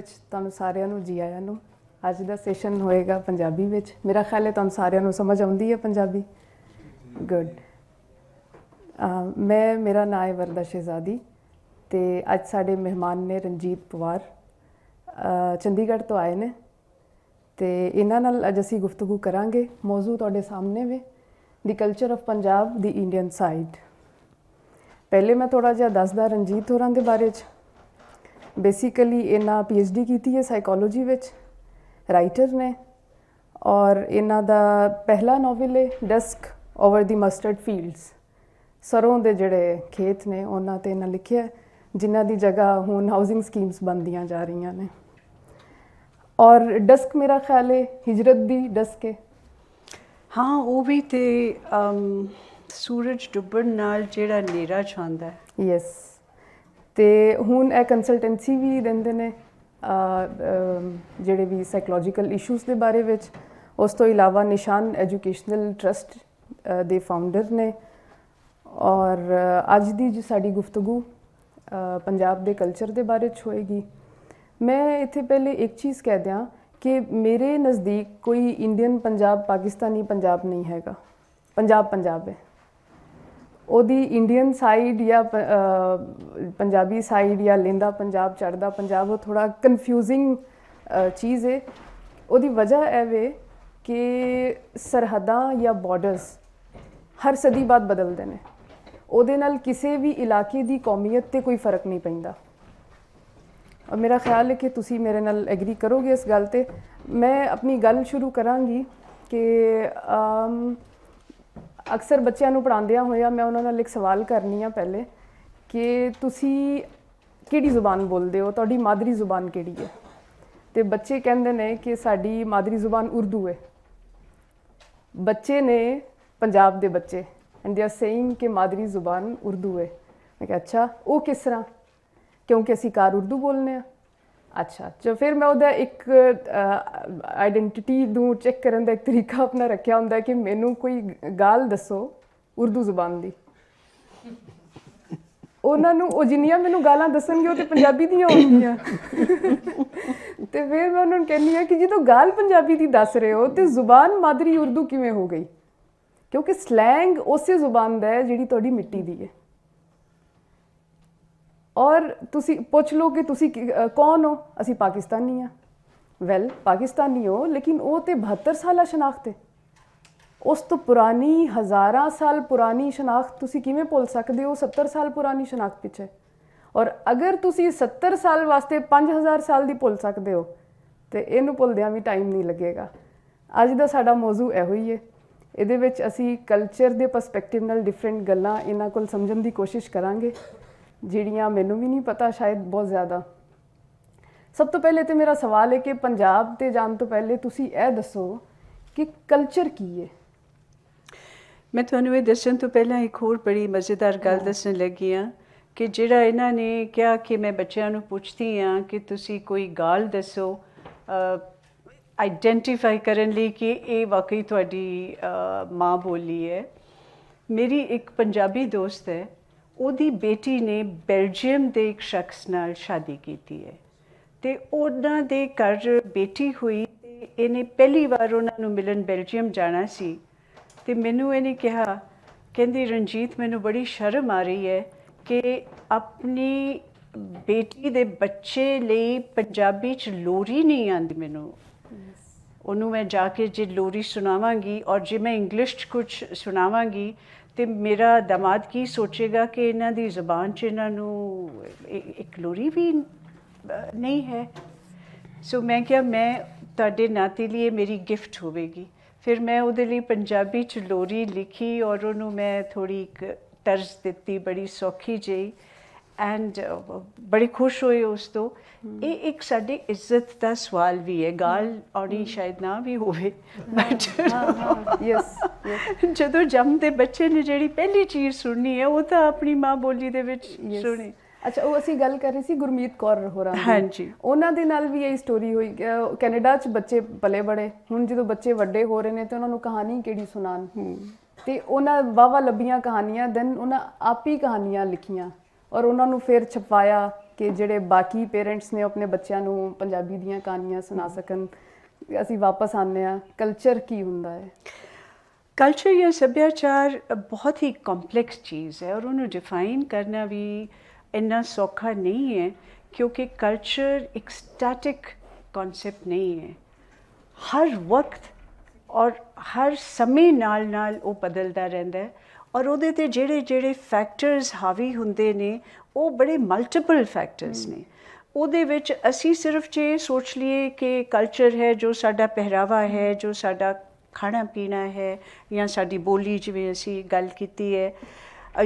ਵਿੱਚ ਤੁਹਾਨੂੰ ਸਾਰਿਆਂ ਨੂੰ ਜੀ ਆਇਆਂ ਨੂੰ। ਅੱਜ ਦਾ ਸੈਸ਼ਨ ਹੋਏਗਾ ਪੰਜਾਬੀ ਵਿੱਚ। ਮੇਰਾ ਖਿਆਲ ਹੈ ਤੁਹਾਨੂੰ ਸਾਰਿਆਂ ਨੂੰ ਸਮਝ ਆਉਂਦੀ ਹੈ ਪੰਜਾਬੀ। ਗੁੱਡ। ਮੇਰਾ ਨਾਂ ਹੈ ਵਰਦਾ ਸ਼ਹਿਜ਼ਾਦੀ ਅਤੇ ਅੱਜ ਸਾਡੇ ਮਹਿਮਾਨ ਨੇ ਰਣਜੀਤ ਪਵਾਰ, ਚੰਡੀਗੜ੍ਹ ਤੋਂ ਆਏ ਨੇ ਅਤੇ ਇਹਨਾਂ ਨਾਲ ਅੱਜ ਅਸੀਂ ਗੁਫ਼ਤਗੂ ਕਰਾਂਗੇ। ਮੌਜੂ ਤੁਹਾਡੇ ਸਾਹਮਣੇ ਵੇ ਦੀ culture of Punjab the Indian side. ਪਹਿਲੇ ਮੈਂ ਥੋੜ੍ਹਾ ਜਿਹਾ ਦੱਸਦਾ ਰਣਜੀਤ ਹੋਰਾਂ ਦੇ ਬਾਰੇ 'ਚ। ਬੇਸਿਕਲੀ ਇਹਨਾਂ PhD ਕੀਤੀ ਹੈ ਸਾਈਕੋਲੋਜੀ ਵਿੱਚ, ਰਾਈਟਰ ਨੇ, ਔਰ ਇਹਨਾਂ ਦਾ ਪਹਿਲਾ ਨਾਵਲ ਹੈ ਡਸਕ ਓਵਰ ਦੀ ਮਸਟਰਡ ਫੀਲਡਸ। ਸਰੋਂ ਦੇ ਜਿਹੜੇ ਖੇਤ ਨੇ ਉਹਨਾਂ 'ਤੇ ਇਹਨਾਂ ਲਿਖਿਆ, ਜਿਨ੍ਹਾਂ ਦੀ ਜਗ੍ਹਾ ਹੁਣ ਹਾਊਸਿੰਗ ਸਕੀਮਸ ਬਣਦੀਆਂ ਜਾ ਰਹੀਆਂ ਨੇ। ਔਰ ਡਸਕ ਮੇਰਾ ਖਿਆਲ ਹੈ ਹਿਜਰਤ ਦੀ ਡਸਕ ਹੈ। ਹਾਂ, ਉਹ ਵੀ ਤੇ ਸੂਰਜ ਡੁੱਬਣ ਨਾਲ ਜਿਹੜਾ ਹਨੇਰਾ ਛਾਉਂਦਾ। ਯੈਸ। ਅਤੇ ਹੁਣ ਇਹ ਕੰਸਲਟੈਂਸੀ ਵੀ ਦਿੰਦੇ ਨੇ ਜਿਹੜੇ ਵੀ ਸਾਈਕੋਲੋਜੀਕਲ ਇਸ਼ੂਜ਼ ਦੇ ਬਾਰੇ ਵਿੱਚ। ਉਸ ਤੋਂ ਇਲਾਵਾ ਨਿਸ਼ਾਨ ਐਜੂਕੇਸ਼ਨਲ ਟਰਸਟ ਦੇ ਫਾਊਂਡਰ ਨੇ। ਔਰ ਅੱਜ ਦੀ ਜੋ ਸਾਡੀ ਗੁਫ਼ਤਗੂ ਪੰਜਾਬ ਦੇ ਕਲਚਰ ਦੇ ਬਾਰੇ 'ਚ ਹੋਏਗੀ। ਮੈਂ ਇੱਥੇ ਪਹਿਲੇ ਇੱਕ ਚੀਜ਼ ਕਹਿ ਦਿਆਂ ਕਿ ਮੇਰੇ ਨਜ਼ਦੀਕ ਕੋਈ ਇੰਡੀਅਨ ਪੰਜਾਬ, ਪਾਕਿਸਤਾਨੀ ਪੰਜਾਬ ਨਹੀਂ ਹੈਗਾ। ਪੰਜਾਬ ਹੈ। ਉਹਦੀ ਇੰਡੀਅਨ ਸਾਈਡ ਜਾਂ ਪੰਜਾਬੀ ਸਾਈਡ ਜਾਂ ਲਹਿੰਦਾ ਪੰਜਾਬ, ਚੜ੍ਹਦਾ ਪੰਜਾਬ, ਉਹ ਥੋੜ੍ਹਾ ਕਨਫਿਊਜ਼ਿੰਗ ਚੀਜ਼ ਹੈ। ਉਹਦੀ ਵਜ੍ਹਾ ਇਹ ਵੇ ਕਿ ਸਰਹੱਦਾਂ ਜਾਂ ਬਾਰਡਰਸ ਹਰ ਸਦੀ ਬਾਅਦ ਬਦਲਦੇ ਨੇ। ਉਹਦੇ ਨਾਲ ਕਿਸੇ ਵੀ ਇਲਾਕੇ ਦੀ ਕੌਮੀਅਤ 'ਤੇ ਕੋਈ ਫਰਕ ਨਹੀਂ ਪੈਂਦਾ। ਔਰ ਮੇਰਾ ਖਿਆਲ ਹੈ ਕਿ ਤੁਸੀਂ ਮੇਰੇ ਨਾਲ ਐਗਰੀ ਕਰੋਗੇ ਇਸ ਗੱਲ 'ਤੇ। ਮੈਂ ਆਪਣੀ ਗੱਲ ਸ਼ੁਰੂ ਕਰਾਂਗੀ ਕਿ ਅਕਸਰ ਬੱਚਿਆਂ ਨੂੰ ਪੜ੍ਹਾਉਂਦਿਆਂ ਹੋਇਆ ਮੈਂ ਉਹਨਾਂ ਨਾਲ ਇੱਕ ਸਵਾਲ ਕਰਨੀ ਆ ਪਹਿਲੇ ਕਿ ਤੁਸੀਂ ਕਿਹੜੀ ਜ਼ੁਬਾਨ ਬੋਲਦੇ ਹੋ, ਤੁਹਾਡੀ ਮਾਦਰੀ ਜ਼ੁਬਾਨ ਕਿਹੜੀ ਹੈ? ਅਤੇ ਬੱਚੇ ਕਹਿੰਦੇ ਨੇ ਕਿ ਸਾਡੀ ਮਾਦਰੀ ਜ਼ੁਬਾਨ ਉਰਦੂ ਹੈ। ਬੱਚੇ ਨੇ ਪੰਜਾਬ ਦੇ ਬੱਚੇ, ਐਂਡ ਦੇ ਆਰ ਸੇਇੰਗ ਕਿ ਮਾਦਰੀ ਜ਼ੁਬਾਨ ਉਰਦੂ ਹੈ। ਮੈਂ ਕਿਹਾ ਅੱਛਾ, ਉਹ ਕਿਸ ਤਰ੍ਹਾਂ? ਕਿਉਂਕਿ ਅਸੀਂ ਘਰ ਉਰਦੂ ਬੋਲਦੇ ਹਾਂ। ਅੱਛਾ, ਚਲੋ ਫਿਰ ਮੈਂ ਉਹਦਾ ਇੱਕ ਆਈਡੈਂਟਿਟੀ ਨੂੰ ਚੈੱਕ ਕਰਨ ਦਾ ਇੱਕ ਤਰੀਕਾ ਆਪਣਾ ਰੱਖਿਆ ਹੁੰਦਾ ਕਿ ਮੈਨੂੰ ਕੋਈ ਗਾਲ ਦੱਸੋ ਉਰਦੂ ਜ਼ੁਬਾਨ ਦੀ। ਉਹਨਾਂ ਨੂੰ ਉਹ ਜਿੰਨੀਆਂ ਮੈਨੂੰ ਗਾਲਾਂ ਦੱਸਣਗੇ ਉਹ ਤਾਂ ਪੰਜਾਬੀ ਦੀਆਂ ਹੋਣਗੀਆਂ। ਅਤੇ ਫਿਰ ਮੈਂ ਉਹਨਾਂ ਨੂੰ ਕਹਿੰਦੀ ਹਾਂ ਕਿ ਜਦੋਂ ਗਾਲ ਪੰਜਾਬੀ ਦੀ ਦੱਸ ਰਹੇ ਹੋ ਤਾਂ ਜ਼ੁਬਾਨ ਮਾਦਰੀ ਉਰਦੂ ਕਿਵੇਂ ਹੋ ਗਈ? ਕਿਉਂਕਿ ਸਲੈਂਗ ਉਸੇ ਜ਼ੁਬਾਨ ਦਾ ਹੈ ਜਿਹੜੀ ਤੁਹਾਡੀ ਮਿੱਟੀ ਦੀ ਹੈ। ਔਰ ਤੁਸੀਂ ਪੁੱਛ ਲਓ ਕਿ ਤੁਸੀਂ ਕੌਣ ਹੋ? ਅਸੀਂ ਪਾਕਿਸਤਾਨੀ ਹਾਂ। ਵੈਲ, ਪਾਕਿਸਤਾਨੀ ਹੋ, ਲੇਕਿਨ ਉਹ ਤਾਂ 72 ਸਾਲਾ ਸ਼ਨਾਖਤ ਹੈ। ਉਸ ਤੋਂ ਪੁਰਾਣੀ, ਹਜ਼ਾਰਾਂ ਸਾਲ ਪੁਰਾਣੀ ਸ਼ਨਾਖਤ ਤੁਸੀਂ ਕਿਵੇਂ ਭੁੱਲ ਸਕਦੇ ਹੋ 70 ਸਾਲ ਪੁਰਾਣੀ ਸ਼ਨਾਖਤ ਪਿੱਛੇ? ਔਰ ਅਗਰ ਤੁਸੀਂ 70 ਸਾਲ ਵਾਸਤੇ 5000 ਸਾਲ ਦੀ ਭੁੱਲ ਸਕਦੇ ਹੋ ਤਾਂ ਇਹਨੂੰ ਭੁੱਲਦਿਆਂ ਵੀ ਟਾਈਮ ਨਹੀਂ ਲੱਗੇਗਾ। ਅੱਜ ਦਾ ਸਾਡਾ ਮੌਜੂ ਇਹੋ ਹੀ ਹੈ। ਇਹਦੇ ਵਿੱਚ ਅਸੀਂ ਕਲਚਰ ਦੇ ਪਰਸਪੈਕਟਿਵ ਨਾਲ ਡਿਫਰੈਂਟ ਗੱਲਾਂ ਇਹਨਾਂ ਕੋਲ ਸਮਝਣ ਦੀ ਕੋਸ਼ਿਸ਼ ਕਰਾਂਗੇ, ਜਿਹੜੀਆਂ ਮੈਨੂੰ ਵੀ ਨਹੀਂ ਪਤਾ ਸ਼ਾਇਦ ਬਹੁਤ ਜ਼ਿਆਦਾ। ਸਭ ਤੋਂ ਪਹਿਲੇ ਤਾਂ ਮੇਰਾ ਸਵਾਲ ਹੈ ਕਿ ਪੰਜਾਬ 'ਤੇ ਜਾਣ ਤੋਂ ਪਹਿਲੇ ਤੁਸੀਂ ਇਹ ਦੱਸੋ ਕਿ ਕਲਚਰ ਕੀ ਹੈ? ਮੈਂ ਤੁਹਾਨੂੰ ਇਹ ਦੱਸਣ ਤੋਂ ਪਹਿਲਾਂ ਇੱਕ ਹੋਰ ਬੜੀ ਮਜ਼ੇਦਾਰ ਗੱਲ ਦੱਸਣ ਲੱਗੀ ਹਾਂ ਕਿ ਜਿਹੜਾ ਇਹਨਾਂ ਨੇ ਕਿਹਾ ਕਿ ਮੈਂ ਬੱਚਿਆਂ ਨੂੰ ਪੁੱਛਦੀ ਹਾਂ ਕਿ ਤੁਸੀਂ ਕੋਈ ਗਾਲ ਦੱਸੋ ਆਈਡੈਂਟੀਫਾਈ ਕਰਨ ਲਈ ਕਿ ਇਹ ਵਾਕਈ ਤੁਹਾਡੀ ਮਾਂ ਬੋਲੀ ਹੈ। ਮੇਰੀ ਇੱਕ ਪੰਜਾਬੀ ਦੋਸਤ ਹੈ, ਉਹਦੀ ਬੇਟੀ ਨੇ ਬੈਲਜੀਅਮ ਦੇ ਇੱਕ ਸ਼ਖਸ ਨਾਲ ਸ਼ਾਦੀ ਕੀਤੀ ਹੈ ਅਤੇ ਉਹਨਾਂ ਦੇ ਘਰ ਬੇਟੀ ਹੋਈ ਅਤੇ ਇਹਨੇ ਪਹਿਲੀ ਵਾਰ ਉਹਨਾਂ ਨੂੰ ਮਿਲਣ ਬੈਲਜੀਅਮ ਜਾਣਾ ਸੀ। ਅਤੇ ਮੈਨੂੰ ਇਹਨੇ ਕਿਹਾ, ਕਹਿੰਦੀ ਰਣਜੀਤ ਮੈਨੂੰ ਬੜੀ ਸ਼ਰਮ ਆ ਰਹੀ ਹੈ ਕਿ ਆਪਣੀ ਬੇਟੀ ਦੇ ਬੱਚੇ ਲਈ ਪੰਜਾਬੀ 'ਚ ਲੋਰੀ ਨਹੀਂ ਆਉਂਦੀ ਮੈਨੂੰ। ਉਹਨੂੰ ਮੈਂ ਜਾ ਕੇ ਜੇ ਲੋਰੀ ਸੁਣਾਵਾਂਗੀ ਔਰ ਜੇ ਮੈਂ ਇੰਗਲਿਸ਼ 'ਚ ਕੁਛ ਸੁਣਾਵਾਂਗੀ ਅਤੇ ਮੇਰਾ ਦਮਾਦ ਕੀ ਸੋਚੇਗਾ ਕਿ ਇਹਨਾਂ ਦੀ ਜ਼ੁਬਾਨ 'ਚ ਇਹਨਾਂ ਨੂੰ ਇੱਕ ਲੋਰੀ ਵੀ ਨਹੀਂ ਹੈ। ਸੋ ਮੈਂ ਕਿਹਾ ਮੈਂ ਤੁਹਾਡੇ ਨਾਤੇ ਲਈ ਮੇਰੀ ਗਿਫਟ ਹੋਵੇਗੀ। ਫਿਰ ਮੈਂ ਉਹਦੇ ਲਈ ਪੰਜਾਬੀ 'ਚ ਲੋਰੀ ਲਿਖੀ ਔਰ ਉਹਨੂੰ ਮੈਂ ਥੋੜ੍ਹੀ ਇੱਕ ਤਰਜ਼ ਦਿੱਤੀ, ਬੜੀ ਸੌਖੀ ਜਿਹੀ, ਐਂਡ ਬੜੇ ਖੁਸ਼ ਹੋਏ ਉਸ ਤੋਂ। ਇਹ ਇੱਕ ਸਾਡੀ ਇੱਜ਼ਤ ਦਾ ਸਵਾਲ ਵੀ ਹੈ। ਗਾਲ ਆਉਣੀ ਸ਼ਾਇਦ ਨਾ ਵੀ ਹੋਵੇ, ਬਟ ਜਦੋਂ ਜੰਮਦੇ ਬੱਚੇ ਨੇ ਜਿਹੜੀ ਪਹਿਲੀ ਚੀਜ਼ ਸੁਣਨੀ ਹੈ ਉਹ ਤਾਂ ਆਪਣੀ ਮਾਂ ਬੋਲੀ ਦੇ ਵਿੱਚ ਸੁਣੇ। ਅੱਛਾ, ਉਹ ਅਸੀਂ ਗੱਲ ਕਰ ਰਹੇ ਸੀ ਗੁਰਮੀਤ ਕੌਰ ਹੋਰਾਂ ਦੀ। ਹਾਂਜੀ, ਉਹਨਾਂ ਦੇ ਨਾਲ ਵੀ ਇਹ ਸਟੋਰੀ ਹੋਈ। ਕੈਨੇਡਾ 'ਚ ਬੱਚੇ ਪਲੇ ਬੜੇ, ਹੁਣ ਜਦੋਂ ਬੱਚੇ ਵੱਡੇ ਹੋ ਰਹੇ ਨੇ ਤਾਂ ਉਹਨਾਂ ਨੂੰ ਕਹਾਣੀ ਕਿਹੜੀ ਸੁਣਾਉਣ? ਅਤੇ ਉਹਨਾਂ ਵਾਹਵਾ ਲੱਭੀਆਂ ਕਹਾਣੀਆਂ, ਦੈਨ ਉਹਨਾਂ ਆਪ ਹੀ ਕਹਾਣੀਆਂ ਲਿਖੀਆਂ ਔਰ ਉਹਨਾਂ ਨੂੰ ਫਿਰ ਛਪਵਾਇਆ ਕਿ ਜਿਹੜੇ ਬਾਕੀ ਪੇਰੈਂਟਸ ਨੇ ਉਹ ਆਪਣੇ ਬੱਚਿਆਂ ਨੂੰ ਪੰਜਾਬੀ ਦੀਆਂ ਕਹਾਣੀਆਂ ਸੁਣਾ ਸਕਣ। ਅਸੀਂ ਵਾਪਸ ਆਉਂਦੇ ਹਾਂ, ਕਲਚਰ ਕੀ ਹੁੰਦਾ ਹੈ? ਕਲਚਰ ਜਾਂ ਸੱਭਿਆਚਾਰ ਬਹੁਤ ਹੀ ਕੰਪਲੈਕਸ ਚੀਜ਼ ਹੈ ਔਰ ਉਹਨੂੰ ਡਿਫਾਈਨ ਕਰਨਾ ਵੀ ਇੰਨਾ ਸੌਖਾ ਨਹੀਂ ਹੈ, ਕਿਉਂਕਿ ਕਲਚਰ ਇੱਕ ਸਟੈਟਿਕ ਕਨਸੈਪਟ ਨਹੀਂ ਹੈ। ਹਰ ਵਕਤ ਔਰ ਹਰ ਸਮੇਂ ਨਾਲ ਉਹ ਬਦਲਦਾ ਰਹਿੰਦਾ ਹੈ ਔਰ ਉਹਦੇ 'ਤੇ ਜਿਹੜੇ ਫੈਕਟਰਸ ਹਾਵੀ ਹੁੰਦੇ ਨੇ ਉਹ ਬੜੇ ਮਲਟੀਪਲ ਫੈਕਟਰਸ ਨੇ। ਉਹਦੇ ਵਿੱਚ ਅਸੀਂ ਸਿਰਫ ਜੇ ਸੋਚ ਲਈਏ ਕਿ ਕਲਚਰ ਹੈ ਜੋ ਸਾਡਾ ਪਹਿਰਾਵਾ ਹੈ, ਜੋ ਸਾਡਾ ਖਾਣਾ ਪੀਣਾ ਹੈ, ਜਾਂ ਸਾਡੀ ਬੋਲੀ ਜਿਵੇਂ ਅਸੀਂ ਗੱਲ ਕੀਤੀ ਹੈ,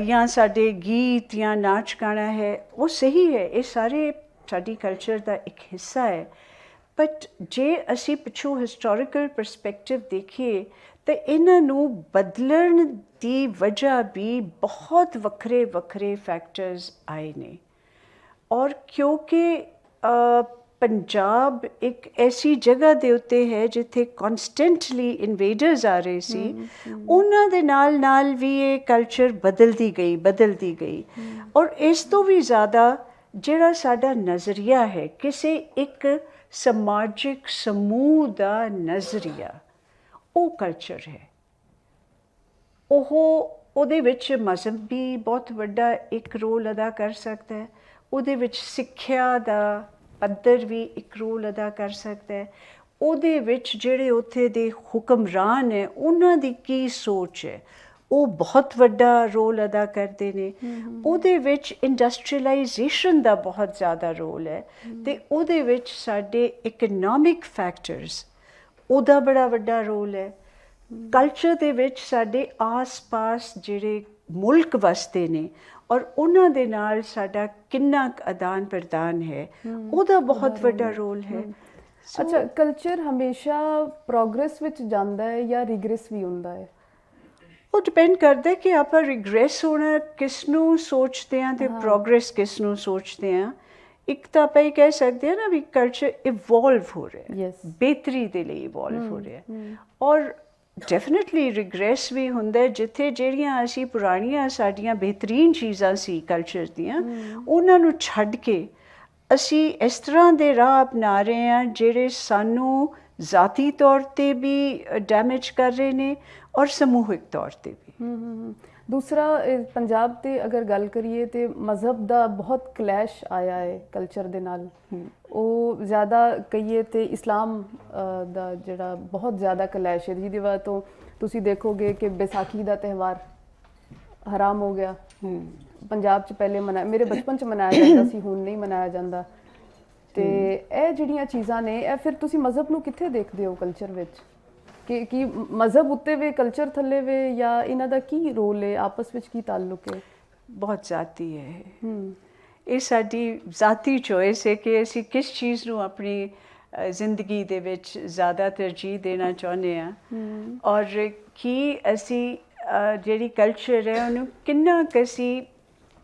ਜਾਂ ਸਾਡੇ ਗੀਤ ਜਾਂ ਨਾਚ ਗਾਣਾ ਹੈ, ਉਹ ਸਹੀ ਹੈ, ਇਹ ਸਾਰੇ ਸਾਡੀ ਕਲਚਰ ਦਾ ਇੱਕ ਹਿੱਸਾ ਹੈ। ਬਟ ਜੇ ਅਸੀਂ ਪਿੱਛੋਂ ਹਿਸਟੋਰੀਕਲ ਪਰਸਪੈਕਟਿਵ ਦੇਖੀਏ ਤਾਂ ਇਹਨਾਂ ਨੂੰ ਬਦਲਣ ਦੀ ਵਜ੍ਹਾ ਵੀ ਬਹੁਤ ਵੱਖਰੇ ਵੱਖਰੇ ਫੈਕਟਰਸ ਆਏ ਨੇ। ਔਰ ਕਿਉਂਕਿ ਪੰਜਾਬ ਇੱਕ ਐਸੀ ਜਗ੍ਹਾ ਦੇ ਉੱਤੇ ਹੈ ਜਿੱਥੇ ਕਨਸਟੈਂਟਲੀ ਇਨਵੇਡਰਸ ਆ ਰਹੇ ਸੀ, ਉਹਨਾਂ ਦੇ ਨਾਲ ਵੀ ਇਹ ਕਲਚਰ ਬਦਲਦੀ ਗਈ। ਔਰ ਇਸ ਤੋਂ ਵੀ ਜ਼ਿਆਦਾ ਜਿਹੜਾ ਸਾਡਾ ਨਜ਼ਰੀਆ ਹੈ ਕਿਸੇ ਇੱਕ ਸਮਾਜਿਕ ਸਮੂਹ ਦਾ ਨਜ਼ਰੀਆ, ਉਹ ਕਲਚਰ ਹੈ। ਉਹਦੇ ਵਿੱਚ ਮਜ਼ਹਬ ਵੀ ਬਹੁਤ ਵੱਡਾ ਇੱਕ ਰੋਲ ਅਦਾ ਕਰ ਸਕਦਾ ਹੈ, ਉਹਦੇ ਵਿੱਚ ਸਿੱਖਿਆ ਦਾ ਪੱਧਰ ਵੀ ਇੱਕ ਰੋਲ ਅਦਾ ਕਰ ਸਕਦਾ ਹੈ, ਉਹਦੇ ਵਿੱਚ ਜਿਹੜੇ ਉੱਥੇ ਦੇ ਹੁਕਮਰਾਨ ਹੈ ਉਹਨਾਂ ਦੀ ਕੀ ਸੋਚ ਹੈ ਉਹ ਬਹੁਤ ਵੱਡਾ ਰੋਲ ਅਦਾ ਕਰਦੇ ਨੇ। ਉਹਦੇ ਵਿੱਚ ਇੰਡਸਟਰੀਅਲਾਈਜੇਸ਼ਨ ਦਾ ਬਹੁਤ ਜ਼ਿਆਦਾ ਰੋਲ ਹੈ ਅਤੇ ਉਹਦੇ ਵਿੱਚ ਸਾਡੇ ਇਕਨੋਮਿਕ ਫੈਕਟਰਸ ਉਹਦਾ ਬੜਾ ਵੱਡਾ ਰੋਲ ਹੈ। ਕਲਚਰ ਦੇ ਵਿੱਚ ਸਾਡੇ ਆਸ-ਪਾਸ ਜਿਹੜੇ ਮੁਲਕ ਵਸਦੇ ਨੇ ਔਰ ਉਹਨਾਂ ਦੇ ਨਾਲ ਸਾਡਾ ਕਿੰਨਾ ਆਦਾਨ ਪ੍ਰਦਾਨ ਹੈ, ਉਹਦਾ ਬਹੁਤ ਵੱਡਾ ਰੋਲ ਹੈ। ਅੱਛਾ, ਕਲਚਰ ਹਮੇਸ਼ਾ ਪ੍ਰੋਗਰੈਸ ਵਿੱਚ ਜਾਂਦਾ ਹੈ ਜਾਂ ਰਿਗਰੈਸ ਵੀ ਹੁੰਦਾ ਹੈ? ਉਹ ਡਿਪੈਂਡ ਕਰਦਾ ਕਿ ਆਪਾਂ ਰਿਗਰੈਸ ਹੋਣਾ ਕਿਸ ਨੂੰ ਸੋਚਦੇ ਹਾਂ ਅਤੇ ਪ੍ਰੋਗਰੈਸ ਕਿਸ ਨੂੰ ਸੋਚਦੇ ਹਾਂ। ਇੱਕ ਤਾਂ ਆਪਾਂ ਇਹ ਕਹਿ ਸਕਦੇ ਹਾਂ ਨਾ ਵੀ ਕਲਚਰ ਇਵੋਲਵ ਹੋ ਰਿਹਾ, ਬਿਹਤਰੀ ਦੇ ਲਈ ਇਵੋਲਵ ਹੋ ਰਿਹਾ। ਔਰ ਡੈਫੀਨੇਟਲੀ ਰਿਗਰੈਸ ਵੀ ਹੁੰਦਾ ਜਿੱਥੇ ਜਿਹੜੀਆਂ ਅਸੀਂ ਪੁਰਾਣੀਆਂ ਸਾਡੀਆਂ ਬਿਹਤਰੀਨ ਚੀਜ਼ਾਂ ਸੀ ਕਲਚਰ ਦੀਆਂ, ਉਹਨਾਂ ਨੂੰ ਛੱਡ ਕੇ ਅਸੀਂ ਇਸ ਤਰ੍ਹਾਂ ਦੇ ਰਾਹ ਅਪਣਾ ਰਹੇ ਹਾਂ ਜਿਹੜੇ ਸਾਨੂੰ ਜ਼ਾਤੀ ਤੌਰ 'ਤੇ ਵੀ ਡੈਮੇਜ ਕਰ ਰਹੇ ਨੇ ਔਰ ਸਮੂਹਿਕ ਤੌਰ 'ਤੇ ਵੀ। ਦੂਸਰਾ, ਪੰਜਾਬ 'ਤੇ ਅਗਰ ਗੱਲ ਕਰੀਏ ਤਾਂ ਮਜ਼ਹਬ ਦਾ ਬਹੁਤ ਕਲੈਸ਼ ਆਇਆ ਹੈ ਕਲਚਰ ਦੇ ਨਾਲ। ਉਹ ਜ਼ਿਆਦਾ ਕਹੀਏ ਤਾਂ ਇਸਲਾਮ ਦਾ ਜਿਹੜਾ ਬਹੁਤ ਜ਼ਿਆਦਾ ਕਲੈਸ਼ ਹੈ, ਜਿਹਦੀ ਵਜ੍ਹਾ ਤੋਂ ਤੁਸੀਂ ਦੇਖੋਗੇ ਕਿ ਵਿਸਾਖੀ ਦਾ ਤਿਉਹਾਰ ਹਰਾਮ ਹੋ ਗਿਆ। ਪੰਜਾਬ 'ਚ ਪਹਿਲੇ ਮੇਰੇ ਬਚਪਨ 'ਚ ਮਨਾਇਆ ਜਾਂਦਾ ਸੀ, ਹੁਣ ਨਹੀਂ ਮਨਾਇਆ ਜਾਂਦਾ। ਅਤੇ ਇਹ ਜਿਹੜੀਆਂ ਚੀਜ਼ਾਂ ਨੇ, ਇਹ ਫਿਰ ਤੁਸੀਂ ਮਜ਼ਹਬ ਨੂੰ ਕਿੱਥੇ ਦੇਖਦੇ ਹੋ ਕਲਚਰ ਵਿੱਚ? ਕਿ ਮਜ਼ਹਬ ਉੱਤੇ ਵੇ, ਕਲਚਰ ਥੱਲੇ ਵੇ, ਜਾਂ ਇਹਨਾਂ ਦਾ ਕੀ ਰੋਲ ਹੈ, ਆਪਸ ਵਿੱਚ ਕੀ ਤਾਲੁਕ ਹੈ? ਬਹੁਤ ਜ਼ਾਤੀ ਹੈ ਇਹ ਸਾਡੀ ਜ਼ਾਤੀ ਚੋਇਸ ਹੈ ਕਿ ਅਸੀਂ ਕਿਸ ਚੀਜ਼ ਨੂੰ ਆਪਣੀ ਜ਼ਿੰਦਗੀ ਦੇ ਵਿੱਚ ਜ਼ਿਆਦਾ ਤਰਜੀਹ ਦੇਣਾ ਚਾਹੁੰਦੇ ਹਾਂ ਔਰ ਕੀ ਅਸੀਂ ਜਿਹੜੀ ਕਲਚਰ ਹੈ ਉਹਨੂੰ ਕਿੰਨਾ ਕੁ ਅਸੀਂ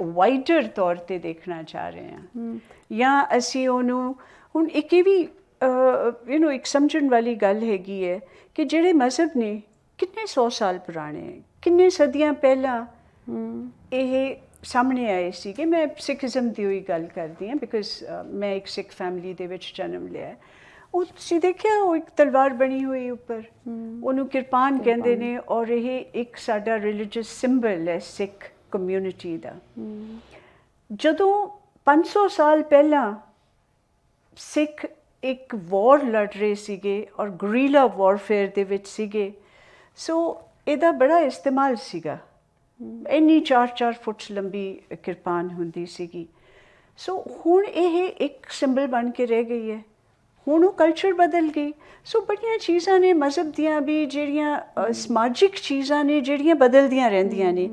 ਵਾਈਡਰ ਤੌਰ 'ਤੇ ਦੇਖਣਾ ਚਾਹ ਰਹੇ ਹਾਂ, ਜਾਂ ਅਸੀਂ ਉਹਨੂੰ ਹੁਣ ਇੱਕ ਇਹ ਵੀ ਇੱਕ ਸਮਝਣ ਵਾਲੀ ਗੱਲ ਹੈਗੀ ਹੈ ਕਿ ਜਿਹੜੇ ਮਜ਼ਹਬ ਨੇ ਕਿੰਨੇ 100 ਸਾਲ ਪੁਰਾਣੇ, ਕਿੰਨੇ ਸਦੀਆਂ ਪਹਿਲਾਂ ਇਹ ਸਾਹਮਣੇ ਆਏ ਸੀਗੇ। ਮੈਂ ਸਿੱਖੀਜ਼ਮ ਦੀ ਹੋਈ ਗੱਲ ਕਰਦੀ ਹਾਂ ਬਿਕੋਜ਼ ਮੈਂ ਇੱਕ ਸਿੱਖ ਫੈਮਿਲੀ ਦੇ ਵਿੱਚ ਜਨਮ ਲਿਆ। ਉਹ ਤੁਸੀਂ ਦੇਖਿਆ, ਉਹ ਇੱਕ ਤਲਵਾਰ ਬਣੀ ਹੋਈ ਉੱਪਰ, ਉਹਨੂੰ ਕਿਰਪਾਨ ਕਹਿੰਦੇ ਨੇ ਔਰ ਇਹ ਇੱਕ ਸਾਡਾ ਰਿਲੀਜੀਅਸ ਸਿੰਬਲ ਹੈ ਸਿੱਖ ਕਮਿਊਨਿਟੀ ਦਾ। ਜਦੋਂ 500 ਸਾਲ ਪਹਿਲਾਂ ਸਿੱਖ ਇੱਕ ਵਾਰ ਲੜ ਰਹੇ ਸੀਗੇ ਔਰ ਗੁਰੀਲਾ ਵਾਰਫੇਅਰ ਦੇ ਵਿੱਚ ਸੀਗੇ, ਸੋ ਇਹਦਾ ਬੜਾ ਇਸਤੇਮਾਲ ਸੀਗਾ। ਇੰਨੀ 4-4 ਫੁੱਟ ਲੰਬੀ ਕਿਰਪਾਨ ਹੁੰਦੀ ਸੀਗੀ। ਸੋ ਹੁਣ ਇਹ ਇੱਕ ਸਿੰਬਲ ਬਣ ਕੇ ਰਹਿ ਗਈ ਹੈ। ਹੁਣ ਉਹ ਕਲਚਰ ਬਦਲ ਗਈ। ਸੋ ਬੜੀਆਂ ਚੀਜ਼ਾਂ ਨੇ ਮਜ਼ਹਬ ਦੀਆਂ ਵੀ ਜਿਹੜੀਆਂ ਸਮਾਜਿਕ ਚੀਜ਼ਾਂ ਨੇ ਜਿਹੜੀਆਂ ਬਦਲਦੀਆਂ ਰਹਿੰਦੀਆਂ ਨੇ,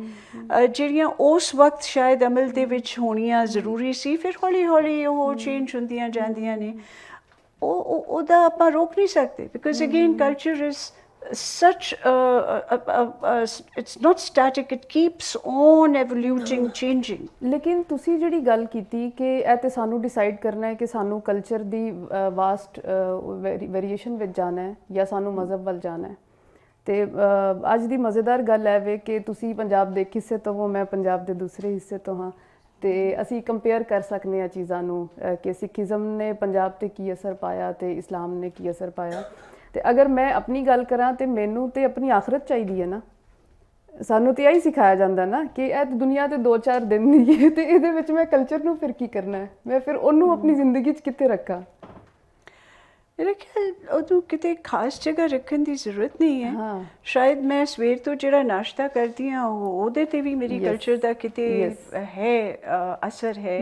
ਜਿਹੜੀਆਂ ਉਸ ਵਕਤ ਸ਼ਾਇਦ ਅਮਲ ਦੇ ਵਿੱਚ ਹੋਣੀਆਂ ਜ਼ਰੂਰੀ ਸੀ, ਫਿਰ ਹੌਲੀ ਹੌਲੀ ਉਹ ਚੇਂਜ ਹੁੰਦੀਆਂ ਜਾਂਦੀਆਂ ਨੇ। ਉਹਦਾ ਆਪਾਂ ਰੋਕ ਨਹੀਂ ਸਕਦੇ because again culture is such it's not static, it keeps on evolving, changing. ਲੇਕਿਨ ਤੁਸੀਂ ਜਿਹੜੀ ਗੱਲ ਕੀਤੀ ਕਿ ਇਹ ਤੇ ਸਾਨੂੰ ਡਿਸਾਈਡ ਕਰਨਾ ਹੈ ਕਿ ਸਾਨੂੰ ਕਲਚਰ ਦੀ ਵਾਸਟ ਵੇਰੀਏਸ਼ਨ ਵਿੱਚ ਜਾਣਾ ਹੈ ਜਾਂ ਸਾਨੂੰ ਮਜ਼ਹਬ ਵੱਲ ਜਾਣਾ ਹੈ। ਤੇ ਅੱਜ ਦੀ ਮਜ਼ੇਦਾਰ ਗੱਲ ਹੈ ਵੇ ਕਿ ਤੁਸੀਂ ਪੰਜਾਬ ਦੇ ਇੱਕ ਹਿੱਸੇ ਤੋਂ ਹੋ, ਮੈਂ ਪੰਜਾਬ ਦੇ ਦੂਸਰੇ ਹਿੱਸੇ ਤੋਂ ਹਾਂ। ਤੇ ਅਸੀਂ ਕੰਪੇਅਰ ਕਰ ਸਕਨੇ ਆ ਚੀਜ਼ਾਂ ਨੂੰ ਕਿ ਸਿੱਖੀਜ਼ਮ ਨੇ ਪੰਜਾਬ ਤੇ ਕੀ ਅਸਰ ਪਾਇਆ ਤੇ ਇਸਲਾਮ ਨੇ ਕੀ ਅਸਰ ਪਾਇਆ। ਤੇ ਅਗਰ ਮੈਂ ਆਪਣੀ ਗੱਲ ਕਰਾਂ ਤੇ ਮੈਨੂੰ ਤੇ ਆਪਣੀ ਆਖਰਤ ਚਾਹੀਦੀ ਹੈ ਨਾ। ਸਾਨੂੰ ਤੇ ਇਹੀ ਸਿਖਾਇਆ ਜਾਂਦਾ ਨਾ ਕਿ ਇਹ ਤਾਂ ਦੁਨੀਆ ਤੇ 2-4 ਦਿਨ ਦੀ ਹੈ ਤੇ ਇਹਦੇ ਵਿੱਚ ਮੈਂ ਕਲਚਰ ਨੂੰ ਫਿਰ ਕੀ ਕਰਨਾ ਹੈ, ਮੈਂ ਫਿਰ ਉਹਨੂੰ ਆਪਣੀ ਜ਼ਿੰਦਗੀ 'ਚ ਕਿੱਥੇ ਰੱਖਾਂ। मेरा ख्याल ਉਹਨੂੰ ਕਿਤੇ ਖਾਸ ਜਗ੍ਹਾ ਰੱਖਣ ਦੀ ਜ਼ਰੂਰਤ ਨਹੀਂ ਹੈ। ਹਾਂ। ਸ਼ਾਇਦ ਮੈਂ ਸਵੇਰ ਤੋਂ ਜਿਹੜਾ ਨਾਸ਼ਤਾ ਕਰਦੀ ਹਾਂ ਉਹਦੇ ਤੇ ਵੀ ਮੇਰੀ ਕਲਚਰ ਦਾ ਕਿਤੇ ਹੈ ਅਸਰ ਹੈ।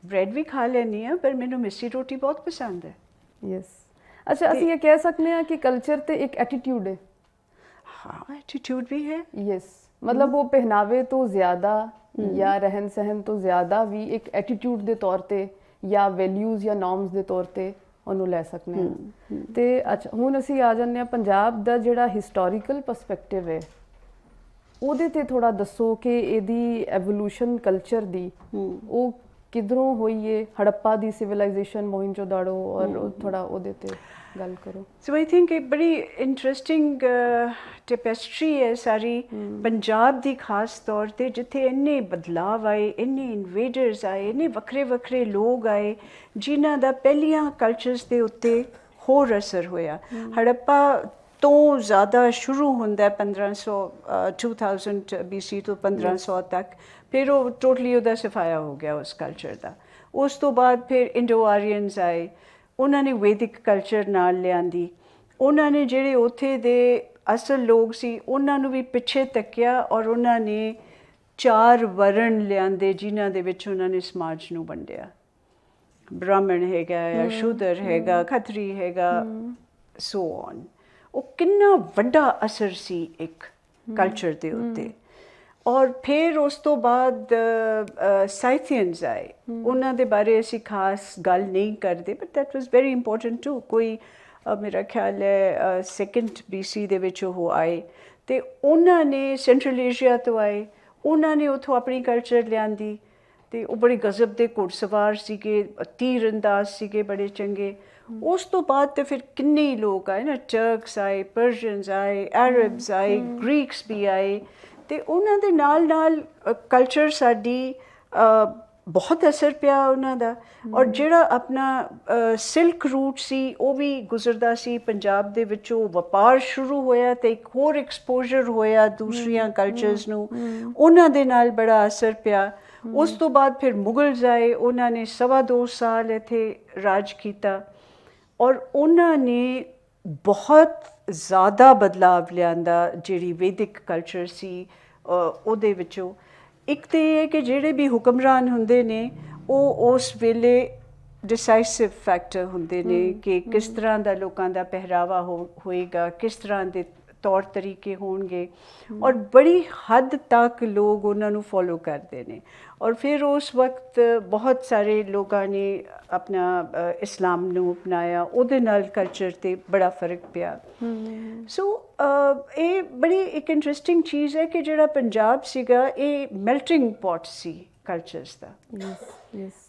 ਬ੍ਰੈਡ ਵੀ ਖਾ ਲੈਂਦੀ ਹਾਂ ਪਰ ਮੈਨੂੰ ਮਿੱਸੀ ਰੋਟੀ ਬਹੁਤ ਪਸੰਦ ਹੈ। ਯੈਸ। ਅੱਛਾ, ਅਸੀਂ ਇਹ ਕਹਿ ਸਕਦੇ ਹਾਂ ਕਿ ਕਲਚਰ ਤੇ ਇੱਕ ਐਟੀਟਿਊਡ ਹੈ। ਹਾਂ, ਐਟੀਟਿਊਡ ਵੀ ਹੈ। ਯੈਸ, ਮਤਲਬ ਉਹ ਪਹਿਨਾਵੇ ਤੋਂ ਜ਼ਿਆਦਾ ਜਾਂ ਰਹਿਣ ਸਹਿਣ ਤੋਂ ਜ਼ਿਆਦਾ ਵੀ ਇੱਕ ਐਟੀਟਿਊਡ ਦੇ ਤੌਰ ਤੇ ਜਾਂ ਵੈਲਿਊਜ਼ ਜਾਂ ਨੋਰਮਸ ਦੇ ਤੌਰ ਤੇ ਉਹਨੂੰ ਲੈ ਸਕਦੇ ਹਾਂ। ਤੇ ਅੱਛਾ, ਹੁਣ ਅਸੀਂ ਆ ਜਾਂਦੇ ਹਾਂ ਪੰਜਾਬ ਦਾ ਜਿਹੜਾ ਹਿਸਟੋਰੀਕਲ ਪਰਸਪੈਕਟਿਵ ਹੈ ਉਹਦੇ ਤੇ ਥੋੜਾ ਦੱਸੋ ਕਿ ਇਹਦੀ ਐਵੋਲੂਸ਼ਨ ਕਲਚਰ ਦੀ ਉਹ ਕਿਧਰੋਂ ਹੋਈ ਹੈ, ਹੜੱਪਾ ਦੀ ਸਿਵਲਾਈਜੇਸ਼ਨ, ਮੋਹਿੰਜੋਦਾੜੋ, ਔਰ ਥੋੜਾ ਉਹਦੇ ਤੇ ਗੱਲ ਕਰੋ। ਸੋ ਆਈ ਥਿੰਕ ਇਹ ਬੜੀ ਇੰਟਰਸਟਿੰਗ ਟੈਪੈਸਟਰੀ ਹੈ ਸਾਰੀ ਪੰਜਾਬ ਦੀ, ਖਾਸ ਤੌਰ ਤੇ ਜਿੱਥੇ ਇੰਨੇ ਬਦਲਾਵ ਆਏ, ਇੰਨੇ ਇਨਵੇਡਰਸ ਆਏ, ਇੰਨੇ ਵੱਖਰੇ ਵੱਖਰੇ ਲੋਕ ਆਏ ਜਿਨ੍ਹਾਂ ਦਾ ਪਹਿਲੀਆਂ ਕਲਚਰਸ ਦੇ ਉੱਤੇ ਹੋਰ ਅਸਰ ਹੋਇਆ। ਹੜੱਪਾ ਤੋਂ ਜ਼ਿਆਦਾ ਸ਼ੁਰੂ ਹੁੰਦਾ 1500 2000 BC ਤੋਂ 1500 ਤੱਕ, ਫਿਰ ਉਹ ਟੋਟਲੀ ਉਹਦਾ ਸਫਾਇਆ ਹੋ ਗਿਆ ਉਸ ਕਲਚਰ ਦਾ। ਉਸ ਤੋਂ ਬਾਅਦ ਫਿਰ ਇੰਡੋ ਆਰੀਅਨਸ ਆਏ, ਉਹਨਾਂ ਨੇ ਵੈਦਿਕ ਕਲਚਰ ਨਾਲ ਲਿਆਂਦੀ। ਉਹਨਾਂ ਨੇ ਜਿਹੜੇ ਉੱਥੇ ਦੇ ਅਸਲ ਲੋਕ ਸੀ ਉਹਨਾਂ ਨੂੰ ਵੀ ਪਿੱਛੇ ਤੱਕਿਆ ਔਰ ਉਹਨਾਂ ਨੇ 4 ਵਰਣ ਲਿਆਂਦੇ ਜਿਨ੍ਹਾਂ ਦੇ ਵਿੱਚ ਉਹਨਾਂ ਨੇ ਸਮਾਜ ਨੂੰ ਵੰਡਿਆ। ਬ੍ਰਾਹਮਣ ਹੈਗਾ ਜਾਂ ਸ਼ੂਦਰ ਹੈਗਾ, ਖੱਤਰੀ ਹੈਗਾ, ਸੋ ਔਨ। ਉਹ ਕਿੰਨਾ ਵੱਡਾ ਅਸਰ ਸੀ ਇੱਕ ਕਲਚਰ ਦੇ ਉੱਤੇ। ਔਰ ਫਿਰ ਉਸ ਤੋਂ ਬਾਅਦ ਸਾਇਥੀਅਨਸ ਆਏ, ਉਹਨਾਂ ਦੇ ਬਾਰੇ ਅਸੀਂ ਖਾਸ ਗੱਲ ਨਹੀਂ ਕਰਦੇ but that was very important too. ਕੋਈ ਮੇਰਾ ਖਿਆਲ ਹੈ 2nd BC ਦੇ ਵਿੱਚ ਉਹ ਆਏ ਅਤੇ ਉਹਨਾਂ ਨੇ ਸੈਂਟਰਲ ਏਸ਼ੀਆ ਤੋਂ ਆਏ, ਉਹਨਾਂ ਨੇ ਉੱਥੋਂ ਆਪਣੀ ਕਲਚਰ ਲਿਆਂਦੀ ਅਤੇ ਉਹ ਬੜੇ ਗਜ਼ਬ ਦੇ ਘੁੜਸਵਾਰ ਸੀਗੇ, ਤੀਰ ਅੰਦਾਜ਼ ਸੀਗੇ ਬੜੇ ਚੰਗੇ। ਉਸ ਤੋਂ ਬਾਅਦ ਤਾਂ ਫਿਰ ਕਿੰਨੇ ਹੀ ਲੋਕ ਆਏ ਨਾ, ਟਰਕਸ ਆਏ, ਪਰਸ਼ੀਅਨਸ ਆਏ, ਅਰਬਸ ਆਏ, ਗ੍ਰੀਕਸ ਵੀ ਆਏ ਅਤੇ ਉਹਨਾਂ ਦੇ ਨਾਲ ਨਾਲ ਕਲਚਰ ਸਾਡੀ ਬਹੁਤ ਅਸਰ ਪਿਆ ਉਹਨਾਂ ਦਾ। ਔਰ ਜਿਹੜਾ ਆਪਣਾ ਸਿਲਕ ਰੂਟ ਸੀ ਉਹ ਵੀ ਗੁਜ਼ਰਦਾ ਸੀ ਪੰਜਾਬ ਦੇ ਵਿੱਚੋਂ, ਵਪਾਰ ਸ਼ੁਰੂ ਹੋਇਆ ਅਤੇ ਇੱਕ ਹੋਰ ਐਕਸਪੋਜ਼ਰ ਹੋਇਆ ਦੂਸਰੀਆਂ ਕਲਚਰਸ ਨੂੰ, ਉਹਨਾਂ ਦੇ ਨਾਲ ਬੜਾ ਅਸਰ ਪਿਆ। ਉਸ ਤੋਂ ਬਾਅਦ ਫਿਰ ਮੁਗਲਸ ਆਏ, ਉਹਨਾਂ ਨੇ 2.25 ਸਾਲ ਇੱਥੇ ਰਾਜ ਕੀਤਾ ਔਰ ਉਹਨਾਂ ਨੇ ਬਹੁਤ ਜ਼ਿਆਦਾ ਬਦਲਾਵ ਲਿਆਂਦਾ ਜਿਹੜੀ ਵੈਦਿਕ ਕਲਚਰ ਸੀ ਉਹਦੇ ਵਿੱਚੋਂ। ਇੱਕ ਤਾਂ ਇਹ ਹੈ ਕਿ ਜਿਹੜੇ ਵੀ ਹੁਕਮਰਾਨ ਹੁੰਦੇ ਨੇ ਉਹ ਉਸ ਵੇਲੇ ਡਿਸਾਈਸਿਵ ਫੈਕਟਰ ਹੁੰਦੇ ਨੇ ਕਿ ਕਿਸ ਤਰ੍ਹਾਂ ਦਾ ਲੋਕਾਂ ਦਾ ਪਹਿਰਾਵਾ ਹੋਏਗਾ, ਕਿਸ ਤਰ੍ਹਾਂ ਦੇ ਤੌਰ ਤਰੀਕੇ ਹੋਣਗੇ ਔਰ ਬੜੀ ਹੱਦ ਤੱਕ ਲੋਕ ਉਹਨਾਂ ਨੂੰ ਫੋਲੋ ਕਰਦੇ ਨੇ। ਔਰ ਫਿਰ ਉਸ ਵਕਤ ਬਹੁਤ ਸਾਰੇ ਲੋਕਾਂ ਨੇ ਆਪਣਾ ਇਸਲਾਮ ਨੂੰ ਅਪਣਾਇਆ, ਉਹਦੇ ਨਾਲ ਕਲਚਰ 'ਤੇ ਬੜਾ ਫਰਕ ਪਿਆ। ਸੋ ਇਹ ਬੜੀ ਇੱਕ ਇੰਟਰਸਟਿੰਗ ਚੀਜ਼ ਹੈ ਕਿ ਜਿਹੜਾ ਪੰਜਾਬ ਸੀਗਾ ਇਹ ਮੈਲਟਿੰਗ ਪੌਟ ਸੀ ਕਲਚਰਸ ਦਾ।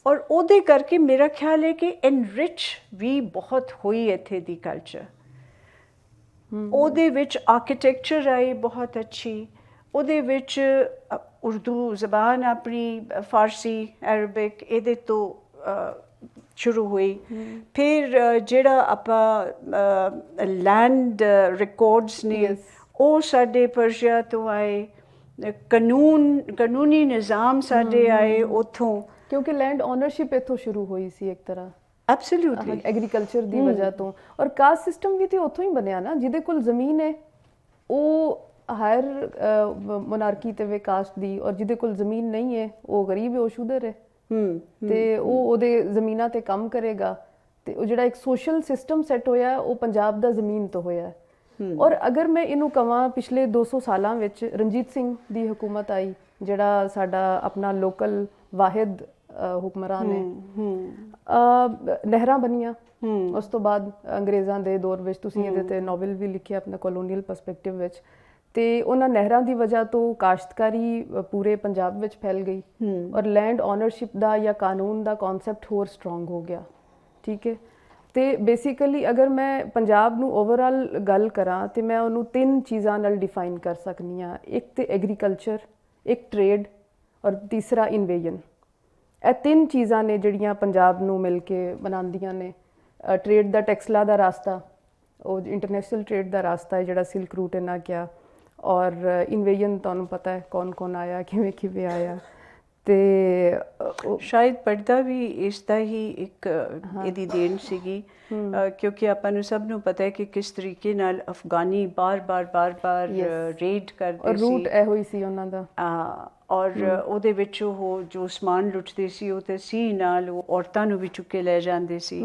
ਔਰ ਉਹਦੇ ਕਰਕੇ ਮੇਰਾ ਖਿਆਲ ਹੈ ਕਿ ਐਨਰਿਚ ਵੀ ਬਹੁਤ ਹੋਈ ਇੱਥੇ ਦੀ ਕਲਚਰ। ਉਹਦੇ ਵਿੱਚ ਆਰਕੀਟੈਕਚਰ ਆਈ ਬਹੁਤ ਅੱਛੀ, ਉਹਦੇ ਵਿੱਚ ਉਰਦੂ ਜ਼ਬਾਨ ਆਪਣੀ, ਫਾਰਸੀ, ਅਰਬਿਕ ਇਹਦੇ ਤੋਂ ਸ਼ੁਰੂ ਹੋਈ। ਫਿਰ ਜਿਹੜਾ ਆਪਾਂ ਲੈਂਡ ਰਿਕਾਰਡਸ ਨੇ ਉਹ ਸਾਡੇ ਪਰਸ਼ੀਆ ਤੋਂ ਆਏ, ਕਾਨੂੰਨੀ ਨਿਜ਼ਾਮ ਸਾਡੇ ਆਏ ਉੱਥੋਂ, ਕਿਉਂਕਿ ਲੈਂਡ ਓਨਰਸ਼ਿਪ ਇੱਥੋਂ ਸ਼ੁਰੂ ਹੋਈ ਸੀ ਇੱਕ ਤਰ੍ਹਾਂ। ਐਬਸੋਲੂਟਲੀ ਐਗਰੀਕਲਚਰ ਦੀ ਵਜ੍ਹਾ ਤੋਂ। ਔਰ ਕਾਸਟ ਸਿਸਟਮ ਵੀ ਤੇ ਉੱਥੋਂ ਹੀ ਬਣਿਆ ਨਾ, ਜਿਹਦੇ ਕੋਲ ਜ਼ਮੀਨ ਹੈ ਉਹ ਹਾਇਰ ਮੋਨਾਰਕੀ ਤੇ ਵੇ ਕਾਸਟ ਦੀ, ਔਰ ਜਿਹਦੇ ਕੋਲ ਜ਼ਮੀਨ ਨਹੀਂ ਹੈ ਉਹ ਗਰੀਬ ਹੈ, ਉਹ ਸ਼ੂਦਰ ਹੈ ਤੇ ਉਹ ਉਹਦੇ ਜ਼ਮੀਨਾਂ ਤੇ ਕੰਮ ਕਰੇਗਾ। ਤੇ ਉਹ ਜਿਹੜਾ ਇੱਕ ਸੋਸ਼ਲ ਸਿਸਟਮ ਸੈੱਟ ਹੋਇਆ ਉਹ ਪੰਜਾਬ ਦਾ ਜ਼ਮੀਨ ਤੋਂ ਹੋਇਆ। ਔਰ ਅਗਰ ਮੈਂ ਇਹਨੂੰ ਕਹਾਂ ਪਿਛਲੇ 200 ਸਾਲਾਂ ਵਿੱਚ ਰਣਜੀਤ ਸਿੰਘ ਦੀ ਹਕੂਮਤ ਆਈ, ਜਿਹੜਾ ਸਾਡਾ ਆਪਣਾ ਲੋਕਲ ਵਾਹਿਦ ਹੁਕਮਰਾਨ ਹੈ, ਨਹਿਰਾਂ ਬਣੀਆਂ। ਉਸ ਤੋਂ ਬਾਅਦ ਅੰਗਰੇਜ਼ਾਂ ਦੇ ਦੌਰ ਵਿੱਚ ਤੁਸੀਂ ਇਹਦੇ ਤੇ ਨੋਵਲ ਵੀ ਲਿਖਿਆ ਆਪਣਾ ਕਲੋਨੀਅਲ ਪਰਸਪੈਕਟਿਵ ਵਿੱਚ, ਤੇ ਉਹਨਾਂ ਨਹਿਰਾਂ ਦੀ ਵਜ੍ਹਾ ਤੋਂ ਕਾਸ਼ਤਕਾਰੀ ਪੂਰੇ ਪੰਜਾਬ ਵਿੱਚ ਫੈਲ ਗਈ ਔਰ ਲੈਂਡ ਓਨਰਸ਼ਿਪ ਦਾ ਜਾਂ ਕਾਨੂੰਨ ਦਾ ਕਨਸੈਪਟ ਹੋਰ ਸਟਰੋਂਗ ਹੋ ਗਿਆ। ਠੀਕ ਹੈ, ਤੇ ਬੇਸਿਕਲੀ ਅਗਰ ਮੈਂ ਪੰਜਾਬ ਨੂੰ ਓਵਰਆਲ ਗੱਲ ਕਰਾਂ ਤੇ ਮੈਂ ਉਹਨੂੰ 3 ਚੀਜ਼ਾਂ ਨਾਲ ਡਿਫਾਈਨ ਕਰ ਸਕਦੀ ਹਾਂ। ਇੱਕ ਤੇ ਐਗਰੀਕਲਚਰ, ਇੱਕ ਟ੍ਰੇਡ ਔਰ ਤੀਸਰਾ ਇਨਵੇਜਨ। ਇਹ ਤਿੰਨ ਚੀਜ਼ਾਂ ਨੇ ਜਿਹੜੀਆਂ ਪੰਜਾਬ ਨੂੰ ਮਿਲ ਕੇ ਬਣਾਉਂਦੀਆਂ ਨੇ। ਟ੍ਰੇਡ ਦਾ, ਟੈਕਸਲਾ ਦਾ ਰਾਸਤਾ, ਉਹ ਇੰਟਰਨੈਸ਼ਨਲ ਟ੍ਰੇਡ ਦਾ ਰਾਸਤਾ ਹੈ ਜਿਹੜਾ ਸਿਲਕ ਰੂਟ ਇਹਨਾਂ ਕਿਹਾ। ਔਰ ਇਨਵੇਜਨ ਤੁਹਾਨੂੰ ਪਤਾ ਹੈ ਕੌਣ ਆਇਆ, ਕਿਵੇਂ ਕਿਵੇਂ ਆਇਆ। ਤੇ ਸ਼ਾਇਦ ਪਰਦਾ ਵੀ ਇਸ ਦਾ ਹੀ ਇੱਕ ਇਹਦੀ ਦੇਣ ਸੀਗੀ, ਕਿਉਂਕਿ ਆਪਾਂ ਨੂੰ ਸਭ ਨੂੰ ਪਤਾ ਹੈ ਕਿ ਕਿਸ ਤਰੀਕੇ ਨਾਲ ਅਫਗਾਨੀ ਬਾਰ-ਬਾਰ ਰੇਡ ਕਰਦੇ ਸੀ। ਰੂਟ ਇਹੋ ਹੀ ਸੀ ਉਹਨਾਂ ਦਾ। ਔਰ ਉਹਦੇ ਵਿੱਚ ਉਹ ਜੋ ਸਮਾਨ ਲੁੱਟਦੇ ਸੀ ਉਹ ਤੇ ਸੀ ਨਾਲ ਉਹ ਔਰਤਾਂ ਨੂੰ ਵੀ ਚੁੱਕ ਕੇ ਲੈ ਜਾਂਦੇ ਸੀ।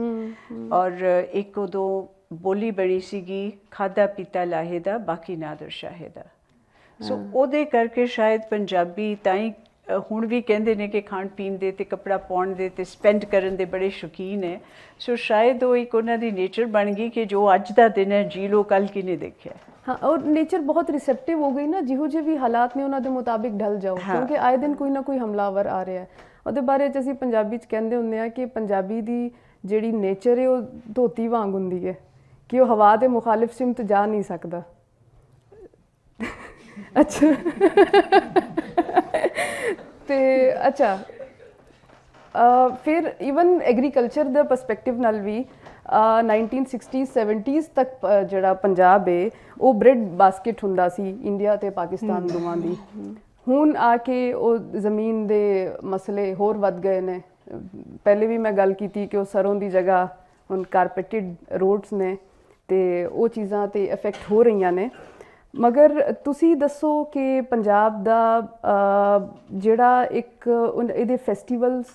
ਔਰ ਇੱਕ ਉਦੋਂ ਬੋਲੀ ਬਣੀ ਸੀਗੀ, ਖਾਧਾ ਪੀਤਾ ਲਾਹੇ ਦਾ, ਬਾਕੀ ਨਾਦਰ ਸ਼ਾਹੇ ਦਾ। ਸੋ ਉਹਦੇ ਕਰਕੇ ਸ਼ਾਇਦ ਪੰਜਾਬੀ ਤਾਂ ਹੀ ਹੁਣ ਵੀ ਕਹਿੰਦੇ ਨੇ ਕਿ ਖਾਣ ਪੀਣ ਦੇ ਤੇ ਕੱਪੜਾ ਪਾਉਣ ਦੇ ਤੇ ਸਪੈਂਡ ਕਰਨ ਦੇ ਬੜੇ ਸ਼ੌਕੀਨ ਹੈ। ਸੋ ਸ਼ਾਇਦ ਉਹ ਇੱਕ ਉਹਨਾਂ ਦੀ ਨੇਚਰ ਬਣ ਗਈ ਕਿ ਜੋ ਅੱਜ ਦਾ ਦਿਨ ਹੈ ਜੀ ਲੋ, ਕੱਲ ਕਿਨੇ ਦੇਖਿਆ। हाँ, और नेचर बहुत रिसेप्टिव हो गई ना, ਜਿਹੋ ਜਿਹੇ ਵੀ ਹਾਲਾਤ ਨੇ ਉਹਨਾਂ ਦੇ ਮੁਤਾਬਿਕ ਢਲ ਜਾਓ। ਕਿਉਂਕਿ ਆਏ ਦਿਨ ਕੋਈ ਨਾ ਕੋਈ ਹਮਲਾਵਰ ਆ ਰਿਹਾ ਹੈ। ਉਹਦੇ ਬਾਰੇ 'ਚ ਅਸੀਂ ਪੰਜਾਬੀ 'ਚ ਕਹਿੰਦੇ ਹੁੰਦੇ ਆ ਕਿ ਪੰਜਾਬੀ ਦੀ ਜਿਹੜੀ ਨੇਚਰ ਹੈ ਉਹ ਧੋਤੀ ਵਾਂਗ ਹੁੰਦੀ ਹੈ ਕਿ ਉਹ ਹਵਾ ਦੇ ਮੁਖਾਲਿਫ ਸਿਮਤ ਜਾ ਨਹੀਂ ਸਕਦਾ। ਅੱਛਾ ਤੇ ਅੱਛਾ ਫਿਰ ਈਵਨ ਐਗਰੀਕਲਚਰ ਦਾ ਪਰਸਪੈਕਟਿਵ ਨਾਲ ਵੀ 1960s 70s ਤੱਕ ਜਿਹੜਾ ਪੰਜਾਬ ਹੈ ਉਹ ਬ੍ਰੈਡ ਬਾਸਕਟ ਹੁੰਦਾ ਸੀ ਇੰਡੀਆ ਤੇ ਪਾਕਿਸਤਾਨ ਦੋਵਾਂ ਦੀ। ਹੁਣ ਆ ਕੇ ਉਹ ਜ਼ਮੀਨ ਦੇ ਮਸਲੇ ਹੋਰ ਵੱਧ ਗਏ ਨੇ। ਪਹਿਲੇ ਵੀ ਮੈਂ ਗੱਲ ਕੀਤੀ ਕਿ ਉਹ ਸਰੋਂ ਦੀ ਜਗ੍ਹਾ ਹੁਣ ਕਾਰਪੇਟਿਡ ਰੋਡਸ ਨੇ ਤੇ ਉਹ ਚੀਜ਼ਾਂ ਤੇ ਇਫੈਕਟ ਹੋ ਰਹੀਆਂ ਨੇ। ਮਗਰ ਤੁਸੀਂ ਦੱਸੋ ਕਿ ਪੰਜਾਬ ਦਾ ਜਿਹੜਾ ਇੱਕ ਇਹਦੇ ਫੈਸਟੀਵਲਸ,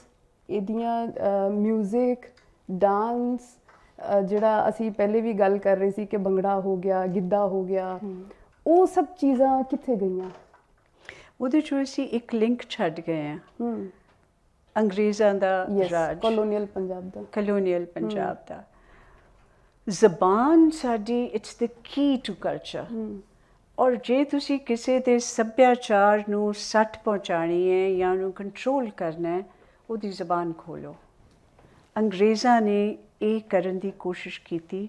ਇਹਦੀਆਂ ਮਿਊਜ਼ਿਕ, ਡਾਂਸ, ਜਿਹੜਾ ਅਸੀਂ ਪਹਿਲੇ ਵੀ ਗੱਲ ਕਰ ਰਹੇ ਸੀ ਕਿ ਭੰਗੜਾ ਹੋ ਗਿਆ, ਗਿੱਧਾ ਹੋ ਗਿਆ, ਉਹ ਸਭ ਚੀਜ਼ਾਂ ਕਿੱਥੇ ਗਈਆਂ? ਉਹਦੇ 'ਚੋਂ ਅਸੀਂ ਇੱਕ ਲਿੰਕ ਛੱਡ ਗਏ ਹਾਂ ਅੰਗਰੇਜ਼ਾਂ ਦਾ ਰਾਜ, ਕਲੋਨੀਅਲ ਪੰਜਾਬ ਦਾ। ਕਲੋਨੀਅਲ ਪੰਜਾਬ ਦਾ। ਜ਼ਬਾਨ ਸਾਡੀ it's the key to culture. ਔਰ ਜੇ ਤੁਸੀਂ ਕਿਸੇ ਦੇ ਸੱਭਿਆਚਾਰ ਨੂੰ ਸੱਟ ਪਹੁੰਚਾਉਣੀ ਹੈ ਜਾਂ ਉਹਨੂੰ ਕੰਟਰੋਲ ਕਰਨਾ ਹੈ, ਉਹਦੀ ਜ਼ਬਾਨ ਖੋਲ੍ਹੋ। ਅੰਗਰੇਜ਼ਾਂ ਨੇ ਇਹ ਕਰਨ ਦੀ ਕੋਸ਼ਿਸ਼ ਕੀਤੀ।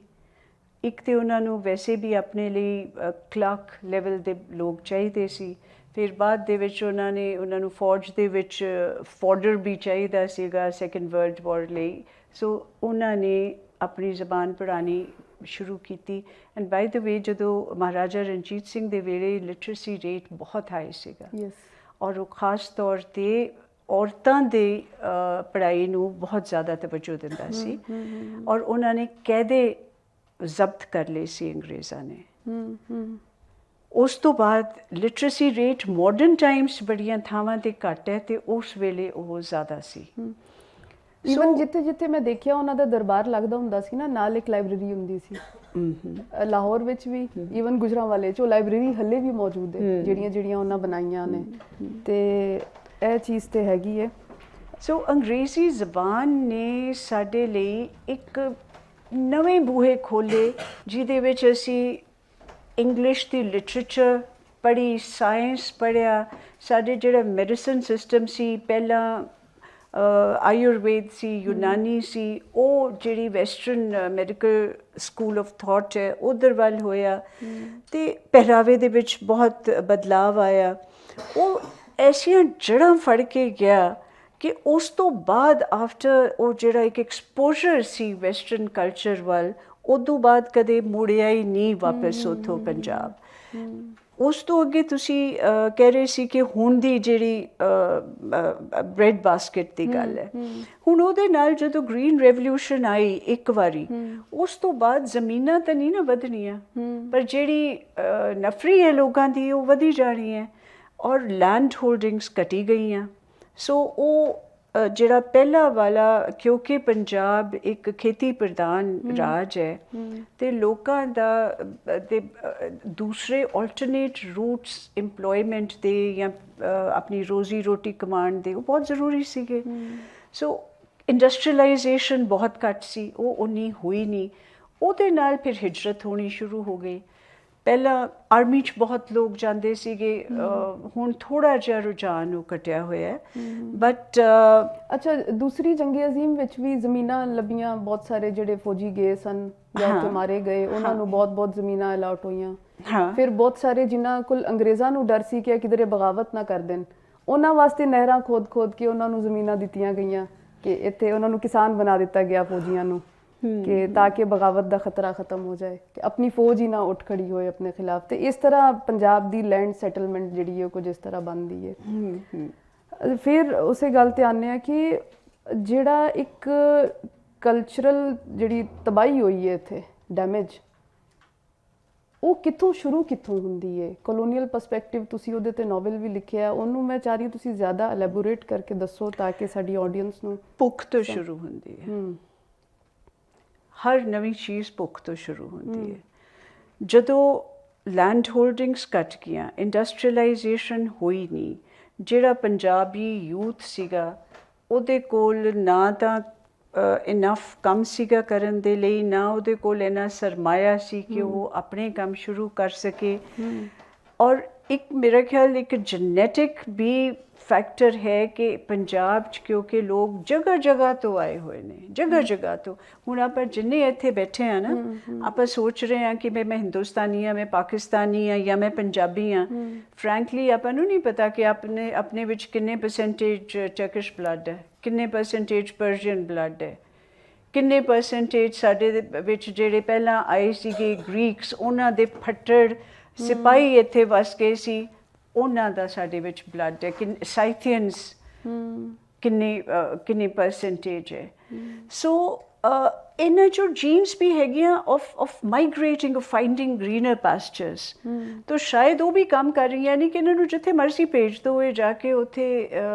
ਇੱਕ ਤਾਂ ਉਹਨਾਂ ਨੂੰ ਵੈਸੇ ਵੀ ਆਪਣੇ ਲਈ ਕਲਰਕ ਲੈਵਲ ਦੇ ਲੋਕ ਚਾਹੀਦੇ ਸੀ। ਫਿਰ ਬਾਅਦ ਦੇ ਵਿੱਚ ਉਹਨਾਂ ਨੂੰ ਫੌਜ ਦੇ ਵਿੱਚ ਫੋਡਰ ਵੀ ਚਾਹੀਦਾ ਸੀਗਾ ਸੈਕੰਡ ਵਰਲਡ ਵਾਰ ਲਈ। ਸੋ ਉਹਨਾਂ ਨੇ ਆਪਣੀ ਜ਼ਬਾਨ ਪੜ੍ਹਾਉਣੀ ਸ਼ੁਰੂ ਕੀਤੀ। ਐਂਡ ਬਾਈ ਦ ਵੇ ਜਦੋਂ ਮਹਾਰਾਜਾ ਰਣਜੀਤ ਸਿੰਘ ਦੇ ਵੇਲੇ ਲਿਟਰੇਸੀ ਰੇਟ ਬਹੁਤ ਹਾਈ ਸੀਗਾ ਔਰ ਉਹ ਖਾਸ ਤੌਰ 'ਤੇ ਔਰਤਾਂ ਦੇ ਪੜ੍ਹਾਈ ਨੂੰ ਬਹੁਤ ਜ਼ਿਆਦਾ ਤਵੱਜੋ ਦਿੰਦਾ ਸੀ। ਔਰ ਉਹਨਾਂ ਨੇ ਕਾਇਦੇ ਜ਼ਬਤ ਕਰ ਲਏ ਸੀ ਅੰਗਰੇਜ਼ਾਂ ਨੇ। ਉਸ ਤੋਂ ਬਾਅਦ ਲਿਟਰੇਸੀ ਰੇਟ ਮਾਡਰਨ ਟਾਈਮਸ ਬੜੀਆਂ ਥਾਵਾਂ 'ਤੇ ਘੱਟ ਹੈ ਤੇ ਉਸ ਵੇਲੇ ਉਹ ਜ਼ਿਆਦਾ ਸੀ। ਈਵਨ ਜਿੱਥੇ ਜਿੱਥੇ ਮੈਂ ਦੇਖਿਆ ਉਹਨਾਂ ਦਾ ਦਰਬਾਰ ਲੱਗਦਾ ਹੁੰਦਾ ਸੀ ਨਾ, ਨਾਲ ਇੱਕ ਲਾਇਬ੍ਰੇਰੀ ਹੁੰਦੀ ਸੀ। ਲਾਹੌਰ ਵਿੱਚ ਵੀ, ਈਵਨ ਗੁਜਰਾਂਵਾਲੇ 'ਚ ਉਹ ਲਾਇਬ੍ਰੇਰੀ ਹੱਲੇ ਵੀ ਮੌਜੂਦ ਹੈ ਜਿਹੜੀਆਂ ਉਹਨਾਂ ਬਣਾਈਆਂ ਨੇ। ਤੇ ਇਹ ਚੀਜ਼ ਤੇ ਹੈਗੀ ਹੈ। ਸੋ ਅੰਗਰੇਜ਼ੀ ਜ਼ਬਾਨ ਨੇ ਸਾਡੇ ਲਈ ਇੱਕ ਨਵੇਂ ਬੂਹੇ ਖੋਲ੍ਹੇ ਜਿਹਦੇ ਵਿੱਚ ਅਸੀਂ ਇੰਗਲਿਸ਼ ਦੀ ਲਿਟਰੇਚਰ ਪੜ੍ਹੀ, ਸਾਇੰਸ ਪੜ੍ਹਿਆ। ਸਾਡੇ ਜਿਹੜਾ ਮੈਡੀਸਨ ਸਿਸਟਮ ਸੀ ਪਹਿਲਾਂ ਆਯੁਰਵੇਦ ਸੀ, ਯੂਨਾਨੀ ਸੀ, ਉਹ ਜਿਹੜੀ western medical school of thought ਹੈ ਉੱਧਰ ਵੱਲ ਹੋਇਆ। ਅਤੇ ਪਹਿਰਾਵੇ ਦੇ ਵਿੱਚ ਬਹੁਤ ਬਦਲਾਵ ਆਇਆ। ਉਹ ਐਸੀਆਂ ਜੜ੍ਹਾਂ ਫੜ ਕੇ ਗਿਆ ਕਿ ਉਸ ਤੋਂ ਬਾਅਦ ਆਫਟਰ ਉਹ ਜਿਹੜਾ ਇੱਕ ਐਕਸਪੋਜ਼ਰ ਸੀ ਵੈਸਟਰਨ ਕਲਚਰ ਵੱਲ, ਉਦੋਂ ਬਾਅਦ ਕਦੇ ਮੁੜਿਆ ਹੀ ਨਹੀਂ ਵਾਪਸ ਉੱਥੋਂ ਪੰਜਾਬ। ਉਸ ਤੋਂ ਅੱਗੇ ਤੁਸੀਂ ਕਹਿ ਰਹੇ ਸੀ ਕਿ ਹੁਣ ਦੀ ਜਿਹੜੀ ਬ੍ਰੈਡ ਬਾਸਕਟ ਦੀ ਗੱਲ ਹੈ, ਹੁਣ ਉਹਦੇ ਨਾਲ ਜਦੋਂ ਗ੍ਰੀਨ ਰੈਵੋਲਿਊਸ਼ਨ ਆਈ ਇੱਕ ਵਾਰੀ, ਉਸ ਤੋਂ ਬਾਅਦ ਜ਼ਮੀਨਾਂ ਤਾਂ ਨਹੀਂ ਨਾ ਵਧਣੀਆਂ, ਪਰ ਜਿਹੜੀ ਨਫਰੀ ਹੈ ਲੋਕਾਂ ਦੀ ਉਹ ਵਧੀ ਜਾਣੀ ਹੈ ਔਰ ਲੈਂਡ ਹੋਲਡਿੰਗਸ ਘਟੀ ਗਈਆਂ। ਸੋ ਉਹ ਜਿਹੜਾ ਪਹਿਲਾ ਵਾਲਾ, ਕਿਉਂਕਿ ਪੰਜਾਬ ਇੱਕ ਖੇਤੀ ਪ੍ਰਧਾਨ ਰਾਜ ਹੈ ਅਤੇ ਲੋਕਾਂ ਦਾ ਤੇ ਦੂਸਰੇ ਆਲਟਰਨੇਟ ਰੂਟਸ ਇੰਪਲੋਇਮੈਂਟ ਦੇ ਜਾਂ ਆਪਣੀ ਰੋਜ਼ੀ ਰੋਟੀ ਕਮਾਉਣ ਦੇ ਉਹ ਬਹੁਤ ਜ਼ਰੂਰੀ ਸੀਗੇ। ਸੋ ਇੰਡਸਟਰੀਅਲਾਈਜੇਸ਼ਨ ਬਹੁਤ ਘੱਟ ਸੀ, ਉਹ ਉਨੀ ਹੋਈ ਨਹੀਂ। ਉਹਦੇ ਨਾਲ ਫਿਰ ਹਿਜਰਤ ਹੋਣੀ ਸ਼ੁਰੂ ਹੋ ਗਈ। ਪਹਿਲਾਂ ਆਰਮੀ 'ਚ ਬਹੁਤ ਲੋਕ ਜਾਂਦੇ ਸੀਗੇ, ਹੁਣ ਥੋੜ੍ਹਾ ਜਿਹਾ ਰੁਝਾਨ ਉਹ ਘਟਿਆ ਹੋਇਆ ਹੈ। ਬਟ ਅੱਛਾ, ਦੂਸਰੀ ਜੰਗ ਅਜ਼ੀਮ ਵਿੱਚ ਵੀ ਜ਼ਮੀਨਾਂ ਲੱਭੀਆਂ, ਬਹੁਤ ਸਾਰੇ ਜਿਹੜੇ ਫੌਜੀ ਗਏ ਸਨ ਜਾਂ ਉੱਥੇ ਮਾਰੇ ਗਏ, ਉਹਨਾਂ ਨੂੰ ਬਹੁਤ ਜ਼ਮੀਨਾਂ ਅਲਾਟ ਹੋਈਆਂ। ਫਿਰ ਬਹੁਤ ਸਾਰੇ ਜਿਨ੍ਹਾਂ ਕੋਲ ਅੰਗਰੇਜ਼ਾਂ ਨੂੰ ਡਰ ਸੀ ਕਿ ਕਿਧਰੇ ਬਗਾਵਤ ਨਾ ਕਰ ਦੇਣ, ਉਹਨਾਂ ਵਾਸਤੇ ਨਹਿਰਾਂ ਖੋਦ ਕੇ ਉਹਨਾਂ ਨੂੰ ਜ਼ਮੀਨਾਂ ਦਿੱਤੀਆਂ ਗਈਆਂ ਕਿ ਇੱਥੇ ਉਹਨਾਂ ਨੂੰ ਕਿਸਾਨ ਬਣਾ ਦਿੱਤਾ ਗਿਆ ਫੌਜੀਆਂ ਨੂੰ ਕਿ ਤਾਂ ਕਿ ਬਗਾਵਤ ਦਾ ਖਤਰਾ ਖਤਮ ਹੋ ਜਾਏ ਕਿ ਆਪਣੀ ਫੌਜ ਹੀ ਨਾ ਉੱਠ ਖੜੀ ਹੋਏ ਆਪਣੇ ਖਿਲਾਫ। ਤੇ ਇਸ ਤਰ੍ਹਾਂ ਪੰਜਾਬ ਦੀ ਲੈਂਡ ਸੈਟਲਮੈਂਟ ਜਿਹੜੀ ਹੈ ਕੁਝ ਇਸ ਤਰ੍ਹਾਂ ਬਣਦੀ ਹੈ। ਫਿਰ ਉਸੇ ਗੱਲ ਤੇ ਆਉਂਦੇ ਹਾਂ ਕਿ ਜਿਹੜਾ ਇੱਕ ਕਲਚਰਲ ਜਿਹੜੀ ਤਬਾਹੀ ਹੋਈ ਹੈ ਇੱਥੇ ਡੈਮੇਜ, ਉਹ ਕਿੱਥੋਂ ਹੁੰਦੀ ਹੈ? ਕਲੋਨੀਅਲ ਪਰਸਪੈਕਟਿਵ ਤੁਸੀਂ ਉਹਦੇ ਤੇ ਨੋਵਲ ਵੀ ਲਿਖਿਆ, ਉਹਨੂੰ ਮੈਂ ਚਾਹ ਰਹੀ ਤੁਸੀਂ ਜ਼ਿਆਦਾ ਐਲੈਬੋਰੇਟ ਕਰਕੇ ਦੱਸੋ ਤਾਂ ਕਿ ਸਾਡੀ ਆਡੀਅנס ਨੂੰ। ਭੁੱਖ ਤੋਂ ਸ਼ੁਰੂ ਹੁੰਦੀ ਹੈ। ਹਰ ਨਵੀਂ ਚੀਜ਼ ਭੁੱਖ ਤੋਂ ਸ਼ੁਰੂ ਹੁੰਦੀ ਹੈ। ਜਦੋਂ ਲੈਂਡ ਹੋਲਡਿੰਗਸ ਘੱਟ ਗਈਆਂ, ਇੰਡਸਟਰੀਅਲਾਈਜੇਸ਼ਨ ਹੋਈ ਨਹੀਂ, ਜਿਹੜਾ ਪੰਜਾਬੀ ਯੂਥ ਸੀਗਾ ਉਹਦੇ ਕੋਲ ਨਾ ਤਾਂ ਇਨਫ ਕੰਮ ਸੀਗਾ ਕਰਨ ਦੇ ਲਈ, ਨਾ ਉਹਦੇ ਕੋਲ ਇੰਨਾ ਸਰਮਾਇਆ ਸੀ ਕਿ ਉਹ ਆਪਣੇ ਕੰਮ ਸ਼ੁਰੂ ਕਰ ਸਕੇ। ਔਰ ਇੱਕ ਮੇਰਾ ਖਿਆਲ ਇੱਕ ਜੈਨੇਟਿਕ ਵੀ ਫੈਕਟਰ ਹੈ ਕਿ ਪੰਜਾਬ 'ਚ ਕਿਉਂਕਿ ਲੋਕ ਜਗ੍ਹਾ ਤੋਂ ਆਏ ਹੋਏ ਨੇ, ਜਗ੍ਹਾ ਤੋਂ। ਹੁਣ ਆਪਾਂ ਜਿੰਨੇ ਇੱਥੇ ਬੈਠੇ ਹਾਂ ਨਾ, ਆਪਾਂ ਸੋਚ ਰਹੇ ਹਾਂ ਕਿ ਮੈਂ ਹਿੰਦੁਸਤਾਨੀ ਹਾਂ, ਮੈਂ ਪਾਕਿਸਤਾਨੀ ਹਾਂ ਜਾਂ ਮੈਂ ਪੰਜਾਬੀ ਹਾਂ। ਫਰੈਂਕਲੀ ਆਪਾਂ ਨੂੰ ਨਹੀਂ ਪਤਾ ਕਿ ਆਪਣੇ ਵਿੱਚ ਕਿੰਨੇ ਪਰਸੈਂਟੇਜ ਟਰਕਿਸ਼ ਬਲੱਡ ਹੈ, ਕਿੰਨੇ ਪਰਸੈਂਟੇਜ ਪਰਸ਼ੀਅਨ ਬਲੱਡ ਹੈ, ਕਿੰਨੇ ਪਰਸੈਂਟੇਜ ਸਾਡੇ ਦੇ ਵਿੱਚ ਜਿਹੜੇ ਪਹਿਲਾਂ ਆਏ ਸੀਗੇ ਗ੍ਰੀਕਸ, ਉਹਨਾਂ ਦੇ ਫੱਟੜ ਸਿਪਾਹੀ ਇੱਥੇ ਵਸ ਗਏ ਸੀ, ਉਹਨਾਂ ਦਾ ਸਾਡੇ ਵਿੱਚ ਬਲੱਡ ਹੈ। ਸਾਈਥੀਅਨਸ ਕਿੰਨੀ ਪਰਸੈਂਟੇਜ ਹੈ। ਸੋ ਇਹਨਾਂ 'ਚੋਂ ਜੀਨਸ ਵੀ ਹੈਗੀਆਂ of ਮਾਈਗ੍ਰੇਟਿੰਗ, of finding greener pastures. ਤਾਂ ਸ਼ਾਇਦ ਉਹ ਵੀ ਕੰਮ ਕਰ ਰਹੀਆਂ ਨੇ ਕਿ ਇਹਨਾਂ ਨੂੰ ਜਿੱਥੇ ਮਰਜ਼ੀ ਭੇਜ ਦਿਓ, ਇਹ ਜਾ ਕੇ ਉੱਥੇ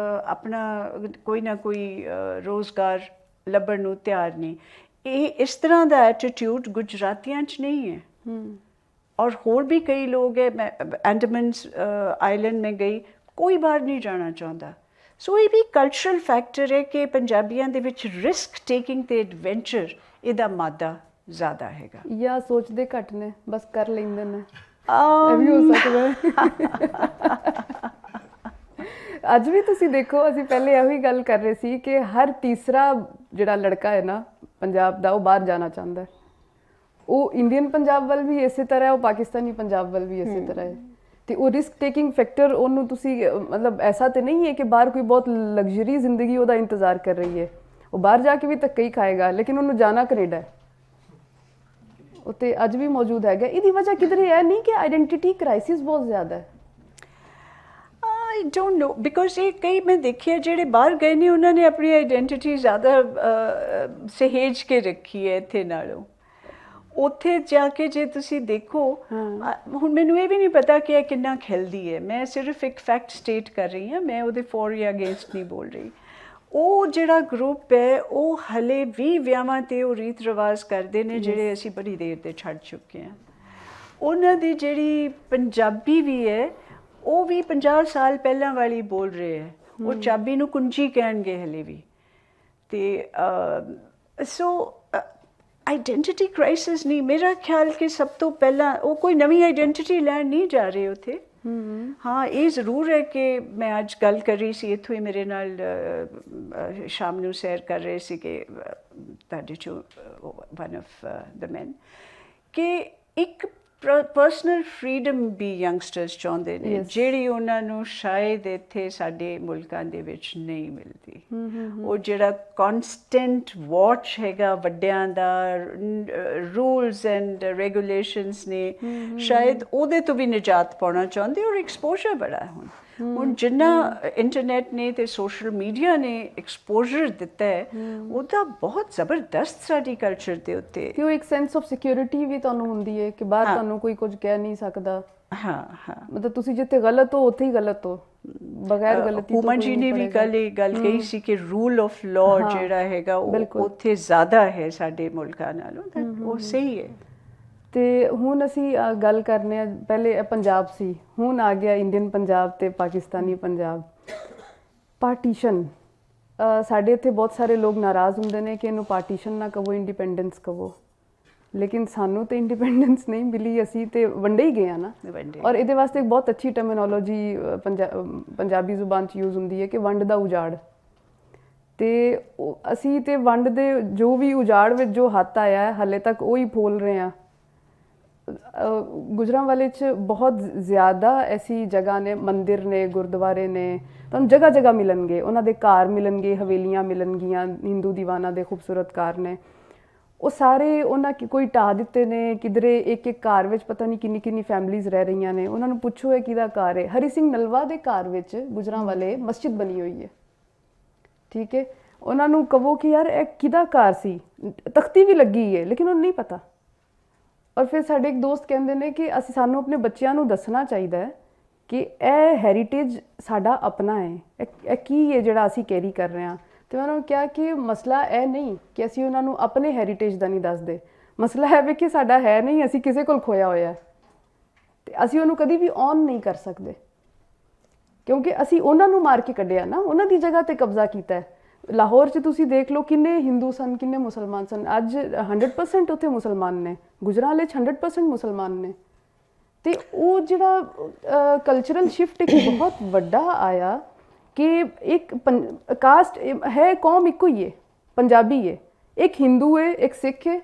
ਆਪਣਾ ਕੋਈ ਨਾ ਕੋਈ ਰੋਜ਼ਗਾਰ ਲੱਭਣ ਨੂੰ ਤਿਆਰ ਨਹੀਂ। ਇਹ ਇਸ ਤਰ੍ਹਾਂ ਦਾ ਐਟੀਟਿਊਡ ਗੁਜਰਾਤੀਆਂ 'ਚ ਨਹੀਂ ਹੈ। और होर भी कई लोग है, मैं अंडमान आइलैंड में गई, कोई बाहर नहीं जाना चाहता। सो ये भी कल्चरल फैक्टर है कि पंजाबियों के विच रिस्क टेकिंग ते एडवेंचर इहदा मादा ज़्यादा हैगा। या सोचते घट ने, बस कर लेंदे ने, ਇਹ ਵੀ ਹੋ ਸਕਦਾ। ਅੱਜ ਵੀ ਤੁਸੀਂ ਦੇਖੋ, ਅਸੀਂ ਪਹਿਲੇ ਇਹੋ ਹੀ ਗੱਲ ਕਰ ਰਹੇ ਸੀ ਕਿ ਹਰ ਤੀਸਰਾ ਜਿਹੜਾ ਲੜਕਾ ਹੈ ਨਾ ਪੰਜਾਬ ਦਾ, ਉਹ ਬਾਹਰ ਜਾਣਾ ਚਾਹੁੰਦਾ ਹੈ। ਉਹ ਇੰਡੀਅਨ ਪੰਜਾਬ ਵੱਲ ਵੀ ਇਸੇ ਤਰ੍ਹਾਂ ਹੈ, ਉਹ ਪਾਕਿਸਤਾਨੀ ਪੰਜਾਬ ਵੱਲ ਵੀ ਇਸੇ ਤਰ੍ਹਾਂ ਹੈ। ਤੇ ਉਹ ਰਿਸਕ ਟੇਕਿੰਗ ਫੈਕਟਰ ਉਹਨੂੰ ਤੁਸੀਂ ਮਤਲਬ ਐਸਾ ਤਾਂ ਨਹੀਂ ਹੈ ਕਿ ਬਾਹਰ ਕੋਈ ਬਹੁਤ ਲਗਜ਼ਰੀ ਜ਼ਿੰਦਗੀ ਉਹਦਾ ਇੰਤਜ਼ਾਰ ਕਰ ਰਹੀ ਹੈ। ਉਹ ਬਾਹਰ ਜਾ ਕੇ ਵੀ ਧੱਕੇ ਹੀ ਖਾਏਗਾ, ਲੇਕਿਨ ਉਹਨੂੰ ਜਾਣਾ ਕੈਨੇਡਾ ਹੈ। ਉੱਥੇ ਅੱਜ ਵੀ ਮੌਜੂਦ ਹੈਗਾ। ਇਹਦੀ ਵਜ੍ਹਾ ਕਿਧਰੇ ਇਹ ਨਹੀਂ ਕਿ ਆਈਡੈਂਟੀਟੀ ਕ੍ਰਾਈਸਿਸ ਬਹੁਤ ਜ਼ਿਆਦਾ ਹੈ। आई डोंट नो, बिकॉज ये कई मैं देखिए ਜਿਹੜੇ ਬਾਹਰ ਗਏ ਨੇ ਉਹਨਾਂ ਨੇ ਆਪਣੀ ਆਈਡੈਂਟੀਟੀ ਜ਼ਿਆਦਾ ਸਹੇਜ ਕੇ ਰੱਖੀ ਹੈ ਇੱਥੇ ਨਾਲੋਂ। ਉੱਥੇ ਜਾ ਕੇ ਜੇ ਤੁਸੀਂ ਦੇਖੋ, ਹੁਣ ਮੈਨੂੰ ਇਹ ਵੀ ਨਹੀਂ ਪਤਾ ਕਿ ਇਹ ਕਿੰਨਾ ਖਿਲਦੀ ਹੈ, ਮੈਂ ਸਿਰਫ ਇੱਕ ਫੈਕਟ ਸਟੇਟ ਕਰ ਰਹੀ ਹਾਂ, ਮੈਂ ਉਹਦੇ ਫੋਰ ਜਾਂ ਅਗੇਂਸਟ ਨਹੀਂ ਬੋਲ ਰਹੀ। ਉਹ ਜਿਹੜਾ ਗਰੁੱਪ ਹੈ ਉਹ ਹਲੇ ਵੀ ਵਿਆਹਾਂ 'ਤੇ ਉਹ ਰੀਤ ਰਿਵਾਜ਼ ਕਰਦੇ ਨੇ ਜਿਹੜੇ ਅਸੀਂ ਬੜੀ ਦੇਰ ਦੇ ਛੱਡ ਚੁੱਕੇ ਹਾਂ। ਉਹਨਾਂ ਦੀ ਜਿਹੜੀ ਪੰਜਾਬੀ ਵੀ ਹੈ ਉਹ ਵੀ 50 ਸਾਲ ਪਹਿਲਾਂ ਵਾਲੀ ਬੋਲ ਰਹੇ ਹੈ। ਉਹ ਚਾਬੀ ਨੂੰ ਕੁੰਜੀ ਕਹਿਣਗੇ ਹਲੇ ਵੀ। ਤੇ ਸੋ ਆਈਡੈਂਟੀਟੀ ਕ੍ਰਾਈਸਿਸ ਨਹੀਂ, ਮੇਰਾ ਖਿਆਲ ਕਿ ਸਭ ਤੋਂ ਪਹਿਲਾਂ ਉਹ ਕੋਈ ਨਵੀਂ ਆਈਡੈਂਟੀਟੀ ਲੈਣ ਨਹੀਂ ਜਾ ਰਹੇ ਉੱਥੇ। ਹਾਂ, ਇਹ ਜ਼ਰੂਰ ਹੈ ਕਿ ਮੈਂ ਅੱਜ ਗੱਲ ਕਰ ਰਹੀ ਸੀ, ਇੱਥੋਂ ਹੀ ਮੇਰੇ ਨਾਲ ਸ਼ਾਮ ਨੂੰ ਸੈਰ ਕਰ ਰਹੇ ਸੀ ਕਿ ਤੁਹਾਡੇ 'ਚੋਂ ਵਨ ਆਫ ਦ ਮੈਨ, ਕਿ ਇੱਕ ਪਰਸਨਲ ਫਰੀडम ਵੀ ਯੰਗਸਟਰਸ ਚਾਹੁੰਦੇ ਨੇ, ਜਿਹੜੀ ਉਹਨਾਂ ਨੂੰ ਸ਼ਾਇਦ ਇੱਥੇ ਸਾਡੇ ਮੁਲਕਾਂ ਦੇ ਵਿੱਚ ਨਹੀਂ ਮਿਲਦੀ। ਉਹ ਜਿਹੜਾ ਕੌਨਸਟੈਂਟ ਵਾਚ ਹੈਗਾ ਵੱਡਿਆਂ ਦਾ, ਰੂਲਸ ਐਂਡ ਰੈਗੂਲੇਸ਼ਨਸ ਨੇ, ਸ਼ਾਇਦ ਉਹਦੇ ਤੋਂ ਵੀ ਨਿਜਾਤ ਪਾਉਣਾ ਚਾਹੁੰਦੇ। ਔਰ ਐਕਸਪੋਜ਼ਰ ਬੜਾ ਹੁਣ ਜਿੰਨਾ ਇੰਟਰਨੈਟ ਨੇ ਤੇ ਸੋਸ਼ਲ ਮੀਡੀਆ ਨੇ ਐਕਸਪੋਜ਼ਰ ਦਿੱਤਾ ਹੈ, ਉਹਦਾ ਬਹੁਤ ਜ਼ਬਰਦਸਤ ਸਾਡੀ ਕਲਚਰ ਦੇ ਉੱਤੇ। ਕਿ ਉਹ ਇੱਕ ਸੈਂਸ ਆਫ ਸਿਕਿਉਰਿਟੀ ਵੀ ਤੁਹਾਨੂੰ ਹੁੰਦੀ ਹੈ ਕਿ ਬਾਹਰ ਤੁਹਾਨੂੰ ਕੋਈ ਕੁਝ ਕਹਿ ਨਹੀਂ ਸਕਦਾ। ਹਾਂ, ਮਤਲਬ ਤੁਸੀਂ ਜਿੱਥੇ ਗਲਤ ਹੋ ਉੱਥੇ ਹੀ ਗਲਤ ਹੋ, ਬਗੈਰ ਗਲਤੀ ਤੋਂ। ਹੁਕੂਮਤ ਜੀ ਨੇ ਵੀ ਕੱਲ੍ਹ ਇਹ ਗੱਲ ਕਹੀ ਸੀ ਕਿ ਰੂਲ ਆਫ ਲਾਅ ਜਿਹੜਾ ਹੈਗਾ ਉਹ ਉੱਥੇ ਜ਼ਿਆਦਾ ਹੈ ਸਾਡੇ ਮੁਲਕਾਂ ਨਾਲੋਂ। ਉਹ ਸਹੀ ਹੈ। ਤੇ ਹੁਣ ਅਸੀਂ ਗੱਲ ਕਰਨੇ ਆ, ਪਹਿਲੇ ਪੰਜਾਬ ਸੀ, ਹੁਣ ਆ ਗਿਆ ਇੰਡੀਅਨ ਪੰਜਾਬ ਤੇ ਪਾਕਿਸਤਾਨੀ ਪੰਜਾਬ। ਪਾਰਟੀਸ਼ਨ, ਸਾਡੇ ਇੱਥੇ ਬਹੁਤ ਸਾਰੇ ਲੋਕ ਨਾਰਾਜ਼ ਹੁੰਦੇ ਨੇ ਕਿ ਇਹਨੂੰ ਪਾਰਟੀਸ਼ਨ ਨਾ ਕਹੋ, ਇੰਡੀਪੈਂਡੈਂਸ ਕਹੋ। ਲੇਕਿਨ ਸਾਨੂੰ ਤੇ ਇੰਡੀਪੈਂਡੈਂਸ ਨਹੀਂ ਮਿਲੀ, ਅਸੀਂ ਤੇ ਵੰਡੇ ਹੀ ਗਏ ਆ ਨਾ। ਔਰ ਇਹਦੇ ਵਾਸਤੇ ਇੱਕ ਬਹੁਤ ਅੱਛੀ ਟਰਮੀਨੋਲੋਜੀ ਪੰਜਾਬੀ ਜ਼ੁਬਾਨ 'ਚ ਯੂਜ਼ ਹੁੰਦੀ ਹੈ ਕਿ ਵੰਡ ਦਾ ਉਜਾੜ। ਤੇ ਅਸੀਂ ਤੇ ਵੰਡ ਦੇ ਜੋ ਵੀ ਉਜਾੜ ਵਿੱਚ ਜੋ ਹੱਥ ਆਇਆ ਹੈ, ਹਾਲੇ ਤੱਕ ਉਹ ਹੀ ਫੋਲ ਰਹੇ ਹਾਂ। ਗੁਜਰਾਂਵਾਲੇ 'ਚ ਬਹੁਤ ਜ਼ਿਆਦਾ ਐਸੀ ਜਗ੍ਹਾ ਨੇ, ਮੰਦਿਰ ਨੇ, ਗੁਰਦੁਆਰੇ ਨੇ, ਤੁਹਾਨੂੰ ਜਗ੍ਹਾ ਜਗ੍ਹਾ ਮਿਲਣਗੇ, ਉਹਨਾਂ ਦੇ ਘਰ ਮਿਲਣਗੇ, ਹਵੇਲੀਆਂ ਮਿਲਣਗੀਆਂ, ਹਿੰਦੂ ਦੀਵਾਨਾਂ ਦੇ ਖੂਬਸੂਰਤ ਘਰ ਨੇ। ਉਹ ਸਾਰੇ ਉਹਨਾਂ ਕੋਈ ਢਾਹ ਦਿੱਤੇ ਨੇ, ਕਿਧਰੇ ਇੱਕ ਇੱਕ ਘਰ ਵਿੱਚ ਪਤਾ ਨਹੀਂ ਕਿੰਨੀ ਕਿੰਨੀ ਫੈਮਲੀਜ਼ ਰਹਿ ਰਹੀਆਂ ਨੇ। ਉਹਨਾਂ ਨੂੰ ਪੁੱਛੋ ਇਹ ਕਿਹਦਾ ਘਰ ਹੈ? ਹਰੀ ਸਿੰਘ ਨਲਵਾ ਦੇ ਘਰ ਵਿੱਚ ਗੁਜਰਾਂਵਾਲੇ ਮਸਜਿਦ ਬਣੀ ਹੋਈ ਹੈ, ਠੀਕ ਹੈ। ਉਹਨਾਂ ਨੂੰ ਕਹੋ ਕਿ ਯਾਰ ਇਹ ਕਿਹਦਾ ਘਰ ਸੀ, ਤਖਤੀ ਵੀ ਲੱਗੀ ਹੈ, ਲੇਕਿਨ ਉਹਨੂੰ ਨਹੀਂ ਪਤਾ। ਔਰ ਫਿਰ ਸਾਡੇ ਇੱਕ ਦੋਸਤ ਕਹਿੰਦੇ ਨੇ ਕਿ ਸਾਨੂੰ ਆਪਣੇ ਬੱਚਿਆਂ ਨੂੰ ਦੱਸਣਾ ਚਾਹੀਦਾ ਹੈ ਕਿ ਇਹ ਹੈਰੀਟੇਜ ਸਾਡਾ ਆਪਣਾ ਹੈ, ਇਹ ਕੀ ਹੈ ਜਿਹੜਾ ਅਸੀਂ ਕੈਰੀ ਕਰ ਰਹੇ ਹਾਂ। ਤੇ ਮੈਂ ਉਹਨਾਂ ਨੂੰ ਕਿਹਾ ਕਿ ਮਸਲਾ ਇਹ ਨਹੀਂ ਕਿ ਅਸੀਂ ਉਹਨਾਂ ਨੂੰ ਆਪਣੇ ਹੈਰੀਟੇਜ ਦਾ ਨਹੀਂ ਦੱਸਦੇ, ਮਸਲਾ ਹੈ ਵੀ ਕਿ ਸਾਡਾ ਹੈ ਨਹੀਂ, ਅਸੀਂ ਕਿਸੇ ਕੋਲ ਖੋਇਆ ਹੋਇਆ ਤੇ ਅਸੀਂ ਉਹਨੂੰ ਕਦੀ ਵੀ ਔਨ ਨਹੀਂ ਕਰ ਸਕਦੇ, ਕਿਉਂਕਿ ਅਸੀਂ ਉਹਨਾਂ ਨੂੰ ਮਾਰ ਕੇ ਕੱਢਿਆ ਨਾ, ਉਹਨਾਂ ਦੀ ਜਗ੍ਹਾ ਤੇ ਕਬਜ਼ਾ ਕੀਤਾ ਹੈ। ਲਾਹੌਰ 'ਚ ਤੁਸੀਂ ਦੇਖ ਲਓ ਕਿੰਨੇ ਹਿੰਦੂ ਸਨ, ਕਿੰਨੇ ਮੁਸਲਮਾਨ ਸਨ। ਅੱਜ 100% ਉੱਥੇ ਮੁਸਲਮਾਨ ਨੇ, ਗੁਜਰਾਂਵਾਲੇ 'ਚ 100% ਮੁਸਲਮਾਨ ਨੇ। ਤੇ ਉਹ ਜਿਹੜਾ ਕਲਚਰਲ ਸ਼ਿਫਟ ਇੱਕ ਬਹੁਤ ਵੱਡਾ ਆਇਆ ਕਿ ਇੱਕ ਕਾਸਟ ਹੈ, ਕੌਮ ਇੱਕੋ ਹੀ ਹੈ, ਪੰਜਾਬੀ ਹੈ, ਇੱਕ ਹਿੰਦੂ ਹੈ, ਇੱਕ ਸਿੱਖ ਹੈ,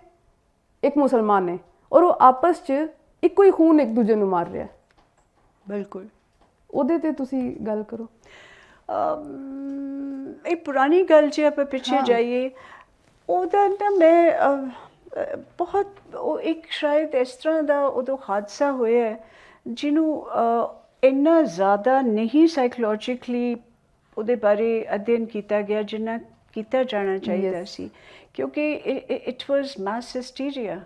ਇੱਕ ਮੁਸਲਮਾਨ ਹੈ, ਔਰ ਉਹ ਆਪਸ 'ਚ ਇੱਕੋ ਹੀ ਖੂਨ ਇੱਕ ਦੂਜੇ ਨੂੰ ਮਾਰ ਰਿਹਾ। ਬਿਲਕੁਲ। ਉਹਦੇ ਤੇ ਤੁਸੀਂ ਗੱਲ ਕਰੋ। ਇਹ ਪੁਰਾਣੀ ਗੱਲ ਜੇ ਆਪਾਂ ਪਿੱਛੇ ਜਾਈਏ, ਉਹਦਾ ਨਾ ਮੈਂ ਬਹੁਤ ਉਹ ਇੱਕ ਸ਼ਾਇਦ ਇਸ ਤਰ੍ਹਾਂ ਦਾ ਉਦੋਂ ਹਾਦਸਾ ਹੋਇਆ ਜਿਹਨੂੰ ਇੰਨਾ ਜ਼ਿਆਦਾ ਨਹੀਂ ਸਾਈਕੋਲੋਜਿਕਲੀ ਉਹਦੇ ਬਾਰੇ ਅਧਿਐਨ ਕੀਤਾ ਗਿਆ ਜਿੰਨਾ ਕੀਤਾ ਜਾਣਾ ਚਾਹੀਦਾ ਸੀ, ਕਿਉਂਕਿ ਇਟ ਵਾਜ਼ ਮਾਸ ਹਿਸਟੀਰੀਆ।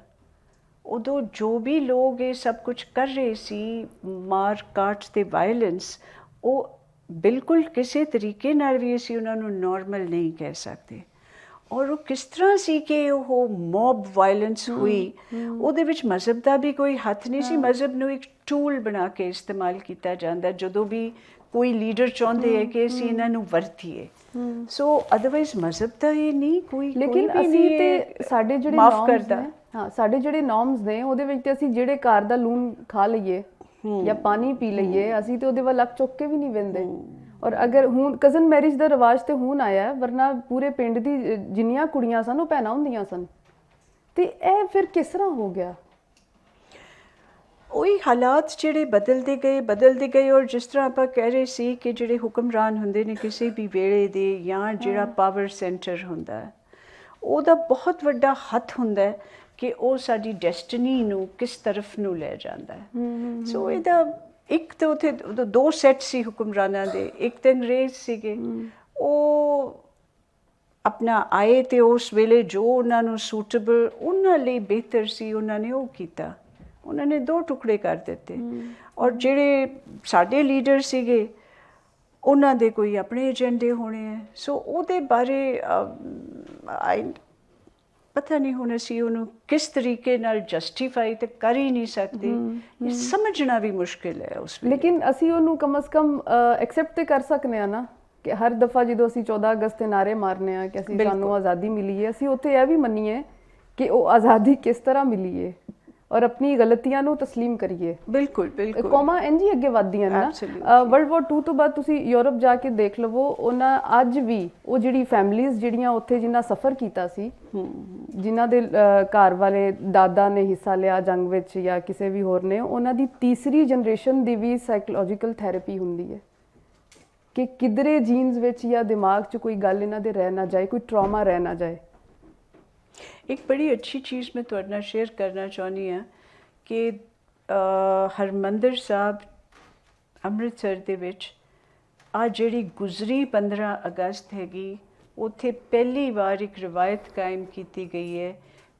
ਉਦੋਂ ਜੋ ਵੀ ਲੋਕ ਇਹ ਸਭ ਕੁਝ ਕਰ ਰਹੇ ਸੀ, ਮਾਰ ਕਾਟ ਤੇ ਵਾਇਲੈਂਸ, ਉਹ ਬਿਲਕੁਲ ਕਿਸੇ ਤਰੀਕੇ ਨਾਲ ਵੀ ਅਸੀਂ ਉਹਨਾਂ ਨੂੰ ਨਾਰਮਲ ਨਹੀਂ ਕਹਿ ਸਕਦੇ। ਔਰ ਉਹ ਕਿਸ ਤਰ੍ਹਾਂ ਸੀ ਕਿ ਉਹ ਮੌਬ ਵਾਇਲੈਂਸ ਹੋਈ, ਉਹਦੇ ਵਿੱਚ ਮਜ਼ਹਬ ਦਾ ਵੀ ਕੋਈ ਹੱਥ ਨਹੀਂ ਸੀ। ਮਜ਼ਹਬ ਨੂੰ ਇੱਕ ਟੂਲ ਬਣਾ ਕੇ ਇਸਤੇਮਾਲ ਕੀਤਾ ਜਾਂਦਾ ਜਦੋਂ ਵੀ ਕੋਈ ਲੀਡਰ ਚਾਹੁੰਦੇ ਹੈ ਕਿ ਅਸੀਂ ਇਹਨਾਂ ਨੂੰ ਵਰਤੀਏ। ਸੋ ਅਦਰਵਾਈਜ਼ ਮਜ਼ਹਬ ਤਾਂ ਇਹ ਨਹੀਂ ਕੋਈ, ਲੇਕਿਨ ਅਸੀਂ ਤੇ ਸਾਡੇ ਜਿਹੜੇ ਮਾਫ ਕਰਦਾ। ਹਾਂ, ਸਾਡੇ ਜਿਹੜੇ ਨੋਰਮਸ ਨੇ ਉਹਦੇ ਵਿੱਚ ਤੇ ਅਸੀਂ ਜਿਹੜੇ ਘਰ ਦਾ ਲੂਣ ਖਾ ਲਈਏ ਜਾਂ ਪਾਣੀ ਪੀ ਲਈਏ, ਅਸੀਂ ਤੇ ਉਹਦੇ ਵੱਲ ਅੱਖ ਚੁੱਕ ਕੇ ਵੀ ਨਹੀਂ ਵਹਿੰਦੇ। ਔਰ ਅਗਰ ਹੁਣ ਕਜ਼ਨ ਮੈਰਿਜ ਦਾ ਰਿਵਾਜ ਤੇ ਹੁਣ ਆਇਆ, ਵਰਨਾ ਪੂਰੇ ਪਿੰਡ ਦੀ ਜਿੰਨੀਆਂ ਕੁੜੀਆਂ ਸਨ ਉਹ ਭੈਣਾਂ ਹੁੰਦੀਆਂ ਸਨ। ਤੇ ਇਹ ਫਿਰ ਕਿਸ ਤਰ੍ਹਾਂ ਹੋ ਗਿਆ? ਉਹੀ ਹਾਲਾਤ ਜਿਹੜੇ ਬਦਲਦੇ ਗਏ। ਔਰ ਜਿਸ ਤਰ੍ਹਾਂ ਆਪਾਂ ਕਹਿ ਰਹੇ ਸੀ ਕਿ ਜਿਹੜੇ ਹੁਕਮਰਾਨ ਹੁੰਦੇ ਨੇ ਕਿਸੇ ਵੀ ਵੇਲੇ ਦੇ, ਜਾਂ ਜਿਹੜਾ ਪਾਵਰ ਸੈਂਟਰ ਹੁੰਦਾ ਹੈ, ਉਹਦਾ ਬਹੁਤ ਵੱਡਾ ਹੱਥ ਹੁੰਦਾ ਹੈ ਕਿ ਉਹ ਸਾਡੀ ਡੈਸਟੀਨੀ ਨੂੰ ਕਿਸ ਤਰਫ ਨੂੰ ਲੈ ਜਾਂਦਾ ਹੈ। ਸੋ ਇਹਦਾ ਇੱਕ ਤਾਂ ਉੱਥੇ ਦੋ ਸੈੱਟ ਸੀ ਹੁਕਮਰਾਨਾਂ ਦੇ। ਇੱਕ ਤਾਂ ਅੰਗਰੇਜ਼ ਸੀਗੇ, ਉਹ ਆਪਣਾ ਆਏ ਤੇ ਉਸ ਵੇਲੇ ਜੋ ਉਹਨਾਂ ਨੂੰ ਸੂਟੇਬਲ, ਉਹਨਾਂ ਲਈ ਬਿਹਤਰ ਸੀ, ਉਹਨਾਂ ਨੇ ਉਹ ਕੀਤਾ, ਉਹਨਾਂ ਨੇ ਦੋ ਟੁਕੜੇ ਕਰ ਦਿੱਤੇ। ਔਰ ਜਿਹੜੇ ਸਾਡੇ ਲੀਡਰ ਸੀਗੇ, ਉਹਨਾਂ ਦੇ ਕੋਈ ਆਪਣੇ ਏਜੰਡੇ ਹੋਣੇ ਹੈ। ਸੋ ਉਹਦੇ ਬਾਰੇ ਪਤਾ ਨਹੀਂ ਹੁਣ ਅਸੀਂ ਉਹਨੂੰ ਕਿਸ ਤਰੀਕੇ ਨਾਲ ਜਸਟੀਫਾਈ ਤੇ ਕਰ ਹੀ ਨਹੀਂ ਸਕਦੇ। ਇਹ ਸਮਝਣਾ ਵੀ ਮੁਸ਼ਕਿਲ ਹੈ ਉਸ ਵੇਲੇ। ਲੇਕਿਨ ਅਸੀਂ ਉਹਨੂੰ ਕਮ ਸੇ ਕਮ ਐਕਸੈਪਟ ਤੇ ਕਰ ਸਕਨੇ ਆ ਨਾ ਕਿ ਹਰ ਦਫਾ ਜਦੋਂ ਅਸੀਂ 14 ਅਗਸਤ ਤੇ ਨਾਰੇ ਮਾਰਨੇ ਆ ਕਿ ਅਸੀਂ ਸਾਨੂੰ ਆਜ਼ਾਦੀ ਮਿਲੀ ਹੈ, ਅਸੀਂ ਉੱਥੇ ਇਹ ਵੀ ਮੰਨੀਏ ਕਿ ਉਹ ਆਜ਼ਾਦੀ ਕਿਸ ਤਰ੍ਹਾਂ ਮਿਲੀ ਹੈ ਔਰ ਆਪਣੀ ਗਲਤੀਆਂ ਨੂੰ ਤਸਲੀਮ ਕਰੀਏ। ਬਿਲਕੁਲ। ਕੌਮਾਂ ਇੰਝ ਹੀ ਅੱਗੇ ਵੱਧਦੀਆਂ ਨੇ ਨਾ। ਵਰਲਡ ਵਾਰ 2 ਤੋਂ ਬਾਅਦ ਤੁਸੀਂ ਯੂਰਪ ਜਾ ਕੇ ਦੇਖ ਲਵੋ, ਉਹਨਾਂ ਅੱਜ ਵੀ ਉਹ ਜਿਹੜੀ ਫੈਮਲੀਜ਼ ਜਿਹੜੀਆਂ ਉੱਥੇ ਜਿਨ੍ਹਾਂ ਸਫ਼ਰ ਕੀਤਾ ਸੀ, ਜਿਨ੍ਹਾਂ ਦੇ ਘਰ ਵਾਲੇ ਦਾਦਾ ਨੇ ਹਿੱਸਾ ਲਿਆ ਜੰਗ ਵਿੱਚ ਜਾਂ ਕਿਸੇ ਵੀ ਹੋਰ ਨੇ, ਉਹਨਾਂ ਦੀ ਤੀਸਰੀ ਜਨਰੇਸ਼ਨ ਦੀ ਵੀ ਸਾਈਕੋਲੋਜੀਕਲ ਥੈਰੇਪੀ ਹੁੰਦੀ ਹੈ ਕਿ ਕਿਧਰੇ ਜੀਨਸ ਵਿੱਚ ਜਾਂ ਦਿਮਾਗ 'ਚ ਕੋਈ ਗੱਲ ਇਹਨਾਂ ਦੇ ਰਹਿ ਨਾ ਜਾਏ, ਕੋਈ ਟਰਾਮਾ ਰਹਿ ਨਾ ਜਾਏ। ਇੱਕ ਬੜੀ ਅੱਛੀ ਚੀਜ਼ ਮੈਂ ਤੁਹਾਡੇ ਨਾਲ ਸ਼ੇਅਰ ਕਰਨਾ ਚਾਹੁੰਦੀ ਹਾਂ ਕਿ ਹਰਿਮੰਦਰ ਸਾਹਿਬ ਅੰਮ੍ਰਿਤਸਰ ਦੇ ਵਿੱਚ ਆ ਜਿਹੜੀ ਗੁਜ਼ਰੀ 15 ਅਗਸਤ ਹੈਗੀ, ਉੱਥੇ ਪਹਿਲੀ ਵਾਰ ਇੱਕ ਰਵਾਇਤ ਕਾਇਮ ਕੀਤੀ ਗਈ ਹੈ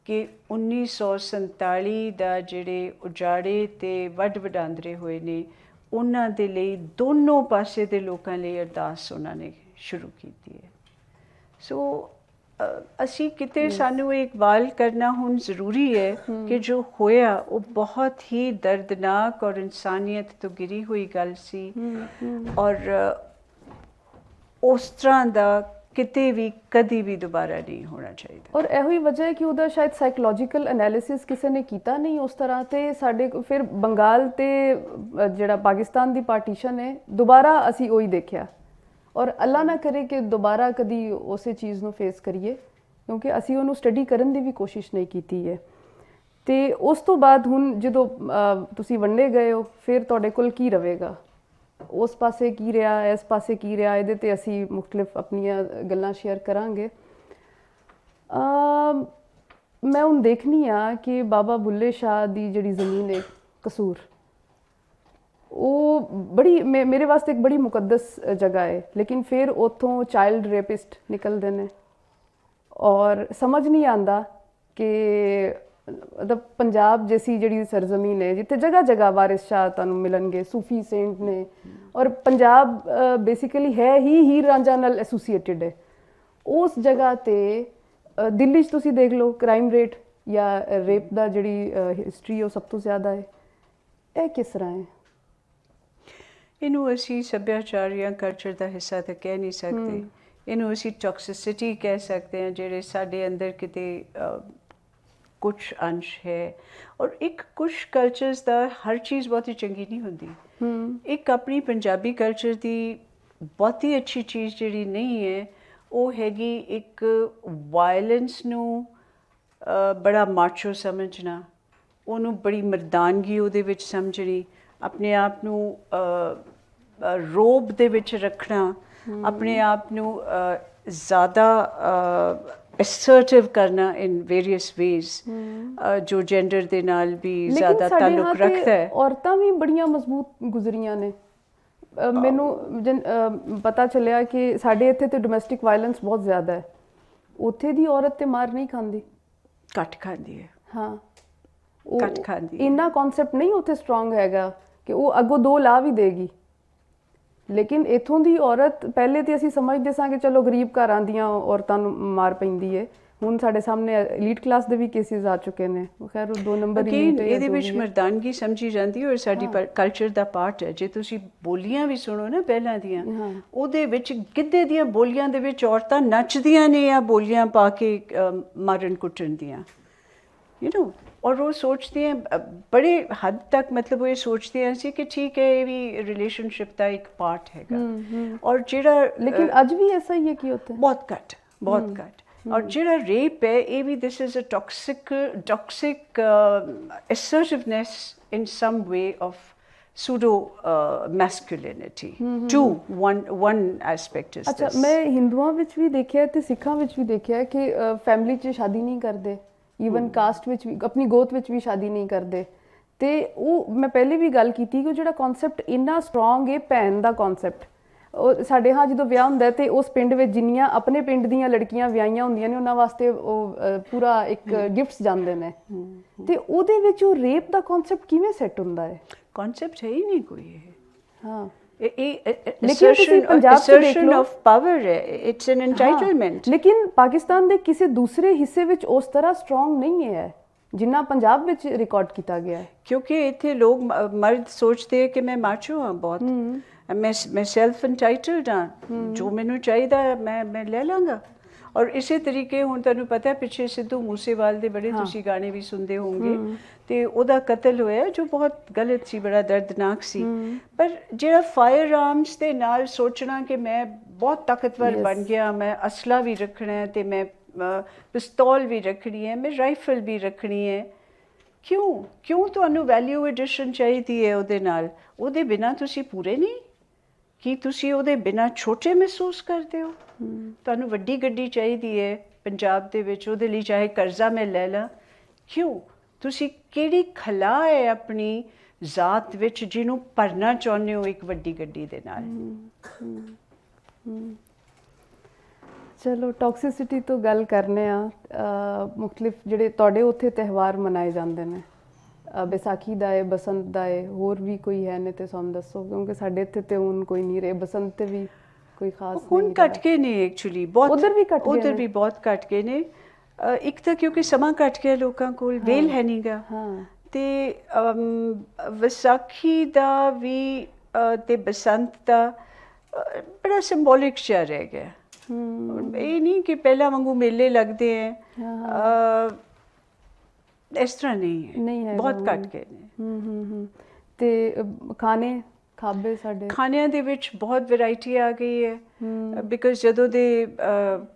ਕਿ 1947 ਦਾ ਜਿਹੜੇ ਉਜਾੜੇ ਤੇ ਵੱਢ ਵਡਾਂਦਰੇ ਹੋਏ ਨੇ, ਉਹਨਾਂ ਦੇ ਲਈ ਦੋਨੋਂ ਪਾਸੇ ਦੇ ਲੋਕਾਂ ਲਈ ਅਰਦਾਸ ਉਹਨਾਂ ਨੇ ਸ਼ੁਰੂ ਕੀਤੀ ਹੈ। ਸੋ ਅਸੀਂ ਕਿਤੇ ਸਾਨੂੰ ਇੱਕ ਵਾਲ ਕਰਨਾ ਹੁਣ ਜ਼ਰੂਰੀ ਹੈ ਕਿ ਜੋ ਹੋਇਆ ਉਹ ਬਹੁਤ ਹੀ ਦਰਦਨਾਕ ਔਰ ਇਨਸਾਨੀਅਤ ਤੋਂ ਗਿਰੀ ਹੋਈ ਗੱਲ ਸੀ, ਔਰ ਉਸ ਤਰ੍ਹਾਂ ਦਾ ਕਿਤੇ ਵੀ ਕਦੀ ਵੀ ਦੁਬਾਰਾ ਨਹੀਂ ਹੋਣਾ ਚਾਹੀਦਾ। ਔਰ ਇਹੋ ਹੀ ਵਜ੍ਹਾ ਹੈ ਕਿ ਉਹਦਾ ਸ਼ਾਇਦ ਸਾਈਕੋਲੋਜੀਕਲ ਐਨਾਲਿਸਿਸ ਕਿਸੇ ਨੇ ਕੀਤਾ ਨਹੀਂ ਉਸ ਤਰ੍ਹਾਂ। ਤੇ ਸਾਡੇ ਫਿਰ ਬੰਗਾਲ ਤੇ ਜਿਹੜਾ ਪਾਕਿਸਤਾਨ ਦੀ ਪਾਰਟੀਸ਼ਨ ਹੈ, ਦੁਬਾਰਾ ਅਸੀਂ ਉਹੀ ਦੇਖਿਆ। ਔਰ ਅੱਲਾ ਨਾ ਕਰੇ ਕਿ ਦੁਬਾਰਾ ਕਦੀ ਉਸੇ ਚੀਜ਼ ਨੂੰ ਫੇਸ ਕਰੀਏ, ਕਿਉਂਕਿ ਅਸੀਂ ਉਹਨੂੰ ਸਟੱਡੀ ਕਰਨ ਦੀ ਵੀ ਕੋਸ਼ਿਸ਼ ਨਹੀਂ ਕੀਤੀ ਹੈ। ਤੇ ਉਸ ਤੋਂ ਬਾਅਦ ਹੁਣ ਜਦੋਂ ਤੁਸੀਂ ਵੰਡੇ ਗਏ ਹੋ ਫਿਰ ਤੁਹਾਡੇ ਕੋਲ ਕੀ ਰਵੇਗਾ? ਉਸ ਪਾਸੇ ਕੀ ਰਿਹਾ, ਇਸ ਪਾਸੇ ਕੀ ਰਿਹਾ, ਇਹਦੇ ਤੇ ਅਸੀਂ ਮੁxtਲਿਫ ਆਪਣੀਆਂ ਗੱਲਾਂ ਸ਼ੇਅਰ ਕਰਾਂਗੇ। ਮੈਂ ਹੁਣ ਦੇਖਣੀ ਆ ਕਿ ਬਾਬਾ ਬੁੱਲੇ ਸ਼ਾਹ ਦੀ ਜਿਹੜੀ ਜ਼ਮੀਨ ਹੈ ਕਸੂਰ, ਉਹ ਬੜੀ ਮੇਰੇ ਵਾਸਤੇ ਇੱਕ ਬੜੀ ਮੁਕੱਦਸ ਜਗ੍ਹਾ ਹੈ, ਲੇਕਿਨ ਫਿਰ ਉੱਥੋਂ ਚਾਈਲਡ ਰੇਪਿਸਟ ਨਿਕਲਦੇ ਨੇ ਔਰ ਸਮਝ ਨਹੀਂ ਆਉਂਦਾ ਕਿ ਮਤਲਬ ਪੰਜਾਬ ਜੈਸੀ ਜਿਹੜੀ ਸਰਜ਼ਮੀਨ ਹੈ ਜਿੱਥੇ ਜਗ੍ਹਾ ਜਗ੍ਹਾ ਵਾਰਿਸ ਸ਼ਾਹ ਤੁਹਾਨੂੰ ਮਿਲਣਗੇ, ਸੂਫੀ ਸੇਂਟ ਨੇ, ਔਰ ਪੰਜਾਬ ਬੇਸਿਕਲੀ ਹੈ ਹੀ ਹੀਰ ਰਾਂਝਾ ਨਾਲ ਐਸੋਸੀਏਟਿਡ ਹੈ। ਉਸ ਜਗ੍ਹਾ ਤੇ ਦਿੱਲੀ 'ਚ ਤੁਸੀਂ ਦੇਖ ਲਓ ਕ੍ਰਾਈਮ ਰੇਟ ਜਾਂ ਰੇਪ ਦਾ ਜਿਹੜੀ ਹਿਸਟਰੀ ਉਹ ਸਭ ਤੋਂ ਜ਼ਿਆਦਾ ਹੈ। ਇਹ ਕਿਸ ਤਰ੍ਹਾਂ ਹੈ? ਇਹਨੂੰ ਅਸੀਂ ਸੱਭਿਆਚਾਰ ਜਾਂ ਕਲਚਰ ਦਾ ਹਿੱਸਾ ਤਾਂ ਕਹਿ ਨਹੀਂ ਸਕਦੇ, ਇਹਨੂੰ ਅਸੀਂ ਟੌਕਸਿਸਿਟੀ ਕਹਿ ਸਕਦੇ ਹਾਂ, ਜਿਹੜੇ ਸਾਡੇ ਅੰਦਰ ਕਿਤੇ ਕੁਛ ਅੰਸ਼ ਹੈ। ਔਰ ਇੱਕ ਕੁਛ ਕਲਚਰਸ ਦਾ ਹਰ ਚੀਜ਼ ਬਹੁਤੀ ਚੰਗੀ ਨਹੀਂ ਹੁੰਦੀ। ਇੱਕ ਆਪਣੀ ਪੰਜਾਬੀ ਕਲਚਰ ਦੀ ਬਹੁਤੀ ਅੱਛੀ ਚੀਜ਼ ਜਿਹੜੀ ਨਹੀਂ ਹੈ ਉਹ ਹੈਗੀ ਇੱਕ ਵਾਇਲੈਂਸ ਨੂੰ ਬੜਾ ਮਾਚੋ ਸਮਝਣਾ, ਉਹਨੂੰ ਬੜੀ ਮਰਦਾਨਗੀ ਉਹਦੇ ਵਿੱਚ ਸਮਝਣੀ, ਆਪਣੇ ਆਪ ਨੂੰ ਰੋਬ ਦੇ ਵਿੱਚ ਰੱਖਣਾ, ਆਪਣੇ ਆਪ ਨੂੰ ਜ਼ਿਆਦਾ assertive ਕਰਨਾ in various ways, ਜੋ ਜੈਂਡਰ ਦੇ ਨਾਲ ਵੀ ਜ਼ਿਆਦਾ ਤਾਲੁਕ ਰੱਖਦਾ ਹੈ। ਔਰਤਾਂ ਵੀ ਬੜੀਆਂ ਮਜ਼ਬੂਤ ਗੁਜ਼ਰੀਆਂ ਨੇ। ਮੈਨੂੰ ਪਤਾ ਚੱਲਿਆ ਕਿ ਸਾਡੇ ਇੱਥੇ ਤੇ ਡੋਮੈਸਟਿਕ ਵਾਇਲੈਂਸ ਬਹੁਤ ਜ਼ਿਆਦਾ ਹੈ, ਉੱਥੇ ਦੀ ਔਰਤ ਤੇ ਮਾਰ ਨਹੀਂ ਖਾਂਦੀ, ਘੱਟ ਖਾਂਦੀ ਹੈ। ਹਾਂ, ਘੱਟ ਖਾਂਦੀ ਹੈ। ਇੰਨਾ ਕਨਸੈਪਟ ਨਹੀਂ ਉੱਥੇ ਸਟਰੋਂਗ ਹੈਗਾ ਕਿ ਉਹ ਅੱਗੋਂ ਦੋ ਲਾ ਵੀ ਦੇਗੀ। ਲੇਕਿਨ ਇੱਥੋਂ ਦੀ ਔਰਤ ਪਹਿਲੇ ਤੇ ਅਸੀਂ ਸਮਝਦੇ ਸਾਂ ਕਿ ਚਲੋ ਗਰੀਬ ਘਰਾਂ ਦੀਆਂ ਔਰਤਾਂ ਨੂੰ ਮਾਰ ਪੈਂਦੀ ਹੈ, ਹੁਣ ਸਾਡੇ ਸਾਹਮਣੇ ਐਲੀਟ ਕਲਾਸ ਦੇ ਵੀ ਕੇਸਿਸ ਆ ਚੁੱਕੇ ਨੇ। ਖੈਰ ਉਹ 2 ਨੰਬਰ ਅਗੇਨ ਇਹਦੇ ਵਿੱਚ ਮਰਦਾਨਗੀ ਸਮਝੀ ਜਾਂਦੀ ਔਰ ਸਾਡੀ ਕਲਚਰ ਦਾ ਪਾਰਟ ਹੈ। ਜੇ ਤੁਸੀਂ ਬੋਲੀਆਂ ਵੀ ਸੁਣੋ ਨਾ ਪਹਿਲਾਂ ਦੀਆਂ, ਉਹਦੇ ਵਿੱਚ ਗਿੱਧੇ ਦੀਆਂ ਬੋਲੀਆਂ ਦੇ ਵਿੱਚ ਔਰਤਾਂ ਨੱਚਦੀਆਂ ਨੇ ਆ ਬੋਲੀਆਂ ਪਾ ਕੇ ਮਾਰਨ ਕੁੱਟਣ ਦੀਆਂ, ਔਰ ਉਹ ਸੋਚਦੇ ਆ ਬੜੇ ਹੱਦ ਤੱਕ, ਮਤਲਬ ਉਹ ਇਹ ਸੋਚਦੇ ਆ ਸੀ ਕਿ ਠੀਕ ਹੈ ਇਹ ਵੀ ਰਿਲੇਸ਼ਨਸ਼ਿਪ ਦਾ ਇੱਕ ਪਾਰਟ ਹੈਗਾ। ਔਰ ਜਿਹੜਾ ਲੇਕਿਨ ਅੱਜ ਵੀ ਐਸਾ ਹੀ ਹੈ ਕਿ ਉੱਥੇ ਬਹੁਤ ਘੱਟ। ਔਰ ਜਿਹੜਾ ਰੇਪ ਹੈ ਇਹ ਵੀ this is a toxic assertiveness in some way of pseudo masculinity to one aspect is ਅੱਛਾ, this। ਮੈਂ ਹਿੰਦੂਆਂ ਵਿੱਚ ਵੀ ਦੇਖਿਆ ਤੇ ਸਿੱਖਾਂ ਵਿੱਚ ਵੀ ਦੇਖਿਆ ਕਿ ਫੈਮਿਲੀ 'ਚ ਸ਼ਾਦੀ ਨਹੀਂ ਕਰਦੇ, ਈਵਨ ਕਾਸਟ ਵਿੱਚ ਵੀ, ਆਪਣੀ ਗੋਤ ਵਿੱਚ ਵੀ ਸ਼ਾਦੀ ਨਹੀਂ ਕਰਦੇ। ਤੇ ਉਹ ਮੈਂ ਪਹਿਲੇ ਵੀ ਗੱਲ ਕੀਤੀ ਕਿ ਉਹ ਜਿਹੜਾ ਕਨਸੈਪਟ ਇੰਨਾ ਸਟਰੋਂਗ ਹੈ ਭੈਣ ਦਾ ਕਨਸੈਪਟ, ਉਹ ਸਾਡੇ ਹਾਂ ਜਦੋਂ ਵਿਆਹ ਹੁੰਦਾ ਤੇ ਉਸ ਪਿੰਡ ਵਿੱਚ ਜਿੰਨੀਆਂ ਆਪਣੇ ਪਿੰਡ ਦੀਆਂ ਲੜਕੀਆਂ ਵਿਆਹੀਆਂ ਹੁੰਦੀਆਂ ਨੇ ਉਹਨਾਂ ਵਾਸਤੇ ਉਹ ਪੂਰਾ ਇੱਕ ਗਿਫਟਸ ਜਾਂਦੇ ਨੇ, ਤੇ ਉਹਦੇ ਵਿੱਚ ਉਹ ਰੇਪ ਦਾ ਕਨਸੈਪਟ ਕਿਵੇਂ ਸੈੱਟ ਹੁੰਦਾ ਹੈ? ਕਨਸੈਪਟ ਹੈ ਹੀ ਨਹੀਂ ਕੋਈ ਇਹ। ਹਾਂ, assertion of power, it's an entitlement। ਲੇਕਿਨ ਪਾਕਿਸਤਾਨ ਦੇ ਕਿਸੇ ਦੂਸਰੇ ਹਿੱਸੇ ਵਿੱਚ ਉਸ ਤਰ੍ਹਾਂ ਸਟਰੋਂਗ ਨਹੀਂ ਹੈ ਜਿੰਨਾ ਪੰਜਾਬ ਵਿੱਚ ਰਿਕਾਰਡ ਕੀਤਾ ਗਿਆ ਹੈ। ਕਿਉਂਕਿ ਇੱਥੇ ਲੋਕ ਮਰਦ ਸੋਚਦੇ ਕਿ ਮੈਂ ਮਾਚੋ ਹਾਂ ਬਹੁਤ, ਮੈਂ ਸੈਲਫ ਇੰਟਾਈਟਲਡ ਹਾਂ, ਜੋ ਮੈਨੂੰ ਚਾਹੀਦਾ ਮੈਂ ਲੈ ਲਾਂਗਾ। ਔਰ ਇਸੇ ਤਰੀਕੇ ਹੁਣ ਤੁਹਾਨੂੰ ਪਤਾ ਪਿੱਛੇ ਸਿੱਧੂ ਮੂਸੇਵਾਲ ਦੇ ਬੜੇ ਤੁਸੀਂ ਗਾਣੇ ਵੀ ਸੁਣਦੇ ਹੋਵੋਗੇ, ਤੇ ਉਹਦਾ ਕਤਲ ਹੋਇਆ ਜੋ ਬਹੁਤ ਗਲਤ ਸੀ, ਬੜਾ ਦਰਦਨਾਕ ਸੀ। ਪਰ ਜਿਹੜਾ ਫਾਇਰ ਆਰਮਸ ਦੇ ਨਾਲ ਸੋਚਣਾ ਕਿ ਮੈਂ ਬਹੁਤ ਤਾਕਤਵਰ ਬਣ ਗਿਆ, ਮੈਂ ਅਸਲਾ ਵੀ ਰੱਖਣਾ ਹੈ ਤੇ ਮੈਂ ਪਿਸਤੌਲ ਵੀ ਰੱਖਣੀ ਹੈ, ਮੈਂ ਰਾਈਫਲ ਵੀ ਰੱਖਣੀ ਹੈ, ਕਿਉਂ ਤੁਹਾਨੂੰ ਵੈਲਿਊ ਐਡੀਸ਼ਨ ਚਾਹੀਦੀ ਹੈ ਉਹਦੇ ਨਾਲ? ਉਹਦੇ ਬਿਨਾਂ ਤੁਸੀਂ ਪੂਰੇ ਨਹੀਂ? ਕੀ ਤੁਸੀਂ ਉਹਦੇ ਬਿਨਾਂ ਛੋਟੇ ਮਹਿਸੂਸ ਕਰਦੇ ਹੋ? ਤੁਹਾਨੂੰ ਵੱਡੀ ਗੱਡੀ ਚਾਹੀਦੀ ਹੈ ਪੰਜਾਬ ਦੇ ਵਿੱਚ, ਉਹਦੇ ਲਈ ਚਾਹੇ ਕਰਜ਼ਾ ਮੈਂ ਲੈ ਲਾਂ, ਕਿਉਂ? ਤੁਸੀਂ ਕਿਹੜੀ ਖਲਾ ਹੈ ਆਪਣੀ ਜ਼ਾਤ ਵਿੱਚ ਜਿਹਨੂੰ ਭਰਨਾ ਚਾਹੁੰਦੇ ਹੋ ਇੱਕ ਵੱਡੀ ਗੱਡੀ ਦੇ ਨਾਲ? ਚਲੋ ਟੌਕਸਿਸਿਟੀ ਤੋਂ ਗੱਲ ਕਰਨੇ ਆ। ਮੁxtਲਿਫ ਜਿਹੜੇ ਤੁਹਾਡੇ ਉੱਥੇ ਤਿਉਹਾਰ ਮਨਾਏ ਜਾਂਦੇ ਨੇ, ਵਿਸਾਖੀ ਦਾ ਹੈ, ਬਸੰਤ ਦਾ ਹੈ, ਹੋਰ ਵੀ ਕੋਈ ਹੈ ਨੇ ਤੇ ਸਾਨੂੰ ਦੱਸੋ, ਕਿਉਂਕਿ ਸਾਡੇ ਇੱਥੇ ਤੇ ਹੁਣ ਕੋਈ ਨਹੀਂ ਰਹੇ। ਬਸੰਤ ਤੇ ਵੀ ਕੋਈ ਖਾਸ ਹੁਣ ਘੱਟ ਗਏ ਨੇ ਐਕਚੁਅਲੀ, ਬਹੁਤ ਉਧਰ ਵੀ ਘੱਟ ਗਏ, ਉਧਰ ਵੀ ਬਹੁਤ ਘੱਟ ਗਏ ਨੇ। ਇੱਕ ਤਾਂ ਕਿਉਂਕਿ ਸਮਾਂ ਘੱਟ ਗਿਆ, ਲੋਕਾਂ ਕੋਲ ਵੇਲ ਹੈ ਨਹੀਂ ਗਾ, ਤੇ ਵਿਸਾਖੀ ਦਾ ਵੀ ਤੇ ਬਸੰਤ ਦਾ ਬੜਾ ਸਿੰਬੋਲਿਕ ਜਿਹਾ ਰਹਿ ਗਿਆ। ਇਹ ਨਹੀਂ ਕਿ ਪਹਿਲਾਂ ਵਾਂਗੂ ਮੇਲੇ ਲੱਗਦੇ ਹੈ, ਇਸ ਤਰ੍ਹਾਂ ਨਹੀਂ ਹੈ, ਬਹੁਤ ਘੱਟ ਗਏ ਨੇ। ਤੇ ਖਾਬੇ ਸਾਡੇ ਖਾਣਿਆਂ ਦੇ ਵਿੱਚ ਬਹੁਤ ਵੈਰਾਈਟੀ ਆ ਗਈ ਹੈ, ਬਿਕਾਜ਼ ਜਦੋਂ ਦੇ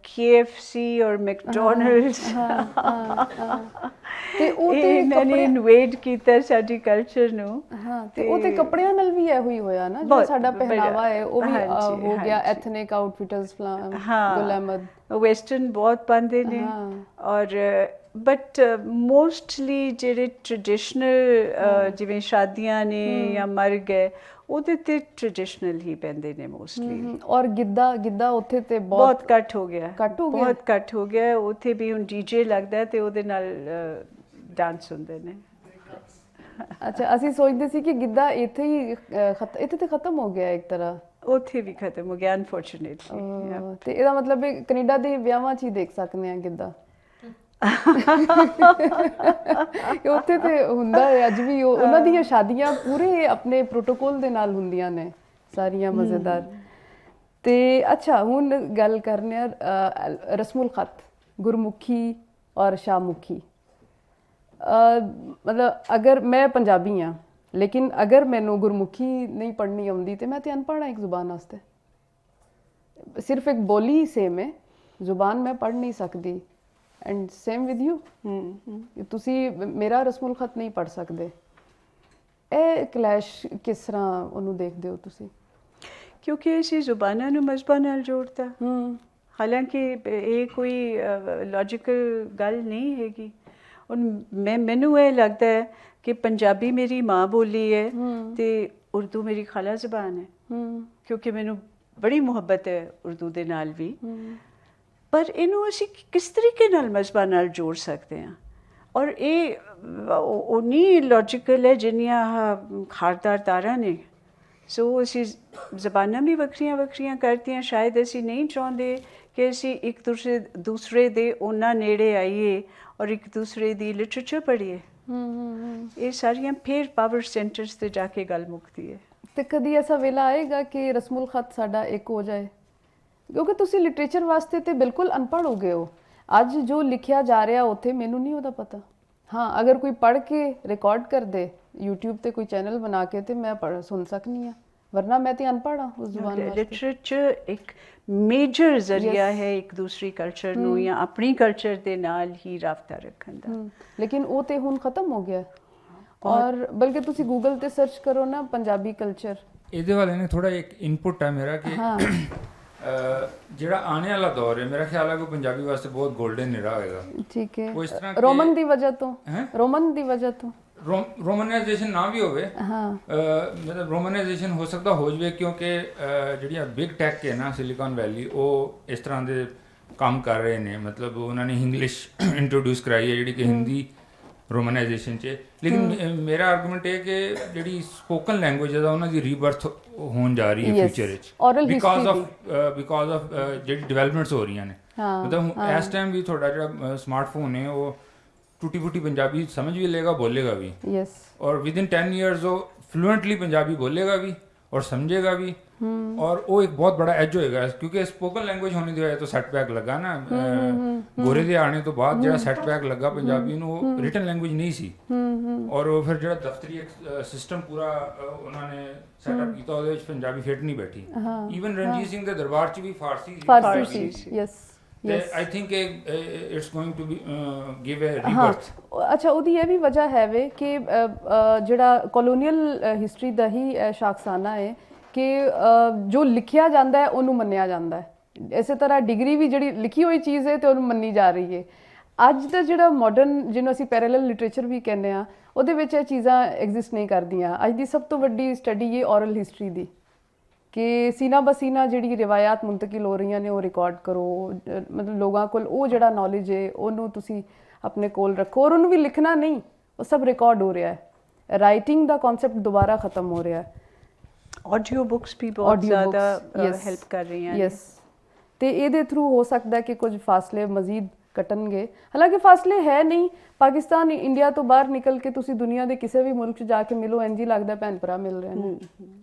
KFC ਔਰ ਮੈਕਡੋਨਲਡਸ ਤੇ ਉਹ ਤੇ ਇਹਨਾਂ ਨੇ ਇਨਵੇਡ ਕੀਤਾ ਸਾਡੇ ਕਲਚਰ ਨੂੰ। ਹਾਂ, ਤੇ ਉਹ ਤੇ ਕੱਪੜਿਆਂ ਨਾਲ ਵੀ ਇਹੋ ਹੀ ਹੋਇਆ ਨਾ, ਜਿਹੜਾ ਸਾਡਾ ਪਹਿਨਾਵਾ ਹੈ ਉਹ ਵੀ ਹੋ ਗਿਆ ਐਥਨਿਕ ਆਊਟਫਿਟਰਸ ਗੁਲ ਅਹਿਮਦ ਵੈਸਟਰਨ ਬਹੁਤ ਪਾਉਂਦੇ ਨੇ। ਔਰ ਬਟ ਮੋਸਟਲੀ ਜਿਹੜੇ ਟ੍ਰੈਡੀਸ਼ਨਲ ਜਿਵੇਂ ਸ਼ਾਦੀਆਂ ਨੇ ਜਾਂ ਮਰ ਗਏ ਉਹਦੇ ਤੇ ਟ੍ਰੈਡੀਸ਼ਨਲ ਹੀ ਪੈਂਦੇ ਨੇ ਮੋਸਟਲੀ। ਔਰ ਗਿੱਧਾ ਉੱਥੇ ਤੇ ਬਹੁਤ ਘੱਟ ਹੋ ਗਿਆ, ਬਹੁਤ ਘੱਟ ਹੋ ਗਿਆ। ਉੱਥੇ ਵੀ ਹੁਣ ਡੀਜੇ ਲੱਗਦਾ ਤੇ ਉਹਦੇ ਨਾਲ ਡਾਂਸ ਹੁੰਦੇ ਨੇ। ਅੱਛਾ, ਅਸੀਂ ਸੋਚਦੇ ਸੀ ਕਿ ਗਿੱਧਾ ਇੱਥੇ ਹੀ ਇੱਥੇ ਤੇ ਖਤਮ ਹੋ ਗਿਆ ਇੱਕ ਤਰ੍ਹਾਂ। ਉੱਥੇ ਵੀ ਖਤਮ ਹੋ ਗਿਆ ਅਨਫੋਰਚੂਨੇਟਲੀ। ਤੇ ਇਹਦਾ ਮਤਲਬ ਹੈ ਕੈਨੇਡਾ ਦੇ ਵਿਆਹਾਂ 'ਚ ਹੀ ਦੇਖ ਸਕਦੇ ਹਾਂ ਗਿੱਧਾ। ਉੱਥੇ ਤੇ ਹੁੰਦਾ ਹੈ ਅੱਜ ਵੀ, ਉਹਨਾਂ ਦੀਆਂ ਸ਼ਾਦੀਆਂ ਪੂਰੇ ਆਪਣੇ ਪ੍ਰੋਟੋਕੋਲ ਦੇ ਨਾਲ ਹੁੰਦੀਆਂ ਨੇ ਸਾਰੀਆਂ ਮਜ਼ੇਦਾਰ। ਤੇ ਅੱਛਾ, ਹੁਣ ਗੱਲ ਕਰਨੇ ਆ ਰਸਮੁਲ ਖਤ, ਗੁਰਮੁਖੀ ਔਰ ਸ਼ਾਹਮੁਖੀ। ਮਤਲਬ ਅਗਰ ਮੈਂ ਪੰਜਾਬੀ ਹਾਂ ਲੇਕਿਨ ਅਗਰ ਮੈਨੂੰ ਗੁਰਮੁਖੀ ਨਹੀਂ ਪੜ੍ਹਨੀ ਆਉਂਦੀ ਤੇ ਮੈਂ ਤੇ ਅਨਪੜ੍ਹ ਹਾਂ ਇੱਕ ਜ਼ੁਬਾਨ ਵਾਸਤੇ। ਸਿਰਫ ਇੱਕ ਬੋਲੀ ਸੇਮ ਹੈ, ਜ਼ੁਬਾਨ ਮੈਂ ਪੜ੍ਹ ਨਹੀਂ ਸਕਦੀ। ਐਂਡ ਸੇਮ ਵਿਦ ਯੂ, ਤੁਸੀਂ ਮੇਰਾ ਰਸਮੁਲ ਖਤ ਨਹੀਂ ਪੜ੍ਹ ਸਕਦੇ। ਇਹ ਕਲੈਸ਼ ਕਿਸ ਤਰ੍ਹਾਂ ਉਹਨੂੰ ਦੇਖਦੇ ਹੋ ਤੁਸੀਂ? ਕਿਉਂਕਿ ਅਸੀਂ ਜ਼ੁਬਾਨਾਂ ਨੂੰ ਮਜ਼ਹਬਾਂ ਨਾਲ ਜੋੜਦਾ। ਹਾਲਾਂਕਿ ਇਹ ਕੋਈ ਲੌਜੀਕਲ ਗੱਲ ਨਹੀਂ ਹੈਗੀ। ਹੁਣ ਮੈਨੂੰ ਇਹ ਲੱਗਦਾ ਹੈ ਕਿ ਪੰਜਾਬੀ ਮੇਰੀ ਮਾਂ ਬੋਲੀ ਹੈ ਤੇ ਉਰਦੂ ਮੇਰੀ ਖਾਲਾ ਜ਼ਬਾਨ ਹੈ, ਕਿਉਂਕਿ ਮੈਨੂੰ ਬੜੀ ਮੁਹੱਬਤ ਹੈ ਉਰਦੂ ਦੇ ਨਾਲ ਵੀ। ਪਰ ਇਹਨੂੰ ਅਸੀਂ ਕਿਸ ਤਰੀਕੇ ਨਾਲ ਮਜ਼ਹਬਾਂ ਨਾਲ ਜੋੜ ਸਕਦੇ ਹਾਂ? ਔਰ ਇਹ ਉਨੀ ਲੌਜੀਕਲ ਹੈ ਜਿੰਨੀਆਂ ਖਾਰਦਾਰ ਤਾਰਾਂ ਨੇ। ਸੋ ਅਸੀਂ ਜ਼ਬਾਨਾਂ ਵੀ ਵੱਖਰੀਆਂ ਵੱਖਰੀਆਂ ਕਰਤੀਆਂ। ਸ਼ਾਇਦ ਅਸੀਂ ਨਹੀਂ ਚਾਹੁੰਦੇ ਕਿ ਅਸੀਂ ਇੱਕ ਦੂਸਰੇ ਦੇ ਉਹਨਾਂ ਨੇੜੇ ਆਈਏ ਔਰ ਇੱਕ ਦੂਸਰੇ ਦੀ ਲਿਟਰੇਚਰ ਪੜ੍ਹੀਏ। ਇਹ ਸਾਰੀਆਂ ਫਿਰ ਪਾਵਰ ਸੈਂਟਰਸ ਤੇ ਜਾ ਕੇ ਗੱਲ ਮੁੱਕਦੀ ਹੈ। ਤੇ ਕਦੀ ਐਸਾ ਵੇਲਾ ਆਏਗਾ ਕਿ ਰਸਮੁਲ ਖਤ ਸਾਡਾ ਇੱਕ ਹੋ ਜਾਏ? ਕਿਉਂਕਿ ਤੁਸੀਂ ਲਿਟਰੇਚਰ ਵਾਸਤੇ ਤੇ ਬਿਲਕੁਲ ਅਨਪੜ੍ਹ ਹੋ ਗਏ ਹੋ। ਅੱਜ ਜੋ ਲਿਖਿਆ ਜਾ ਰਿਹਾ ਉੱਥੇ ਮੈਨੂੰ ਨਹੀਂ ਉਹਦਾ ਪਤਾ। ਹਾਂ, ਅਗਰ ਕੋਈ ਪੜ੍ਹ ਕੇ ਰਿਕਾਰਡ ਕਰ ਦੇ YouTube ਤੇ ਕੋਈ ਚੈਨਲ ਬਣਾ ਕੇ ਤੇ ਮੈਂ ਸੁਣ ਸਕਦੀ ਹਾਂ, ਵਰਨਾ ਮੈਂ ਤੇ ਅਨਪੜ੍ਹ ਹਾਂ ਉਸ ਜ਼ੁਬਾਨ ਵਾਸਤੇ। ਲਿਟਰੇਚਰ ਇੱਕ ਮੇਜਰ ਜ਼ਰੀਆ ਹੈ ਇੱਕ ਦੂਸਰੀ ਕਲਚਰ ਨੂੰ ਜਾਂ ਆਪਣੀ ਕਲਚਰ ਦੇ ਨਾਲ ਹੀ ਰਾਬਤਾ ਰੱਖਣ ਦਾ। ਲੇਕਿਨ ਉਹ ਤੇ ਹੁਣ ਖਤਮ ਹੋ ਗਿਆ। ਔਰ ਬਲਕਿ ਤੁਸੀਂ ਗੂਗਲ ਤੇ ਸਰਚ ਕਰੋ ਨਾ ਪੰਜਾਬੀ ਕਲਚਰ, ਇਹਦੇ ਵਾਲੇ ਨੇ ਥੋੜਾ ਇੱਕ ਇਨਪੁਟ ਹੈ ਮੇਰਾ ਕਿ ਜਿਹੜਾ ਆਉਣੇ ਵਾਲਾ ਦੌਰ ਹੈ ਮੇਰਾ ਖਿਆਲ ਹੈ ਕਿ ਪੰਜਾਬੀ ਵਾਸਤੇ ਬਹੁਤ ਗੋਲਡਨ ਏਰਾ ਹੋਏਗਾ। ਠੀਕ ਹੈ, ਉਹ ਇਸ ਤਰ੍ਹਾਂ ਰੋਮਨ ਦੀ ਵਜ੍ਹਾ ਤੋਂ, ਰੋਮਨ ਦੀ ਵਜ੍ਹਾ ਤੋਂ ਰੋਮਨਾਈਜੇਸ਼ਨ ਨਾ ਵੀ ਹੋਵੇ, ਮਤਲਬ ਰੋਮਨਾਈਜੇਸ਼ਨ ਹੋ ਸਕਦਾ ਹੋ ਜਾਵੇ ਕਿਉਂਕਿ ਜਿਹੜੀਆਂ ਬਿਗ ਟੈਕ ਹੈ ਨਾ ਸਿਲੀਕਨ ਵੈਲੀ, ਉਹ ਇਸ ਤਰ੍ਹਾਂ ਦੇ ਕੰਮ ਕਰ ਰਹੇ ਨੇ। ਮਤਲਬ ਉਹਨਾਂ ਨੇ ਇੰਗਲਿਸ਼ ਇੰਟਰੋਡਿਊਸ ਕਰਾਈ ਹੈ ਜਿਹੜੀ ਕਿ ਹਿੰਦੀ ਰੋਮਨਾਈਜੇਸ਼ਨ 'ਚ। ਲੇਕਿਨ ਮੇਰਾ ਆਰਗੂਮੈਂਟ ਇਹ ਕਿ ਜਿਹੜੀ ਸਪੋਕਨ ਲੈਂਗੁਏਜ ਹੈ ਉਹਨਾਂ ਦੀ ਰੀਬਰਥ ਹੋਣ ਜਾ ਰਹੀ ਹੈ ਫਿਊਚਰ ਵਿੱਚ, ਬਿਕਾਜ਼ ਆਫ ਜਿਹੜੀ ਡਿਵੈਲਪਮੈਂਟਸ ਹੋ ਰਹੀਆਂ ਨੇ। ਮਤਲਬ ਇਸ ਟਾਈਮ ਵੀ ਤੁਹਾਡਾ ਜਿਹੜਾ ਸਮਾਰਟਫੋਨ ਹੈ ਉਹ ਟੁੱਟੀ ਫੁੱਟੀ ਪੰਜਾਬੀ ਸਮਝ ਵੀ ਲਏਗਾ, ਬੋਲੇਗਾ ਵੀ। ਔਰ ਵਿਦਿਨ 10 years ਉਹ ਫਲੂਐਂਟਲੀ ਪੰਜਾਬੀ ਬੋਲੇਗਾ भी और समझेगा भी। और वो एक बहुत बड़ा एज होएगा क्योंकि स्पोकन लैंग्वेज होने की वजह तो सैटबैक लगा ना गोरे दे आने तो बाद जो सैटबैक लगा पंजाबी ਨੂੰ रिटन लैंग्वेज नहीं सी। और वो फिर ਜਿਹੜਾ ਦਫ਼ਤਰੀ ਸਿਸਟਮ ਪੂਰਾ ਉਹਨਾਂ ਨੇ ਸੈਟਅਪ ਕੀਤਾ ਉਹਦੇ ਵਿੱਚ ਪੰਜਾਬੀ ਫਿੱਟ ਨਹੀਂ ਬੈਠੀ। ਈਵਨ ਰਣਜੀਤ ਸਿੰਘ ਦੇ ਦਰਬਾਰ 'ਚ ਵੀ ਫਾਰਸੀ ਸੀ। Yes, I think it's going to be give a rebirth। ਅੱਛਾ, ਉਹਦੀ ਇਹ ਵੀ ਵਜ੍ਹਾ ਹੈ ਵੇ ਕਿ ਜਿਹੜਾ ਕਲੋਨੀਅਲ ਹਿਸਟਰੀ ਦਾ ਹੀ ਸ਼ਾਖਸਾਨਾ ਹੈ ਕਿ ਜੋ ਲਿਖਿਆ ਜਾਂਦਾ ਹੈ ਉਹਨੂੰ ਮੰਨਿਆ ਜਾਂਦਾ ਹੈ। ਇਸੇ ਤਰ੍ਹਾਂ ਡਿਗਰੀ ਵੀ ਜਿਹੜੀ ਲਿਖੀ ਹੋਈ ਚੀਜ਼ ਹੈ ਤੇ ਉਹਨੂੰ ਮੰਨੀ ਜਾ ਰਹੀ ਹੈ। ਅੱਜ ਦਾ ਜਿਹੜਾ ਮਾਡਰਨ ਜਿਹਨੂੰ ਅਸੀਂ ਪੈਰਲਲ ਲਿਟਰੇਚਰ ਵੀ ਕਹਿੰਦੇ ਹਾਂ ਉਹਦੇ ਵਿੱਚ ਇਹ ਚੀਜ਼ਾਂ ਐਗਜ਼ਿਸਟ ਨਹੀਂ ਕਰਦੀਆਂ। ਅੱਜ ਦੀ ਸਭ ਤੋਂ ਵੱਡੀ ਸਟੱਡੀ ਹੈ ਔਰਲ ਹਿਸਟਰੀ ਦੀ ਕਿ ਸੀਨਾ ਬਸੀਨਾ ਜਿਹੜੀ ਰਿਵਾਇਤ ਮੁੰਤਕਿਲ ਹੋ ਰਹੀਆਂ ਨੇ ਉਹ ਰਿਕਾਰਡ ਕਰੋ। ਮਤਲਬ ਲੋਕਾਂ ਕੋਲ ਉਹ ਜਿਹੜਾ ਨੌਲੇਜ ਹੈ ਉਹਨੂੰ ਤੁਸੀਂ ਆਪਣੇ ਕੋਲ ਰੱਖੋ ਔਰ ਉਹਨੂੰ ਵੀ ਲਿਖਣਾ ਨਹੀਂ, ਉਹ ਸਭ ਰਿਕਾਰਡ ਹੋ ਰਿਹਾ ਹੈ। ਰਾਈਟਿੰਗ ਦਾ ਕਨਸੈਪਟ ਦੁਬਾਰਾ ਖਤਮ ਹੋ ਰਿਹਾ ਹੈ। ਆਡੀਓ ਬੁੱਕਸ ਵੀ ਬਹੁਤ ਜ਼ਿਆਦਾ ਹੈਲਪ ਕਰ ਰਹੀਆਂ ਨੇ। ਯੈਸ, ਤੇ ਇਹਦੇ ਥਰੂ ਹੋ ਸਕਦਾ ਕਿ ਕੁਝ ਫਾਸਲੇ ਮਜ਼ੀਦ ਕੱਟਣਗੇ। ਹਾਲਾਂਕਿ ਫਾਸਲੇ ਹੈ ਨਹੀਂ। ਪਾਕਿਸਤਾਨ ਇੰਡੀਆ ਤੋਂ ਬਾਹਰ ਨਿਕਲ ਕੇ ਤੁਸੀਂ ਦੁਨੀਆ ਦੇ ਕਿਸੇ ਵੀ ਮੁਲਕ 'ਚ ਜਾ ਕੇ ਮਿਲੋ, ਇੰਝ ਹੀ ਲੱਗਦਾ ਭੈਣ ਭਰਾ ਮਿਲ ਰਹੇ ਨੇ।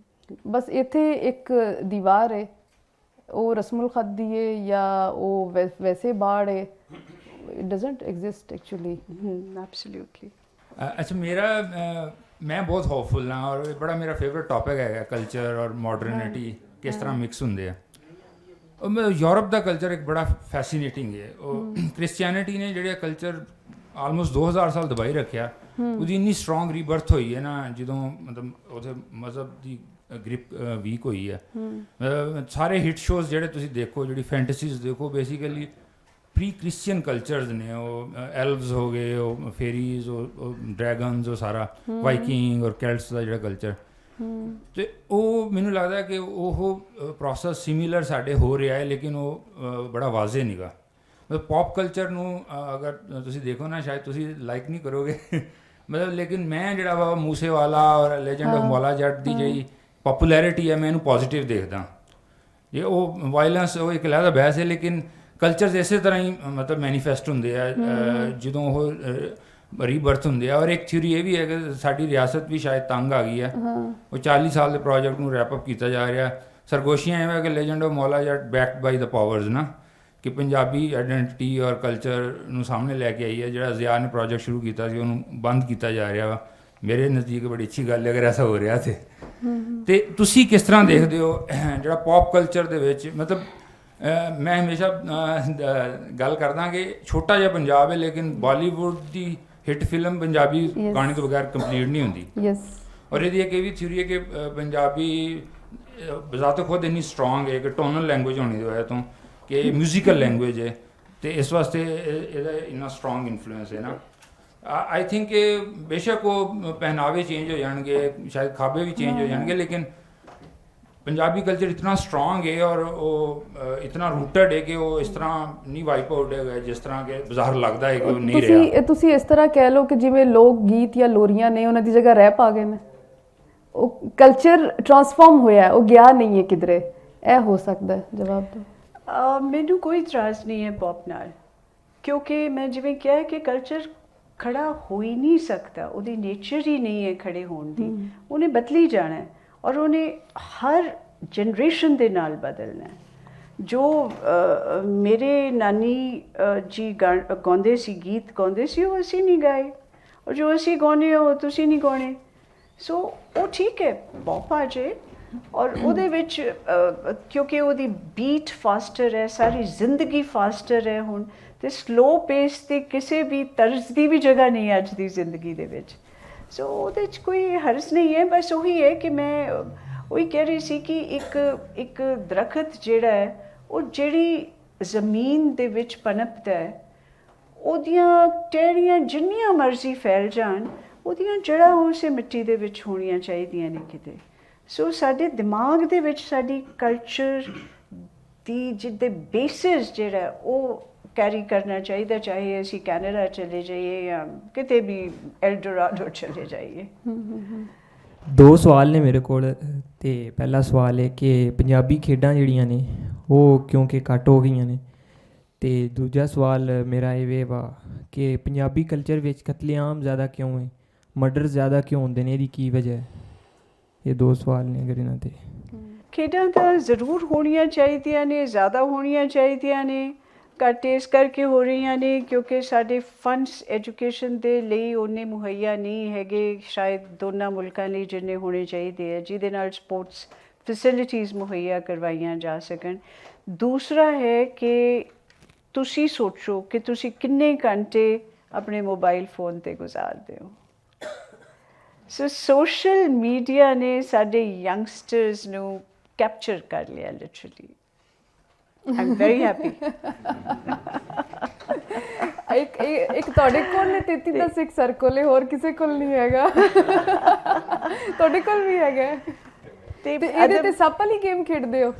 ਬਸ ਇੱਥੇ ਇੱਕ ਦੀਵਾਰ ਹੈ, ਉਹ ਰਸਮੁਲ ਖਤ ਦੀ ਹੈ ਜਾਂ ਉਹ ਵੈਸੇ ਬਾੜ ਹੈ। It doesn't exist actually. Absolutely. ਅੱਛਾ, ਮੈਂ ਬਹੁਤ ਹੋਪਫੁਲ ਹਾਂ ਔਰ ਬੜਾ ਮੇਰਾ ਫੇਵਰਟ ਟੌਪਿਕ ਹੈਗਾ ਕਲਚਰ ਔਰ ਮਾਡਰਨਿਟੀ ਕਿਸ ਤਰ੍ਹਾਂ ਮਿਕਸ ਹੁੰਦੇ ਆ। ਯੂਰਪ ਦਾ ਕਲਚਰ ਇੱਕ ਬੜਾ ਫੈਸੀਨੇਟਿੰਗ ਹੈ। ਉਹ ਕ੍ਰਿਸਚੀਅਨਿਟੀ ਨੇ ਜਿਹੜਾ ਕਲਚਰ ਆਲਮੋਸਟ 2000 ਸਾਲ ਦਬਾਈ ਰੱਖਿਆ, ਉਹਦੀ ਇੰਨੀ ਸਟਰੋਂਗ ਰੀਬਰਥ ਹੋਈ ਹੈ ਨਾ ਜਦੋਂ ਮਤਲਬ ਉਹਦੇ ਮਜ਼ਹਬ ਦੀ ਗ੍ਰਿਪ ਵੀਕ ਹੋਈ ਹੈ। ਸਾਰੇ ਹਿੱਟ ਸ਼ੋਜ਼ ਜਿਹੜੇ ਤੁਸੀਂ ਦੇਖੋ, ਜਿਹੜੀ ਫੈਂਟਸੀਜ਼ ਦੇਖੋ, ਬੇਸਿਕਲੀ ਪ੍ਰੀ ਕ੍ਰਿਸਚੀਅਨ ਕਲਚਰਸ ਨੇ। ਉਹ ਐਲਵਸ ਹੋ ਗਏ, ਉਹ ਫੇਰੀਜ਼, ਉਹ ਡਰੈਗਨਸ, ਉਹ ਸਾਰਾ ਵਾਈਕਿੰਗ ਔਰ ਕੈਲਟਸ ਦਾ ਜਿਹੜਾ ਕਲਚਰ, ਅਤੇ ਉਹ ਮੈਨੂੰ ਲੱਗਦਾ ਕਿ ਉਹ ਪ੍ਰੋਸੈਸ ਸਿਮਿਲਰ ਸਾਡੇ ਹੋ ਰਿਹਾ ਹੈ, ਲੇਕਿਨ ਉਹ ਬੜਾ ਵਾਜ਼ੇ ਨੀਗਾ। ਮਤਲਬ ਪੌਪ ਕਲਚਰ ਨੂੰ ਅਗਰ ਤੁਸੀਂ ਦੇਖੋ ਨਾ, ਸ਼ਾਇਦ ਤੁਸੀਂ ਲਾਈਕ ਨਹੀਂ ਕਰੋਗੇ ਮਤਲਬ, ਲੇਕਿਨ ਮੈਂ ਜਿਹੜਾ ਵਾ ਮੂਸੇਵਾਲਾ ਔਰ ਲੈਜੈਂਡ ਆਫ ਮੌਲਾ ਜੱਟ ਦੀ ਜਿਹੜੀ ਪੋਪੂਲੈਰਿਟੀ ਹੈ, ਮੈਂ ਇਹਨੂੰ ਪੋਜ਼ੀਟਿਵ ਦੇਖਦਾ। ਜੇ ਉਹ ਵਾਇਲੈਂਸ ਉਹ ਇੱਕ ਅਲੱਗ ਬਹਿਸ ਹੈ, ਲੇਕਿਨ ਕਲਚਰਸ ਇਸੇ ਤਰ੍ਹਾਂ ਹੀ ਮਤਲਬ ਮੈਨੀਫੈਸਟ ਹੁੰਦੇ ਆ ਜਦੋਂ ਉਹ ਰੀਬਰਥ ਹੁੰਦੇ ਆ। ਔਰ ਇੱਕ ਥਿਊਰੀ ਇਹ ਵੀ ਹੈ ਕਿ ਸਾਡੀ ਰਿਆਸਤ ਵੀ ਸ਼ਾਇਦ ਤੰਗ ਆ ਗਈ ਹੈ, ਉਹ 40 ਸਾਲ ਦੇ ਪ੍ਰੋਜੈਕਟ ਨੂੰ ਰੈਪ ਅਪ ਕੀਤਾ ਜਾ ਰਿਹਾ। ਸਰਗੋਸ਼ੀਆਂ ਇਹ ਹੈ ਕਿ ਲੈਜੈਂਡ ਆਫ ਮੌਲਾ ਜੱਟ ਬੈਕਡ ਬਾਈ ਦ ਪਾਵਰਸ ਨਾ, ਕਿ ਪੰਜਾਬੀ ਆਈਡੈਂਟਿਟੀ ਔਰ ਕਲਚਰ ਨੂੰ ਸਾਹਮਣੇ ਲੈ ਕੇ ਆਈ ਹੈ। ਜਿਹੜਾ ਜ਼ਿਆ ਨੇ ਪ੍ਰੋਜੈਕਟ ਸ਼ੁਰੂ ਕੀਤਾ ਸੀ, ਉਹਨੂੰ ਬੰਦ ਕੀਤਾ ਜਾ ਰਿਹਾ ਵਾ। ਮੇਰੇ ਨਜ਼ਦੀਕ ਬੜੀ ਅੱਛੀ ਗੱਲ ਹੈ ਅਗਰ ਐਸਾ ਹੋ ਰਿਹਾ ਤੇ ਤੁਸੀਂ ਕਿਸ ਤਰ੍ਹਾਂ ਦੇਖਦੇ ਹੋ ਜਿਹੜਾ ਪੌਪ ਕਲਚਰ ਦੇ ਵਿੱਚ? ਮਤਲਬ ਮੈਂ ਹਮੇਸ਼ਾ ਗੱਲ ਕਰਦਾ ਕਿ ਛੋਟਾ ਜਿਹਾ ਪੰਜਾਬ ਹੈ, ਲੇਕਿਨ ਬਾਲੀਵੁੱਡ ਦੀ ਹਿੱਟ ਫਿਲਮ ਪੰਜਾਬੀ ਗਾਣੇ ਤੋਂ ਬਗੈਰ ਕੰਪਲੀਟ ਨਹੀਂ ਹੁੰਦੀ। ਔਰ ਇਹਦੀ ਇੱਕ ਇਹ ਵੀ ਥਿਊਰੀ ਹੈ ਕਿ ਪੰਜਾਬੀ ਬਜ਼ਾਤ ਖੁਦ ਇੰਨੀ ਸਟਰੋਂਗ ਹੈ ਕਿ ਟੋਨਲ ਲੈਂਗੁਏਜ ਹੋਣੀ ਦੀ ਵਜ੍ਹਾ ਤੋਂ ਕਿ ਮਿਊਜ਼ੀਕਲ ਲੈਂਗੁਏਜ ਹੈ, ਅਤੇ ਇਸ ਵਾਸਤੇ ਇਹਦਾ ਇੰਨਾ ਸਟਰੋਂਗ ਇਨਫਲੂਐਂਸ ਹੈ ਨਾ। ਆਈ ਥਿੰਕ ਕਿ ਬੇਸ਼ੱਕ ਉਹ ਪਹਿਨਾਵੇ ਚੇਂਜ ਹੋ ਜਾਣਗੇ, ਸ਼ਾਇਦ ਖਾਬੇ ਵੀ ਚੇਂਜ ਹੋ ਜਾਣਗੇ, ਲੇਕਿਨ ਪੰਜਾਬੀ ਕਲਚਰ ਇਤਨਾ ਸਟਰੋਂਗ ਹੈ ਔਰ ਉਹ ਇਤਨਾ ਰੂਟਡ ਹੈ ਕਿ ਉਹ ਇਸ ਤਰ੍ਹਾਂ ਨਹੀਂ ਵਾਈਪ ਆਊਟ ਹੈਗਾ ਜਿਸ ਤਰ੍ਹਾਂ ਕਿ ਬਾਜ਼ਾਰ ਲੱਗਦਾ ਹੈ ਕਿ ਉਹ ਨਹੀਂ ਰਿਹਾ। ਤੁਸੀਂ ਇਸ ਤਰ੍ਹਾਂ ਕਹਿ ਲਓ ਕਿ ਜਿਵੇਂ ਲੋਕ ਗੀਤ ਜਾਂ ਲੋਰੀਆਂ ਨੇ, ਉਹਨਾਂ ਦੀ ਜਗ੍ਹਾ ਰੈਪ ਆ ਗਏ ਨੇ, ਉਹ ਕਲਚਰ ਟਰਾਂਸਫਾਰਮ ਹੋਇਆ, ਉਹ ਗਿਆ ਨਹੀਂ ਹੈ ਕਿਧਰੇ। ਇਹ ਹੋ ਸਕਦਾ? ਜਵਾਬ ਦਿਓ। ਮੈਨੂੰ ਕੋਈ ਇਤਰਾਜ਼ ਨਹੀਂ ਹੈ ਪੌਪ ਨਾਲ, ਕਿਉਂਕਿ ਮੈਂ ਜਿਵੇਂ ਕਿਹਾ ਕਿ ਕਲਚਰ ਖੜਾ ਹੋ ਹੀ ਨਹੀਂ ਸਕਦਾ, ਉਹਦੀ ਨੇਚਰ ਹੀ ਨਹੀਂ ਹੈ ਖੜੇ ਹੋਣ ਦੀ। ਉਹਨੇ ਬਦਲੀ ਜਾਣਾ ਹੈ ਔਰ ਉਹਨੇ ਹਰ ਜਨਰੇਸ਼ਨ ਦੇ ਨਾਲ ਬਦਲਣਾ ਹੈ। ਜੋ ਮੇਰੇ ਨਾਨੀ ਜੀ ਗਾਉਂਦੇ ਸੀ, ਗੀਤ ਗਾਉਂਦੇ ਸੀ, ਉਹ ਅਸੀਂ ਨਹੀਂ ਗਾਏ, ਔਰ ਜੋ ਅਸੀਂ ਗਾਉਂਦੇ ਉਹ ਤੁਸੀਂ ਨਹੀਂ ਗਾਉਣੇ। ਸੋ ਉਹ ਠੀਕ ਹੈ, ਪੌਪ ਆ ਜਾਏ ਔਰ ਉਹਦੇ ਵਿੱਚ ਕਿਉਂਕਿ ਉਹਦੀ ਬੀਟ ਫਾਸਟਰ ਹੈ, ਸਾਰੀ ਜ਼ਿੰਦਗੀ ਫਾਸਟਰ ਹੈ ਹੁਣ, ਅਤੇ ਸਲੋ ਪੇਸ 'ਤੇ ਕਿਸੇ ਵੀ ਤਰਜ਼ ਦੀ ਵੀ ਜਗ੍ਹਾ ਨਹੀਂ ਅੱਜ ਦੀ ਜ਼ਿੰਦਗੀ ਦੇ ਵਿੱਚ। ਸੋ ਉਹਦੇ 'ਚ ਕੋਈ ਹਰਜ਼ ਨਹੀਂ ਹੈ। ਬਸ ਉਹੀ ਹੈ ਕਿ ਮੈਂ ਉਹੀ ਕਹਿ ਰਹੀ ਸੀ ਕਿ ਇੱਕ ਦਰਖਤ ਜਿਹੜਾ ਹੈ, ਉਹ ਜਿਹੜੀ ਜ਼ਮੀਨ ਦੇ ਵਿੱਚ ਪਨਪਦਾ ਹੈ, ਉਹਦੀਆਂ ਟਹਿਣੀਆਂ ਜਿੰਨੀਆਂ ਮਰਜ਼ੀ ਫੈਲ ਜਾਣ, ਉਹਦੀਆਂ ਜੜ੍ਹਾਂ ਉਸੇ ਮਿੱਟੀ ਦੇ ਵਿੱਚ ਹੋਣੀਆਂ ਚਾਹੀਦੀਆਂ ਨੇ ਕਿਤੇ। ਸੋ ਸਾਡੇ ਦਿਮਾਗ ਦੇ ਵਿੱਚ ਸਾਡੀ ਕਲਚਰ ਦੀ ਜਿਹਦੇ ਬੇਸਿਸ ਜਿਹੜਾ ਉਹ ਕੈਰੀ ਕਰਨਾ ਚਾਹੀਦਾ, ਚਾਹੇ ਅਸੀਂ ਕੈਨੇਡਾ ਚਲੇ ਜਾਈਏ ਜਾਂ ਕਿਤੇ ਵੀ ਐਲਡੋਰਾਡੋ ਚਲੇ ਜਾਈਏ। ਦੋ ਸਵਾਲ ਨੇ ਮੇਰੇ ਕੋਲ, ਅਤੇ ਪਹਿਲਾ ਸਵਾਲ ਹੈ ਕਿ ਪੰਜਾਬੀ ਖੇਡਾਂ ਜਿਹੜੀਆਂ ਨੇ ਉਹ ਕਿਉਂਕਿ ਘੱਟ ਹੋ ਗਈਆਂ ਨੇ, ਅਤੇ ਦੂਜਾ ਸਵਾਲ ਮੇਰਾ ਇਹ ਵਾ ਕਿ ਪੰਜਾਬੀ ਕਲਚਰ ਵਿੱਚ ਕਤਲੇਆਮ ਜ਼ਿਆਦਾ ਕਿਉਂ ਹੈ, ਮਰਡਰ ਜ਼ਿਆਦਾ ਕਿਉਂ ਹੁੰਦੇ ਨੇ, ਇਹਦੀ ਕੀ ਵਜ੍ਹਾ ਹੈ? ਇਹ ਦੋ ਸਵਾਲ ਨੇ ਅਗਰ ਇਹਨਾਂ 'ਤੇ। ਖੇਡਾਂ ਤਾਂ ਜ਼ਰੂਰ ਹੋਣੀਆਂ ਚਾਹੀਦੀਆਂ ਨੇ, ਜ਼ਿਆਦਾ ਹੋਣੀਆਂ ਚਾਹੀਦੀਆਂ ਨੇ। ਘੱਟ ਇਸ ਕਰਕੇ ਹੋ ਰਹੀਆਂ ਨੇ ਕਿਉਂਕਿ ਸਾਡੇ ਫੰਡਸ ਐਜੂਕੇਸ਼ਨ ਦੇ ਲਈ ਉਨੇ ਮੁਹੱਈਆ ਨਹੀਂ ਹੈਗੇ ਸ਼ਾਇਦ ਦੋਨਾਂ ਮੁਲਕਾਂ ਲਈ ਜਿੰਨੇ ਹੋਣੇ ਚਾਹੀਦੇ ਹੈ, ਜਿਹਦੇ ਨਾਲ ਸਪੋਰਟਸ ਫੈਸਿਲਿਟੀਜ਼ ਮੁਹੱਈਆ ਕਰਵਾਈਆਂ ਜਾ ਸਕਣ। ਦੂਸਰਾ ਹੈ ਕਿ ਤੁਸੀਂ ਸੋਚੋ ਕਿ ਤੁਸੀਂ ਕਿੰਨੇ ਘੰਟੇ ਆਪਣੇ ਮੋਬਾਈਲ ਫੋਨ 'ਤੇ ਗੁਜ਼ਾਰਦੇ ਹੋ। ਸੋ ਸੋਸ਼ਲ ਮੀਡੀਆ ਨੇ ਸਾਡੇ ਯੰਗਸਟਰਸ ਨੂੰ ਕੈਪਚਰ ਕਰ ਲਿਆ ਲਿਟਰਲੀ। I'm very happy. ਇੱਕ ਤੁਹਾਡੇ ਕੋਲ ਨੇ 33 ਦਾ ਸਿੱਖ ਸਰਕਲ ਹੈ, ਹੋਰ ਕਿਸੇ ਕੋਲ ਨਹੀਂ ਹੈਗਾ। ਤੁਹਾਡੇ ਕੋਲ ਵੀ ਹੈਗਾ ਤੇ ਇਹਦੇ ਤੇ ਸੱਪ ਵਾਲੀ ਗੇਮ ਖੇਡਦੇ ਹੋ?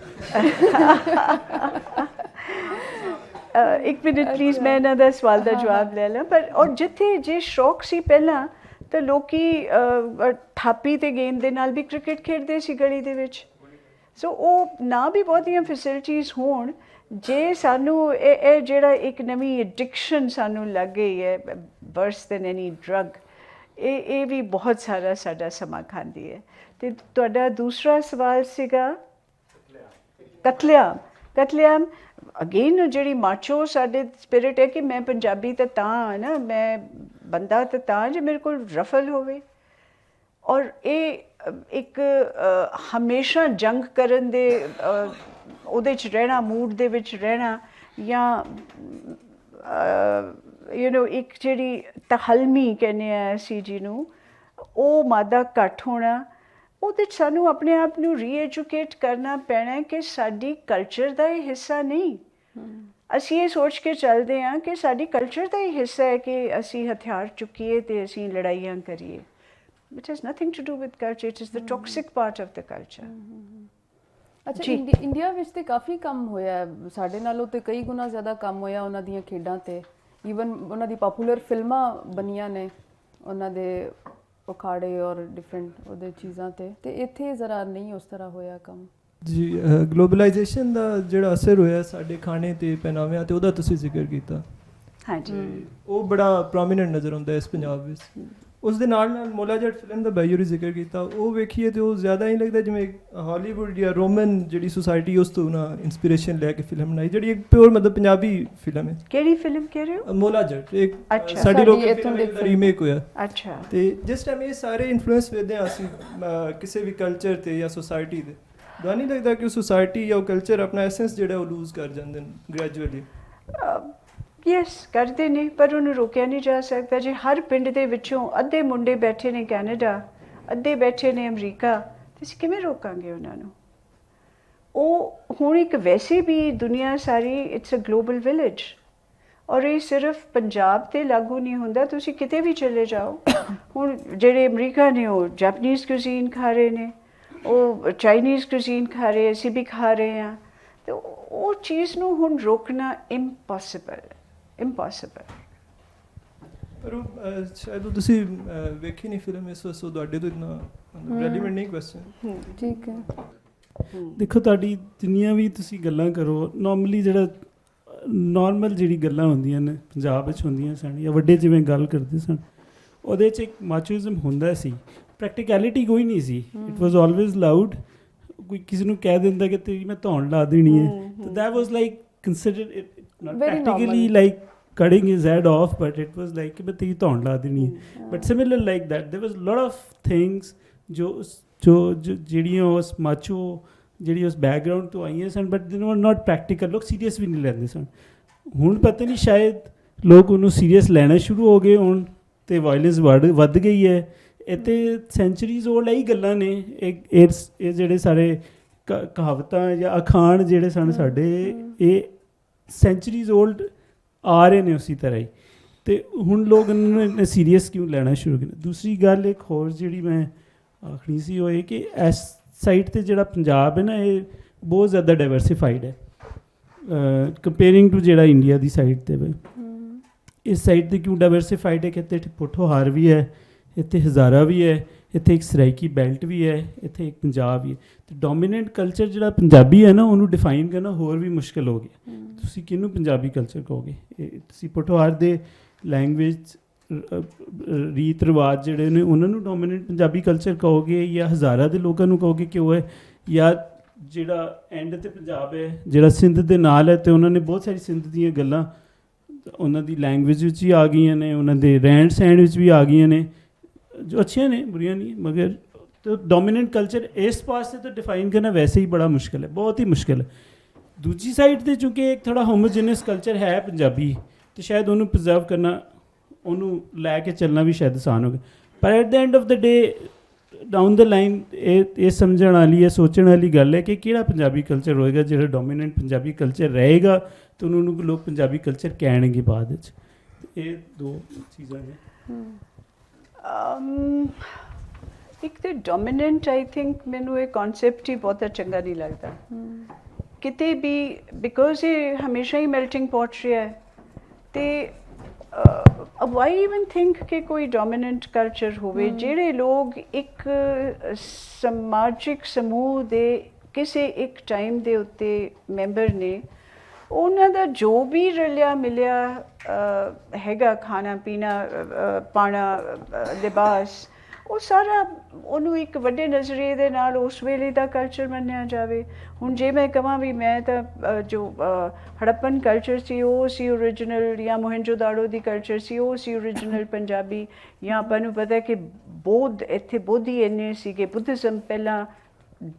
ਇੱਕ ਮਿੰਟ ਪਲੀਜ਼, ਮੈਂ ਇਹਨਾਂ ਦਾ ਸਵਾਲ ਦਾ ਜਵਾਬ ਲੈ ਲਾਂ। ਪਰ ਔਰ ਜਿੱਥੇ ਜੇ ਸ਼ੌਕ ਸੀ ਪਹਿਲਾਂ ਤਾਂ ਲੋਕੀ ਥਾਪੀ ਤੇ ਗੇਂਦ ਦੇ ਨਾਲ ਵੀ ਕ੍ਰਿਕਟ ਖੇਡਦੇ ਸੀ ਗਲੀ ਦੇ ਵਿੱਚ। ਸੋ ਉਹ ਨਾ ਵੀ ਬਹੁਤੀਆਂ ਫੈਸਿਲਿਟੀਜ਼ ਹੋਣ, ਜੇ ਸਾਨੂੰ ਇਹ ਜਿਹੜਾ ਇੱਕ ਨਵੀਂ ਐਡਿਕਸ਼ਨ ਸਾਨੂੰ ਲੱਗ ਗਈ ਹੈ ਵਰਸ ਦੈਨ ਐਨੀ ਡਰੱਗ, ਇਹ ਵੀ ਬਹੁਤ ਸਾਰਾ ਸਾਡਾ ਸਮਾਂ ਖਾਂਦੀ ਹੈ। ਅਤੇ ਤੁਹਾਡਾ ਦੂਸਰਾ ਸਵਾਲ ਸੀਗਾ ਕਤਲੇਆਮ। ਅਗੇਨ ਜਿਹੜੀ ਮਾਚੋ ਸਾਡੇ ਸਪਿਰਿਟ ਹੈ ਕਿ ਮੈਂ ਪੰਜਾਬੀ ਤਾਂ ਹਾਂ ਨਾ, ਮੈਂ ਬੰਦਾ ਤਾਂ ਜੇ ਮੇਰੇ ਕੋਲ ਰਫਲ ਹੋਵੇ। ਔਰ ਇਹ ਇੱਕ ਹਮੇਸ਼ਾ ਜੰਗ ਕਰਨ ਦੇ ਉਹਦੇ 'ਚ ਰਹਿਣਾ, ਮੂਡ ਦੇ ਵਿੱਚ ਰਹਿਣਾ, ਜਾਂ ਇੱਕ ਜਿਹੜੀ ਤਹਲਮੀ ਕਹਿੰਦੇ ਆ ਅਸੀਂ ਜਿਹਨੂੰ, ਉਹ ਮਾਦਾ ਘੱਟ ਹੋਣਾ, ਉਹਦੇ 'ਚ ਸਾਨੂੰ ਆਪਣੇ ਆਪ ਨੂੰ ਰੀਐਜੂਕੇਟ ਕਰਨਾ ਪੈਣਾ ਕਿ ਸਾਡੀ ਕਲਚਰ ਦਾ ਇਹ ਹਿੱਸਾ ਨਹੀਂ। ਅਸੀਂ ਇਹ ਸੋਚ ਕੇ ਚੱਲਦੇ ਹਾਂ ਕਿ ਸਾਡੀ ਕਲਚਰ ਦਾ ਹੀ ਹਿੱਸਾ ਹੈ ਕਿ ਅਸੀਂ ਹਥਿਆਰ ਚੁੱਕੀਏ ਅਤੇ ਅਸੀਂ ਲੜਾਈਆਂ ਕਰੀਏ। It has nothing to do with culture, it is the toxic part of the culture. ਅੱਛਾ, ਜੀ। ਇੰਡੀਆ ਵਿੱਚ ਤੇ ਕਾਫੀ ਕੰਮ ਹੋਇਆ ਹੈ, ਸਾਡੇ ਨਾਲੋਂ ਤੇ ਕਈ ਗੁਣਾ ਜ਼ਿਆਦਾ ਕੰਮ ਹੋਇਆ ਉਹਨਾਂ ਦੀਆਂ ਖੇਡਾਂ ਤੇ। ਈਵਨ ਉਹਨਾਂ ਦੀ ਪਪੂਲਰ ਫਿਲਮਾਂ ਬਣੀਆਂ ਨੇ ਉਹਨਾਂ ਦੇ ਉਖਾੜੇ ਔਰ ਡਿਫਰੈਂਟ ਉਹਦੇ ਚੀਜ਼ਾਂ ਤੇ ਇੱਥੇ ਜ਼ਰਾ ਨਹੀਂ ਉਸ ਤਰ੍ਹਾਂ ਹੋਇਆ ਕੰਮ। ਜੀ, ਗਲੋਬਲਾਈਜੇਸ਼ਨ ਦਾ ਜਿਹੜਾ ਅਸਰ ਹੋਇਆ ਸਾਡੇ ਖਾਣੇ ਤੇ ਪਹਿਨਾਵਿਆਂ ਤੇ ਉਹਦਾ ਤੁਸੀਂ ਜ਼ਿਕਰ ਕੀਤਾ, ਹਾਂਜੀ। ਉਹ ਬੜਾ ਪ੍ਰੋਮੀਨੈਂਟ ਨਜ਼ਰ ਆਉਂਦਾ ਇਸ ਪੰਜਾਬ ਵਿੱਚ। ਉਸ ਦੇ ਨਾਲ ਨਾਲ ਮੌਲਾ ਜੱਟ ਫਿਲਮ ਦਾ ਬਾਈਓਰੀ ਜ਼ਿਕਰ ਕੀਤਾ, ਉਹ ਵੇਖੀਏ ਤੇ ਉਹ ਜ਼ਿਆਦਾ ਹੀ ਲੱਗਦਾ ਜਿਵੇਂ ਹਾਲੀਵੁੱਡ ਜਾਂ ਰੋਮਨ ਜਿਹੜੀ ਸੁਸਾਇਟੀ ਉਸ ਤੋਂ ਨਾ ਇੰਸਪੀਰੇਸ਼ਨ ਲੈ ਕੇ ਫਿਲਮ ਬਣਾਈ, ਜਿਹੜੀ ਇੱਕ ਪਿਓਰ ਮਤਲਬ ਪੰਜਾਬੀ ਫਿਲਮ ਹੈ। ਕਿਹੜੀ ਫਿਲਮ ਕਹਿ ਰਹੇ ਹੋ? ਮੌਲਾ ਜੱਟ ਇੱਕ ਅੱਛਾ। ਸਾਡੀ ਲੋਕ ਇੱਥੋਂ ਦੀ ਰੀਮੇਕ ਹੋਇਆ। ਅੱਛਾ। ਤੇ ਜਿਸ ਟਾਈਮ ਇਹ ਸਾਰੇ ਇਨਫਲੂਐਂਸ ਵੇਖਦੇ ਹਾਂ ਅਸੀਂ ਕਿਸੇ ਵੀ ਕਲਚਰ ਤੇ ਜਾਂ ਸੁਸਾਇਟੀ ਦੇ, ਤਾਂ ਨਹੀਂ ਲੱਗਦਾ ਕਿ ਉਹ ਸੁਸਾਇਟੀ ਜਾਂ ਉਹ ਕਲਚਰ ਆਪਣਾ ਐਸੈਂਸ ਜਿਹੜਾ ਉਹ ਲੂਜ਼ ਕਰ ਜਾਂਦੇ ਨੇ ਗ੍ਰੈਜੂਅਲੀ? ਯੈਸ, ਕਰਦੇ ਨੇ, ਪਰ ਉਹਨੂੰ ਰੋਕਿਆ ਨਹੀਂ ਜਾ ਸਕਦਾ। ਜੇ ਹਰ ਪਿੰਡ ਦੇ ਵਿੱਚੋਂ ਅੱਧੇ ਮੁੰਡੇ ਬੈਠੇ ਨੇ ਕੈਨੇਡਾ, ਅੱਧੇ ਬੈਠੇ ਨੇ ਅਮਰੀਕਾ, ਤੇ ਅਸੀਂ ਕਿਵੇਂ ਰੋਕਾਂਗੇ ਉਹਨਾਂ ਨੂੰ? ਉਹ ਹੁਣ ਇੱਕ ਵੈਸੇ ਵੀ ਦੁਨੀਆ ਸਾਰੀ ਇਟਸ ਅ ਗਲੋਬਲ ਵਿਲੇਜ, ਔਰ ਇਹ ਸਿਰਫ ਪੰਜਾਬ 'ਤੇ ਲਾਗੂ ਨਹੀਂ ਹੁੰਦਾ, ਤੁਸੀਂ ਕਿਤੇ ਵੀ ਚਲੇ ਜਾਓ। ਹੁਣ ਜਿਹੜੇ ਅਮਰੀਕਾ ਨੇ ਉਹ ਜਾਪਨੀਜ਼ ਕੁਜ਼ੀਨ ਖਾ ਰਹੇ ਨੇ, ਉਹ ਚਾਈਨੀਜ਼ ਕੁਜ਼ੀਨ ਖਾ ਰਹੇ, ਅਸੀਂ ਵੀ ਖਾ ਰਹੇ ਹਾਂ। ਤੇ ਉਹ ਚੀਜ਼ ਨੂੰ ਹੁਣ ਰੋਕਣਾ ਇੰਪੋਸੀਬਲ। ਪਰ ਉਹ ਸ਼ਾਇਦ ਉਹ ਤੁਸੀਂ ਵੇਖੀ ਨਹੀਂ ਫਿਲਮ, ਇਸ ਵਾਸਤੇ ਤੁਹਾਡੇ ਤੋਂ ਇੰਨਾ ਰੈਲੀਵੈਂਟ ਨਹੀਂ ਕੁਐਸਚਨ। ਠੀਕ ਹੈ। ਦੇਖੋ, ਤੁਹਾਡੀ ਜਿੰਨੀਆਂ ਵੀ ਤੁਸੀਂ ਗੱਲਾਂ ਕਰੋ, ਨਾਰਮਲੀ ਨਾਰਮਲ ਜਿਹੜੀ ਗੱਲਾਂ ਹੁੰਦੀਆਂ ਨੇ ਪੰਜਾਬ ਵਿੱਚ ਹੁੰਦੀਆਂ ਸਨ, ਜਾਂ ਵੱਡੇ ਜਿਵੇਂ ਗੱਲ ਕਰਦੇ ਸਨ, ਉਹਦੇ 'ਚ ਇੱਕ ਮਾਚੋਇਜ਼ਮ ਹੁੰਦਾ ਸੀ, ਪ੍ਰੈਕਟੀਕੈਲਿਟੀ ਕੋਈ ਨਹੀਂ ਸੀ। It was always loud. ਕੋਈ ਕਿਸੇ ਨੂੰ ਕਹਿ ਦਿੰਦਾ ਕਿ ਤੇਰੀ ਮੈਂ ਧੌਣ ਲਾ ਦੇਣੀ ਹੈ, ਤਾਂ that was like considered it not Very practically normal. like cutting his head off, but it was like ਕਿ ਤੇਰੀ ਧੌਣ ਲਾ ਦੇਣੀ ਹੈ। But similar like that, there was lot of things ਜੋ ਜਿਹੜੀਆਂ ਉਸ ਮਾਚੋ ਜਿਹੜੀ ਉਸ ਬੈਕਗਰਾਊਂਡ ਤੋਂ ਆਈਆਂ ਸਨ, ਬਟ ਦੇ ਵਰ ਨਾਟ ਪ੍ਰੈਕਟੀਕਲ। ਲੋਕ ਸੀਰੀਅਸ ਵੀ ਨਹੀਂ ਲੈਂਦੇ ਸਨ। ਹੁਣ ਪਤਾ ਨਹੀਂ ਸ਼ਾਇਦ ਲੋਕ ਉਹਨੂੰ ਸੀਰੀਅਸ ਲੈਣਾ ਸ਼ੁਰੂ ਹੋ ਗਏ ਹੁਣ, ਅਤੇ ਵਾਇਲੈਂਸ ਵੱਧ ਗਈ ਹੈ। ਇੱਥੇ ਸੈਂਚੁਰੀਜ਼ ਓਲਡ ਇਹੀ ਗੱਲਾਂ ਨੇ। ਇਹ ਜਿਹੜੇ ਸਾਰੇ ਕਹਾਵਤਾਂ ਜਾਂ ਅਖਾਣ ਜਿਹੜੇ ਸਨ ਸਾਡੇ, ਇਹ ਸੈਂਚੁਰੀਜ਼ ਓਲਡ ਆ ਰਹੇ ਨੇ ਉਸੇ ਤਰ੍ਹਾਂ ਹੀ। ਅਤੇ ਹੁਣ ਲੋਕ ਇਹਨਾਂ ਨੂੰ ਸੀਰੀਅਸ ਕਿਉਂ ਲੈਣਾ ਸ਼ੁਰੂ ਕੀਤਾ? ਦੂਸਰੀ ਗੱਲ ਇੱਕ ਹੋਰ ਜਿਹੜੀ ਮੈਂ ਆਖਣੀ ਸੀ, ਉਹ ਇਹ ਕਿ ਇਸ ਸਾਈਡ 'ਤੇ ਜਿਹੜਾ ਪੰਜਾਬ ਹੈ ਨਾ, ਇਹ ਬਹੁਤ ਜ਼ਿਆਦਾ ਡਾਇਵਰਸੀਫਾਈਡ ਹੈ ਕੰਪੇਅਰਿੰਗ ਟੂ ਜਿਹੜਾ ਇੰਡੀਆ ਦੀ ਸਾਈਡ 'ਤੇ ਵੇ। ਇਸ ਸਾਈਡ 'ਤੇ ਕਿਉਂ ਡਾਇਵਰਸੀਫਾਈਡ ਹੈ ਕਿ ਇੱਥੇ ਪੋਠੋਹਾਰ ਵੀ ਹੈ, ਇੱਥੇ ਹਜ਼ਾਰਾ ਵੀ ਹੈ, ਇੱਥੇ ਇੱਕ ਸਰਾਈਕੀ ਬੈਲਟ ਵੀ ਹੈ, ਇੱਥੇ ਇੱਕ ਪੰਜਾਬ ਵੀ ਹੈ। ਅਤੇ ਡੋਮੀਨੈਂਟ ਕਲਚਰ ਜਿਹੜਾ ਪੰਜਾਬੀ ਹੈ ਨਾ, ਉਹਨੂੰ ਡਿਫਾਈਨ ਕਰਨਾ ਹੋਰ ਵੀ ਮੁਸ਼ਕਿਲ ਹੋ ਗਿਆ। ਤੁਸੀਂ ਕਿਹਨੂੰ ਪੰਜਾਬੀ ਕਲਚਰ ਕਹੋਗੇ? ਤੁਸੀਂ ਪੋਠੋਹਾਰ ਦੇ ਲੈਂਗੁਏਜ, ਰੀਤ ਰਿਵਾਜ ਜਿਹੜੇ ਨੇ, ਉਹਨਾਂ ਨੂੰ ਡੋਮੀਨੈਂਟ ਪੰਜਾਬੀ ਕਲਚਰ ਕਹੋਗੇ, ਜਾਂ ਹਜ਼ਾਰਾ ਦੇ ਲੋਕਾਂ ਨੂੰ ਕਹੋਗੇ ਕਿ ਉਹ ਹੈ, ਜਾਂ ਜਿਹੜਾ ਐਂਡ 'ਤੇ ਪੰਜਾਬ ਹੈ ਜਿਹੜਾ ਸਿੰਧ ਦੇ ਨਾਲ ਹੈ, ਅਤੇ ਉਹਨਾਂ ਨੇ ਬਹੁਤ ਸਾਰੀ ਸਿੰਧ ਦੀਆਂ ਗੱਲਾਂ ਉਹਨਾਂ ਦੀ ਲੈਂਗੁਏਜ ਵਿੱਚ ਵੀ ਆ ਗਈਆਂ ਨੇ, ਉਹਨਾਂ ਦੇ ਰਹਿਣ ਸਹਿਣ ਵਿੱਚ ਵੀ ਆ ਗਈਆਂ ਨੇ, ਜੋ ਅੱਛੀਆਂ ਨੇ, ਬੁਰੀਆਂ ਨਹੀਂ। ਮਗਰ ਡੋਮੀਨੈਂਟ ਕਲਚਰ ਇਸ ਪਾਸੇ ਤੋਂ ਡਿਫਾਈਨ ਕਰਨਾ ਵੈਸੇ ਹੀ ਬੜਾ ਮੁਸ਼ਕਿਲ ਹੈ, ਬਹੁਤ ਹੀ ਮੁਸ਼ਕਿਲ ਹੈ। ਦੂਜੀ ਸਾਈਡ 'ਤੇ ਚੂੰਕਿ ਇੱਕ ਥੋੜ੍ਹਾ ਹੋਮੋਜੀਨਸ ਕਲਚਰ ਹੈ ਪੰਜਾਬੀ, ਅਤੇ ਸ਼ਾਇਦ ਉਹਨੂੰ ਪ੍ਰੀਜ਼ਰਵ ਕਰਨਾ, ਉਹਨੂੰ ਲੈ ਕੇ ਚੱਲਣਾ ਵੀ ਸ਼ਾਇਦ ਆਸਾਨ ਹੋ ਗਿਆ। ਪਰ at the end of the day, down the line, ਇਹ ਸਮਝਣ ਵਾਲੀ, ਇਹ ਸੋਚਣ ਵਾਲੀ ਗੱਲ ਹੈ ਕਿ ਕਿਹੜਾ ਪੰਜਾਬੀ ਕਲਚਰ ਹੋਏਗਾ ਜਿਹੜਾ ਡੋਮੀਨੈਂਟ ਪੰਜਾਬੀ ਕਲਚਰ ਰਹੇਗਾ, ਅਤੇ ਉਹਨੂੰ ਲੋਕ ਪੰਜਾਬੀ ਕਲਚਰ ਕਹਿਣਗੇ ਬਾਅਦ ਵਿੱਚ। ਇਹ ਦੋ ਚੀਜ਼ਾਂ ਨੇ। ਇੱਕ ਤਾਂ ਡੋਮੀਨੈਂਟ, ਆਈ ਥਿੰਕ ਮੈਨੂੰ ਇਹ ਕਨਸੈਪਟ ਹੀ ਬਹੁਤਾ ਚੰਗਾ ਨਹੀਂ ਲੱਗਦਾ ਕਿਤੇ ਵੀ, ਬਿਕੋਜ਼ ਇਹ ਹਮੇਸ਼ਾ ਹੀ ਮੈਲਟਿੰਗ ਪੋਟ ਰਿਹਾ ਹੈ। ਅਤੇ ਵਾਈ ਈਵਨ ਥਿੰਕ ਕਿ ਕੋਈ ਡੋਮੀਨੈਂਟ ਕਲਚਰ ਹੋਵੇ? ਜਿਹੜੇ ਲੋਕ ਇੱਕ ਸਮਾਜਿਕ ਸਮੂਹ ਦੇ ਕਿਸੇ ਇੱਕ ਟਾਈਮ ਦੇ ਉੱਤੇ ਮੈਂਬਰ ਨੇ, ਉਹਨਾਂ ਦਾ ਜੋ ਵੀ ਰਲਿਆ ਮਿਲਿਆ ਹੈਗਾ, ਖਾਣਾ ਪੀਣਾ, ਪਾਣਾ, ਲਿਬਾਸ, ਉਹ ਸਾਰਾ ਉਹਨੂੰ ਇੱਕ ਵੱਡੇ ਨਜ਼ਰੀਏ ਦੇ ਨਾਲ ਉਸ ਵੇਲੇ ਦਾ ਕਲਚਰ ਮੰਨਿਆ ਜਾਵੇ। ਹੁਣ ਜੇ ਮੈਂ ਕਹਾਂ ਵੀ ਮੈਂ ਤਾਂ ਜੋ ਹੜੱਪਨ ਕਲਚਰ ਸੀ ਉਹ ਸੀ ਓਰੀਜਨਲ, ਜਾਂ ਮੋਹਿੰਜੋਦਾੜੋ ਦੀ ਕਲਚਰ ਸੀ ਉਹ ਸੀ ਓਰੀਜਨਲ ਪੰਜਾਬੀ, ਜਾਂ ਆਪਾਂ ਨੂੰ ਪਤਾ ਕਿ ਬੌਧ, ਇੱਥੇ ਬੋਧੀ ਇੰਨੇ ਸੀਗੇ, ਬੁੱਧਿਜ਼ਮ ਪਹਿਲਾਂ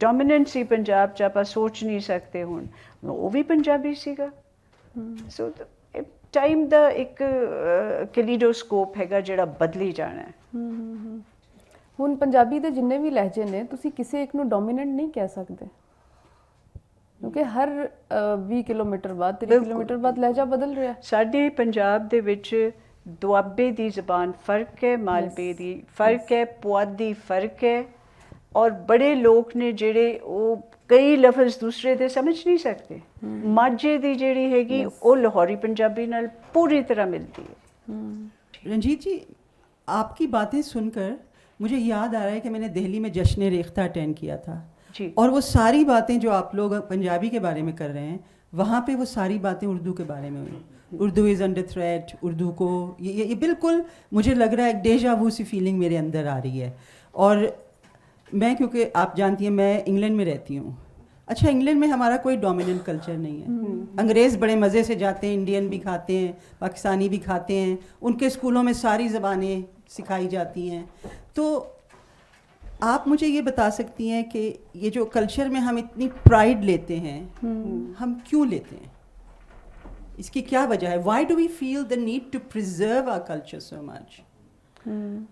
ਡੋਮੀਨੈਂਟ ਸੀ ਪੰਜਾਬ 'ਚ, ਆਪਾਂ ਸੋਚ ਨਹੀਂ ਸਕਦੇ ਹੁਣ ਉਹ ਵੀ ਪੰਜਾਬੀ ਸੀਗਾ। ਸੋ ਟਾਈਮ ਦਾ ਇੱਕ ਕੈਲੀਡੋਸਕੋਪ ਹੈਗਾ ਜਿਹੜਾ ਬਦਲੀ ਜਾਣਾ ਹੈ। ਹੁਣ ਪੰਜਾਬੀ ਦੇ ਜਿੰਨੇ ਵੀ ਲਹਿਜੇ ਨੇ ਤੁਸੀਂ ਕਿਸੇ ਇੱਕ ਨੂੰ ਡੋਮੀਨੈਂਟ ਨਹੀਂ ਕਹਿ ਸਕਦੇ, ਕਿਉਂਕਿ ਹਰ 20 ਕਿਲੋਮੀਟਰ ਬਾਅਦ 30 ਕਿਲੋਮੀਟਰ ਬਾਅਦ ਲਹਿਜਾ ਬਦਲ ਰਿਹਾ। ਸਾਡੇ ਪੰਜਾਬ ਦੇ ਵਿੱਚ ਦੁਆਬੇ ਦੀ ਜ਼ਬਾਨ ਫਰਕ ਹੈ, ਮਾਲਵੇ ਦੀ ਫਰਕ ਹੈ, ਪੁਆਧੀ ਫਰਕ ਹੈ, ਔਰ ਬੜੇ ਲੋਕ ਨੇ ਜਿਹੜੇ ਉਹ ਕਈ ਲਫ਼ਜ਼ ਦੂਸਰੇ ਦੇ ਸਮਝ ਨਹੀਂ ਸਕਦੇ। ਮਾਝੇ ਦੀ ਜਿਹੜੀ ਹੈਗੀ ਉਹ ਲਾਹੌਰੀ ਪੰਜਾਬੀ ਨਾਲ पूरी तरह मिलती है। रंजीत जी, आपकी बातें सुनकर मुझे याद आ रहा है कि मैंने दिल्ली में जश्न रेख्ता अटेंड किया था जी। और वो सारी बातें जो आप लोग पंजाबी के बारे में कर रहे हैं, वहाँ पे वो सारी बातें उर्दू के बारे में हुई। Urdu is under threat, Urdu को ये बिल्कुल मुझे लग रहा है एक डेजा वू सी फीलिंग मेरे अंदर आ रही है। और मैं, क्योंकि आप जानती हैं मैं इंग्लैंड में रहती हूँ। अच्छा, इंग्लैंड में हमारा कोई डोमिनेंट कल्चर नहीं है। अंग्रेज़ बड़े मज़े से जाते हैं, इंडियन भी खाते हैं, पाकिस्तानी भी खाते हैं, उनके स्कूलों में सारी ज़बानें सिखाई जाती हैं। तो आप मुझे ये बता सकती हैं कि ये जो कल्चर में हम इतनी प्राइड लेते हैं, हम क्यों लेते हैं? इसकी क्या वजह है? Why do we feel the need to preserve our culture so much?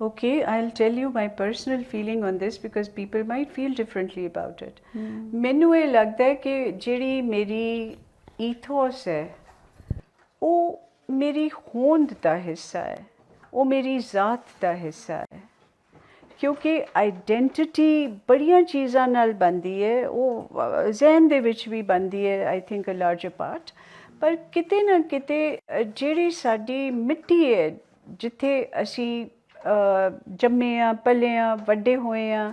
Okay, I'll tell you my personal feeling on this because people might feel differently about it. ਮੈਨੂੰ ਇਹ ਲੱਗਦਾ ਹੈ ਕਿ ਜਿਹੜੀ ਮੇਰੀ ਈਥੋਸ ਹੈ ਉਹ ਮੇਰੀ ਹੋਂਦ ਦਾ ਹਿੱਸਾ ਹੈ, ਉਹ ਮੇਰੀ ਜ਼ਾਤ ਦਾ ਹਿੱਸਾ ਹੈ, ਕਿਉਂਕਿ ਆਈਡੈਂਟੀਟੀ ਬੜੀਆਂ ਚੀਜ਼ਾਂ ਨਾਲ ਬਣਦੀ ਹੈ, ਉਹ ਜ਼ਹਿਨ ਦੇ ਵਿੱਚ ਵੀ ਬਣਦੀ ਹੈ, I think a larger part. ਪਰ ਕਿਤੇ ਨਾ ਕਿਤੇ ਜਿਹੜੀ ਸਾਡੀ ਮਿੱਟੀ ਹੈ, ਜਿੱਥੇ ਅਸੀਂ ਜੰਮੇ ਆ, ਪਲੇ ਆ, ਵੱਡੇ ਹੋਏ ਆ,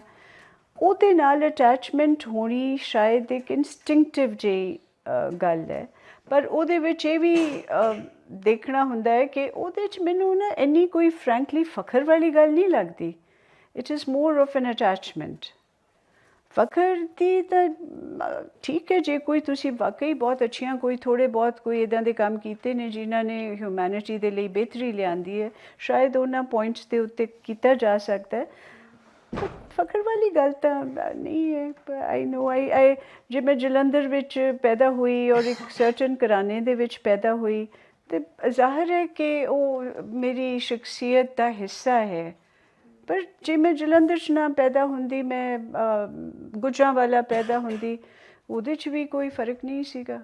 ਉਹਦੇ ਨਾਲ ਅਟੈਚਮੈਂਟ ਹੋਣੀ ਸ਼ਾਇਦ ਇੱਕ ਇਨਸਟਿੰਕਟਿਵ ਜਿਹੀ ਗੱਲ ਹੈ। ਪਰ ਉਹਦੇ ਵਿੱਚ ਇਹ ਵੀ ਦੇਖਣਾ ਹੁੰਦਾ ਹੈ ਕਿ ਉਹਦੇ 'ਚ ਮੈਨੂੰ ਨਾ ਇੰਨੀ ਕੋਈ ਫਰੈਂਕਲੀ ਫਖਰ ਵਾਲੀ ਗੱਲ ਨਹੀਂ ਲੱਗਦੀ। It is more of an attachment. ਫਖਰ ਦੀ ਤਾਂ ਠੀਕ ਹੈ, ਜੇ ਕੋਈ ਤੁਸੀਂ ਵਾਕਈ ਬਹੁਤ ਅੱਛੀਆਂ ਕੋਈ ਥੋੜ੍ਹੇ ਬਹੁਤ ਕੋਈ ਇੱਦਾਂ ਦੇ ਕੰਮ ਕੀਤੇ ਨੇ ਜਿਨ੍ਹਾਂ ਨੇ ਹਿਊਮੈਨਿਟੀ ਦੇ ਲਈ ਬਿਹਤਰੀ ਲਿਆਂਦੀ ਹੈ, ਸ਼ਾਇਦ ਉਹਨਾਂ ਪੁਆਇੰਟਸ ਦੇ ਉੱਤੇ ਕੀਤਾ ਜਾ ਸਕਦਾ ਹੈ। ਫਖਰ ਵਾਲੀ ਗੱਲ ਤਾਂ ਨਹੀਂ ਹੈ। ਆਈ ਨੋ ਆਈ ਜੇ ਮੈਂ ਜਲੰਧਰ ਵਿੱਚ ਪੈਦਾ ਹੋਈ ਔਰ ਇੱਕ ਸਰਟਨ ਘਰਾਣੇ ਦੇ ਵਿੱਚ ਪੈਦਾ ਹੋਈ ਤਾਂ ਜ਼ਾਹਿਰ ਹੈ ਕਿ ਉਹ ਮੇਰੀ ਸ਼ਖਸੀਅਤ ਦਾ ਹਿੱਸਾ ਹੈ। ਪਰ ਜੇ ਮੈਂ ਜਲੰਧਰ 'ਚ ਨਾ ਪੈਦਾ ਹੁੰਦੀ, ਮੈਂ ਗੁਜਰਾਂਵਾਲਾ ਪੈਦਾ ਹੁੰਦੀ, ਉਹਦੇ 'ਚ ਵੀ ਕੋਈ ਫਰਕ ਨਹੀਂ ਸੀਗਾ।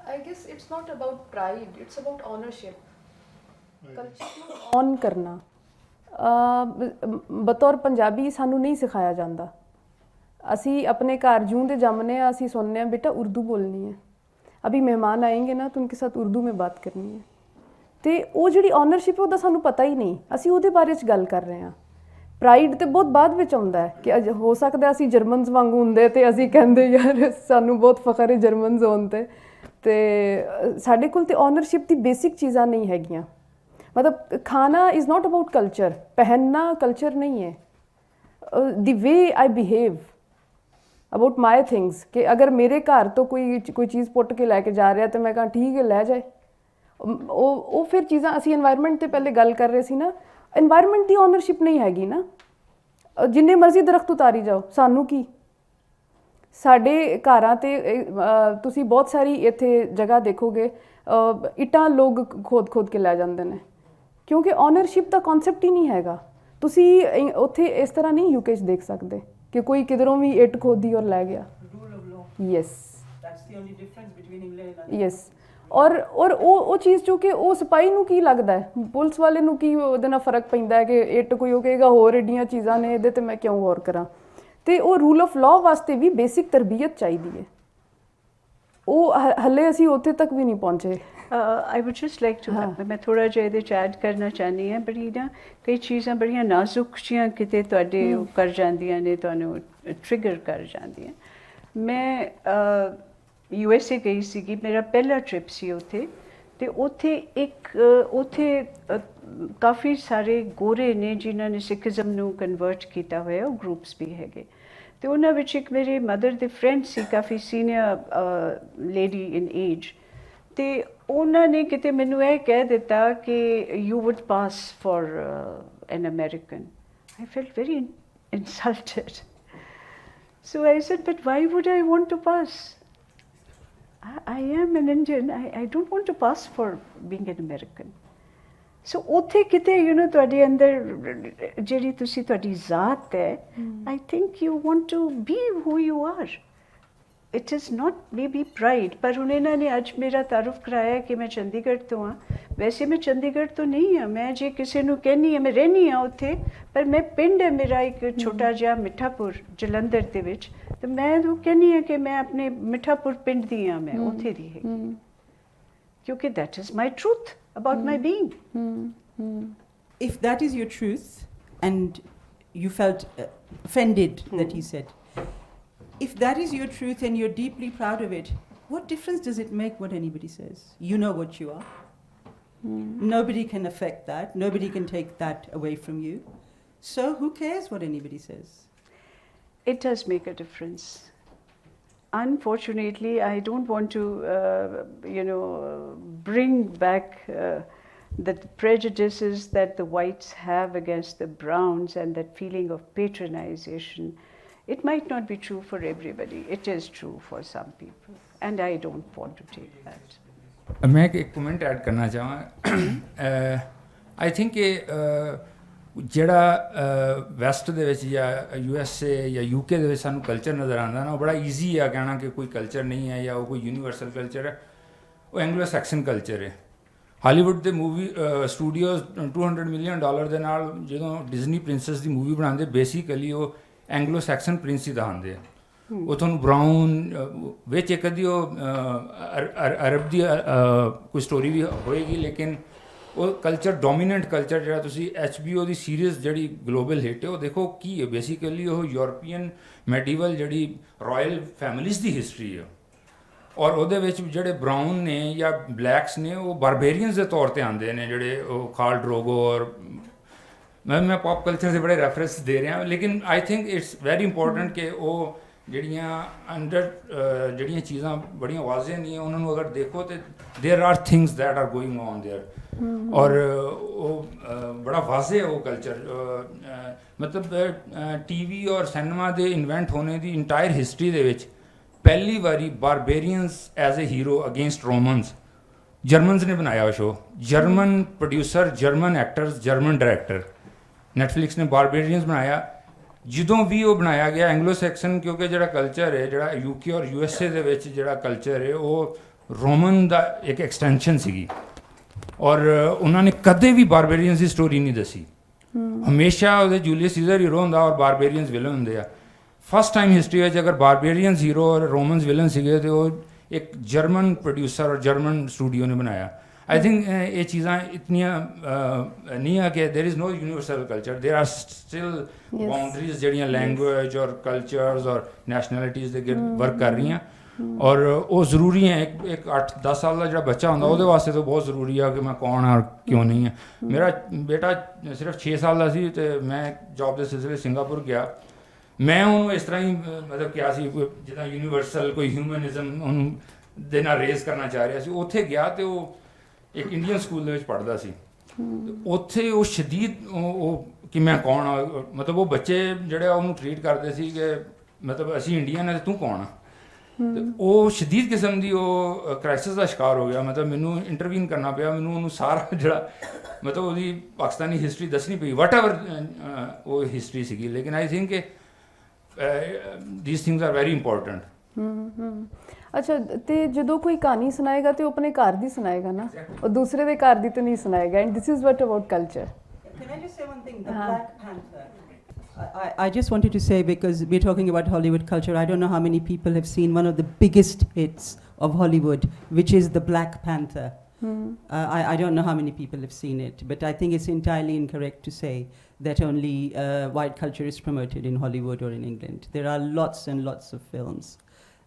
I guess it's not about pride, it's about ownership. Culture ਨੂੰ own ਕਰਨਾ ਬਤੌਰ ਪੰਜਾਬੀ ਸਾਨੂੰ ਨਹੀਂ ਸਿਖਾਇਆ ਜਾਂਦਾ। ਅਸੀਂ ਆਪਣੇ ਘਰ ਜੂੰ ਦੇ ਜੰਮਨੇ ਆ, ਅਸੀਂ ਸੁਣਨੇ ਆ ਬੇਟਾ ਉਰਦੂ ਬੋਲਣੀ ਹੈ, ਅਭੀ ਮਹਿਮਾਨ ਆएंगे ना तो उनके साथ उर्दू में बात करनी है। ਤੇ ਉਹ ਜਿਹੜੀ ਓਨਰਸ਼ਿਪ ਉਹਦਾ ਸਾਨੂੰ ਪਤਾ ਹੀ ਨਹੀਂ, ਅਸੀਂ ਉਹਦੇ ਬਾਰੇ 'ਚ ਗੱਲ ਕਰ ਰਹੇ ਹਾਂ। ਪ੍ਰਾਈਡ ਤੇ ਬਹੁਤ ਬਾਅਦ ਵਿੱਚ ਆਉਂਦਾ ਹੈ ਕਿ ਹੋ ਸਕਦਾ ਅਸੀਂ ਜਰਮਨਸ ਵਾਂਗੂ ਹੁੰਦੇ ਤੇ ਅਸੀਂ ਕਹਿੰਦੇ ਯਾਰ ਸਾਨੂੰ ਬਹੁਤ ਫਖਰ ਹੈ ਜਰਮਨਸ ਹੋਣ ਤੇ ਸਾਡੇ ਕੋਲ ਤੇ ਓਨਰਸ਼ਿਪ ਦੀ ਬੇਸਿਕ ਚੀਜ਼ਾਂ ਨਹੀਂ ਹੈਗੀਆਂ। ਮਤਲਬ ਖਾਣਾ ਇਜ਼ ਨਾਟ ਅਬਾਊਟ ਕਲਚਰ, ਪਹਿਨਣਾ ਕਲਚਰ ਨਹੀਂ ਹੈ। ਦੀ ਵੇ ਆਈ ਬਿਹੇਵ ਅਬਾਊਟ ਮਾਈ ਥਿੰਗਸ, ਕਿ ਅਗਰ ਮੇਰੇ ਘਰ ਤੋਂ ਕੋਈ ਚੀਜ਼ ਪੁੱਟ ਕੇ ਲੈ ਕੇ ਜਾ ਰਿਹਾ ਤੇ ਮੈਂ ਕਹਾਂ ਠੀਕ ਹੈ ਲੈ ਜਾਏ, ਉਹ ਫਿਰ ਚੀਜ਼ਾਂ ਅਸੀਂ এনवायरमेंट ਤੇ ਪਹਿਲੇ ਗੱਲ ਕਰ ਰਹੇ ਸੀ ਨਾ, এনवायरमेंट ਦੀ ਓਨਰਸ਼ਿਪ ਨਹੀਂ ਹੈਗੀ ਨਾ। ਜਿੰਨੇ ਮਰਜ਼ੀ ਦਰਖਤ ਉਤਾਰੀ ਜਾਓ, ਸਾਨੂੰ ਕੀ। ਸਾਡੇ ਘਰਾਂ ਤੇ ਤੁਸੀਂ ਬਹੁਤ ਸਾਰੀ ਇੱਥੇ ਜਗ੍ਹਾ ਦੇਖੋਗੇ ਇੱਟਾਂ ਲੋਕ ਖੋਦ ਕੇ ਲੈ ਜਾਂਦੇ ਨੇ, ਕਿਉਂਕਿ ਓਨਰਸ਼ਿਪ ਦਾ ਕਨਸੈਪਟ ਹੀ ਨਹੀਂ ਹੈਗਾ। ਤੁਸੀਂ ਉੱਥੇ ਇਸ ਤਰ੍ਹਾਂ ਨਹੀਂ ਯੂਕੇ 'ਚ ਦੇਖ ਸਕਦੇ ਕਿ ਕੋਈ ਕਿਧਰੋਂ ਵੀ ਇੱਟ ਖੋਦੀ ਔਰ ਲੈ ਗਿਆ। Yes, yes. ਔਰ ਉਹ ਚੀਜ਼ ਜੋ ਕਿ ਉਹ ਸਿਪਾਹੀ ਨੂੰ ਕੀ ਲੱਗਦਾ ਹੈ, ਪੁਲਿਸ ਵਾਲੇ ਨੂੰ ਕੀ ਉਹਦੇ ਨਾਲ ਫਰਕ ਪੈਂਦਾ ਹੈ ਕਿ ਇੱਟ ਕੋਈ ਉਹ ਕਹੇਗਾ ਹੋਰ ਏਡੀਆਂ ਚੀਜ਼ਾਂ ਨੇ ਇਹਦੇ 'ਤੇ ਮੈਂ ਕਿਉਂ ਗੌਰ ਕਰਾਂ। ਅਤੇ ਉਹ ਰੂਲ ਆਫ ਲਾਅ ਵਾਸਤੇ ਵੀ ਬੇਸਿਕ ਤਰਬੀਅਤ ਚਾਹੀਦੀ ਹੈ। ਉਹ ਹਲੇ ਅਸੀਂ ਉੱਥੇ ਤੱਕ ਵੀ ਨਹੀਂ ਪਹੁੰਚੇ। I would just like to ਮੈਂ ਥੋੜ੍ਹਾ ਜਿਹਾ ਇਹਦੇ 'ਚ ਐਡ ਕਰਨਾ ਚਾਹੁੰਦੀ ਹਾਂ। ਬੜੀ ਨਾ ਕਈ ਚੀਜ਼ਾਂ ਬੜੀਆਂ ਨਾਜ਼ੁਕ ਜਿਹੀਆਂ ਕਿਤੇ ਤੁਹਾਡੇ ਕਰ ਜਾਂਦੀਆਂ ਨੇ, ਤੁਹਾਨੂੰ ਟ੍ਰਿਗਰ ਕਰ ਜਾਂਦੀਆਂ। ਮੈਂ USA ਗਈ ਸੀਗੀ, ਮੇਰਾ ਪਹਿਲਾ ਟ੍ਰਿਪ ਸੀ ਉੱਥੇ, ਅਤੇ ਉੱਥੇ ਕਾਫੀ ਸਾਰੇ ਗੋਰੇ ਨੇ ਜਿਨ੍ਹਾਂ ਨੇ ਸਿੱਖੀਜ਼ਮ ਨੂੰ ਕਨਵਰਟ ਕੀਤਾ ਹੋਇਆ, ਉਹ ਗਰੁੱਪਸ ਵੀ ਹੈਗੇ। ਅਤੇ ਉਹਨਾਂ ਵਿੱਚ ਇੱਕ ਮੇਰੇ ਮਦਰ ਦੇ ਫਰੈਂਡ ਸੀ, ਕਾਫੀ ਸੀਨੀਅਰ ਲੇਡੀ ਇਨ ਏਜ, ਅਤੇ ਉਹਨਾਂ ਨੇ ਕਿਤੇ ਮੈਨੂੰ ਇਹ ਕਹਿ ਦਿੱਤਾ ਕਿ you would pass for an American. I felt very insulted. So I said but why would I want to pass? I am an Indian. I don't want to pass for being an American. So ਉੱਥੇ ਕਿਤੇ ਤੁਹਾਡੇ ਅੰਦਰ ਜਿਹੜੀ ਤੁਸੀਂ ਤੁਹਾਡੀ ਜ਼ਾਤ ਹੈ, I think you want to be who you are. It is not maybe pride, ਪਰ ਹੁਣ ਇਹਨਾਂ ਨੇ ਅੱਜ ਮੇਰਾ ਤਾਰਫ ਕਰਾਇਆ ਕਿ ਮੈਂ ਚੰਡੀਗੜ੍ਹ ਤੋਂ ਹਾਂ। ਵੈਸੇ ਮੈਂ ਚੰਡੀਗੜ੍ਹ ਤੋਂ ਨਹੀਂ ਹਾਂ, ਮੈਂ ਜੇ ਕਿਸੇ ਨੂੰ ਕਹਿੰਦੀ ਹਾਂ ਮੈਂ ਰਹਿੰਦੀ ਹਾਂ ਉੱਥੇ, ਪਰ ਮੈਂ ਪਿੰਡ ਹੈ ਮੇਰਾ ਇੱਕ ਛੋਟਾ ਜਿਹਾ ਮਿੱਠਾਪੁਰ ਜਲੰਧਰ ਦੇ ਵਿੱਚ, ਤੇ ਮੈਂ ਉਹ ਕਹਿੰਦੀ ਹਾਂ ਕਿ ਮੈਂ ਆਪਣੇ ਮਿੱਠਾਪੁਰ ਪਿੰਡ ਦੀ ਹਾਂ, ਮੈਂ ਉੱਥੇ ਦੀ ਹੈਗੀ, ਕਿਉਂਕਿ that is my truth about my being. If that is your truth and you felt offended that he said, if that is your truth and you're deeply proud of it, what difference does it make what anybody says? You know what you are. Nobody can affect that. Nobody can take that away from you. So who cares what anybody says? It does make a difference. Unfortunately, I don't want to, bring back the prejudices that the whites have against the browns and that feeling of patronization. It might not be true for everybody. It is true for some people. And I don't want to take that. मैं एक comment add करना चाहां। I think कि ਜਿਹੜਾ West ਦੇ ਵਿੱਚ ਜਾਂ USA ਜਾਂ UK ਦੇ ਵਿੱਚ ਸਾਨੂੰ ਕਲਚਰ ਨਜ਼ਰ ਆਉਂਦਾ ਨਾ, ਉਹ ਬੜਾ ਈਜ਼ੀ ਆ ਕਹਿਣਾ ਕਿ ਕੋਈ ਕਲਚਰ ਨਹੀਂ ਹੈ ਜਾਂ ਉਹ ਕੋਈ ਯੂਨੀਵਰਸਲ ਕਲਚਰ ਹੈ। ਉਹ ਐਂਗਲੋ ਸੈਕਸਨ ਕਲਚਰ ਹੈ। ਹਾਲੀਵੁੱਡ ਦੇ ਮੂਵੀ ਸਟੂਡੀਓਜ਼ $200 ਮਿਲੀਅਨ ਦੇ ਨਾਲ ਜਦੋਂ ਡਿਜ਼ਨੀ ਪ੍ਰਿੰਸੈਸ ਦੀ ਮੂਵੀ ਬਣਾਉਂਦੇ, ਬੇਸਿਕਲੀ ਉਹ ਐਂਗਲੋ ਸੈਕਸਨ ਪ੍ਰਿੰਸ ਹੀ ਦਿਖਾਉਂਦੇ ਆ। ਉਹ ਤੁਹਾਨੂੰ ਬਰਾਊਨ ਵਿੱਚ ਇੱਕ ਅੱਧੀ ਉਹ ਅਰਬ ਦੀ ਕੋਈ ਸਟੋਰੀ ਵੀ ਹੋਏਗੀ, ਲੇਕਿਨ ਉਹ ਕਲਚਰ ਡੋਮੀਨੈਂਟ ਕਲਚਰ ਜਿਹੜਾ ਤੁਸੀਂ HBO ਦੀ ਸੀਰੀਜ਼ ਜਿਹੜੀ ਗਲੋਬਲ ਹਿੱਟ ਹੈ ਉਹ ਦੇਖੋ ਕੀ ਹੈ। ਬੇਸਿਕਲੀ ਉਹ ਯੂਰਪੀਅਨ ਮੈਡੀਵਲ ਜਿਹੜੀ ਰਾਇਲ ਫੈਮਿਲੀਜ਼ ਦੀ ਹਿਸਟਰੀ ਹੈ, ਔਰ ਉਹਦੇ ਵਿੱਚ ਜਿਹੜੇ ਬਰਾਊਨ ਨੇ ਜਾਂ ਬਲੈਕਸ ਨੇ ਉਹ ਬਾਰਬੇਰੀਅਨਸ ਦੇ ਤੌਰ 'ਤੇ ਆਉਂਦੇ ਨੇ, ਜਿਹੜੇ ਉਹ ਖਾਲ ਡਰੋਗੋ। ਔਰ ਮੈਂ ਪੌਪ ਕਲਚਰ ਦੇ ਬੜੇ ਰੈਫਰੈਂਸ ਦੇ ਰਿਹਾ, ਲੇਕਿਨ I think it's very important ਕਿ ਉਹ ਜਿਹੜੀਆਂ ਅੰਡਰ ਜਿਹੜੀਆਂ ਚੀਜ਼ਾਂ ਬੜੀਆਂ ਵਾਜ਼ਿਹ ਨਹੀਂ ਹੈ, ਉਹਨਾਂ ਨੂੰ ਅਗਰ ਦੇਖੋ ਤਾਂ ਦੇਰ R things that are going on there. ਔਰ ਉਹ ਬੜਾ ਵਾਜ਼ਿਹ ਹੈ ਉਹ ਕਲਚਰ। ਮਤਲਬ TV ਔਰ ਸਿਨੇਮਾ ਦੇ ਇਨਵੈਂਟ ਹੋਣੇ ਦੀ ਇੰਟਾਇਰ ਹਿਸਟਰੀ ਦੇ ਵਿੱਚ ਪਹਿਲੀ ਵਾਰੀ barbarians as a hero against Romans Germans ਨੇ ਬਣਾਇਆ ਉਹ show. German producer, German actors, German director, Netflix ਨੇ ਬਾਰਬੇਰੀਅਨਸ ਬਣਾਇਆ। ਜਦੋਂ ਵੀ ਉਹ ਬਣਾਇਆ ਗਿਆ ਐਂਗਲੋ ਸੈਕਸਨ, ਕਿਉਂਕਿ ਜਿਹੜਾ ਕਲਚਰ ਹੈ, ਜਿਹੜਾ UK ਔਰ USA ਦੇ ਵਿੱਚ ਜਿਹੜਾ ਕਲਚਰ ਹੈ, ਉਹ ਰੋਮਨ ਦਾ ਇੱਕ ਐਕਸਟੈਂਸ਼ਨ ਸੀਗੀ। ਔਰ ਉਹਨਾਂ ਨੇ ਕਦੇ ਵੀ ਬਾਰਬੇਰੀਅਨਸ ਦੀ ਸਟੋਰੀ ਨਹੀਂ ਦੱਸੀ। ਹਮੇਸ਼ਾ ਉਹਦੇ ਜੂਲੀਅਸ ਸੀਜ਼ਰ ਹੀਰੋ ਹੁੰਦਾ ਔਰ ਬਾਰਬੇਰੀਅਨਸ ਵਿਲਨ ਹੁੰਦੇ ਆ। ਫਸਟ ਟਾਈਮ ਹਿਸਟਰੀ ਵਿੱਚ ਅਗਰ ਬਾਰਬੇਰੀਅਨਸ ਹੀਰੋ ਔਰ ਰੋਮਨਸ ਵਿਲਨ ਸੀਗੇ ਤੇ ਉਹ ਇੱਕ ਜਰਮਨ ਪ੍ਰੋਡਿਊਸਰ ਔਰ ਜਰਮਨ ਸਟੂਡੀਓ ਨੇ ਬਣਾਇਆ। ਆਈ ਥਿੰਕ ਇਹ ਚੀਜ਼ਾਂ ਇਤਨੀਆਂ ਨਹੀਂ ਆ ਕਿ there is no universal culture, there are still boundaries ਜਿਹੜੀਆਂ ਲੈਂਗੁਏਜ ਔਰ ਕਲਚਰਸ ਔਰ ਨੈਸ਼ਨੈਲਿਟੀਜ਼ ਦੇ ਵਰਕ ਕਰ ਰਹੀਆਂ। ਔਰ ਉਹ ਜ਼ਰੂਰੀ ਹੈ। ਇੱਕ 8-10 ਸਾਲ ਦਾ ਜਿਹੜਾ ਬੱਚਾ ਹੁੰਦਾ ਉਹਦੇ ਵਾਸਤੇ ਤਾਂ ਬਹੁਤ ਜ਼ਰੂਰੀ ਆ ਕਿ ਮੈਂ ਕੌਣ ਹਾਂ ਔਰ ਕਿਉਂ ਨਹੀਂ ਹਾਂ। ਮੇਰਾ ਬੇਟਾ ਸਿਰਫ 6 ਸਾਲ ਦਾ ਸੀ ਅਤੇ ਮੈਂ ਜੋਬ ਦੇ ਸਿਲਸਿਲੇ ਸਿੰਗਾਪੁਰ ਗਿਆ। ਮੈਂ ਉਹਨੂੰ ਇਸ ਤਰ੍ਹਾਂ ਹੀ ਮਤਲਬ ਕਿਹਾ ਸੀ ਜਿੱਦਾਂ ਯੂਨੀਵਰਸਲ ਕੋਈ ਹਿਊਮਨਿਜ਼ਮ ਉਹਨੂੰ ਦੇ ਨਾਲ ਰੇਜ਼ ਕਰਨਾ ਚਾਹ ਰਿਹਾ ਸੀ। ਉੱਥੇ ਗਿਆ ਅਤੇ ਉਹ ਇੱਕ ਇੰਡੀਅਨ ਸਕੂਲ ਦੇ ਵਿੱਚ ਪੜ੍ਹਦਾ ਸੀ। ਉੱਥੇ ਉਹ ਸ਼ਦੀਦ ਉਹ ਕਿ ਮੈਂ ਕੌਣ ਆ, ਮਤਲਬ ਉਹ ਬੱਚੇ ਜਿਹੜੇ ਉਹਨੂੰ ਟਰੀਟ ਕਰਦੇ ਸੀ ਕਿ ਮਤਲਬ ਅਸੀਂ ਇੰਡੀਅਨ ਹਾਂ, ਤੂੰ ਕੌਣ ਆ। ਅਤੇ ਉਹ ਸ਼ਦੀਦ ਕਿਸਮ ਦੀ ਉਹ ਕ੍ਰਾਈਸਿਸ ਦਾ ਸ਼ਿਕਾਰ ਹੋ ਗਿਆ। ਮਤਲਬ ਮੈਨੂੰ ਇੰਟਰਵੀਨ ਕਰਨਾ ਪਿਆ, ਮੈਨੂੰ ਉਹਨੂੰ ਸਾਰਾ ਜਿਹੜਾ ਮਤਲਬ ਉਹਦੀ ਪਾਕਿਸਤਾਨੀ ਹਿਸਟਰੀ ਦੱਸਣੀ ਪਈ, ਵਟ ਐਵਰ ਉਹ ਹਿਸਟਰੀ ਸੀਗੀ। ਲੇਕਿਨ ਆਈ ਥਿੰਕ ਕਿ these things are very important. ਅੱਛਾ, ਤੇ ਜਦੋਂ ਕੋਈ ਕਹਾਣੀ ਸੁਣਾਏਗਾ ਤੇ ਉਹ ਆਪਣੇ ਘਰ ਦੀ ਸੁਣਾਏਗਾ ਨਾ, ਉਹ ਦੂਸਰੇ ਦੇ ਘਰ ਦੀ ਤਾਂ ਨਹੀਂ ਸੁਣਾਏਗਾ। And this is what about culture. Can I just say one thing? The Black Panther. I just wanted to say, because we're talking about Hollywood culture, I don't know how many people have seen one of the biggest hits of Hollywood, which is The Black Panther. I don't know how many people have seen it, but I think it's entirely incorrect to say that only white culture is promoted in Hollywood or in England. There are lots and lots of films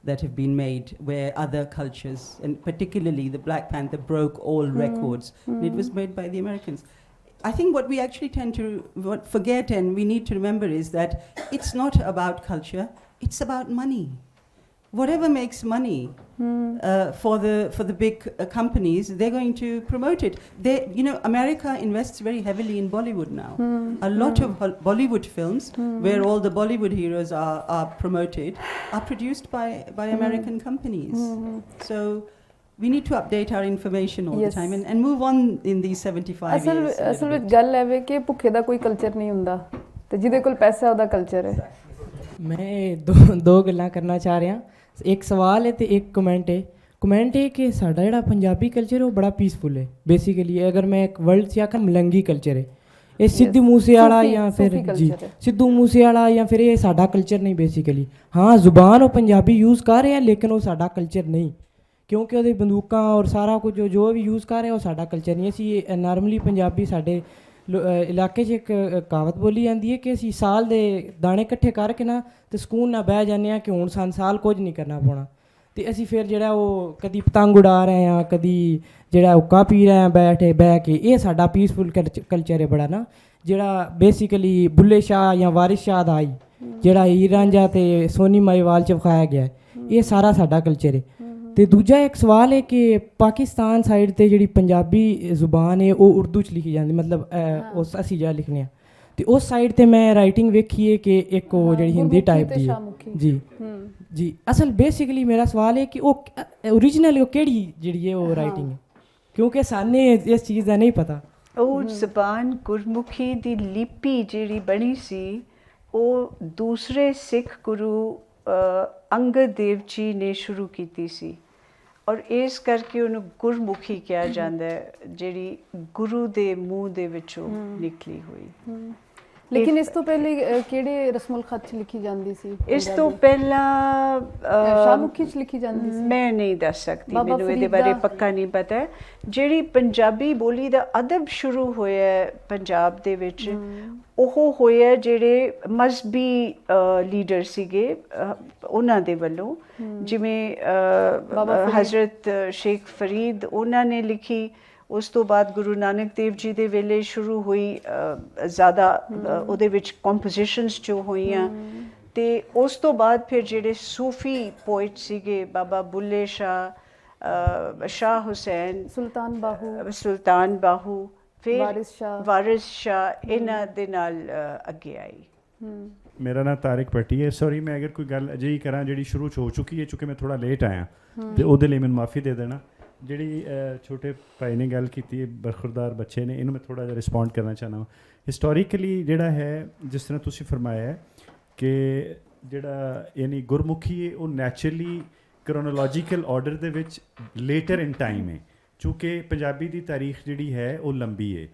that have been made where other cultures, and particularly The Black Panther, broke all records. And it was made by the Americans. I think what we actually tend to forget and we need to remember is that it's not about culture, it's about money. whatever makes money for the big companies, they're going to promote it. America invests very heavily in Bollywood now. A lot of Bollywood films where all the Bollywood heroes are promoted are produced by American companies. So we need to update our information all Yes. the time and move on in these 75 years. ਅਸਲ ਵਿੱਚ ਗੱਲ ਹੈ ਵੇ ਕਿ ਭੁੱਖੇ ਦਾ ਕੋਈ culture ਨਹੀਂ ਹੁੰਦਾ ਤੇ ਜਿਹਦੇ ਕੋਲ ਪੈਸਾ ਉਹਦਾ ਕਲਚਰ ਹੈ। ਮੈਂ ਦੋ ਗੱਲਾਂ ਕਰਨਾ ਚਾਹ ਰਿਹਾ। ਇੱਕ ਸਵਾਲ ਹੈ ਤੇ ਇੱਕ ਕਮੈਂਟ ਹੈ। ਕਮੈਂਟ ਹੈ ਕਿ ਸਾਡਾ ਜਿਹੜਾ ਪੰਜਾਬੀ ਕਲਚਰ ਉਹ ਬੜਾ ਪੀਸਫੁਲ ਹੈ ਬੇਸਿਕਲੀ। ਅਗਰ ਮੈਂ ਇੱਕ ਵਰਲਡ 'ਚ ਆਖਾਂ ਮਲੰਗੀ ਕਲਚਰ ਹੈ ਇਹ ਸਿੱਧੂ ਮੂਸੇਵਾਲਾ ਜਾਂ ਫਿਰ ਜੀ ਸਿੱਧੂ ਮੂਸੇਵਾਲਾ ਜਾਂ ਫਿਰ ਇਹ ਸਾਡਾ ਕਲਚਰ ਨਹੀਂ ਬੇਸਿਕਲੀ। ਹਾਂ ਜ਼ੁਬਾਨ ਉਹ ਪੰਜਾਬੀ ਯੂਜ਼ ਕਰ ਰਿਹਾ ਲੇਕਿਨ ਉਹ ਸਾਡਾ ਕਲਚਰ ਨਹੀਂ ਕਿਉਂਕਿ ਉਹਦੇ ਬੰਦੂਕਾਂ ਔਰ ਸਾਰਾ ਕੁਝ ਜੋ ਵੀ ਯੂਜ਼ ਕਰ ਰਿਹਾ ਉਹ ਸਾਡਾ ਕਲਚਰ ਨਹੀਂ। ਅਸੀਂ ਨਾਰਮਲੀ ਪੰਜਾਬੀ ਸਾਡੇ ਇਲਾਕੇ 'ਚ ਇੱਕ ਕਹਾਵਤ ਬੋਲੀ ਜਾਂਦੀ ਹੈ ਕਿ ਅਸੀਂ ਸਾਲ ਦੇ ਦਾਣੇ ਇਕੱਠੇ ਕਰਕੇ ਨਾ ਅਤੇ ਸਕੂਨ ਨਾਲ ਬਹਿ ਜਾਂਦੇ ਹਾਂ ਕਿ ਹੁਣ ਸਾਨੂੰ ਸਾਲ ਕੁਝ ਨਹੀਂ ਕਰਨਾ ਪਾਉਣਾ ਅਤੇ ਅਸੀਂ ਫਿਰ ਜਿਹੜਾ ਉਹ ਕਦੀ ਪਤੰਗ ਉਡਾ ਰਹੇ ਹਾਂ ਕਦੀ ਜਿਹੜਾ ਹੁੱਕਾ ਪੀ ਰਹੇ ਹਾਂ ਬਹਿ ਕੇ। ਇਹ ਸਾਡਾ ਪੀਸਫੁਲ ਕਲਚਰ ਹੈ ਬੜਾ ਨਾ ਜਿਹੜਾ ਬੇਸਿਕਲੀ ਬੁੱਲੇ ਸ਼ਾਹ ਜਾਂ ਵਾਰਿਸ ਸ਼ਾਹ ਦਾ ਆਈ ਜਿਹੜਾ ਹੀਰ ਰਾਂਝਾ ਅਤੇ ਸੋਨੀ ਮਾਹੀਵਾਲ 'ਚ ਵਿਖਾਇਆ ਗਿਆ ਇਹ ਸਾਰਾ ਸਾਡਾ ਕਲਚਰ ਹੈ। ਅਤੇ ਦੂਜਾ ਇੱਕ ਸਵਾਲ ਹੈ ਕਿ ਪਾਕਿਸਤਾਨ ਸਾਈਡ 'ਤੇ ਜਿਹੜੀ ਪੰਜਾਬੀ ਜ਼ੁਬਾਨ ਹੈ ਉਹ ਉਰਦੂ 'ਚ ਲਿਖੀ ਜਾਂਦੀ ਮਤਲਬ ਉਸ ਅਸੀਂ ਜਿਹੜਾ ਲਿਖਦੇ ਹਾਂ ਅਤੇ ਉਸ ਸਾਈਡ 'ਤੇ ਮੈਂ ਰਾਈਟਿੰਗ ਵੇਖੀ ਹੈ ਕਿ ਇੱਕ ਉਹ ਜਿਹੜੀ ਹਿੰਦੀ ਟਾਈਪ ਦੀ ਹੈ ਜੀ ਜੀ। ਅਸਲ ਬੇਸਿਕਲੀ ਮੇਰਾ ਸਵਾਲ ਹੈ ਕਿ ਉਹ ਓਰੀਜਨਲ ਉਹ ਕਿਹੜੀ ਜਿਹੜੀ ਹੈ ਉਹ ਰਾਈਟਿੰਗ ਹੈ ਕਿਉਂਕਿ ਸਾਨੂੰ ਇਸ ਚੀਜ਼ ਦਾ ਨਹੀਂ ਪਤਾ। ਉਹ ਜ਼ਬਾਨ ਗੁਰਮੁਖੀ ਦੀ ਲਿਪੀ ਜਿਹੜੀ ਬਣੀ ਸੀ ਉਹ ਦੂਸਰੇ ਸਿੱਖ ਗੁਰੂ ਅੰਗਦ ਦੇਵ ਜੀ ਨੇ ਸ਼ੁਰੂ ਕੀਤੀ ਸੀ ਔਰ ਇਸ ਕਰਕੇ ਉਹਨੂੰ ਗੁਰਮੁਖੀ ਕਿਹਾ ਜਾਂਦਾ ਹੈ ਜਿਹੜੀ ਗੁਰੂ ਦੇ ਮੂੰਹ ਦੇ ਵਿੱਚੋਂ ਨਿਕਲੀ ਹੋਈ। ਲੇਕਿਨ ਇਸ ਤੋਂ ਪਹਿਲੇ ਕਿਹੜੇ ਰਸਮੁਲ ਖਤ 'ਚ ਲਿਖੀ ਜਾਂਦੀ ਸੀ? ਇਸ ਤੋਂ ਪਹਿਲਾਂ ਸ਼ਾਹਮੁਖੀ 'ਚ ਲਿਖੀ ਜਾਂਦੀ ਸੀ। ਮੈਂ ਨਹੀਂ ਦੱਸ ਸਕਦੀ ਮੈਨੂੰ ਇਹਦੇ ਬਾਰੇ ਪੱਕਾ ਨਹੀਂ ਪਤਾ। ਜਿਹੜੀ ਪੰਜਾਬੀ ਬੋਲੀ ਦਾ ਅਦਬ ਸ਼ੁਰੂ ਹੋਇਆ ਪੰਜਾਬ ਦੇ ਵਿੱਚ ਉਹ ਹੋਇਆ ਜਿਹੜੇ ਮਜ਼ਹਬੀ ਲੀਡਰ ਸੀਗੇ ਉਹਨਾਂ ਦੇ ਵੱਲੋਂ ਜਿਵੇਂ ਹਜ਼ਰਤ ਸ਼ੇਖ ਫਰੀਦ ਉਹਨਾਂ ਨੇ ਲਿਖੀ। ਉਸ ਤੋਂ ਬਾਅਦ ਗੁਰੂ ਨਾਨਕ ਦੇਵ ਜੀ ਦੇ ਵੇਲੇ ਸ਼ੁਰੂ ਹੋਈ ਜ਼ਿਆਦਾ ਉਹਦੇ ਵਿੱਚ ਕੰਪੋਜੀਸ਼ਨਸ ਜੋ ਹੋਈਆਂ ਅਤੇ ਉਸ ਤੋਂ ਬਾਅਦ ਫਿਰ ਜਿਹੜੇ ਸੂਫੀ ਪੋਇਟ ਸੀਗੇ ਬਾਬਾ ਬੁੱਲੇ ਸ਼ਾਹ ਸ਼ਾਹ ਹੁਸੈਨ ਸੁਲਤਾਨ ਬਾਹੂ ਫਿਰ ਵਾਰਿਸ ਸ਼ਾਹ ਇਹਨਾਂ ਦੇ ਨਾਲ ਅੱਗੇ ਆਈ। ਮੇਰਾ ਨਾਮ ਤਾਰਿਕ ਭੱਟੀ ਹੈ। ਸੌਰੀ ਮੈਂ ਅਗਰ ਕੋਈ ਗੱਲ ਅਜਿਹੀ ਕਰਾਂ ਜਿਹੜੀ ਸ਼ੁਰੂ 'ਚ ਹੋ ਚੁੱਕੀ ਹੈ ਚੂँकि ਮੈਂ ਥੋੜ੍ਹਾ ਲੇਟ ਆਇਆ ਅਤੇ ਉਹਦੇ ਲਈ ਮੈਨੂੰ ਮਾਫੀ ਦੇ ਦੇਣਾ। ਜਿਹੜੀ ਛੋਟੇ ਭਾਈ ਨੇ ਗੱਲ ਕੀਤੀ ਹੈ ਬਰਖੁਰਦਾਰ ਬੱਚੇ ਨੇ ਇਹਨੂੰ ਮੈਂ ਥੋੜ੍ਹਾ ਜਿਹਾ ਰਿਸਪੌਂਡ ਕਰਨਾ ਚਾਹੁੰਦਾ ਹਾਂ। ਹਿਸਟੋਰੀਕਲੀ ਜਿਹੜਾ ਹੈ ਜਿਸ ਤਰ੍ਹਾਂ ਤੁਸੀਂ ਫਰਮਾਇਆ ਹੈ ਕਿ ਜਿਹੜਾ ਯਾਨੀ ਗੁਰਮੁਖੀ ਹੈ ਉਹ ਨੈਚੁਰਲੀ ਕਰੋਨੋਲੋਜੀਕਲ ਆਰਡਰ ਦੇ ਵਿੱਚ ਲੇਟਰ ਇਨ ਟਾਈਮ ਹੈ ਚੂँकि ਪੰਜਾਬੀ ਦੀ ਤਾਰੀਖ ਜਿਹੜੀ ਹੈ ਉਹ ਲੰਬੀ ਹੈ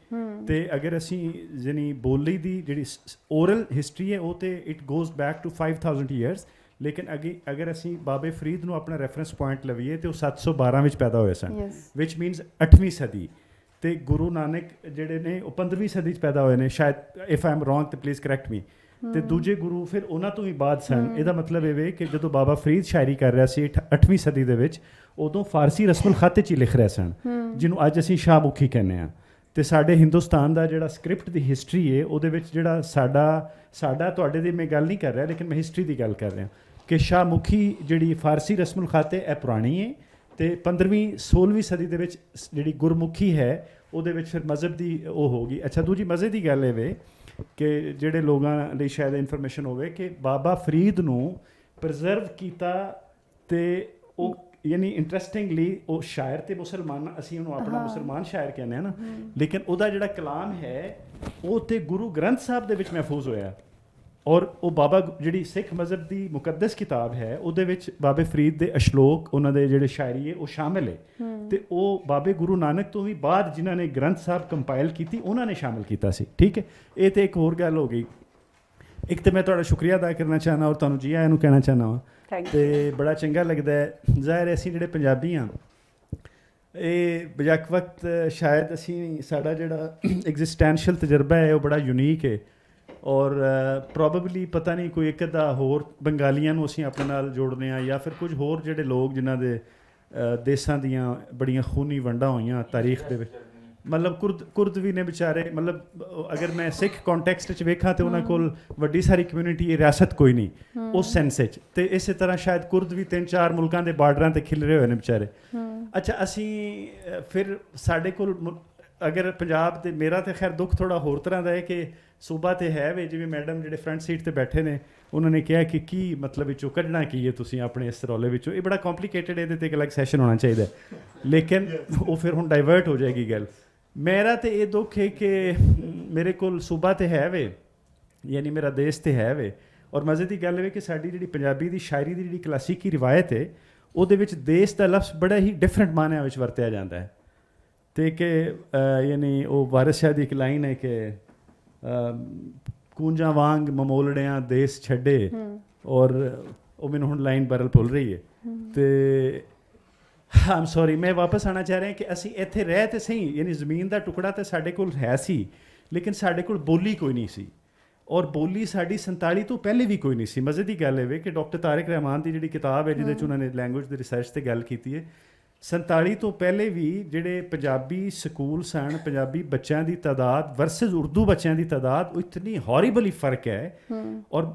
ਅਤੇ ਅਗਰ ਅਸੀਂ ਯਾਨੀ ਬੋਲੀ ਦੀ ਜਿਹੜੀ ਓਰਲ ਹਿਸਟਰੀ ਹੈ ਉਹ ਤਾਂ it goes back to 5000 years ਲੇਕਿਨ ਅਗਰ ਅਸੀਂ ਬਾਬੇ ਫਰੀਦ ਨੂੰ ਆਪਣਾ ਰੈਫਰੈਂਸ ਪੁਆਇੰਟ ਲਵੀਏ ਤਾਂ ਉਹ 712 ਵਿੱਚ ਪੈਦਾ ਹੋਏ ਸਨ ਵਿਚ ਮੀਨਸ 8ਵੀਂ ਸਦੀ ਅਤੇ ਗੁਰੂ ਨਾਨਕ ਜਿਹੜੇ ਨੇ ਉਹ 15ਵੀਂ ਸਦੀ 'ਚ ਪੈਦਾ ਹੋਏ ਨੇ ਸ਼ਾਇਦ ਇਫ ਆਈ ਐਮ ਰੋਂਗ ਤਾਂ ਪਲੀਜ਼ ਕਰੈਕਟ ਮੀ ਅਤੇ ਦੂਜੇ ਗੁਰੂ ਫਿਰ ਉਹਨਾਂ ਤੋਂ ਵੀ ਬਾਅਦ ਸਨ। ਇਹਦਾ ਮਤਲਬ ਇਹ ਵੇ ਕਿ ਜਦੋਂ ਬਾਬਾ ਫਰੀਦ ਸ਼ਾਇਰੀ ਕਰ ਰਿਹਾ ਸੀ 8ਵੀਂ ਸਦੀ ਦੇ ਵਿੱਚ ਉਦੋਂ ਫਾਰਸੀ ਰਸਮੁਲ ਖਤ 'ਚ ਹੀ ਲਿਖ ਰਹੇ ਸਨ ਜਿਹਨੂੰ ਅੱਜ ਅਸੀਂ ਸ਼ਾਹਮੁਖੀ ਕਹਿੰਦੇ ਹਾਂ। ਅਤੇ ਸਾਡੇ ਹਿੰਦੁਸਤਾਨ ਦਾ ਜਿਹੜਾ ਸਕ੍ਰਿਪਟ ਦੀ ਹਿਸਟਰੀ ਹੈ ਉਹਦੇ ਵਿੱਚ ਜਿਹੜਾ ਸਾਡਾ ਤੁਹਾਡੇ ਦੀ ਮੈਂ ਗੱਲ ਨਹੀਂ ਕਰ ਰਿਹਾ ਲੇਕਿਨ ਮੈਂ ਹਿਸਟਰੀ ਦੀ ਗੱਲ ਕਰ ਰਿਹਾ ਕਿ ਸ਼ਾਹਮੁਖੀ ਜਿਹੜੀ ਫਾਰਸੀ ਰਸਮੁਲ ਖਤ ਹੈ ਇਹ ਪੁਰਾਣੀ ਹੈ ਅਤੇ 15ਵੀਂ 16ਵੀਂ ਸਦੀ ਦੇ ਵਿੱਚ ਜਿਹੜੀ ਗੁਰਮੁਖੀ ਹੈ ਉਹਦੇ ਵਿੱਚ ਫਿਰ ਮਜ਼ਹਬ ਦੀ ਉਹ ਹੋ ਗਈ। ਅੱਛਾ ਦੂਜੀ ਮਜ਼ੇ ਦੀ ਗੱਲ ਇਹ ਵੇ ਕਿ ਜਿਹੜੇ ਲੋਕਾਂ ਲਈ ਸ਼ਾਇਦ ਇਨਫੋਰਮੇਸ਼ਨ ਹੋਵੇ ਕਿ ਬਾਬਾ ਫਰੀਦ ਨੂੰ ਪ੍ਰੀਜ਼ਰਵ ਕੀਤਾ ਅਤੇ ਉਹ ਯਾਨੀ ਇੰਟਰਸਟਿੰਗਲੀ ਉਹ ਸ਼ਾਇਰ ਅਤੇ ਮੁਸਲਮਾਨ ਅਸੀਂ ਉਹਨੂੰ ਆਪਣਾ ਮੁਸਲਮਾਨ ਸ਼ਾਇਰ ਕਹਿੰਦੇ ਹਾਂ ਨਾ ਲੇਕਿਨ ਉਹਦਾ ਜਿਹੜਾ ਕਲਾਮ ਹੈ ਉਹ ਤਾਂ ਗੁਰੂ ਗ੍ਰੰਥ ਸਾਹਿਬ ਦੇ ਵਿੱਚ ਮਹਿਫੂਜ਼ ਹੋਇਆ ਔਰ ਉਹ ਬਾਬਾ ਜਿਹੜੀ ਸਿੱਖ ਮਜ਼ਹਬ ਦੀ ਮੁਕੱਦਸ ਕਿਤਾਬ ਹੈ ਉਹਦੇ ਵਿੱਚ ਬਾਬੇ ਫਰੀਦ ਦੇ ਅਸ਼ਲੋਕ ਉਹਨਾਂ ਦੇ ਜਿਹੜੇ ਸ਼ਾਇਰੀ ਹੈ ਉਹ ਸ਼ਾਮਿਲ ਹੈ ਅਤੇ ਉਹ ਬਾਬੇ ਗੁਰੂ ਨਾਨਕ ਤੋਂ ਵੀ ਬਾਅਦ ਜਿਨ੍ਹਾਂ ਨੇ ਗ੍ਰੰਥ ਸਾਹਿਬ ਕੰਪਾਈਲ ਕੀਤੀ ਉਹਨਾਂ ਨੇ ਸ਼ਾਮਿਲ ਕੀਤਾ ਸੀ। ਠੀਕ ਹੈ ਇਹ ਤਾਂ ਇੱਕ ਹੋਰ ਗੱਲ ਹੋ ਗਈ। ਇੱਕ ਤਾਂ ਮੈਂ ਤੁਹਾਡਾ ਸ਼ੁਕਰੀਆ ਅਦਾ ਕਰਨਾ ਚਾਹੁੰਦਾ ਔਰ ਤੁਹਾਨੂੰ ਜੀ ਆਇਆਂ ਨੂੰ ਕਹਿਣਾ ਚਾਹੁੰਦਾ ਵਾਂ ਅਤੇ ਬੜਾ ਚੰਗਾ ਲੱਗਦਾ ਹੈ। ਜ਼ਾਹਿਰ ਅਸੀਂ ਜਿਹੜੇ ਪੰਜਾਬੀ ਹਾਂ ਇਹ ਬਜਕ ਵਕਤ ਸ਼ਾਇਦ ਅਸੀਂ ਸਾਡਾ ਜਿਹੜਾ ਐਗਜ਼ਿਸਟੈਂਸ਼ੀਅਲ ਤਜਰਬਾ ਹੈ ਉਹ ਬੜਾ ਯੂਨੀਕ ਹੈ ਔਰ ਪ੍ਰੋਬੇਬਲੀ ਪਤਾ ਨਹੀਂ ਕੋਈ ਇੱਕ ਅੱਧਾ ਹੋਰ ਬੰਗਾਲੀਆਂ ਨੂੰ ਅਸੀਂ ਆਪਣੇ ਨਾਲ ਜੋੜਦੇ ਹਾਂ ਜਾਂ ਫਿਰ ਕੁਝ ਹੋਰ ਜਿਹੜੇ ਲੋਕ ਜਿਨ੍ਹਾਂ ਦੇ ਦੇਸ਼ਾਂ ਦੀਆਂ ਬੜੀਆਂ ਖੂਨੀ ਵੰਡਾਂ ਹੋਈਆਂ ਤਾਰੀਖ ਦੇ ਵਿੱਚ ਮਤਲਬ ਕੁਰਦ ਵੀ ਨੇ ਵਿਚਾਰੇ, ਮਤਲਬ ਅਗਰ ਮੈਂ ਸਿੱਖ ਕੰਟੈਕਸਟ 'ਚ ਵੇਖਾਂ ਤੇ ਉਹਨਾਂ ਕੋਲ ਵੱਡੀ ਸਾਰੀ ਕਮਿਊਨਿਟੀ ਹੈ, ਰਿਆਸਤ ਕੋਈ ਨਹੀਂ ਉਸ ਸੈਂਸ 'ਚ। ਤੇ ਇਸੇ ਤਰ੍ਹਾਂ ਸ਼ਾਇਦ ਕੁਰਦ ਵੀ 3-4 ਮੁਲਕਾਂ ਦੇ ਬਾਰਡਰਾਂ ਤੇ ਖਿਲਰੇ ਹੋਏ ਨੇ ਵਿਚਾਰੇ। ਅੱਛਾ, ਅਸੀਂ ਫਿਰ ਸਾਡੇ ਕੋਲ ਅਗਰ ਪੰਜਾਬ ਤੇ, ਮੇਰਾ ਤੇ ਖੈਰ ਦੁੱਖ ਥੋੜਾ ਹੋਰ ਤਰ੍ਹਾਂ ਦਾ ਹੈ ਕਿ ਸੂਬਾ ਤੇ ਹੈ ਵੇ, ਜਿਵੇਂ ਮੈਡਮ ਜਿਹੜੇ ਫਰੰਟ ਸੀਟ ਤੇ ਬੈਠੇ ਨੇ ਉਹਨਾਂ ਨੇ ਕਿਹਾ ਕਿ ਕੀ ਮਤਲਬ ਵਿੱਚੋਂ ਕੱਢਣਾ ਕੀ ਹੈ ਤੁਸੀਂ ਆਪਣੇ ਇਸ ਰੌਲੇ ਵਿੱਚੋਂ। ਇਹ ਬੜਾ ਕੰਪਲੀਕੇਟਡ, ਇਹਦੇ ਤੇ ਇੱਕ ਅਲੱਗ ਸੈਸ਼ਨ ਹੋਣਾ ਚਾਹੀਦਾ, ਲੇਕਿਨ ਉਹ ਫਿਰ ਹੁਣ ਡਾਇਵਰਟ ਹੋ ਜਾਏਗੀ ਗੱਲ। ਮੇਰਾ ਤੇ ਇਹ ਦੁੱਖ ਹੈ ਕਿ ਮੇਰੇ ਕੋਲ ਸੂਬਾ ਤੇ ਹੈ ਵੇ, ਯਾਨੀ ਮੇਰਾ ਦੇਸ਼ ਤੇ ਹੈ ਵੇ, ਔਰ ਮਜ਼ੇ ਦੀ ਗੱਲ ਹੈ ਕਿ ਸਾਡੀ ਜਿਹੜੀ ਪੰਜਾਬੀ ਦੀ ਸ਼ਾਇਰੀ ਦੀ ਜਿਹੜੀ ਕਲਾਸੀਕੀ ਰਿਵਾਇਤ ਹੈ ਉਹਦੇ ਵਿੱਚ ਦੇਸ਼ ਦਾ ਲਫ਼ਜ਼ ਬੜਾ ਹੀ ਡਿਫਰੈਂਟ ਮਾਨਿਆਂ ਵਿੱਚ ਵਰਤਿਆ ਜਾਂਦਾ ਹੈ। ਤੇ ਕਿ ਯਾਨੀ ਉਹ ਵਾਰਿਸ ਸ਼ਾਹ ਦੀ ਇੱਕ ਲਾਈਨ ਹੈ ਕਿ ਕੂੰਜਾਂ ਵਾਂਗ ਮਮੋਲੜਿਆਂ ਦੇਸ਼ ਛੱਡੇ, ਔਰ ਉਹ ਮੈਨੂੰ ਹੁਣ ਲਾਈਨ ਬਰਲ ਭੁੱਲ ਰਹੀ ਹੈ। ਤੇ ਆਮ ਸੌਰੀ, ਮੈਂ ਵਾਪਸ ਆਉਣਾ ਚਾਹ ਰਿਹਾ ਕਿ ਅਸੀਂ ਇੱਥੇ ਰਹਿ ਤੇ ਸਹੀ, ਯਾਨੀ ਜ਼ਮੀਨ ਦਾ ਟੁਕੜਾ ਤਾਂ ਸਾਡੇ ਕੋਲ ਹੈ ਸੀ, ਲੇਕਿਨ ਸਾਡੇ ਕੋਲ ਬੋਲੀ ਕੋਈ ਨਹੀਂ ਸੀ, ਔਰ ਬੋਲੀ ਸਾਡੀ 47 ਤੋਂ ਪਹਿਲੇ ਵੀ ਕੋਈ ਨਹੀਂ ਸੀ। ਮਜ਼ੇ ਦੀ ਗੱਲ ਇਹ ਕਿ ਡਾਕਟਰ ਤਾਰਿਕ ਰਹਿਮਾਨ ਦੀ ਜਿਹੜੀ ਕਿਤਾਬ ਹੈ ਜਿਹਦੇ 'ਚ ਉਹਨਾਂ ਨੇ ਲੈਂਗੁਏਜ ਦੇ ਰਿਸਰਚ ਤੇ ਗੱਲ ਕੀਤੀ ਹੈ, 47 ਤੋਂ ਪਹਿਲੇ ਵੀ ਜਿਹੜੇ ਪੰਜਾਬੀ ਸਕੂਲ ਸਨ, ਪੰਜਾਬੀ ਬੱਚਿਆਂ ਦੀ ਤਾਦਾਦ ਵਰਸਸ ਉਰਦੂ ਬੱਚਿਆਂ ਦੀ ਤਾਦਾਦ, ਉਹ ਇਤਨੀ ਹੌਰੀਬਲੀ ਫਰਕ ਹੈ। ਔਰ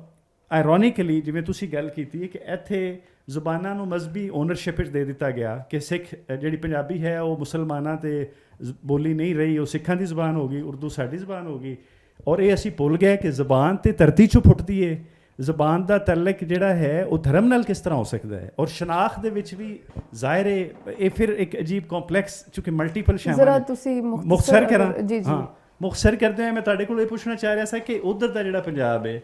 ਆਇਰੋਨਿਕਲੀ ਜਿਵੇਂ ਤੁਸੀਂ ਗੱਲ ਕੀਤੀ ਹੈ ਕਿ ਇੱਥੇ ਜ਼ੁਬਾਨਾਂ ਨੂੰ ਮਜ਼ਹਬੀ ਓਨਰਸ਼ਿਪ ਵਿੱਚ ਦੇ ਦਿੱਤਾ ਗਿਆ ਕਿ ਸਿੱਖ ਜਿਹੜੀ ਪੰਜਾਬੀ ਹੈ ਉਹ ਮੁਸਲਮਾਨਾਂ ਤੇ ਬੋਲੀ ਨਹੀਂ ਰਹੀ, ਉਹ ਸਿੱਖਾਂ ਦੀ ਜ਼ੁਬਾਨ ਹੋ ਗਈ, ਉਰਦੂ ਸਾਡੀ ਜ਼ੁਬਾਨ ਹੋ ਗਈ। ਔਰ ਇਹ ਅਸੀਂ ਭੁੱਲ ਗਏ ਕਿ ਜ਼ੁਬਾਨ ਤੇ ਧਰਤੀ 'ਚੋਂ ਫੁੱਟਦੀ ਹੈ, ਜ਼ੁਬਾਨ ਦਾ ਤਅਲਕ ਜਿਹੜਾ ਹੈ ਉਹ ਧਰਮ ਨਾਲ ਕਿਸ ਤਰ੍ਹਾਂ ਹੋ ਸਕਦਾ ਹੈ। ਔਰ ਸ਼ਨਾਖਤ ਦੇ ਵਿੱਚ ਵੀ ਜ਼ਾਹਿਰ ਹੈ ਇਹ ਫਿਰ ਇੱਕ ਅਜੀਬ ਕੰਪਲੈਕਸ, ਚੂँकि ਮਲਟੀਪਲ ਸ਼ਾਮਲ ਜ਼ਰਾ ਤੁਸੀਂ ਮੁਖਤਸਰ ਕਰਾਂ। ਜੀ ਹਾਂ, ਮੁਖਤਸਰ ਕਰਦੇ ਹੋਏ ਮੈਂ ਤੁਹਾਡੇ ਕੋਲ ਇਹ ਪੁੱਛਣਾ ਚਾਹ ਰਿਹਾ ਸੀ ਕਿ ਉਧਰ ਦਾ ਜਿਹੜਾ ਪੰਜਾਬ ਹੈ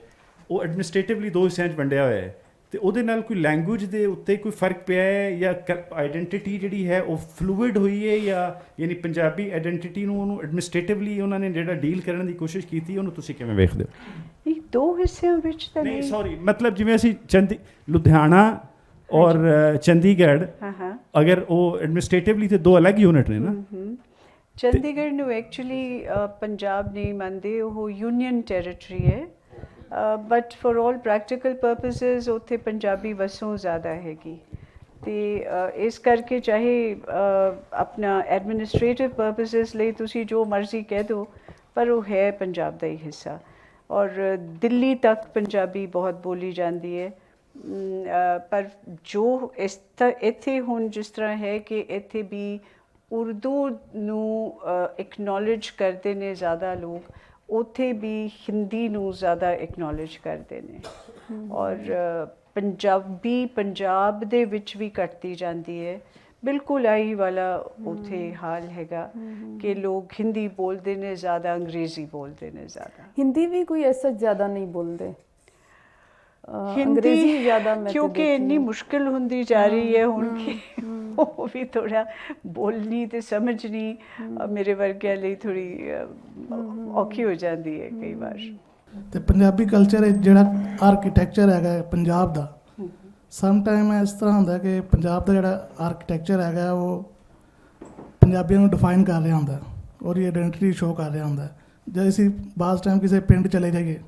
ਉਹ ਐਡਮਿਨਿਸਟ੍ਰੇਟਿਵਲੀ 2 ਹਿੱਸਿਆਂ 'ਚ ਵੰਡਿਆ ਹੋਇਆ ਹੈ, ਤੇ ਉਹਦੇ ਨਾਲ ਕੋਈ ਲੈਂਗੁਏਜ ਦੇ ਉੱਤੇ ਕੋਈ ਫਰਕ ਪਿਆ ਹੈ ਜਾਂ ਆਈਡੈਂਟੀਟੀ ਜਿਹੜੀ ਹੈ ਉਹ ਫਲੂਇਡ ਹੋਈ ਹੈ, ਜਾਂ ਯਾਨੀ ਪੰਜਾਬੀ ਆਈਡੈਂਟੀਟੀ ਨੂੰ ਉਹਨੂੰ ਐਡਮਿਨਿਸਟ੍ਰੇਟਿਵਲੀ ਉਹਨਾਂ ਨੇ ਜਿਹੜਾ ਡੀਲ ਕਰਨ ਦੀ ਕੋਸ਼ਿਸ਼ ਕੀਤੀ, ਉਹਨੂੰ ਤੁਸੀਂ ਕਿਵੇਂ ਵੇਖਦੇ ਹੋ? ਨਹੀਂ, 2 ਹਿੱਸਿਆਂ ਵਿੱਚ ਤਾਂ ਨਹੀਂ, ਨਹੀਂ। ਸੌਰੀ, ਮਤਲਬ ਜਿਵੇਂ ਅਸੀਂ ਲੁਧਿਆਣਾ ਔਰ ਚੰਡੀਗੜ੍ਹ, ਅਗਰ ਉਹ ਐਡਮਿਨਿਸਟ੍ਰੇਟਿਵਲੀ ਤੇ 2 ਅਲੱਗ ਯੂਨਿਟ ਨੇ ਨਾ। ਚੰਡੀਗੜ੍ਹ ਨੂੰ ਐਕਚੁਅਲੀ ਪੰਜਾਬ ਨਹੀਂ ਮੰਨਦੇ, ਉਹ ਯੂਨੀਅਨ ਟੈਰੀਟਰੀ ਹੈ, ਬਟ ਫॉर ਆਲ ਪ੍ਰੈਕਟੀਕਲ ਪਰਪਸਿਸ ਉੱਥੇ ਪੰਜਾਬੀ ਵਸੋਂ ਜ਼ਿਆਦਾ ਹੈਗੀ, ਤੇ ਇਸ ਕਰਕੇ ਚਾਹੇ ਆਪਣਾ ਐਡਮਿਨਿਸਟ੍ਰੇਟਿਵ ਪਰਪਸਿਸ ਲਈ ਤੁਸੀਂ ਜੋ ਮਰਜ਼ੀ ਕਹਿ ਦਿਓ, ਪਰ ਉਹ ਹੈ ਪੰਜਾਬ ਦਾ ਹੀ ਹਿੱਸਾ। ਔਰ ਦਿੱਲੀ ਤੱਕ ਪੰਜਾਬੀ ਬਹੁਤ ਬੋਲੀ ਜਾਂਦੀ ਹੈ, ਪਰ ਜੋ ਇੱਥੇ ਹੁਣ ਜਿਸ ਤਰ੍ਹਾਂ ਹੈ ਕਿ ਇੱਥੇ ਵੀ ਉਰਦੂ ਨੂੰ ਐਕਨੋਲੇਜ ਕਰਦੇ ਨੇ ਜ਼ਿਆਦਾ ਲੋਕ, ਉੱਥੇ ਵੀ ਹਿੰਦੀ ਨੂੰ ਜ਼ਿਆਦਾ ਐਕਨੋਲੇਜ ਕਰਦੇ ਨੇ। ਔਰ ਪੰਜਾਬੀ ਪੰਜਾਬ ਦੇ ਵਿੱਚ ਵੀ ਘਟਦੀ ਜਾਂਦੀ ਹੈ, ਬਿਲਕੁਲ ਆਹੀ ਵਾਲਾ ਉੱਥੇ ਹਾਲ ਹੈਗਾ ਕਿ ਲੋਕ ਹਿੰਦੀ ਬੋਲਦੇ ਨੇ ਜ਼ਿਆਦਾ, ਅੰਗਰੇਜ਼ੀ ਬੋਲਦੇ ਨੇ ਜ਼ਿਆਦਾ। ਹਿੰਦੀ ਵੀ ਕੋਈ ਐਸਾ ਜ਼ਿਆਦਾ ਨਹੀਂ ਬੋਲਦੇ, ਅੰਗਰੇਜ਼ੀ ਜ਼ਿਆਦਾ, ਕਿਉਂਕਿ ਇੰਨੀ ਮੁਸ਼ਕਿਲ ਹੁੰਦੀ ਜਾ ਰਹੀ ਹੈ ਹੁਣ ਕਿ ਉਹ ਵੀ ਥੋੜਾ ਬੋਲਣੀ ਤੇ ਸਮਝਣੀ ਮੇਰੇ ਵਰਗਿਆਂ ਲਈ ਥੋੜੀ ਔਖੀ ਹੋ ਜਾਂਦੀ ਹੈ ਕਈ ਵਾਰ। ਤੇ ਪੰਜਾਬੀ ਕਲਚਰ ਜਿਹੜਾ ਆਰਕੀਟੈਕਚਰ ਹੈਗਾ ਪੰਜਾਬ ਦਾ, ਸਮ ਟਾਈਮ ਇਸ ਤਰ੍ਹਾਂ ਹੁੰਦਾ ਕਿ ਪੰਜਾਬ ਦਾ ਜਿਹੜਾ ਆਰਕੀਟੈਕਚਰ ਹੈਗਾ ਉਹ ਪੰਜਾਬੀਆਂ ਨੂੰ ਡਿਫਾਈਨ ਕਰ ਰਿਹਾ ਹੁੰਦਾ, ਉਹਦੀ ਆਇਡੈਂਟੀਟੀ ਸ਼ੋਅ ਕਰ ਰਿਹਾ ਹੁੰਦਾ। ਜੇ ਅਸੀਂ ਬਾਅਦ ਟਾਈਮ ਕਿਸੇ ਪਿੰਡ ਚਲੇ ਜਾਈਏ,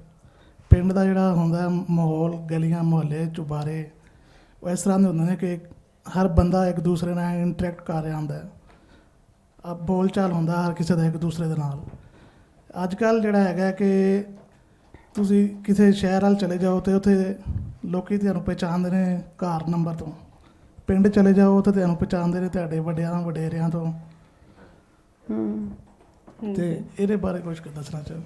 ਪਿੰਡ ਦਾ ਜਿਹੜਾ ਹੁੰਦਾ ਮਾਹੌਲ, ਗਲੀਆਂ ਮੁਹੱਲੇ ਚੁਬਾਰੇ, ਉਹ ਇਸ ਤਰ੍ਹਾਂ ਦੇ ਹੁੰਦੇ ਨੇ ਕਿ ਹਰ ਬੰਦਾ ਇੱਕ ਦੂਸਰੇ ਨਾਲ ਇੰਟਰੈਕਟ ਕਰ ਰਿਹਾ ਹੁੰਦਾ, ਬੋਲ ਚਾਲ ਹੁੰਦਾ ਹਰ ਕਿਸੇ ਦਾ ਇੱਕ ਦੂਸਰੇ ਦੇ ਨਾਲ। ਅੱਜ ਕੱਲ੍ਹ ਜਿਹੜਾ ਹੈਗਾ ਕਿ ਤੁਸੀਂ ਕਿਸੇ ਸ਼ਹਿਰ ਵੱਲ ਚਲੇ ਜਾਓ ਤੇ ਉੱਥੇ ਲੋਕੀ ਤੁਹਾਨੂੰ ਪਹਿਚਾਣਦੇ ਨੇ ਘਰ ਨੰਬਰ ਤੋਂ, ਪਿੰਡ ਚਲੇ ਜਾਓ ਤਾਂ ਤੁਹਾਨੂੰ ਪਹਿਚਾਣਦੇ ਨੇ ਤੁਹਾਡੇ ਵੱਡਿਆਂ ਵਡੇਰਿਆਂ ਤੋਂ। ਤੇ ਇਹਦੇ ਬਾਰੇ ਕੁਝ ਦੱਸਣਾ ਚਾਹੋ?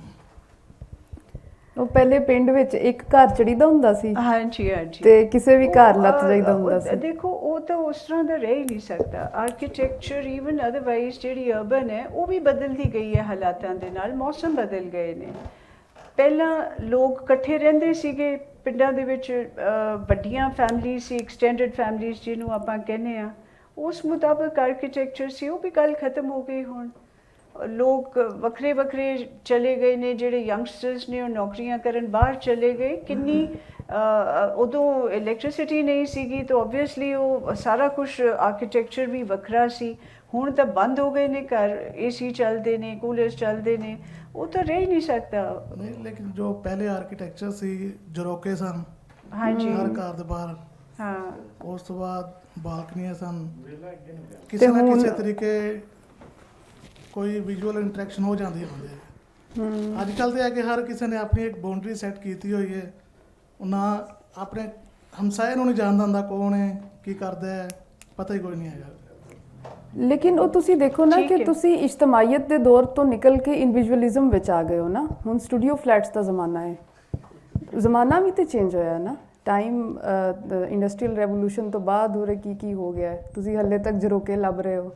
ਉਹ ਪਹਿਲੇ ਪਿੰਡ ਵਿੱਚ ਇੱਕ ਘਰ ਚੜੀਦਾ ਹੁੰਦਾ ਸੀ, ਹਾਂਜੀ ਹਾਂਜੀ, ਤੇ ਕਿਸੇ ਵੀ ਘਰ ਲੱਤ ਜਾਈਦਾ ਹੁੰਦਾ ਸੀ। ਦੇਖੋ ਉਹ ਤਾਂ ਉਸ ਤਰ੍ਹਾਂ ਦਾ ਰਹਿ ਹੀ ਨਹੀਂ ਸਕਦਾ। ਆਰਕੀਟੈਕਚਰ ਈਵਨ ਅਦਰਵਾਈਜ਼ ਜਿਹੜੀ ਅਰਬਨ ਹੈ ਉਹ ਵੀ ਬਦਲਦੀ ਗਈ ਹੈ ਹਾਲਾਤਾਂ ਦੇ ਨਾਲ, ਮੌਸਮ ਬਦਲ ਗਏ ਨੇ। ਪਹਿਲਾਂ ਲੋਕ ਇਕੱਠੇ ਰਹਿੰਦੇ ਸੀਗੇ ਪਿੰਡਾਂ ਦੇ ਵਿੱਚ, ਵੱਡੀਆਂ ਫੈਮਿਲੀ ਸੀ, ਐਕਸਟੈਂਡਡ ਫੈਮਿਲੀਜ਼ ਜਿਹਨੂੰ ਆਪਾਂ ਕਹਿੰਦੇ ਆ, ਉਸ ਮੁਤਾਬਕ ਆਰਕੀਟੈਕਚਰ ਸੀ, ਉਹ ਵੀ ਗੱਲ ਖਤਮ ਹੋ ਗਈ। ਹੁਣ ਲੋਕ ਵੱਖਰੇ ਵੱਖਰੇ ਚਲੇ ਗਏ ਨੇ, ਜਿਹੜੇ ਯੰਗਸਟਰਸ ਨੇ ਉਹ ਨੌਕਰੀਆਂ ਕਰਨ ਬਾਹਰ ਚਲੇ ਗਏ। ਕਿੰਨੀ ਉਦੋਂ ਇਲੈਕਟ੍ਰਿਸਿਟੀ ਨਹੀਂ ਸੀਗੀ, ਤਾਂ ਓਬਵੀਅਸਲੀ ਉਹ ਸਾਰਾ ਕੁਛ ਆਰਕੀਟੈਕਚਰ ਵੀ ਵੱਖਰਾ ਸੀ। ਹੁਣ ਤਾਂ ਬੰਦ ਹੋ ਗਏ ਨੇ ਘਰ, AC ਚੱਲਦੇ ਨੇ, ਕੂਲਰਸ ਚੱਲਦੇ ਨੇ, ਉਹ ਤਾਂ ਰਹਿ ਹੀ ਨਹੀਂ ਸਕਦਾ। ਨਹੀਂ, ਲੇਕਿਨ ਜੋ ਪਹਿਲੇ ਆਰਕੀਟੈਕਚਰ ਸੀ, ਜਰੋਕੇ ਸਨ ਹਾਂਜੀ, ਹਰ ਘਰ ਦੇ ਬਾਹਰ, ਹਾਂ, ਉਸ ਤੋਂ ਬਾਅਦ ਬਾਲਕਨੀਆਂ ਸਨ, ਕਿਸੇ ਨਾ ਕਿਸੇ ਤਰੀਕੇ ਕੋਈ ਵਿਜ਼ੂਅਲ ਇੰਟਰੈਕਸ਼ਨ ਹੋ ਜਾਂਦੀ ਹੁੰਦੀ ਹੈ। ਅੱਜ ਕੱਲ੍ਹ ਤੇ ਹੈ ਕਿ ਹਰ ਕਿਸੇ ਨੇ ਆਪਣੀ ਇੱਕ ਬਾਉਂਡਰੀ ਸੈੱਟ ਕੀਤੀ ਹੋਈ ਹੈ। ਉਹਨਾਂ ਆਪਣੇ ਹਮਸਾਏ ਨੂੰ ਨਹੀਂ ਜਾਣਦਾ ਹੁੰਦਾ ਕੌਣ ਹੈ, ਕੀ ਕਰਦਾ ਹੈ, ਪਤਾ ਹੀ ਕੋਈ ਨਹੀਂ ਹੈਗਾ। ਲੇਕਿਨ ਉਹ ਤੁਸੀਂ ਦੇਖੋ ਨਾ ਠੀਕ ਕਿ ਹੈ। ਤੁਸੀਂ ਇਜਤਮਾਹੀਅਤ ਦੇ ਦੌਰ ਤੋਂ ਨਿਕਲ ਕੇ ਇੰਡੀਵਿਜੂਅਲਿਜ਼ਮ ਵਿੱਚ ਆ ਗਏ ਹੋ ਨਾ। ਹੁਣ ਸਟੂਡੀਓ ਫਲੈਟਸ ਦਾ ਜ਼ਮਾਨਾ ਹੈ, ਜ਼ਮਾਨਾ ਵੀ ਤੇ ਚੇਂਜ ਹੋਇਆ ਨਾ। ਟਾਈਮ ਇੰਡਸਟਰੀਅਲ ਰੈਵੋਲੂਸ਼ਨ ਤੋਂ ਬਾਅਦ ਹੋ ਰਿਹਾ ਕੀ ਹੋ ਗਿਆ ਹੈ, ਤੁਸੀਂ ਹੱਲੇ ਤੱਕ ਜਰੋਕੇ ਲੱਭ ਰਹੇ ਹੋ।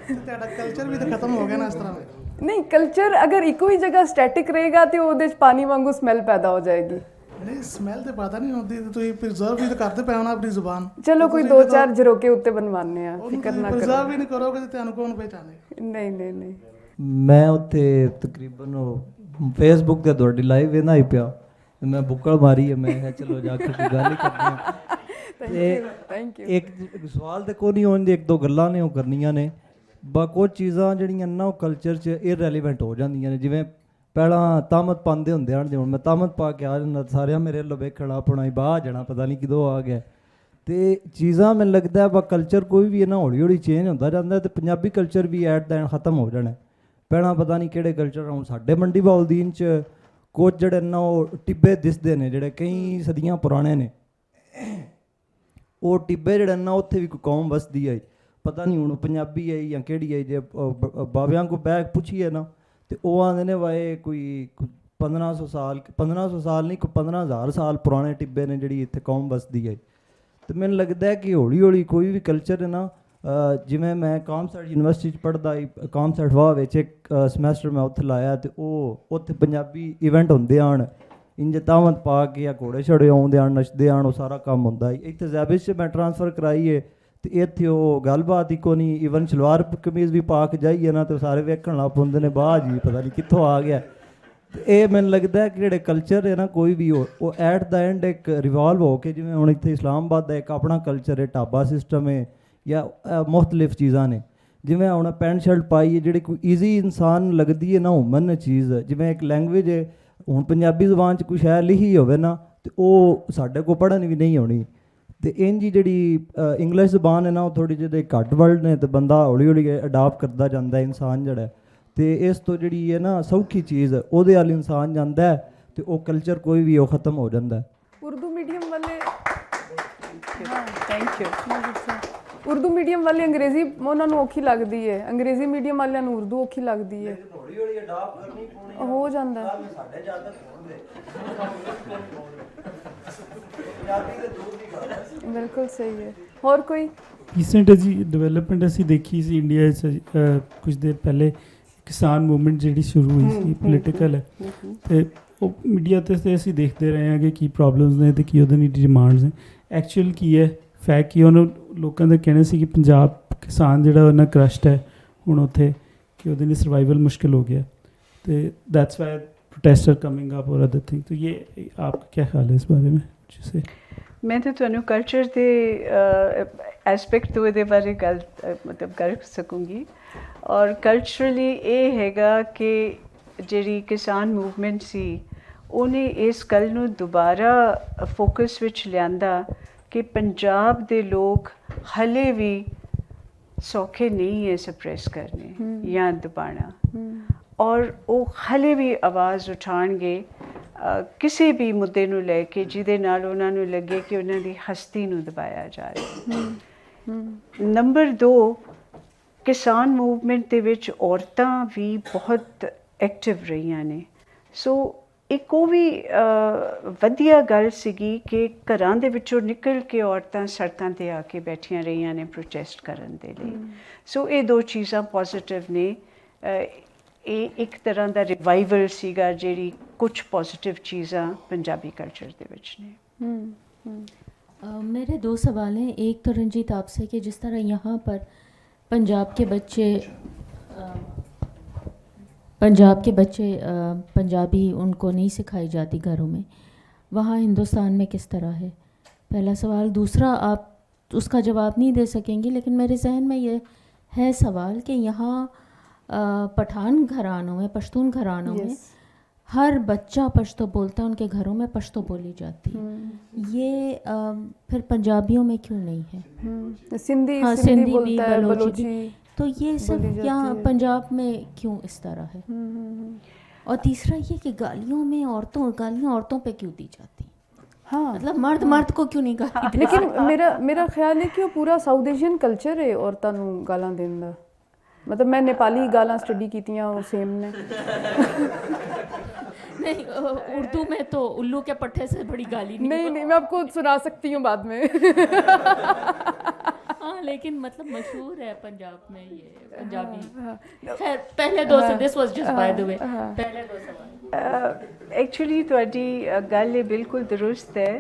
ਤੇ ਤੁਹਾਡਾ ਕਲਚਰ ਵੀ ਤਾਂ ਖਤਮ ਹੋ ਗਿਆ ਨਾ ਇਸ ਤਰ੍ਹਾਂ। ਨਹੀਂ, ਕਲਚਰ ਅਗਰ ਇੱਕੋ ਹੀ ਜਗ੍ਹਾ ਸਟੈਟਿਕ ਰਹੇਗਾ ਤੇ ਉਹਦੇ 'ਚ ਪਾਣੀ ਵਾਂਗੂ ਸਮੈਲ ਪੈਦਾ ਹੋ ਜਾਏਗੀ। ਨਹੀਂ, ਸਮੈਲ ਤੇ ਪਤਾ ਨਹੀਂ ਹੁੰਦੀ, ਤੇ ਤੁਸੀਂ ਪ੍ਰੀਜ਼ਰਵ ਵੀ ਤਾਂ ਕਰਦੇ ਪਏ ਹੋ ਨਾ ਆਪਣੀ ਜ਼ੁਬਾਨ। ਚਲੋ ਕੋਈ 2-4 ਜਰੋਕੇ ਉੱਤੇ ਬਣਵਾਉਂਦੇ ਆ, ਫਿਕਰ ਨਾ ਪ੍ਰੀਜ਼ਰਵ ਕਰੋ। ਵੀ ਨਹੀਂ ਕਰੋਗੇ ਤੇ ਤੁਹਾਨੂੰ ਕੌਣ ਪਹਿਚਾਨੇ। ਨਹੀਂ ਨਹੀਂ ਨਹੀਂ, ਮੈਂ ਉੱਥੇ ਤਕਰੀਬਨ ਫੇਸਬੁੱਕ ਤੇ ਤੁਹਾਡੀ ਲਾਈਵ ਵੇਖਦਾ ਹੀ ਪਿਆ, ਤੇ ਮੈਂ ਬੁੱਕਲ ਮਾਰੀ ਹੈ, ਮੈਂ ਕਿਹਾ ਚਲੋ ਜਾ ਕੇ ਕੋਈ ਗੱਲ ਹੀ ਕਰਨੀ ਹੈ। Thank you. ਇੱਕ ਸਵਾਲ ਤੇ ਕੋਈ ਨਹੀਂ ਹੋਣ, ਇੱਕ ਦੋ ਗੱਲਾਂ ਨੇ ਉਹ ਕਰਨੀਆਂ ਨੇ। ਕੁਝ ਚੀਜ਼ਾਂ ਜਿਹੜੀਆਂ ਨਾ ਉਹ ਕਲਚਰ 'ਚ ਇਰਰੈਲੀਵੈਂਟ ਹੋ ਜਾਂਦੀਆਂ ਨੇ। ਜਿਵੇਂ ਪਹਿਲਾਂ ਤਾਮਤ ਪਾਉਂਦੇ ਹੁੰਦੇ ਹਨ, ਜਿਵੇਂ ਮੈਂ ਤਾਮਤ ਪਾ ਕੇ ਆ ਜਾਂਦਾ, ਸਾਰਿਆਂ ਮੇਰੇ ਵੱਲੋਂ ਵੇਖਣਾ ਆਪਣਾ ਹੀ ਬਾਹਰ ਜਾਣਾ, ਪਤਾ ਨਹੀਂ ਕਿਦੋਂ ਆ ਗਿਆ। ਤੇ ਚੀਜ਼ਾਂ ਮੈਨੂੰ ਲੱਗਦਾ ਵਾ ਕਲਚਰ ਕੋਈ ਵੀ ਹੈ ਨਾ ਹੌਲੀ ਹੌਲੀ ਚੇਂਜ ਹੁੰਦਾ ਜਾਂਦਾ, ਤੇ ਪੰਜਾਬੀ ਕਲਚਰ ਵੀ ਐਟ ਦਾ ਐਂਡ ਖਤਮ ਹੋ ਜਾਣਾ। ਪਹਿਲਾਂ ਪਤਾ ਨਹੀਂ ਕਿਹੜੇ ਕਲਚਰ, ਹੁਣ ਸਾਡੇ ਮੰਡੀ ਬਾਉਲਦੀਨ 'ਚ ਕੁਝ ਜਿਹੜੇ ਨਾ ਉਹ ਟਿੱਬੇ ਦਿਸਦੇ ਨੇ ਜਿਹੜੇ ਕਈ ਸਦੀਆਂ ਪੁਰਾਣੇ ਨੇ। ਉਹ ਟਿੱਬੇ ਜਿਹੜੇ ਨਾ ਉੱਥੇ ਵੀ ਕੋਈ ਕੌਮ ਵਸਦੀ ਹੈ, ਪਤਾ ਨਹੀਂ ਹੁਣ ਪੰਜਾਬੀ ਹੈ ਜਾਂ ਕਿਹੜੀ ਹੈ। ਜੇ ਬਾਬਿਆਂ ਕੋ ਬੈਗ ਪੁੱਛੀਏ ਨਾ ਤੇ ਉਹ ਆਉਂਦੇ ਨੇ ਵਾਏ ਕੋਈ 1500 ਸਾਲ ਨਹੀਂ, ਕੋਈ 15,000 ਸਾਲ ਪੁਰਾਣੇ ਟਿੱਬੇ ਨੇ ਜਿਹੜੀ ਇੱਥੇ ਕੌਮ ਵਸਦੀ ਹੈ। ਤੇ ਮੈਨੂੰ ਲੱਗਦਾ ਹੈ ਕਿ ਹੌਲੀ ਹੌਲੀ ਕੋਈ ਵੀ ਕਲਚਰ ਹੈ ਨਾ, ਜਿਵੇਂ ਮੈਂ ਕਾਮਸੈਟ ਯੂਨੀਵਰਸਿਟੀ 'ਚ ਪੜ੍ਹਦਾ ਸੀ, ਕਾਮਸੈਟ ਵਾਹ ਵਿੱਚ ਇੱਕ ਸਮੈਸਟਰ ਮੈਂ ਉੱਥੇ ਲਾਇਆ, ਤੇ ਉਹ ਉੱਥੇ ਪੰਜਾਬੀ ਇਵੈਂਟ ਹੁੰਦੇ ਹਨ, ਇੰਜ ਤਾਵੰਤ ਪਾ ਕੇ ਜਾਂ ਘੋੜੇ ਛੜੇ ਆਉਂਦੇ ਹਨ, ਨੱਚਦੇ ਹਨ, ਉਹ ਸਾਰਾ ਕੰਮ ਹੁੰਦਾ। ਇੱਥੇ ਜ਼ੈਬਿਸ਼ 'ਚ ਮੈਂ ਟ੍ਰਾਂਸਫਰ ਕਰਾਈਏ ਤੇ ਇੱਥੇ ਉਹ ਗੱਲਬਾਤ ਹੀ ਕੋਈ ਨਹੀਂ। ਈਵਨ ਸਲਵਾਰ ਕਮੀਜ਼ ਵੀ ਪਾ ਕੇ ਜਾਈਏ ਨਾ ਤੇ ਸਾਰੇ ਵੇਖਣ ਲੱਗ ਪੈਂਦੇ ਨੇ, ਬਾਹ ਜੀ ਪਤਾ ਨਹੀਂ ਕਿੱਥੋਂ ਆ ਗਿਆ। ਤੇ ਇਹ ਮੈਨੂੰ ਲੱਗਦਾ ਕਿ ਜਿਹੜੇ ਕਲਚਰ ਹੈ ਨਾ ਕੋਈ ਵੀ ਉਹ ਐਟ ਦਾ ਐਂਡ ਇੱਕ ਰਿਵਾਲਵ ਹੋ ਕੇ, ਜਿਵੇਂ ਹੁਣ ਇੱਥੇ ਇਸਲਾਮਾਬਾਦ ਦਾ ਇੱਕ ਆਪਣਾ ਕਲਚਰ ਹੈ, ਢਾਬਾ ਸਿਸਟਮ ਹੈ ਜਾਂ ਮੁਖਤਲਿਫ ਚੀਜ਼ਾਂ ਨੇ। ਜਿਵੇਂ ਹੁਣ ਪੈਂਟ ਸ਼ਰਟ ਪਾਈ ਹੈ ਜਿਹੜੀ ਕੋਈ ਈਜ਼ੀ ਇਨਸਾਨ ਨੂੰ ਲੱਗਦੀ ਹੈ ਨਾ ਹੁਮਨ ਚੀਜ਼, ਜਿਵੇਂ ਇੱਕ ਲੈਂਗੁਏਜ ਹੈ। ਹੁਣ ਪੰਜਾਬੀ ਜ਼ੁਬਾਨ 'ਚ ਕੋਈ ਸ਼ਾਇਦ ਲਿਖੀ ਹੋਵੇ ਨਾ ਤੇ ਉਹ ਸਾਡੇ ਕੋਲ ਪੜ੍ਹਨ ਵੀ ਨਹੀਂ ਆਉਣੀ। ਤੇ ਇੰਝ ਹੀ ਜਿਹੜੀ ਇੰਗਲਿਸ਼ ਜ਼ੁਬਾਨ ਹੈ ਨਾ ਉਹ ਥੋੜ੍ਹੀ ਜਿਹੀ ਘੱਟ ਵਰਡ ਨੇ, ਤੇ ਬੰਦਾ ਹੌਲੀ ਹੌਲੀ ਅਡਾਪਟ ਕਰਦਾ ਜਾਂਦਾ ਇਨਸਾਨ ਜਿਹੜਾ। ਤੇ ਇਸ ਤੋਂ ਜਿਹੜੀ ਹੈ ਨਾ ਸੌਖੀ ਚੀਜ਼ ਉਹਦੇ ਵੱਲ ਇਨਸਾਨ ਜਾਂਦਾ ਹੈ ਤੇ ਉਹ ਕਲਚਰ ਕੋਈ ਵੀ ਉਹ ਖਤਮ ਹੋ ਜਾਂਦਾ। ਉਰਦੂ ਮੀਡੀਅਮ ਵਾਲੇ, ਥੈਂਕ ਯੂ। ਉਰਦੂ ਮੀਡੀਅਮ ਵਾਲੇ ਅੰਗਰੇਜ਼ੀ ਉਹਨਾਂ ਨੂੰ ਔਖੀ ਲੱਗਦੀ ਹੈ, ਅੰਗਰੇਜ਼ੀ ਮੀਡੀਅਮ ਵਾਲਿਆਂ ਨੂੰ ਉਰਦੂ ਔਖੀ ਲੱਗਦੀ ਹੈ। ਹੌਲੀ ਹੌਲੀ ਅਡਾਪਟ ਕਰਨੀ ਪਊਣੀ ਹੋ ਜਾਂਦਾ ਹੈ। ਸਾਡੇ ਜ਼ਿਆਦਾ ਹੋਣਗੇ ਪੰਜਾਬੀ ਦੇ ਦੂਰ ਦੀ ਗੱਲ ਹੈ। ਬਿਲਕੁਲ ਸਹੀ ਹੈ। ਹੋਰ ਕੋਈ ਰੀਸੈਂਟ ਜੀ ਡਿਵੈਲਪਮੈਂਟ ਅਸੀਂ ਦੇਖੀ ਸੀ ਇੰਡੀਆ 'ਚ ਕੁਝ ਦੇਰ ਪਹਿਲੇ, ਕਿਸਾਨ ਮੂਵਮੈਂਟ ਜਿਹੜੀ ਸ਼ੁਰੂ ਹੋਈ ਸੀ, ਪੋਲੀਟੀਕਲ ਹੈ, ਤੇ ਉਹ ਮੀਡੀਆ 'ਤੇ ਅਸੀਂ ਦੇਖਦੇ ਰਹੇ ਹਾਂ ਕਿ ਕੀ ਪ੍ਰੋਬਲਮਸ ਨੇ ਤੇ ਕੀ ਉਹਦੇ ਲਈ ਡਿਮਾਂਡਸ ਨੇ। ਐਕਚੁਅਲ ਕੀ ਹੈ, ਫੈਕਟ ਕੀ ਉਹਨਾਂ ਲੋਕਾਂ ਦਾ ਕਹਿਣਾ ਸੀ ਕਿ ਪੰਜਾਬ ਕਿਸਾਨ ਜਿਹੜਾ ਉਹਨਾਂ ਕਰਸ਼ਡ ਹੈ ਹੁਣ ਉੱਥੇ, ਕਿ ਉਹਦੇ ਲਈ ਸਰਵਾਈਵਲ ਮੁਸ਼ਕਿਲ ਹੋ ਗਿਆ। ਤੇ that's why protest are coming up और अदर थिंग। तो ये आपका क्या ख्याल है इस बारे में? जिसे मैं तो ਤੁਹਾਨੂੰ ਕਲਚਰ ਦੇ ਐਸਪੈਕਟ ਤੋਂ ਇਹਦੇ ਬਾਰੇ ਗੱਲ ਮਤਲਬ ਕਰ ਸਕੂੰਗੀ। ਔਰ ਕਲਚਰਲੀ ਇਹ ਹੈਗਾ ਕਿ ਜਿਹੜੀ ਕਿਸਾਨ ਮੂਵਮੈਂਟ ਸੀ ਉਹਨੇ ਇਸ ਗੱਲ ਨੂੰ ਦੁਬਾਰਾ ਫੋਕਸ ਵਿੱਚ ਲਿਆਂਦਾ ਕਿ ਪੰਜਾਬ ਦੇ ਲੋਕ ਹਲੇ ਵੀ ਸੌਖੇ ਨਹੀਂ ਹੈ ਸਪਰੈਸ ਕਰਨੇ ਜਾਂ ਦਬਾਣਾ, ਔਰ ਉਹ ਹਲੇ ਵੀ ਆਵਾਜ਼ ਉਠਾਉਣਗੇ ਕਿਸੇ ਵੀ ਮੁੱਦੇ ਨੂੰ ਲੈ ਕੇ ਜਿਹਦੇ ਨਾਲ ਉਹਨਾਂ ਨੂੰ ਲੱਗੇ ਕਿ ਉਹਨਾਂ ਦੀ ਹਸਤੀ ਨੂੰ ਦਬਾਇਆ ਜਾ ਰਿਹਾ। ਨੰਬਰ 2, ਕਿਸਾਨ ਮੂਵਮੈਂਟ ਦੇ ਵਿੱਚ ਔਰਤਾਂ ਵੀ ਬਹੁਤ ਐਕਟਿਵ ਰਹੀਆਂ ਨੇ। ਸੋ ਇੱਕ ਉਹ ਵੀ ਵਧੀਆ ਗੱਲ ਸੀਗੀ ਕਿ ਘਰਾਂ ਦੇ ਵਿੱਚੋਂ ਨਿਕਲ ਕੇ ਔਰਤਾਂ ਸੜਕਾਂ 'ਤੇ ਆ ਕੇ ਬੈਠੀਆਂ ਰਹੀਆਂ ਨੇ ਪ੍ਰੋਟੈਸਟ ਕਰਨ ਦੇ ਲਈ। ਸੋ ਇਹ ਦੋ ਚੀਜ਼ਾਂ ਪੋਜ਼ੀਟਿਵ ਨੇ। ਇਹ ਇੱਕ ਤਰ੍ਹਾਂ ਦਾ ਰਿਵਾਈਵਲ ਸੀਗਾ ਜਿਹੜੀ ਕੁਝ ਪੋਜ਼ਿटिव चीज़ा पंजाबी कल्चर ਦੇ ਵਿੱਚ ਨੇ। मेरे दो सवाल हैं। एक तो रंजीत आपसे कि जिस तरह यहाँ पर पंजाब के बच्चे पंजाबी उनको नहीं सिखाई जाती घरों में, वहाँ हिंदुस्तान में किस तरह है? पहला सवाल। दूसरा, आप उसका जवाब नहीं दे सकेंगे लेकिन मेरे जहन में ये है सवाल कि यहाँ पठान घरानों में, पश्तून घरानों में हर बच्चा पश्तो बोलता है, उनके घरों में पश्तो बोली जाती है। ये फिर पंजाबियों में क्यों नहीं है? सिंधी हाँ, सिंधी भी, बोलता है, बलोची भी। तो ये सिर्फ बोली जाती यहाँ है। पंजाब में क्यों इस तरह है? और तीसरा ये कि गालियाँ औरतों पे क्यों दी जाती हैं? हाँ, मतलब मर्द को क्यों नहीं गाली दे लेकिन सकता? मेरा ख्याल है कि ਉਹ ਪੂਰਾ ਸਾਊਥ ਏਸ਼ੀਅਨ ਕਲਚਰ ਹੈ ਔਰਤਾਂ ਨੂੰ ਗਾਲਾਂ ਦੇਣ ਦਾ। मतलब मैं नेपाली गालां स्टडी कीतियां वो सेम ने। नहीं, उर्दू में तो उल्लू के पट्टे से बड़ी गाली नहीं मैं आपको सुना सकती हूँ बाद में। हाँ, लेकिन मतलब मशहूर है पंजाब में ये पंजाबी। खैर पहले दो से this was just by the way पहले दो सवाल। एक्चुअली ਤੁਹਾਡੀ ਗੱਲ ਇਹ ਬਿਲਕੁਲ ਦਰੁਸਤ ਹੈ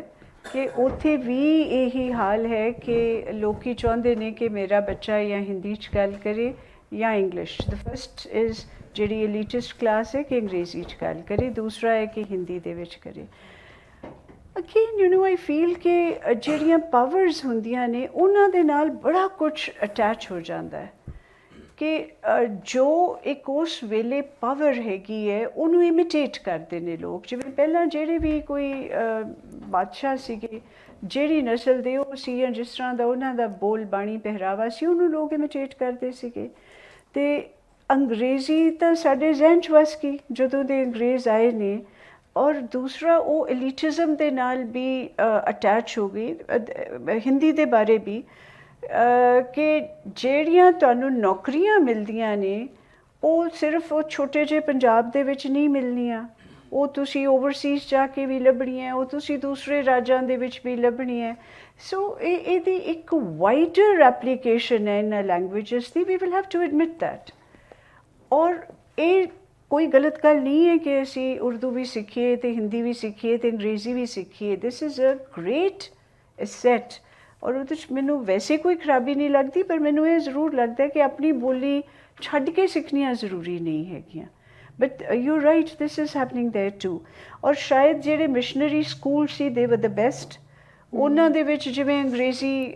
ਕਿ ਉੱਥੇ ਵੀ ਇਹੀ ਹਾਲ ਹੈ ਕਿ ਲੋਕੀ ਚਾਹੁੰਦੇ ਨੇ ਕਿ ਮੇਰਾ ਬੱਚਾ ਜਾਂ ਹਿੰਦੀ 'ਚ ਗੱਲ ਕਰੇ ਜਾਂ ਇੰਗਲਿਸ਼। ਦ ਫਸਟ ਇਜ਼ ਜਿਹੜੀ ਐਲੀਟਿਸਟ ਕਲਾਸ ਹੈ ਕਿ ਅੰਗਰੇਜ਼ੀ 'ਚ ਗੱਲ ਕਰੇ, ਦੂਸਰਾ ਹੈ ਕਿ ਹਿੰਦੀ ਦੇ ਵਿੱਚ ਕਰੇ। Again you know I feel ਕਿ ਜਿਹੜੀਆਂ ਪਾਵਰਸ ਹੁੰਦੀਆਂ ਨੇ ਉਹਨਾਂ ਦੇ ਨਾਲ ਬੜਾ ਕੁਛ ਅਟੈਚ ਹੋ ਜਾਂਦਾ ਹੈ ਕਿ ਜੋ ਇੱਕ ਉਸ ਵੇਲੇ ਪਾਵਰ ਹੈਗੀ ਹੈ ਉਹਨੂੰ ਇਮੀਟੇਟ ਕਰਦੇ ਨੇ ਲੋਕ। ਜਿਵੇਂ ਪਹਿਲਾਂ ਜਿਹੜੇ ਵੀ ਕੋਈ ਬਾਦਸ਼ਾਹ ਸੀਗੇ, ਜਿਹੜੀ ਨਸਲ ਦੇ ਉਹ ਸੀ ਜਾਂ ਜਿਸ ਤਰ੍ਹਾਂ ਦਾ ਉਹਨਾਂ ਦਾ ਬੋਲ ਬਾਣੀ ਪਹਿਰਾਵਾ ਸੀ, ਉਹਨੂੰ ਲੋਕ ਇਮੀਟੇਟ ਕਰਦੇ ਸੀਗੇ। ਅਤੇ ਅੰਗਰੇਜ਼ੀ ਤਾਂ ਸਾਡੇ ਜ਼ਹਿਨ 'ਚ ਵਸ ਗਈ ਜਦੋਂ ਦੇ ਅੰਗਰੇਜ਼ ਆਏ ਨੇ। ਔਰ ਦੂਸਰਾ ਉਹ ਐਲੀਟਿਜ਼ਮ ਦੇ ਨਾਲ ਵੀ ਅਟੈਚ ਹੋ ਗਈ। ਹਿੰਦੀ ਦੇ ਬਾਰੇ ਵੀ ਕਿ ਜਿਹੜੀਆਂ ਤੁਹਾਨੂੰ ਨੌਕਰੀਆਂ ਮਿਲਦੀਆਂ ਨੇ ਉਹ ਸਿਰਫ ਉਹ ਛੋਟੇ ਜਿਹੇ ਪੰਜਾਬ ਦੇ ਵਿੱਚ ਨਹੀਂ ਮਿਲਣੀਆਂ, ਉਹ ਤੁਸੀਂ ਓਵਰਸੀਜ਼ ਜਾ ਕੇ ਵੀ ਲੱਭਣੀਆਂ, ਉਹ ਤੁਸੀਂ ਦੂਸਰੇ ਰਾਜਾਂ ਦੇ ਵਿੱਚ ਵੀ ਲੱਭਣੀਆਂ। ਸੋ ਇਹਦੀ ਇੱਕ ਵਾਈਡਰ ਐਪਲੀਕੇਸ਼ਨ ਹੈ ਇਹਨਾਂ ਲੈਂਗੁਏਜਸ ਦੀ। ਵੀ will have to admit that. ਔਰ ਇਹ ਕੋਈ ਗਲਤ ਗੱਲ ਨਹੀਂ ਹੈ ਕਿ ਅਸੀਂ ਉਰਦੂ ਵੀ ਸਿੱਖੀਏ ਅਤੇ ਹਿੰਦੀ ਵੀ ਸਿੱਖੀਏ ਅਤੇ ਅੰਗਰੇਜ਼ੀ ਵੀ ਸਿੱਖੀਏ। This is a great asset. ਔਰ ਉਹਦੇ 'ਚ ਮੈਨੂੰ ਵੈਸੇ ਕੋਈ ਖਰਾਬੀ ਨਹੀਂ ਲੱਗਦੀ, ਪਰ ਮੈਨੂੰ ਇਹ ਜ਼ਰੂਰ ਲੱਗਦਾ ਕਿ ਆਪਣੀ ਬੋਲੀ ਛੱਡ ਕੇ ਸਿੱਖਣੀਆਂ ਜ਼ਰੂਰੀ ਨਹੀਂ ਹੈਗੀਆਂ। But you right, this is happening there too. ਔਰ ਸ਼ਾਇਦ ਜਿਹੜੇ ਮਿਸ਼ਨਰੀ ਸਕੂਲ ਸੀ ਦੇ ਵਰ ਦ ਬੈਸਟ। ਉਹਨਾਂ ਦੇ ਵਿੱਚ ਜਿਵੇਂ ਅੰਗਰੇਜ਼ੀ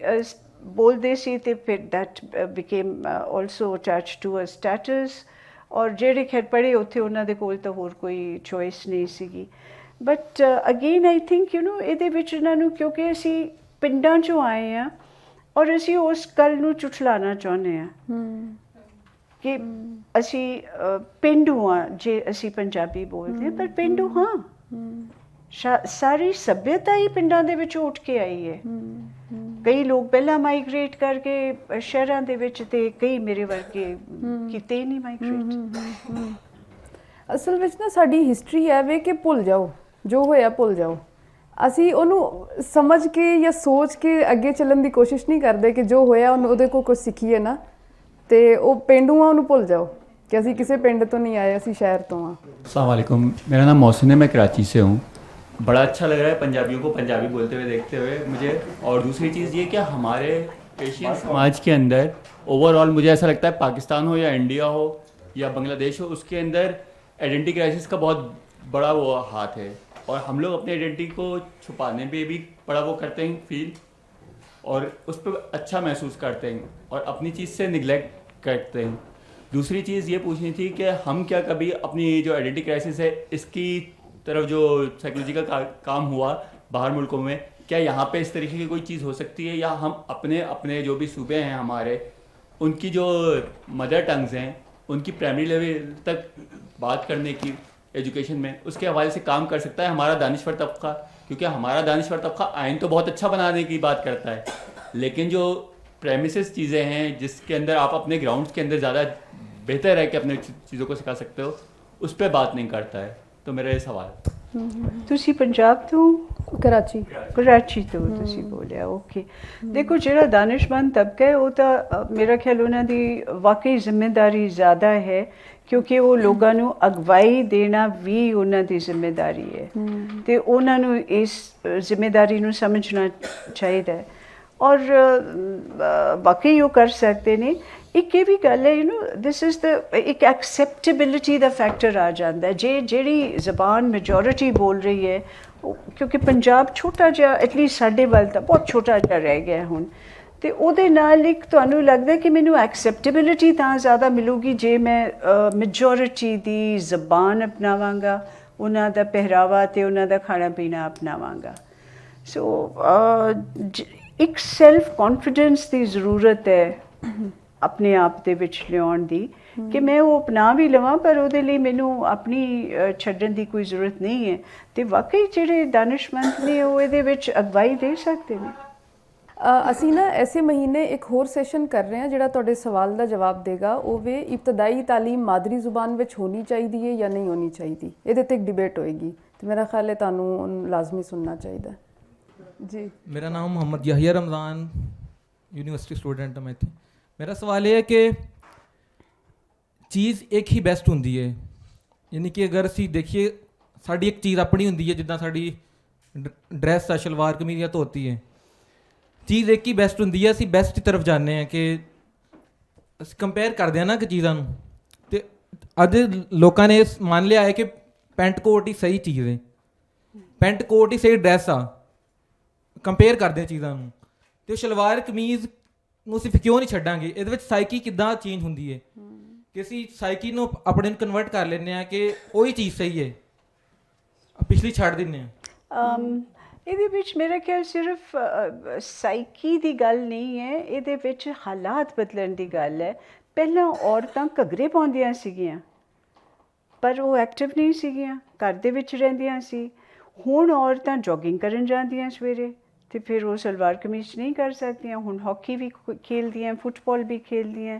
ਬੋਲਦੇ ਸੀ ਅਤੇ ਫਿਰ that became also attach to a status. ਔਰ ਜਿਹੜੇ ਖੈਰ ਪੜ੍ਹੇ ਉੱਥੇ ਉਹਨਾਂ ਦੇ ਕੋਲ ਤਾਂ ਹੋਰ ਕੋਈ ਚੋਇਸ ਨਹੀਂ ਸੀਗੀ। But again I think you know ਇਹਦੇ ਵਿੱਚ ਇਹਨਾਂ ਨੂੰ, ਕਿਉਂਕਿ ਅਸੀਂ ਪਿੰਡਾਂ 'ਚੋਂ ਆਏ ਹਾਂ ਔਰ ਅਸੀਂ ਉਸ ਗੱਲ ਨੂੰ ਝੁਠਲਾਉਣਾ ਚਾਹੁੰਦੇ ਹਾਂ ਕਿ ਅਸੀਂ ਪੇਂਡੂ ਹਾਂ ਜੇ ਅਸੀਂ ਪੰਜਾਬੀ ਬੋਲਦੇ ਹਾਂ। ਪਰ ਪੇਂਡੂ ਹਾਂ, ਸਾਰੀ ਸੱਭਿਅਤਾ ਹੀ ਪਿੰਡਾਂ ਦੇ ਵਿੱਚੋਂ ਉੱਠ ਕੇ ਆਈ ਹੈ। ਕਈ ਲੋਕ ਪਹਿਲਾਂ ਮਾਈਗ੍ਰੇਟ ਕਰਕੇ ਸ਼ਹਿਰਾਂ ਦੇ ਵਿੱਚ, ਅਤੇ ਕਈ ਮੇਰੇ ਵਰਗੇ ਕਿਤੇ ਹੀ ਨਹੀਂ ਮਾਈਗ੍ਰੇਟ। ਅਸਲ ਵਿੱਚ ਨਾ ਸਾਡੀ ਹਿਸਟਰੀ ਹੈ ਵੇ ਕਿ ਭੁੱਲ ਜਾਓ, ਜੋ ਹੋਇਆ ਭੁੱਲ ਜਾਓ। ਅਸੀਂ ਉਹਨੂੰ ਸਮਝ ਕੇ ਜਾਂ ਸੋਚ ਕੇ ਅੱਗੇ ਚੱਲਣ ਦੀ ਕੋਸ਼ਿਸ਼ ਨਹੀਂ ਕਰਦੇ ਕਿ ਜੋ ਹੋਇਆ ਉਹਨੂੰ ਉਹਦੇ ਕੋਲ ਕੁਝ ਸਿੱਖੀਏ ਨਾ। ਅਤੇ ਉਹ ਪੇਂਡੂ ਆ ਉਹਨੂੰ ਭੁੱਲ ਜਾਓ कि असी किसी पिंड तो नहीं आए, असी शहर तो हाँ। अस्सलाम वालेकुम, मेरा नाम मोहसिन है, मैं कराची से हूँ। बड़ा अच्छा लग रहा है पंजाबियों को पंजाबी बोलते हुए देखते हुए मुझे। और दूसरी चीज़ ये कि हमारे एशियन समाज के अंदर ओवरऑल मुझे ऐसा लगता है, पाकिस्तान हो या इंडिया हो या बांग्लादेश हो, उसके अंदर आइडेंटिटी क्राइसिस का बहुत बड़ा वो हाथ है। और हम लोग अपने आइडेंटिटी को छुपाने पे भी बड़ा वो करते हैं फील, और उस पर अच्छा महसूस करते हैं और अपनी चीज़ से निगलेक्ट करते हैं। दूसरी चीज़ ये पूछनी थी कि हम क्या कभी अपनी जो आइडेंटिटी क्राइसिस है इसकी तरफ जो साइकोलॉजिकल काम हुआ बाहर मुल्कों में, क्या यहाँ पे इस तरीके की कोई चीज़ हो सकती है, या हम अपने अपने जो भी सूबे हैं हमारे, उनकी जो मदर टंग्स हैं उनकी प्राइमरी लेवल तक बात करने की एजुकेशन में, उसके हवाले से काम कर सकता है हमारा दानिश्वर तबका? क्योंकि हमारा दानिश्वर तबका आइन तो बहुत अच्छा बनाने की बात करता है, लेकिन जो प्रेमिसेस चीज़ें हैं जिसके अंदर आप अपने ग्राउंड्स के अंदर ज़्यादा बेहतर है कि अपने चीज़ों को सिखा सकते हो, उस पर बात नहीं करता है। तो मेरा ये सवाल है। ਤੁਸੀਂ ਪੰਜਾਬ ਤੋਂ? ਕਰਾਚੀ ਤੋਂ ਤੁਸੀਂ ਬੋਲਿਆ, ਓਕੇ। ਦੇਖੋ, ਜਿਹੜਾ ਦਾਨਿਸ਼ਮੰਦ ਤਬਕਾ ਹੈ ਉਹ ਤਾਂ ਮੇਰਾ ਖਿਆਲ ਉਹਨਾਂ ਦੀ ਵਾਕਈ ਜ਼ਿੰਮੇਦਾਰੀ ਜ਼ਿਆਦਾ ਹੈ, ਕਿਉਂਕਿ ਉਹ ਲੋਕਾਂ ਨੂੰ ਅਗਵਾਈ ਦੇਣਾ ਵੀ ਉਹਨਾਂ ਦੀ ਜ਼ਿੰਮੇਦਾਰੀ ਹੈ, ਅਤੇ ਉਹਨਾਂ ਨੂੰ ਇਸ ਜ਼ਿੰਮੇਦਾਰੀ ਨੂੰ ਸਮਝਣਾ ਚਾਹੀਦਾ ਹੈ। ਔਰ ਵਾਕਈ ਉਹ ਕਰ ਸਕਦੇ ਨੇ। ਇੱਕ ਇਹ ਵੀ ਗੱਲ ਹੈ, you know, this is the ਇੱਕ ਐਕਸੈਪਟੇਬਿਲਿਟੀ ਦਾ ਫੈਕਟਰ ਆ ਜਾਂਦਾ ਹੈ। ਜਿਹੜੀ ਜ਼ਬਾਨ ਮੈਜੋਰਿਟੀ ਬੋਲ ਰਹੀ ਹੈ, ਕਿਉਂਕਿ ਪੰਜਾਬ ਛੋਟਾ ਜਿਹਾ, ਐਟਲੀਸਟ ਸਾਡੇ ਵੱਲ ਤਾਂ ਬਹੁਤ ਛੋਟਾ ਜਿਹਾ ਰਹਿ ਗਿਆ ਹੁਣ, ਅਤੇ ਉਹਦੇ ਨਾਲ ਇੱਕ ਤੁਹਾਨੂੰ ਲੱਗਦਾ ਕਿ ਮੈਨੂੰ ਐਕਸੈਪਟੇਬਿਲਿਟੀ ਤਾਂ ਜ਼ਿਆਦਾ ਮਿਲੂਗੀ ਜੇ ਮੈਂ ਮੈਜੋਰਿਟੀ ਦੀ ਜ਼ਬਾਨ ਅਪਣਾਵਾਂਗਾ, ਉਹਨਾਂ ਦਾ ਪਹਿਰਾਵਾ ਅਤੇ ਉਹਨਾਂ ਦਾ ਖਾਣਾ ਪੀਣਾ ਅਪਣਾਵਾਂਗਾ। ਸੋ ਇੱਕ ਸੈਲਫ ਕੌਨਫੀਡੈਂਸ ਦੀ ਜ਼ਰੂਰਤ ਹੈ ਆਪਣੇ ਆਪ ਦੇ ਵਿੱਚ ਲਿਆਉਣ ਦੀ ਕਿ ਮੈਂ ਉਹ ਅਪਣਾ ਵੀ ਲਵਾਂ, ਪਰ ਉਹਦੇ ਲਈ ਮੈਨੂੰ ਆਪਣੀ ਛੱਡਣ ਦੀ ਕੋਈ ਜ਼ਰੂਰਤ ਨਹੀਂ ਹੈ। ਤੇ ਵਾਕਈ ਜਿਹੜੇ ਦਾਨਿਸ਼ਮੰਦ ਨੇ ਉਹ ਇਹਦੇ ਵਿੱਚ ਅਗਵਾਈ ਦੇ ਸਕਦੇ ਨੇ। ਅਸੀਂ ਨਾ ਐਸੇ ਮਹੀਨੇ ਇੱਕ ਹੋਰ ਸੈਸ਼ਨ ਕਰ ਰਹੇ ਹਾਂ ਜਿਹੜਾ ਤੁਹਾਡੇ ਸਵਾਲ ਦਾ ਜਵਾਬ ਦੇਗਾ। ਉਹ ਵੇ ਇਬਤਦਾਈ ਤਾਲੀਮ ਮਾਦਰੀ ਜ਼ੁਬਾਨ ਵਿੱਚ ਹੋਣੀ ਚਾਹੀਦੀ ਹੈ ਜਾਂ ਨਹੀਂ ਹੋਣੀ ਚਾਹੀਦੀ। ਇਹਦੇ ਤੇ ਇੱਕ ਡਿਬੇਟ ਹੋਏਗੀ ਤੇ ਮੇਰਾ ਖਿਆਲ ਹੈ ਤੁਹਾਨੂੰ ਲਾਜ਼ਮੀ ਸੁਣਨਾ ਚਾਹੀਦਾ ਜੀ। ਮੇਰਾ ਨਾਮ ਮੁਹੰਮਦ ਯਹੀਆ ਰਮਜ਼ਾਨ, ਯੂਨੀਵਰਸਿਟੀ ਸਟੂਡੈਂਟ ਹਾਂ ਮੈਂ ਇੱਥੇ। ਮੇਰਾ ਸਵਾਲ ਇਹ ਹੈ ਕਿ ਚੀਜ਼ ਇੱਕ ਹੀ ਬੈਸਟ ਹੁੰਦੀ ਹੈ, ਯਾਨੀ ਕਿ ਅਗਰ ਅਸੀਂ ਦੇਖੀਏ ਸਾਡੀ ਇੱਕ ਚੀਜ਼ ਆਪਣੀ ਹੁੰਦੀ ਹੈ, ਜਿੱਦਾਂ ਸਾਡੀ ਡਰੈਸ ਆ, ਸ਼ਲਵਾਰ ਕਮੀਜ਼ ਜਾਂ ਧੋਤੀ ਹੈ, ਚੀਜ਼ ਇੱਕ ਹੀ ਬੈਸਟ ਹੁੰਦੀ ਹੈ। ਅਸੀਂ ਬੈਸਟ ਦੀ ਤਰਫ ਜਾਂਦੇ ਹਾਂ ਕਿ ਅਸੀਂ ਕੰਪੇਅਰ ਕਰਦੇ ਹਾਂ ਨਾ ਕਿ ਚੀਜ਼ਾਂ ਨੂੰ, ਅਤੇ ਅੱਜ ਲੋਕਾਂ ਨੇ ਮੰਨ ਲਿਆ ਹੈ ਕਿ ਪੈਂਟ ਕੋਟ ਹੀ ਸਹੀ ਚੀਜ਼ ਹੈ, ਪੈਂਟ ਕੋਟ ਹੀ ਸਹੀ ਡਰੈਸ ਆ, ਕੰਪੇਅਰ ਕਰਦੇ ਹਾਂ ਚੀਜ਼ਾਂ ਨੂੰ। ਅਤੇ ਉਹ ਸ਼ਲਵਾਰ ਕਮੀਜ਼ ਨੂੰ ਅਸੀਂ ਕਿਉਂ ਨਹੀਂ ਛੱਡਾਂਗੇ? ਇਹਦੇ ਵਿੱਚ ਸਾਈਕੀ ਕਿੱਦਾਂ ਚੇਂਜ ਹੁੰਦੀ ਹੈ ਕਿ ਅਸੀਂ ਸਾਈਕੀ ਨੂੰ ਆਪਣੇ ਨੂੰ ਕਨਵਰਟ ਕਰ ਲੈਂਦੇ ਹਾਂ ਕਿ ਉਹੀ ਚੀਜ਼ ਸਹੀ ਹੈ, ਪਿਛਲੀ ਛੱਡ ਦਿੰਦੇ ਹਾਂ। ਇਹਦੇ ਵਿੱਚ ਮੇਰਾ ਖਿਆਲ ਸਿਰਫ ਸਾਈਕੀ ਦੀ ਗੱਲ ਨਹੀਂ ਹੈ, ਇਹਦੇ ਵਿੱਚ ਹਾਲਾਤ ਬਦਲਣ ਦੀ ਗੱਲ ਹੈ। ਪਹਿਲਾਂ ਔਰਤਾਂ ਘੱਗਰੇ ਪਾਉਂਦੀਆਂ ਸੀਗੀਆਂ ਪਰ ਉਹ ਐਕਟਿਵ ਨਹੀਂ ਸੀਗੀਆਂ, ਘਰ ਦੇ ਵਿੱਚ ਰਹਿੰਦੀਆਂ ਸੀ। ਹੁਣ ਔਰਤਾਂ ਜੋਗਿੰਗ ਕਰਨ ਜਾਂਦੀਆਂ ਸਵੇਰੇ ਤੇ ਫਿਰ ਉਹ ਸਲਵਾਰ ਕਮੀਜ਼ ਨਹੀਂ ਕਰ ਸਕਦੀਆਂ। ਹੁਣ ਹਾਕੀ ਵੀ ਖੇਲਦੀਆਂ, ਫੁੱਟਬਾਲ ਵੀ ਖੇਲਦੀਆਂ।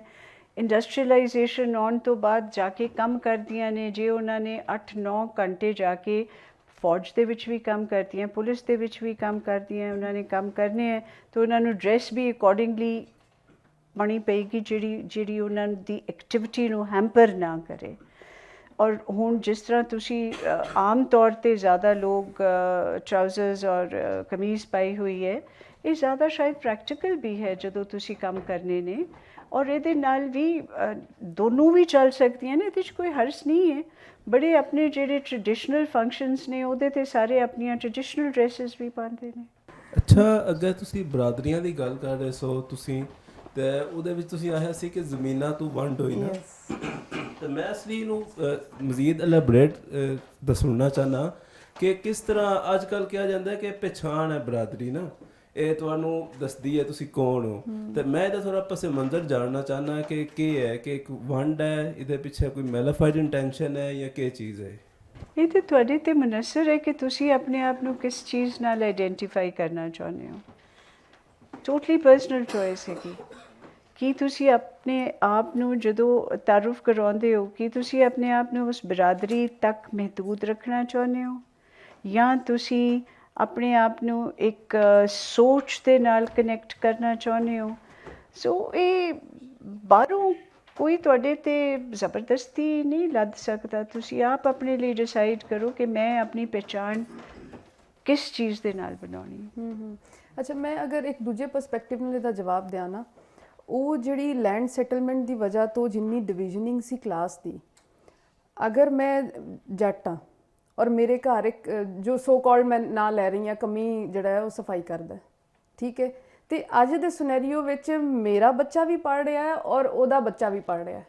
ਇੰਡਸਟਰੀਅਲਾਈਜੇਸ਼ਨ ਆਉਣ ਤੋਂ ਬਾਅਦ ਜਾ ਕੇ ਕੰਮ ਕਰਦੀਆਂ ਨੇ। ਜੇ ਉਹਨਾਂ ਨੇ 8-9 ਘੰਟੇ ਜਾ ਕੇ ਫੌਜ ਦੇ ਵਿੱਚ ਵੀ ਕੰਮ ਕਰਦੀਆਂ, ਪੁਲਿਸ ਦੇ ਵਿੱਚ ਵੀ ਕੰਮ ਕਰਦੀਆਂ, ਉਹਨਾਂ ਨੇ ਕੰਮ ਕਰਨੇ ਹੈ ਤਾਂ ਉਹਨਾਂ ਨੂੰ ਡਰੈਸ ਵੀ ਅਕੋਰਡਿੰਗਲੀ ਪਾਉਣੀ ਪਏਗੀ ਜਿਹੜੀ ਉਹਨਾਂ ਦੀ ਐਕਟੀਵਿਟੀ ਨੂੰ ਹੈਂਪਰ ਨਾ ਕਰੇ। ਔਰ ਹੁਣ ਜਿਸ ਤਰ੍ਹਾਂ ਤੁਸੀਂ ਆਮ ਤੌਰ 'ਤੇ ਜ਼ਿਆਦਾ ਲੋਕ ਟਰਾਊਜ਼ਰਸ ਔਰ ਕਮੀਜ਼ ਪਾਈ ਹੋਈ ਹੈ, ਇਹ ਜ਼ਿਆਦਾ ਸ਼ਾਇਦ ਪ੍ਰੈਕਟੀਕਲ ਵੀ ਹੈ ਜਦੋਂ ਤੁਸੀਂ ਕੰਮ ਕਰਨੇ ਨੇ। ਔਰ ਇਹਦੇ ਨਾਲ ਵੀ ਦੋਨੋਂ ਵੀ ਚੱਲ ਸਕਦੀਆਂ ਨੇ, ਇਹਦੇ 'ਚ ਕੋਈ ਹਰਜ ਨਹੀਂ ਹੈ। ਬੜੇ ਆਪਣੇ ਜਿਹੜੇ ਟ੍ਰੈਡੀਸ਼ਨਲ ਫੰਕਸ਼ਨਸ ਨੇ ਉਹਦੇ 'ਤੇ ਸਾਰੇ ਆਪਣੀਆਂ ਟ੍ਰੈਡੀਸ਼ਨਲ ਡਰੈਸਿਸ ਵੀ ਪਾਉਂਦੇ ਨੇ। ਅੱਛਾ, ਅਗਰ ਤੁਸੀਂ ਬਰਾਦਰੀਆਂ ਦੀ ਗੱਲ ਕਰ ਰਹੇ ਸੋ ਤੁਸੀਂ, ਤੇ ਉਹਦੇ ਵਿੱਚ ਤੁਸੀਂ ਆਇਆ ਸੀ ਕਿ ਜ਼ਮੀਨਾਂ ਤੋਂ ਵੰਡ ਹੋਈ ਨਾ, ਤੇ ਮੈਂ ਇਸ ਲਈ ਨੂੰ ਮਜ਼ੀਦ ਐਲੈਬੋਰੇਟ ਦੱਸਣਾ ਚਾਹੁੰਦਾ ਕਿ ਕਿਸ ਤਰ੍ਹਾਂ ਅੱਜ ਕੱਲ੍ਹ ਕਿਹਾ ਜਾਂਦਾ ਕਿ ਪਛਾਣ ਹੈ ਬਰਾਦਰੀ ਨਾ, ਇਹ ਤੁਹਾਨੂੰ ਦੱਸਦੀ ਹੈ ਤੁਸੀਂ ਕੌਣ ਹੋ। ਤੇ ਮੈਂ ਇਹਦਾ ਥੋੜ੍ਹਾ ਪਸੇ ਮੰਜ਼ਰ ਜਾਣਨਾ ਚਾਹੁੰਦਾ ਕਿ ਕੀ ਹੈ, ਕਿ ਇੱਕ ਵੰਡ ਹੈ, ਇਹਦੇ ਪਿੱਛੇ ਕੋਈ ਮੈਲੀਫਾਈਡ ਇੰਟੈਂਸ਼ਨ ਹੈ ਜਾਂ ਕੀ ਚੀਜ਼ ਹੈ? ਇਹ ਤਾਂ ਤੁਹਾਡੇ 'ਤੇ ਮੁਨਸਰ ਹੈ ਕਿ ਤੁਸੀਂ ਆਪਣੇ ਆਪ ਨੂੰ ਕਿਸ ਚੀਜ਼ ਨਾਲ ਆਈਡੈਂਟੀਫਾਈ ਕਰਨਾ ਚਾਹੁੰਦੇ ਹੋ। ਟੋਟਲੀ ਪਰਸਨਲ ਚੋਇਸ ਹੈਗੀ। ਕੀ ਤੁਸੀਂ ਆਪਣੇ ਆਪ ਨੂੰ ਜਦੋਂ ਤਾਰੁਫ ਕਰਵਾਉਂਦੇ ਹੋ, ਕੀ ਤੁਸੀਂ ਆਪਣੇ ਆਪ ਨੂੰ ਉਸ ਬਰਾਦਰੀ ਤੱਕ ਮਹਿਦੂਦ ਰੱਖਣਾ ਚਾਹੁੰਦੇ ਹੋ, ਜਾਂ ਤੁਸੀਂ ਆਪਣੇ ਆਪ ਨੂੰ ਇੱਕ ਸੋਚ ਦੇ ਨਾਲ ਕਨੈਕਟ ਕਰਨਾ ਚਾਹੁੰਦੇ ਹੋ? ਸੋ ਇਹ ਬਾਹਰੋਂ ਕੋਈ ਤੁਹਾਡੇ 'ਤੇ ਜ਼ਬਰਦਸਤੀ ਨਹੀਂ ਲੱਦ ਸਕਦਾ। ਤੁਸੀਂ ਆਪ ਆਪਣੇ ਲਈ ਡਿਸਾਈਡ ਕਰੋ ਕਿ ਮੈਂ ਆਪਣੀ ਪਹਿਚਾਣ ਕਿਸ ਚੀਜ਼ ਦੇ ਨਾਲ ਬਣਾਉਣੀ। ਅੱਛਾ, ਮੈਂ ਅਗਰ ਇੱਕ ਦੂਜੇ ਪਰਸਪੈਕਟਿਵ ਨਾਲ ਇਹਦਾ ਜਵਾਬ ਦਿਆਂ ਨਾ, ਉਹ ਜਿਹੜੀ ਲੈਂਡ ਸੈਟਲਮੈਂਟ ਦੀ ਵਜ੍ਹਾ ਤੋਂ ਜਿੰਨੀ ਡਿਵੀਜ਼ਨਿੰਗ ਸੀ ਕਲਾਸ ਦੀ, ਅਗਰ ਮੈਂ ਜੱਟ ਹਾਂ ਔਰ ਮੇਰੇ ਘਰ ਇੱਕ ਜੋ ਸੋ ਕਾਲਡ ਮੈਂ ਨਾਂ ਲੈ ਰਹੀ ਹਾਂ ਕਮੀ ਜਿਹੜਾ ਹੈ ਉਹ ਸਫਾਈ ਕਰਦਾ, ਠੀਕ ਹੈ, ਅਤੇ ਅੱਜ ਦੇ ਸਿਨੈਰੀਓ ਵਿੱਚ ਮੇਰਾ ਬੱਚਾ ਵੀ ਪੜ੍ਹ ਰਿਹਾ ਹੈ ਔਰ ਉਹਦਾ ਬੱਚਾ ਵੀ ਪੜ੍ਹ ਰਿਹਾ,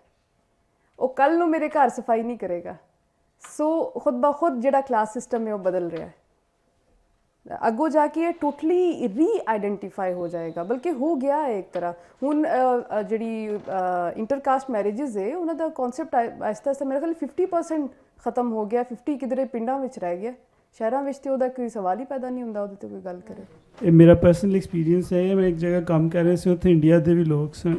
ਉਹ ਕੱਲ੍ਹ ਨੂੰ ਮੇਰੇ ਘਰ ਸਫਾਈ ਨਹੀਂ ਕਰੇਗਾ। ਸੋ ਖੁਦ ਬ ਖੁਦ ਜਿਹੜਾ ਕਲਾਸ ਸਿਸਟਮ ਹੈ ਉਹ ਬਦਲ ਰਿਹਾ ਹੈ। ਅੱਗੋਂ ਜਾ ਕੇ ਇਹ ਟੋਟਲੀ ਰੀ ਆਈਡੈਂਟੀਫਾਈ ਹੋ ਜਾਏਗਾ, ਬਲਕਿ ਹੋ ਗਿਆ ਹੈ ਇੱਕ ਤਰ੍ਹਾਂ। ਹੁਣ ਜਿਹੜੀ ਇੰਟਰਕਾਸਟ ਮੈਰਿਜਿਸ ਹੈ ਉਹਨਾਂ ਦਾ ਕਨਸੈਪਟ ਆਹਿਸਤਾ ਆਹਿਸਤਾ ਮੇਰੇ ਖਿਆਲ 50% ਖਤਮ ਹੋ ਗਿਆ। 50 ਕਿਧਰੇ ਪਿੰਡਾਂ ਵਿੱਚ ਰਹਿ ਗਿਆ, ਸ਼ਹਿਰਾਂ ਵਿੱਚ ਤਾਂ ਉਹਦਾ ਕੋਈ ਸਵਾਲ ਹੀ ਪੈਦਾ ਨਹੀਂ ਹੁੰਦਾ ਉਹਦੇ 'ਤੇ ਕੋਈ ਗੱਲ ਕਰੇ। ਇਹ ਮੇਰਾ ਪਰਸਨਲ ਐਕਸਪੀਰੀਅੰਸ ਹੈ। ਮੈਂ ਇੱਕ ਜਗ੍ਹਾ ਕੰਮ ਕਰ ਰਿਹਾ ਸੀ, ਉੱਥੇ ਇੰਡੀਆ ਦੇ ਵੀ ਲੋਕ ਸਨ,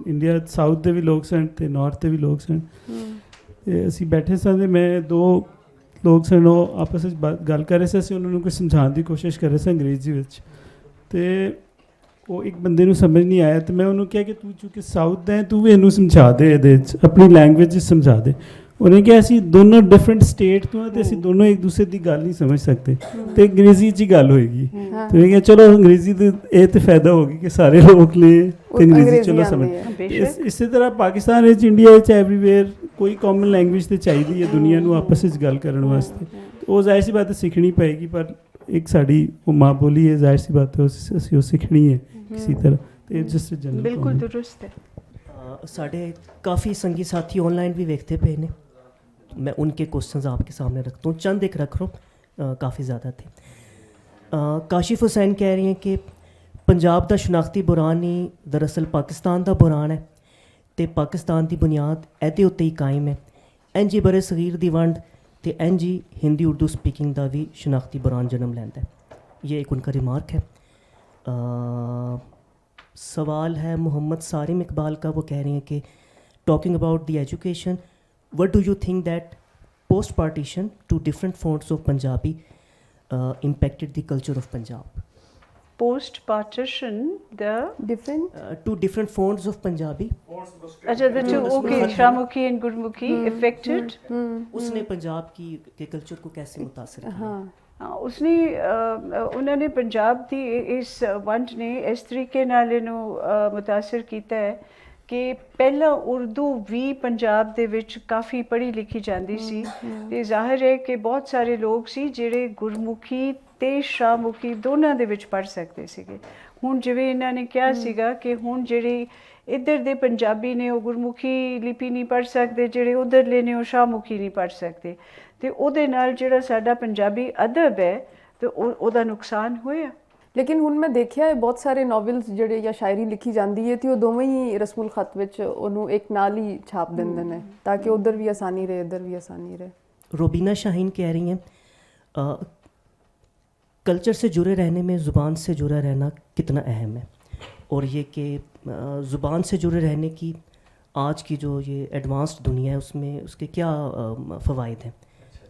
ਇੰਡੀਆ ਸਾਊਥ ਦੇ ਵੀ ਲੋਕ ਸਨ ਅਤੇ ਨਾਰਥ ਦੇ ਵੀ ਲੋਕ ਸਨ। ਅਤੇ ਅਸੀਂ ਬੈਠੇ ਸਾਂ ਅਤੇ ਮੈਂ 2 ਲੋਕ ਸਨ, ਉਹ ਆਪਸ ਵਿੱਚ ਗੱਲ ਕਰ ਰਹੇ ਸੀ। ਅਸੀਂ ਉਹਨਾਂ ਨੂੰ ਕੁਝ ਸਮਝਾਉਣ ਦੀ ਕੋਸ਼ਿਸ਼ ਕਰ ਰਹੇ ਸੀ ਅੰਗਰੇਜ਼ੀ ਵਿੱਚ, ਅਤੇ ਉਹ ਇੱਕ ਬੰਦੇ ਨੂੰ ਸਮਝ ਨਹੀਂ ਆਇਆ। ਅਤੇ ਮੈਂ ਉਹਨੂੰ ਕਿਹਾ ਕਿ ਤੂੰ ਚੂੰਕਿ ਸਾਊਥ ਦਾ ਹੈ, ਤੂੰ ਵੀ ਇਹਨੂੰ ਸਮਝਾ ਦੇ, ਇਹਦੇ 'ਚ ਆਪਣੀ ਲੈਂਗੁਏਜ 'ਚ ਸਮਝਾ ਦੇ। ਉਹਨੇ ਕਿਹਾ ਅਸੀਂ ਦੋਨੋਂ ਡਿਫਰੈਂਟ ਸਟੇਟ ਤੋਂ ਅਤੇ ਅਸੀਂ ਦੋਨੋਂ ਇੱਕ ਦੂਸਰੇ ਦੀ ਗੱਲ ਨਹੀਂ ਸਮਝ ਸਕਦੇ ਅਤੇ ਅੰਗਰੇਜ਼ੀ 'ਚ ਹੀ ਗੱਲ ਹੋਏਗੀ। ਅਤੇ ਮੈਂ ਕਿਹਾ ਚਲੋ ਅੰਗਰੇਜ਼ੀ ਦੇ ਇਹ ਤਾਂ ਫਾਇਦਾ ਹੋ ਗਈ ਕਿ ਸਾਰੇ ਲੋਕ ਨੇ ਅਤੇ ਅੰਗਰੇਜ਼ੀ ਚਲੋ ਸਮਝ। ਇਸੇ ਤਰ੍ਹਾਂ ਪਾਕਿਸਤਾਨ ਵਿੱਚ, ਇੰਡੀਆ ਵਿੱਚ, ਐਵਰੀਵੇਅਰ ਕੋਈ ਕਾਮਨ ਲੈਂਗੁਏਜ ਤਾਂ ਚਾਹੀਦੀ ਹੈ ਦੁਨੀਆ ਨੂੰ ਆਪਸ ਵਿੱਚ ਗੱਲ ਕਰਨ ਵਾਸਤੇ। ਉਹ ਜ਼ਾਹਿਰ ਸੀ ਬਾਤ ਸਿੱਖਣੀ ਪਏਗੀ, ਪਰ ਇੱਕ ਸਾਡੀ ਉਹ ਮਾਂ ਬੋਲੀ ਹੈ, ਜ਼ਾਹਿਰ ਸੀ ਬਾਤ ਅਸੀਂ ਉਹ ਸਿੱਖਣੀ ਹੈ ਕਿਸੇ ਤਰ੍ਹਾਂ। ਅਤੇ ਜਸਟ ਜਨਰਲ ਬਿਲਕੁਲ ਦਰੁਸਤ ਹੈ। साढ़े काफ़ी संगी साथी ऑनलाइन भी देखते पे ने, मैं उनके क्वेश्चंस आपके सामने रखता हूँ, चंद एक रख रहा हूँ, काफ़ी ज़्यादा थे। काशिफ हुसैन कह रही हैं कि पंजाब का शनाख्ती बुरान ही दरअसल पाकिस्तान का बुरान है, ਤੇ ਪਾਕਿਸਤਾਨ ਦੀ ਬੁਨਿਆਦ ਇਹਦੇ ਉੱਤੇ ਹੀ ਕਾਇਮ ਹੈ। ਇੰਝ ਹੀ ਬਰੇ ਸਗੀਰ ਦੀ ਵੰਡ ਤੇ ਇੰਝ ਹੀ ਹਿੰਦੀ ਉਰਦੂ स्पीकिंग ਦਾ ਵੀ शनाख्ती बुरान जन्म ਲੈਂਦਾ है। ये एक उनका रिमार्क है। सवाल है मोहम्मद सारिम इकबाल का, वो कह रही हैं कि talking about the education, what do you think that post partition two different forms of Punjabi impacted the culture of Punjab? Post partition, the two different forms of Punjabi. अच्छा, the two, okay, Shramukhi and Gurmukhi affected. उसने पंजाब की के culture को कैसे मुतासर किया? उसने उन्होंने पंजाब की इस वंड ने इस तरीके नाल इहनूं मुतासर किया है कि पहला उर्दू भी पंजाब दे विच काफ़ी पढ़ी लिखी जाती सी ते ज़ाहिर है कि बहुत सारे लोग सी जिहड़े गुरमुखी ते शाहमुखी दोनों दे विच पढ़ सकते सीगे। हुण जिवें इन्हां ने कहा सीगा कि हुण जिहड़े इधर दे पंजाबी ने वो गुरमुखी लिपि नहीं पढ़ सकते, जिहड़े उधरले ने वो शाहमुखी नहीं पढ़ सकते, ते उहदे नाल जिहड़ा साडा पंजाबी अदब है ते ओहदा नुकसान होया। लेकिन हुण मैं देखिया है बहुत सारे नॉवल्स ਜਿਹੜੇ ਜਾਂ ਸ਼ਾਇਰੀ ਲਿਖੀ ਜਾਂਦੀ ਹੈ ਤੇ ਉਹ ਦੋਵੇਂ ਹੀ ਰਸਮੁਲ ਖਤ ਵਿੱਚ ਉਹਨੂੰ ਇੱਕ ਨਾਲ ਹੀ ਛਾਪ ਦਿੰਦੇ ਨੇ ਤਾਂ ਕਿ ਉਧਰ ਵੀ ਆਸਾਨੀ ਰਹੇ इधर भी आसानी रहे। रोबीना शाहीन कह रही हैं कल्चर से जुड़े रहने में ज़ुबान से जुड़ा रहना कितना अहम है, और ये कि ज़ुबान से जुड़े रहने की आज की जो ये एडवांस्ड दुनिया है उसमें उसके क्या फ़वाइद हैं।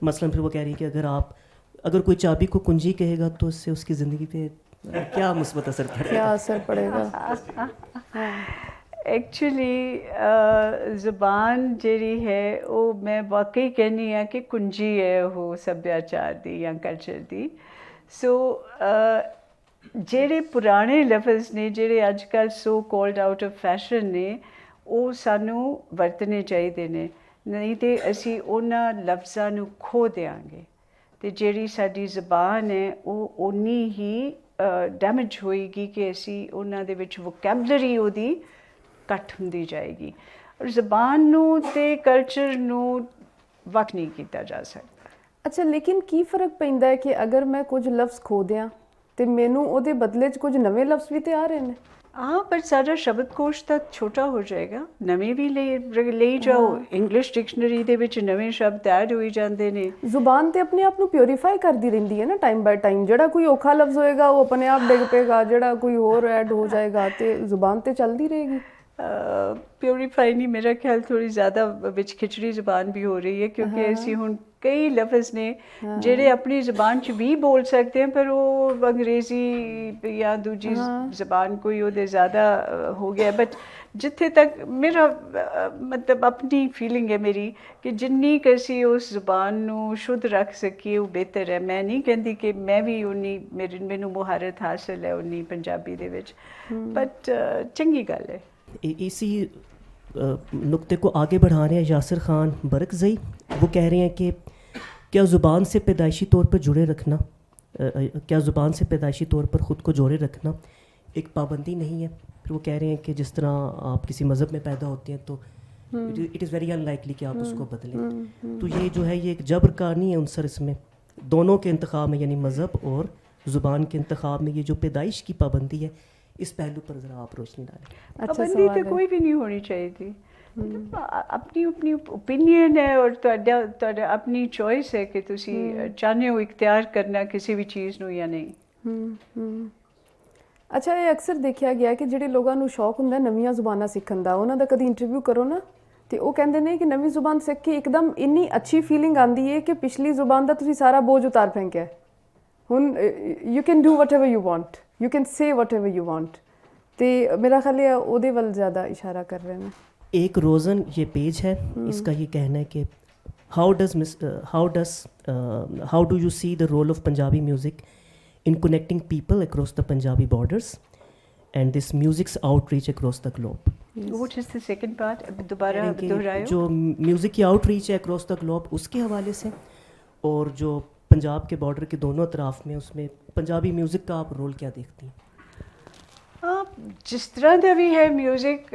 मसलन फिर वो कह रही है कि अगर कोई चाबी को कुंजी कहेगा तो उससे उसकी ज़िंदगी पे क्या मुस्बत असर पड़ेगा? क्या असर पड़ेगा? एक्चुअली ज़ुबान जिहड़ी है वो मैं वाकई कहनी हाँ कि कुंजी है वो सभ्याचार दी या कल्चर दी। सो ਜਿਹੜੇ ਪੁਰਾਣੇ ਲਫ਼ਜ਼ ਨੇ ਜਿਹੜੇ ਅੱਜ ਕੱਲ੍ਹ ਸੋ ਕੋਲਡ ਆਊਟ ਆਫ ਫੈਸ਼ਨ ਨੇ ਉਹ ਸਾਨੂੰ ਵਰਤਣੇ ਚਾਹੀਦੇ ਨੇ, ਨਹੀਂ ਤੇ ਅਸੀਂ ਉਹਨਾਂ ਲਫ਼ਜ਼ਾਂ ਨੂੰ ਖੋ ਦਿਆਂਗੇ ਤੇ ਜਿਹੜੀ ਸਾਡੀ ਜ਼ਬਾਨ ਹੈ ਉਹ ਓਨੀ ਹੀ ਡੈਮੇਜ ਹੋਏਗੀ ਕਿ ਅਸੀਂ ਉਹਨਾਂ ਦੇ ਵਿੱਚ ਵੋਕੈਬਲਰੀ ਉਹਦੀ ਘੱਟ ਹੁੰਦੀ ਜਾਏਗੀ। ਔਰ ਜ਼ਬਾਨ ਨੂੰ ਤੇ ਕਲਚਰ ਨੂੰ ਵੱਖ ਨਹੀਂ ਕੀਤਾ ਜਾ ਸਕਦਾ। ਅੱਛਾ, ਲੇਕਿਨ ਕੀ ਫਰਕ ਪੈਂਦਾ ਹੈ ਕਿ ਅਗਰ ਮੈਂ ਕੁਝ ਲਫ਼ਜ਼ ਖੋ ਦਿਆਂ ਤੇ ਮੈਨੂੰ ਉਹਦੇ ਬਦਲੇ 'ਚ ਕੁਝ ਨਵੇਂ ਲਫ਼ਜ਼ ਵੀ ਤੇ ਆ ਰਹੇ ਨੇ? हाँ, पर सारा शब्दकोश तक छोटा हो जाएगा, नਵੇਂ भी ले जाओ, इंग्लिश डिक्शनरी ਦੇ ਵਿੱਚ ਨਵੇਂ ਸ਼ਬਦ ਐਡ ਹੋਈ ਜਾਂਦੇ ਨੇ। ਜ਼ੁਬਾਨ ਤੇ ਆਪਣੇ ਆਪ ਨੂੰ ਪਿਉਰੀਫਾਈ ਕਰਦੀ ਰਹਿੰਦੀ ਹੈ ਨਾ ਟਾਈਮ ਬਾਈ ਟਾਈਮ, ਜਿਹੜਾ ਕੋਈ ਔਖਾ ਲਫ਼ਜ਼ ਹੋਏਗਾ ਉਹ ਆਪਣੇ ਆਪ ਡਿੱਗ ਪਏਗਾ, ਜਿਹੜਾ ਕੋਈ ਹੋਰ ਐਡ ਹੋ ਜਾਏਗਾ ਤੇ ਜ਼ੁਬਾਨ ਤੇ ਚੱਲਦੀ ਰਹੇਗੀ। प्योरीफाई नहीं, मेरा ख्याल थोड़ी ज़्यादा विच खिचड़ी ज़बान भी हो रही है क्योंकि ऐसी हुण कई लफ्ज़ ने जेड़े अपनी ज़बान च भी बोल सकते हैं पर वो अंग्रेज़ी या दूजी ज़बान कोई वो ज़्यादा हो गया। बट जिथे तक मेरा मतलब अपनी फीलिंग है मेरी कि जिन्नी कसी उस ज़बान नू शुद्ध रख सकीए वो बेहतर है। मैं नहीं कहती कि मैं भी उन्नी मैनू मुहारत हासिल है उन्नी पंजाबी दे विच, बट चंगी गल है। इसी नुक्ते को आगे बढ़ा रहे हैं यासिर ख़ान बरकज़ई। वो कह रहे हैं कि क्या ज़ुबान से पैदाइशी तौर पर जुड़े रखना, क्या ज़ुबान से पैदाइशी तौर पर ख़ुद को जोड़े रखना एक पाबंदी नहीं है? फिर वो कह रहे हैं कि जिस तरह आप किसी मज़हब में पैदा होते हैं तो इट इज़ वेरी अनलाइकली कि आप उसको बदलें। तो ये जो है ये एक जबर का नहीं है उनसर इसमें, दोनों के इंतखाब में यानी मज़हब और ज़ुबान के इंतखाब में ये जो पैदाइश की पाबंदी है इस पहलू पर ज़रा आप रोशनी डालें। पाबंदी तो कोई भी नहीं होनी चाहिए थी, अपनी अपनी ओपीनियन है और तुहाडा अपनी चॉइस है कि तुसी चाहते हो इख्तियार करना किसी भी चीज़ नूं या नहीं। ਅੱਛਾ, ਇਹ ਅਕਸਰ ਦੇਖਿਆ ਗਿਆ ਕਿ ਜਿਹੜੇ ਲੋਕਾਂ ਨੂੰ ਸ਼ੌਕ ਹੁੰਦਾ ਨਵੀਆਂ ਜ਼ੁਬਾਨਾਂ ਸਿੱਖਣ ਦਾ, ਉਹਨਾਂ ਦਾ ਕਦੀ ਇੰਟਰਵਿਊ ਕਰੋ ਨਾ ਤੇ ਉਹ ਕਹਿੰਦੇ ਨੇ ਕਿ ਨਵੀਂ ਜ਼ੁਬਾਨ ਸਿੱਖ ਕੇ ਇੱਕਦਮ ਇੰਨੀ ਅੱਛੀ ਫੀਲਿੰਗ ਆਉਂਦੀ ਹੈ ਕਿ ਪਿਛਲੀ ਜ਼ੁਬਾਨ ਦਾ ਤੁਸੀਂ ਸਾਰਾ ਬੋਝ ਉਤਾਰ ਫੈਂਕਿਆ। ਹੁਣ you can do what ever you want, you can say what ever you want, तो मेरा ख्याल है ਉਹਦੇ ਵੱਲ ज़्यादा इशारा कर रहे हैं। एक रोज़न ये पेज है, इसका ये कहना है कि how do you see the role of Punjabi music in connecting people across the Punjabi borders and this music's outreach across the globe? What is the second part? दोबारा दोहराओ। जो म्यूज़िक की आउटरीच है across the globe उसके हवाले से, और जो पंजाब के बॉर्डर के दोनों अतराफ में उसमें पंजाबी म्यूज़िक का आप रोल क्या देखती हैं? जिस तरह का भी है म्यूज़िक,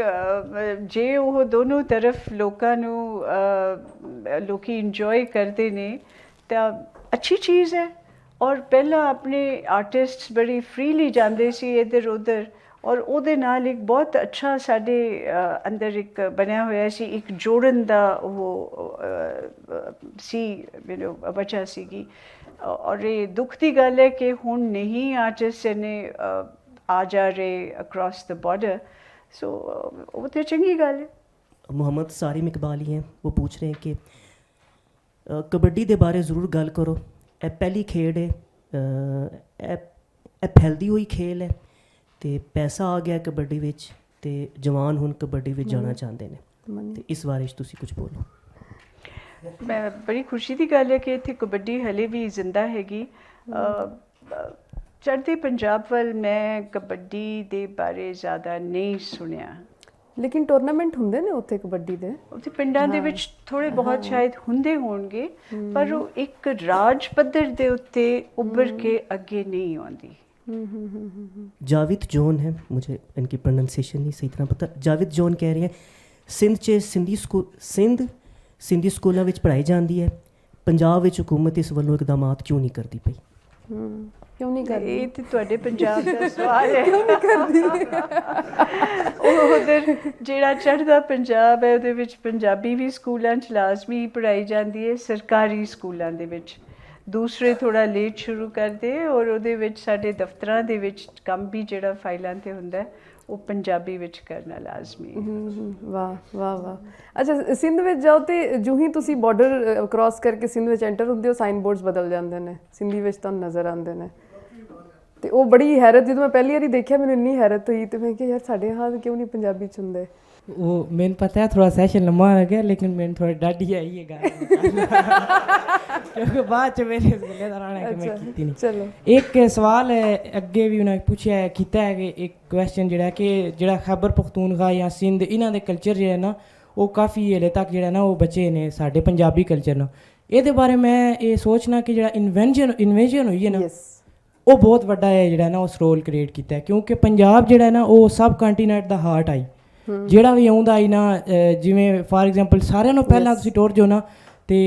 जे वो दोनों तरफ लोग इंजॉय करते ने तो अच्छी चीज़ है। और पहला अपने आर्टिस्ट बड़ी फ्रीली जाते सी इधर उधर ਔਰ ਉਹਦੇ ਨਾਲ ਇੱਕ ਬਹੁਤ ਅੱਛਾ ਸਾਡੇ ਅੰਦਰ ਇੱਕ ਬਣਿਆ ਹੋਇਆ ਸੀ, ਇੱਕ ਜੋੜਨ ਦਾ ਉਹ ਸੀ ਵਜ੍ਹਾ ਸੀਗੀ। ਔਰ ਇਹ ਦੁੱਖ ਦੀ ਗੱਲ ਹੈ ਕਿ ਹੁਣ ਨਹੀਂ ਆਰਟਿਸਟ ਨੇ ਆ ਜਾ ਰਹੇ ਅਕ੍ਰੋਸ ਦ ਬਾਰਡਰ, ਸੋ ਉਹ ਤਾਂ ਚੰਗੀ ਗੱਲ ਹੈ। मोहम्मद सारिम इकबाल ही हैं, वो पूछ रहे हैं कि कबड्डी के बारे ज़रूर गल करो। ए पहली खेड है, ए फैलती हुई खेल है, तो पैसा आ गया कबड्डी विच, ते जवान हुण कबड्डी विच जाना चाहते हैं, तो इस बारे च तुसीं कुछ बोलो। मैं बड़ी खुशी की गल है कि इत्थे कबड्डी हले भी जिंदा हैगी। चढ़ते पंजाब वाल मैं कबड्डी दे बारे ज़्यादा नहीं सुनिया, ਲੇਕਿਨ ਟੂਰਨਾਮੈਂਟ ਹੁੰਦੇ ਨੇ ਉੱਥੇ ਕਬੱਡੀ ਦੇ, ਉੱਥੇ ਪਿੰਡਾਂ ਦੇ ਵਿੱਚ ਥੋੜੇ ਬਹੁਤ ਸ਼ਾਇਦ ਹੁੰਦੇ ਹੋਣਗੇ, ਪਰ ਉਹ ਇੱਕ ਰਾਜ ਪੱਧਰ ਦੇ ਉੱਤੇ ਉੱਭਰ के ਅੱਗੇ नहीं ਆਉਂਦੀ। जाविद जॉन है, मुझे इनकी प्रोनाउंसिएशन नहीं सही तरह पता। जाविद जॉन कह रहे हैं सिंध च सिंधी स्कूलों में पढ़ाई जाती है, पंजाब में हुकूमत इस वालों इकदामात क्यों नहीं करती पई? क्यों नहीं कर रही? ਇਹ ਤੇ ਤੁਹਾਡੇ ਪੰਜਾਬ ਦਾ ਸਵਾਲ ਹੈ। ਕਿਉਂ ਨਹੀਂ ਕਰਦੀ? ਉਹ ਉਧਰ ਜਿਹੜਾ ਚੜ੍ਹਦਾ ਪੰਜਾਬ ਹੈ ਉਹਦੇ ਵਿੱਚ ਪੰਜਾਬੀ ਵੀ ਸਕੂਲਾਂ 'ਚ ਲਾਜ਼ਮੀ ਪੜ੍ਹਾਈ ਜਾਂਦੀ ਹੈ, ਸਰਕਾਰੀ ਸਕੂਲਾਂ ਦੇ ਵਿੱਚ। ਦੂਸਰੇ ਥੋੜ੍ਹਾ ਲੇਟ ਸ਼ੁਰੂ ਕਰਦੇ, ਔਰ ਉਹਦੇ ਵਿੱਚ ਸਾਡੇ ਦਫ਼ਤਰਾਂ ਦੇ ਵਿੱਚ ਕੰਮ ਵੀ ਜਿਹੜਾ ਫਾਈਲਾਂ 'ਤੇ ਹੁੰਦਾ ਉਹ ਪੰਜਾਬੀ ਵਿੱਚ ਕਰਨਾ ਲਾਜ਼ਮੀ ਹੈ। ਵਾਹ ਵਾਹ ਵਾਹ। ਅੱਛਾ, ਸਿੰਧ ਵਿੱਚ ਜਾਓ ਤੇ ਜੂ ਹੀ ਤੁਸੀਂ ਬਾਰਡਰ ਕ੍ਰਾਸ ਕਰਕੇ ਸਿੰਧ ਵਿੱਚ ਐਂਟਰ ਹੁੰਦੇ ਹੋ, ਸਾਈਨ ਬੋਰਡਸ ਬਦਲ ਜਾਂਦੇ ਨੇ, ਸਿੰਧੀ ਵਿੱਚ ਤੁਹਾਨੂੰ ਨਜ਼ਰ ਆਉਂਦੇ ਨੇ। ਤੇ ਉਹ ਬੜੀ ਹੈਰਤ, ਜਦੋਂ ਮੈਂ ਪਹਿਲੀ ਵਾਰੀ ਦੇਖਿਆ ਮੈਨੂੰ ਇੰਨੀ ਹੈਰਤ ਹੋਈ, ਤੇ ਮੈਂ ਕਿਹਾ ਯਾਰ ਸਾਡੇ ਹਾਂ ਕਿਉਂ ਨਹੀਂ ਪੰਜਾਬੀ 'ਚ ਹੁੰਦੇ। वो मैंने पता है थोड़ा सेशन लंबा हो गया, लेकिन मैंने थोड़ा डर ही आई है क्योंकि बाद च मेरे गले दौरान है कि मैं कीती नहीं। चलो एक सवाल है अगे भी उन्हें पूछा है कीता है कि एक क्वेश्चन जिहड़ा कि जिहड़ा खैबर पख्तूनखा या सिंध इन्हां दे कल्चर जिहड़ा ना वो काफ़ी हले तक जिहड़ा ना वो बचे ने साडे पंजाबी कल्चर ना। ਇਹਦੇ ਬਾਰੇ मैं ये सोचना कि जिहड़ा इन्वेंशन हुई है ना वो बहुत वड्डा है जिहड़ा ना उस रोल क्रिएट कीता है, क्योंकि पंजाब जिहड़ा ना वो सब कंटीनेंट दा हार्ट आई। ਜਿਹੜਾ ਵੀ ਆਉਂਦਾ ਆਈ ਨਾ, ਜਿਵੇਂ ਫਾਰ ਐਗਜ਼ਾਮਪਲ ਸਾਰਿਆਂ ਨੂੰ ਪਹਿਲਾਂ ਤੁਸੀਂ ਟੁਰ ਜਾਓ ਨਾ ਤੇ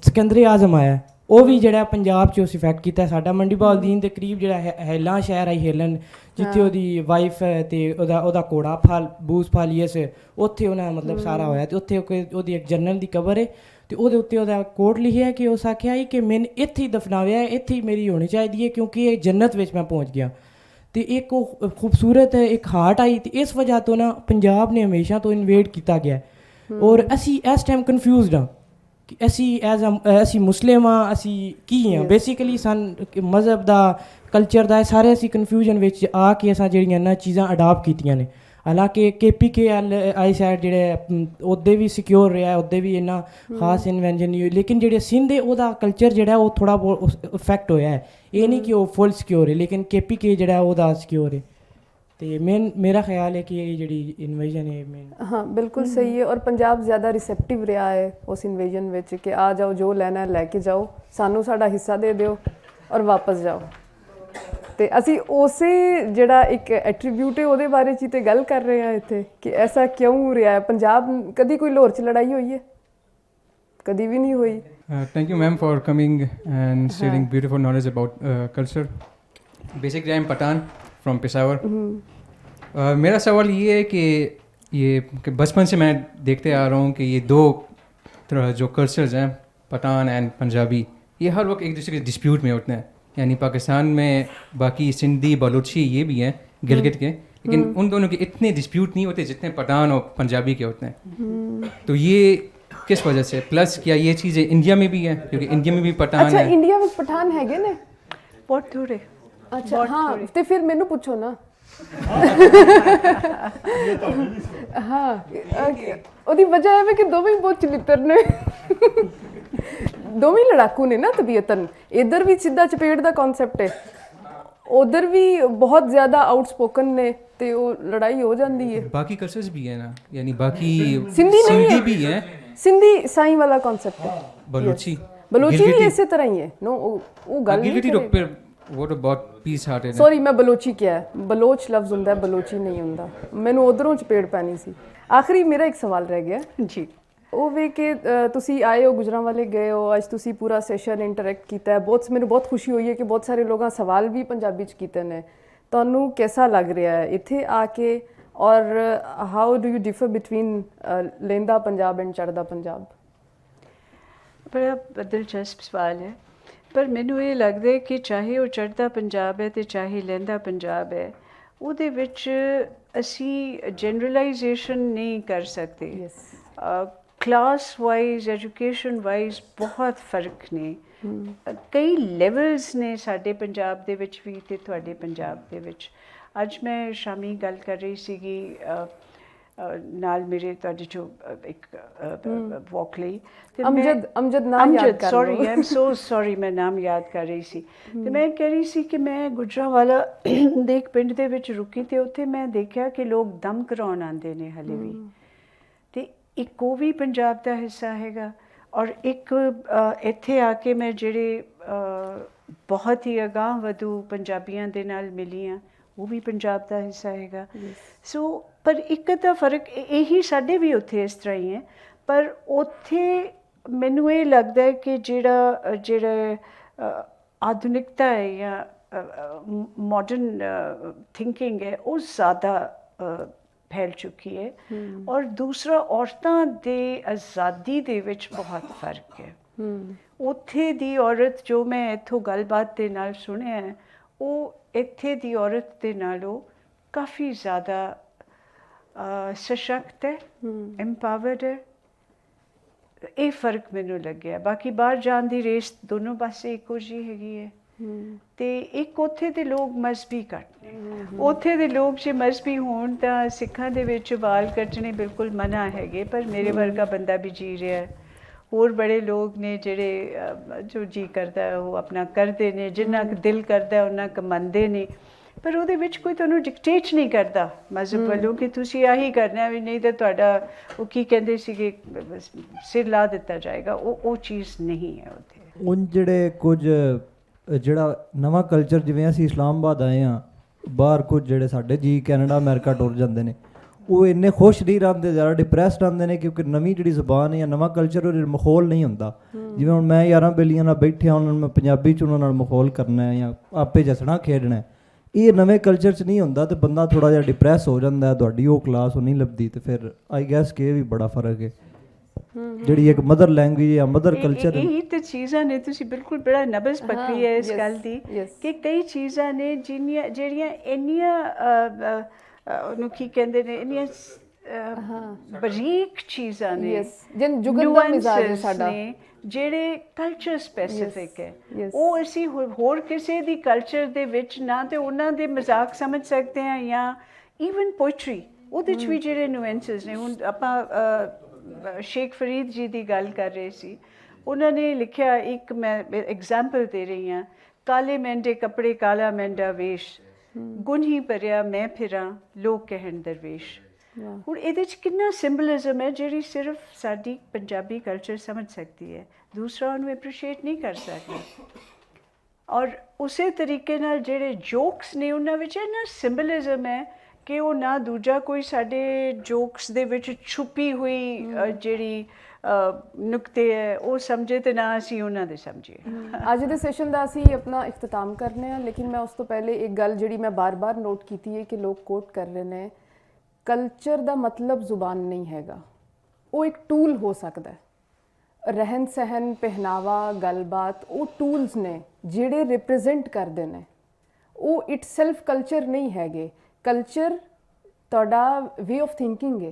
ਸਿਕੰਦਰ ਆਜ਼ਮ ਆਇਆ, ਉਹ ਵੀ ਜਿਹੜਾ ਪੰਜਾਬ 'ਚ ਉਸ ਇਫੈਕਟ ਕੀਤਾ। ਸਾਡਾ ਮੰਡੀ ਬਾਲਦੀਨ ਦੇ ਕਰੀਬ ਜਿਹੜਾ ਹੈਲਾਂ ਸ਼ਹਿਰ ਆਈ ਹੇਲਨ, ਜਿੱਥੇ ਉਹਦੀ ਵਾਈਫ ਤੇ ਉਹਦਾ ਘੋੜਾ ਬੂਸ ਫਾਲੀਅਸ, ਉੱਥੇ ਉਹਨਾਂ ਮਤਲਬ ਸਾਰਾ ਹੋਇਆ। ਤੇ ਉੱਥੇ ਉਹਦੀ ਇੱਕ ਜਨਰਲ ਦੀ ਕਬਰ ਹੈ, ਤੇ ਉਹਦੇ ਉੱਤੇ ਉਹਦਾ ਕੋਟ ਲਿਖਿਆ ਕਿ ਉਸ ਆਖਿਆ ਸੀ ਕਿ ਮੈਨੂੰ ਇੱਥੇ ਹੀ ਦਫਨਾਵਿਆ, ਇੱਥੇ ਹੀ ਮੇਰੀ ਹੋਣੀ ਚਾਹੀਦੀ ਹੈ, ਕਿਉਂਕਿ ਇਹ ਜੰਨਤ ਵਿੱਚ ਮੈਂ ਪਹੁੰਚ ਗਿਆ। ਤੇ ਇੱਕ ਉਹ ਖੂਬਸੂਰਤ ਇੱਕ ਹਾਰਟ ਆਈ, ਤੇ ਇਸ ਵਜ੍ਹਾ ਤੋਂ ਨਾ ਪੰਜਾਬ ਨੇ ਹਮੇਸ਼ਾ ਤੋਂ ਇਨਵੇਡ ਕੀਤਾ ਗਿਆ। ਔਰ ਅਸੀਂ ਇਸ ਟਾਈਮ ਕਨਫਿਊਜ਼ਡ ਹਾਂ ਕਿ ਅਸੀਂ ਮੁਸਲਿਮ ਹਾਂ, ਅਸੀਂ ਕੀ ਹਾਂ ਬੇਸਿਕਲੀ। ਮਜ਼ਹਬ ਦਾ ਕਲਚਰ ਦਾ ਸਾਰੇ ਅਸੀਂ ਕਨਫਿਊਜ਼ਨ ਵਿੱਚ ਆ ਕੇ ਅਸਾਂ ਜਿਹੜੀਆਂ ਨਾ ਚੀਜ਼ਾਂ ਅਡਾਪਟ ਕੀਤੀਆਂ ਨੇ। हालांकि KPKL आई साइड जेह्ड़े ओह्दे भी सिक्योर रेहा, ओह्दे भी इन्ना खास इन्वेंशन नहीं होई, लेकिन जेह्ड़े सिंध है ओह्दा कल्चर जेह्ड़ा ओह् थोड़ा बहुत इफेक्ट होया है। एह् नहीं कि ओह् फुल सिक्योर है, लेकिन KPK जेह्ड़ा ओह्दा सिक्योर है। तो मेरा ख्याल है कि ये जेह्ड़ी इन्वेजन है मेन। हाँ बिल्कुल सही है। और पंजाब ज़्यादा रिसेप्टिव रहा है उस इन्वेजन विच कि आ जाओ, जो लेना है लैके जाओ, सानू साडा हिस्सा दे दिओ और वापस जाओ। ਤੇ ਅਸੀਂ ਉਸੇ ਜਿਹੜਾ ਇੱਕ ਐਟਰੀਬਿਊਟ ਹੈ ਉਹਦੇ ਬਾਰੇ 'ਚ ਤੇ ਗੱਲ ਕਰ ਰਹੇ ਹਾਂ ਇੱਥੇ ਕਿ ਐਸਾ ਕਿਉਂ ਰਿਹਾ ਹੈ। ਪੰਜਾਬ ਕਦੀ ਕੋਈ ਲਾਹੌਰ 'ਚ ਲੜਾਈ ਹੋਈ ਹੈ? ਕਦੀ ਵੀ ਨਹੀਂ ਹੋਈ। Thank you ma'am for coming and sharing beautiful knowledge about culture. Basically I am Pathan from Peshawar. मेरा सवाल ये है कि बचपन से मैं देखते आ रहा हूँ कि ये दो तरह जो कल्चर्स हैं पठान एंड पंजाबी, ये हर वक्त एक दूसरे के डिस्प्यूट में होते हैं। यानी पाकिस्तान में बाकी सिंधी बलूची ये भी हैं गिलगित के, लेकिन उन दोनों के इतने डिस्प्यूट नहीं होते जितने पठान और पंजाबी के होते हैं। तो ये किस वजह से? प्लस क्या ये चीज़ें इंडिया में भी है? क्योंकि इंडिया में भी पठान अच्छा, है। इंडिया में पठान हैगे ने बहुत थोड़े। अच्छा हाँ, तो फिर मैनू पूछो ना। हाँ ਉਹਦੀ ਵਜ੍ਹਾ ਇਹ ਹੈ ਕਿ ਦੋਵੇਂ ਹੀ ਬਹੁਤ ਚਲਿੱਤਰ ਨੇ, ਦੋਵੇਂ ਲੜਾਕੂ ਨੇ ਨਾ ਤਬੀਅਤਨ। ਇੱਧਰ ਵੀ ਸਿੱਧਾ ਚਪੇੜ ਦਾ ਕਨਸੈਪਟ ਹੈ, ਉਧਰ ਵੀ ਬਹੁਤ ਜ਼ਿਆਦਾ ਆਊਟਸਪੋਕਨ ਨੇ, ਤੇ ਉਹ ਲੜਾਈ ਹੋ ਜਾਂਦੀ ਹੈ। बाकी कल्चर्स भी है ना, यानी बाकी सिंधी भी है, सिंधी साई वाला कॉन्सेप्ट है। बलूची भी इसी तरह ही है। नो वो गल गिलगिती तो फिर वो तो बहुत पीस हार्टेड है। सॉरी मैं बलोची क्या है, बलोच लफ्ज़ ਹੁੰਦਾ है, बलोची नहीं ਹੁੰਦਾ। ਮੈਨੂੰ ਉਧਰੋਂ ਚਪੇੜ ਪੈਣੀ ਸੀ। ਆਖਰੀ ਮੇਰਾ ਇੱਕ ਸਵਾਲ ਰਹਿ ਗਿਆ ਜੀ, ਉਹ ਵੇ ਕਿ ਤੁਸੀਂ ਆਏ ਹੋ, ਗੁਜਰਾਂਵਾਲੇ ਗਏ ਹੋ, ਅੱਜ ਤੁਸੀਂ ਪੂਰਾ ਸੈਸ਼ਨ ਇੰਟਰੈਕਟ ਕੀਤਾ ਹੈ, ਬਹੁਤ ਮੈਨੂੰ ਬਹੁਤ ਖੁਸ਼ੀ ਹੋਈ ਹੈ ਕਿ ਬਹੁਤ ਸਾਰੇ ਲੋਕਾਂ ਸਵਾਲ ਵੀ ਪੰਜਾਬੀ 'ਚ ਕੀਤੇ ਨੇ, ਤੁਹਾਨੂੰ ਕਿਹਦਾ ਲੱਗ ਰਿਹਾ ਹੈ ਇੱਥੇ ਆ ਕੇ, ਔਰ how do you differ between Lehnda Punjab and Chardha Punjab? ਬੜਾ ਦਿਲਚਸਪ ਸਵਾਲ ਹੈ, ਪਰ ਮੈਨੂੰ ਇਹ ਲੱਗਦਾ ਹੈ ਕਿ ਚਾਹੇ ਉਹ ਚੜ੍ਹਦਾ ਪੰਜਾਬ ਹੈ ਅਤੇ ਚਾਹੇ ਲਹਿੰਦਾ ਪੰਜਾਬ ਹੈ, ਉਹਦੇ ਵਿੱਚ ਅਸੀਂ ਜਨਰਲਾਈਜੇਸ਼ਨ ਨਹੀਂ ਕਰ ਸਕਦੇ। ਕਲਾਸ ਵਾਈਜ਼, ਐਜੂਕੇਸ਼ਨ ਵਾਈਜ਼ ਬਹੁਤ ਫਰਕ ਨੇ। ਕਈ ਲੈਵਲਸ ਨੇ ਸਾਡੇ ਪੰਜਾਬ ਦੇ ਵਿੱਚ ਵੀ ਅਤੇ ਤੁਹਾਡੇ ਪੰਜਾਬ ਦੇ ਵਿੱਚ। ਅੱਜ ਮੈਂ ਸ਼ਾਮੀ ਗੱਲ ਕਰ ਰਹੀ ਸੀਗੀ ਨਾਲ ਮੇਰੇ ਤੁਹਾਡੇ ਜੋ ਇੱਕ ਵਾਕ ਲਈ, Amjad sorry I am so sorry, ਮੈਂ ਨਾਮ ਯਾਦ ਕਰ ਰਹੀ ਸੀ ਅਤੇ ਮੈਂ ਕਹਿ ਰਹੀ ਸੀ ਕਿ ਮੈਂ ਗੁਜਰਾਂਵਾਲਾ ਦੇ ਇੱਕ ਪਿੰਡ ਦੇ ਵਿੱਚ ਰੁਕੀ ਅਤੇ ਉੱਥੇ ਮੈਂ ਦੇਖਿਆ ਕਿ ਲੋਕ ਦਮ ਕਰਾਉਣ ਆਉਂਦੇ ਨੇ ਹਲੇ ਵੀ, ਅਤੇ ਇੱਕ ਉਹ ਵੀ ਪੰਜਾਬ ਦਾ ਹਿੱਸਾ ਹੈਗਾ। ਔਰ ਇੱਕ ਇੱਥੇ ਆ ਕੇ ਮੈਂ ਜਿਹੜੇ ਬਹੁਤ ਹੀ ਅਗਾਂਹ ਵਧੂ ਪੰਜਾਬੀਆਂ ਦੇ ਨਾਲ ਮਿਲੀ ਹਾਂ, ਉਹ ਵੀ ਪੰਜਾਬ ਦਾ ਹਿੱਸਾ ਹੈਗਾ। ਸੋ ਪਰ ਇੱਕ ਤਾਂ ਫਰਕ ਇਹੀ, ਸਾਡੇ ਵੀ ਉੱਥੇ ਇਸ ਤਰ੍ਹਾਂ ਹੀ ਹੈ, ਪਰ ਉੱਥੇ ਮੈਨੂੰ ਇਹ ਲੱਗਦਾ ਹੈ ਕਿ ਜਿਹੜਾ ਆਧੁਨਿਕਤਾ ਹੈ ਜਾਂ ਮਾਡਰਨ ਥਿੰਕਿੰਗ ਹੈ ਉਹ ਜ਼ਿਆਦਾ ਫੈਲ ਚੁੱਕੀ ਹੈ। ਔਰ ਦੂਸਰਾ, ਔਰਤਾਂ ਦੇ ਆਜ਼ਾਦੀ ਦੇ ਵਿੱਚ ਬਹੁਤ ਫਰਕ ਹੈ। ਉੱਥੇ ਦੀ ਔਰਤ, ਜੋ ਮੈਂ ਇੱਥੋਂ ਗੱਲਬਾਤ ਦੇ ਨਾਲ ਸੁਣਿਆ ਹੈ, ਉਹ ਇੱਥੇ ਦੀ ਔਰਤ ਦੇ ਨਾਲੋਂ ਕਾਫੀ ਜ਼ਿਆਦਾ ਸਸ਼ਕਤ ਹੈ, ਐਮਪਾਵਰਡ ਹੈ। ਇਹ ਫਰਕ ਮੈਨੂੰ ਲੱਗਿਆ। ਬਾਕੀ ਬਾਹਰ ਜਾਣ ਦੀ ਰੇਸ ਦੋਨੋਂ ਪਾਸੇ ਇੱਕੋ ਜਿਹੀ ਹੈਗੀ ਹੈ। ਅਤੇ ਇੱਕ ਉੱਥੇ ਦੇ ਲੋਕ ਮਜ਼ਹਬੀ ਘੱਟ ਨੇ। ਉੱਥੇ ਦੇ ਲੋਕ ਜੇ ਮਜ਼ਹਬੀ ਹੋਣ ਤਾਂ ਸਿੱਖਾਂ ਦੇ ਵਿੱਚ ਵਾਲ ਕੱਟਣੇ ਬਿਲਕੁਲ ਮਨ੍ਹਾ ਹੈਗੇ, ਪਰ ਮੇਰੇ ਵਰਗਾ ਬੰਦਾ ਵੀ ਜੀ ਰਿਹਾ। ਹੋਰ ਬੜੇ ਲੋਕ ਨੇ ਜਿਹੜੇ ਜੋ ਜੀ ਕਰਦਾ ਉਹ ਆਪਣਾ ਕਰਦੇ ਨੇ, ਜਿੰਨਾ ਕੁ ਦਿਲ ਕਰਦਾ ਉਹਨਾਂ ਕਮਾਉਂਦੇ ਨੇ, ਪਰ ਉਹਦੇ ਵਿੱਚ ਕੋਈ ਤੁਹਾਨੂੰ ਡਿਕਟੇਟ ਨਹੀਂ ਕਰਦਾ ਮਜ਼ਹਬ ਵੱਲੋਂ ਕਿ ਤੁਸੀਂ ਆਹੀ ਕਰਨਾ ਵੀ, ਨਹੀਂ ਤਾਂ ਤੁਹਾਡਾ ਉਹ ਕੀ ਕਹਿੰਦੇ ਸੀਗੇ ਸਿਰ ਲਾ ਦਿੱਤਾ ਜਾਏਗਾ। ਉਹ ਚੀਜ਼ ਨਹੀਂ ਹੈ ਉੱਥੇ। ਹੁਣ ਜਿਹੜੇ ਕੁਝ ਜਿਹੜਾ ਨਵਾਂ ਕਲਚਰ, ਜਿਵੇਂ ਅਸੀਂ ਇਸਲਾਮਾਬਾਦ ਆਏ ਹਾਂ, ਬਾਹਰ ਕੁਝ ਜਿਹੜੇ ਸਾਡੇ ਜੀ ਕੈਨੇਡਾ ਅਮਰੀਕਾ ਟੁਰ ਜਾਂਦੇ ਨੇ, ਉਹ ਇੰਨੇ ਖੁਸ਼ ਨਹੀਂ ਰਹਿੰਦੇ, ਜ਼ਿਆਦਾ ਡਿਪਰੈਸਡ ਆਉਂਦੇ ਨੇ, ਕਿਉਂਕਿ ਨਵੀਂ ਜਿਹੜੀ ਜ਼ੁਬਾਨ ਹੈ ਜਾਂ ਨਵਾਂ ਕਲਚਰ ਉਹ ਮਾਹੌਲ ਨਹੀਂ ਹੁੰਦਾ। ਜਿਵੇਂ ਹੁਣ ਮੈਂ ਯਾਰਾਂ ਬੇਲੀਆਂ ਨਾਲ ਬੈਠਿਆ, ਉਹਨਾਂ ਨੂੰ ਮੈਂ ਪੰਜਾਬੀ 'ਚ ਉਹਨਾਂ ਨਾਲ ਮਾਹੌਲ ਕਰਨਾ ਹੈ ਜਾਂ ਆਪੇ ਜਸਣਾ ਖੇਡਣਾ, ਇਹ ਨਵੇਂ ਕਲਚਰ 'ਚ ਨਹੀਂ ਹੁੰਦਾ, ਅਤੇ ਬੰਦਾ ਥੋੜ੍ਹਾ ਜਿਹਾ ਡਿਪਰੈਸ ਹੋ ਜਾਂਦਾ। ਤੁਹਾਡੀ ਉਹ ਕਲਾਸ ਉਹ ਨਹੀਂ ਲੱਭਦੀ, ਅਤੇ ਫਿਰ ਆਈ ਗੈਸ ਕਿ ਇਹ ਵੀ ਬੜਾ ਫਰਕ ਹੈ। ਜਿਹੜੀ ਇੱਕ ਮਦਰ ਲੈਂਗੁਏਜ ਜਾਂ ਮਦਰ ਕਲਚਰ, ਇਹੀ ਤਾਂ ਚੀਜ਼ਾਂ ਨੇ। ਤੁਸੀਂ ਬਿਲਕੁਲ ਬੜਾ ਨਬਜ਼ ਪਕੜੀ ਹੈ ਇਸ ਗੱਲ ਦੀ ਕਿ ਕਈ ਚੀਜ਼ਾਂ ਨੇ ਜਿਹੜੀਆਂ ਇੰਨੀਆਂ ਉਹਨੂੰ ਕੀ ਕਹਿੰਦੇ ਨੇ, ਇੰਨੀਆਂ ਬਰੀਕ ਚੀਜ਼ਾਂ ਨੇ, ਨੇ ਜਿਹੜੇ ਕਲਚਰ ਸਪੈਸੀਫਿਕ ਹੈ। ਉਹ ਅਸੀਂ ਹੋਰ ਕਿਸੇ ਦੀ ਕਲਚਰ ਦੇ ਵਿੱਚ ਨਾ ਤੇ ਉਹਨਾਂ ਦੇ ਮਜ਼ਾਕ ਸਮਝ ਸਕਦੇ ਹਾਂ, ਜਾਂ ਈਵਨ ਪੋਇਟਰੀ ਉਹਦੇ 'ਚ ਵੀ ਜਿਹੜੇ ਨੂਐਂਸਸ ਨੇ। ਹੁਣ ਆਪਾਂ ਸ਼ੇਖ ਫਰੀਦ ਜੀ ਦੀ ਗੱਲ ਕਰ ਰਹੇ ਸੀ, ਉਹਨਾਂ ਨੇ ਲਿਖਿਆ, ਇੱਕ ਮੈਂ ਐਗਜ਼ਾਮਪਲ ਦੇ ਰਹੀ ਹਾਂ, ਕਾਲੇ ਮਹਿੰਦੇ ਕੱਪੜੇ ਕਾਲਾ ਮਹਿੰਦਾ ਵੇਸ਼, ਗੁਣ ਹੀ ਭਰਿਆ ਮੈਂ ਫਿਰਾਂ ਲੋਕ ਕਹਿਣ ਦਰਵੇਸ਼। ਹੁਣ ਇਹਦੇ 'ਚ ਕਿੰਨਾ ਸਿੰਬਲਿਜ਼ਮ ਹੈ ਜਿਹੜੀ ਸਿਰਫ ਸਾਡੀ ਪੰਜਾਬੀ ਕਲਚਰ ਸਮਝ ਸਕਦੀ ਹੈ, ਦੂਸਰਾ ਉਹਨੂੰ ਐਪਰੀਸ਼ੀਏਟ ਨਹੀਂ ਕਰ ਸਕਦਾ। ਔਰ ਉਸੇ ਤਰੀਕੇ ਨਾਲ ਜਿਹੜੇ ਜੋਕਸ ਨੇ ਉਹਨਾਂ ਵਿੱਚ ਇੰਨਾ ਸਿੰਬਲਿਜ਼ਮ ਹੈ ਕਿ ਉਹ ਨਾ ਦੂਜਾ ਕੋਈ ਸਾਡੇ ਜੋਕਸ ਦੇ ਵਿੱਚ ਛੁਪੀ ਹੋਈ ਜਿਹੜੀ ਨੁਕਤੇ ਹੈ ਉਹ ਸਮਝੇ ਤੇ ਨਾ ਅਸੀਂ ਉਹਨਾਂ ਦੇ ਸਮਝੀਏ। ਅੱਜ ਦੇ ਸੈਸ਼ਨ ਦਾ ਅਸੀਂ ਆਪਣਾ ਇਖਤਤਾਮ ਕਰਨੇ ਆ, ਲੇਕਿਨ ਮੈਂ ਉਸ ਤੋਂ ਪਹਿਲੇ ਇੱਕ ਗੱਲ ਜਿਹੜੀ ਮੈਂ ਬਾਰ-ਬਾਰ ਨੋਟ ਕੀਤੀ ਹੈ ਕਿ ਲੋਕ ਕੋਟ ਕਰ ਰਹੇ ਨੇ, ਕਲਚਰ ਦਾ ਮਤਲਬ ਜ਼ੁਬਾਨ ਨਹੀਂ ਹੈਗਾ, ਉਹ ਇੱਕ ਟੂਲ ਹੋ ਸਕਦਾ ਹੈ। ਰਹਿਣ ਸਹਿਣ, ਪਹਿਨਾਵਾ, ਗੱਲਬਾਤ, ਉਹ ਟੂਲਸ ਨੇ ਜਿਹੜੇ ਰਿਪਰੈਜ਼ੈਂਟ ਕਰਦੇ ਨੇ, ਉਹ ਇਟਸੈਲਫ ਕਲਚਰ ਨਹੀਂ ਹੈਗੇ। ਕਲਚਰ ਤੁਹਾਡਾ ਵੇ ਆਫ ਥਿੰਕਿੰਗ ਹੈ,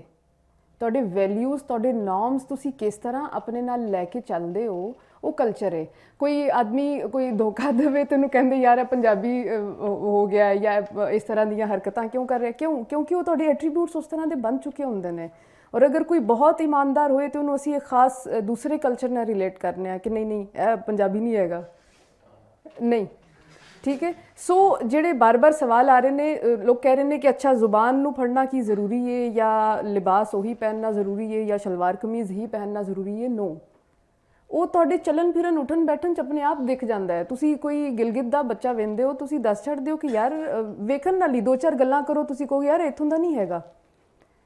ਤੁਹਾਡੇ ਵੈਲਿਊਜ਼, ਤੁਹਾਡੇ ਨੋਰਮਸ, ਤੁਸੀਂ ਕਿਸ ਤਰ੍ਹਾਂ ਆਪਣੇ ਨਾਲ ਲੈ ਕੇ ਚੱਲਦੇ ਹੋ, ਉਹ ਕਲਚਰ ਹੈ। ਕੋਈ ਆਦਮੀ ਕੋਈ ਧੋਖਾ ਦੇਵੇ ਤੈਨੂੰ ਕਹਿੰਦੇ ਯਾਰ ਇਹ ਪੰਜਾਬੀ ਹੋ ਗਿਆ ਜਾਂ ਇਸ ਤਰ੍ਹਾਂ ਦੀਆਂ ਹਰਕਤਾਂ ਕਿਉਂ ਕਰ ਰਿਹਾ, ਕਿਉਂਕਿ ਉਹ ਤੁਹਾਡੇ ਐਟਰੀਬਿਊਟਸ ਉਸ ਤਰ੍ਹਾਂ ਦੇ ਬਣ ਚੁੱਕੇ ਹੁੰਦੇ ਨੇ। ਔਰ ਅਗਰ ਕੋਈ ਬਹੁਤ ਇਮਾਨਦਾਰ ਹੋਏ ਤਾਂ ਉਹਨੂੰ ਅਸੀਂ ਇੱਕ ਖਾਸ ਦੂਸਰੇ ਕਲਚਰ ਨਾਲ ਰਿਲੇਟ ਕਰਨੇ ਆ ਕਿ ਨਹੀਂ ਇਹ ਪੰਜਾਬੀ ਨਹੀਂ ਹੈਗਾ, ਨਹੀਂ ਠੀਕ ਹੈ। ਸੋ ਜਿਹੜੇ ਬਾਰ-ਬਾਰ ਸਵਾਲ ਆ ਰਹੇ ਨੇ, ਲੋਕ ਕਹਿ ਰਹੇ ਨੇ ਕਿ ਅੱਛਾ ਜ਼ੁਬਾਨ ਨੂੰ ਫੜਨਾ ਕੀ ਜ਼ਰੂਰੀ ਹੈ ਜਾਂ ਲਿਬਾਸ ਉਹੀ ਪਹਿਨਣਾ ਜ਼ਰੂਰੀ ਹੈ ਜਾਂ ਸ਼ਲਵਾਰ ਕਮੀਜ਼ ਹੀ ਪਹਿਨਣਾ ਜ਼ਰੂਰੀ ਹੈ। ਨੋ, ਉਹ ਤੁਹਾਡੇ ਚੱਲਣ ਫਿਰਨ, ਉੱਠਣ ਬੈਠਣ 'ਚ ਆਪਣੇ ਆਪ ਦਿਖ ਜਾਂਦਾ ਹੈ। ਤੁਸੀਂ ਕੋਈ ਗਿਲਗਿਤ ਦਾ ਬੱਚਾ ਵੇਖਦੇ ਹੋ, ਤੁਸੀਂ ਦੱਸ ਛੱਡਦੇ ਹੋ ਕਿ ਯਾਰ ਵੇਖਣ ਨਾਲ ਹੀ ਦੋ ਚਾਰ ਗੱਲਾਂ ਕਰੋ, ਤੁਸੀਂ ਕਹੋ ਯਾਰ ਇੱਥੋਂ ਦਾ ਨਹੀਂ ਹੈਗਾ,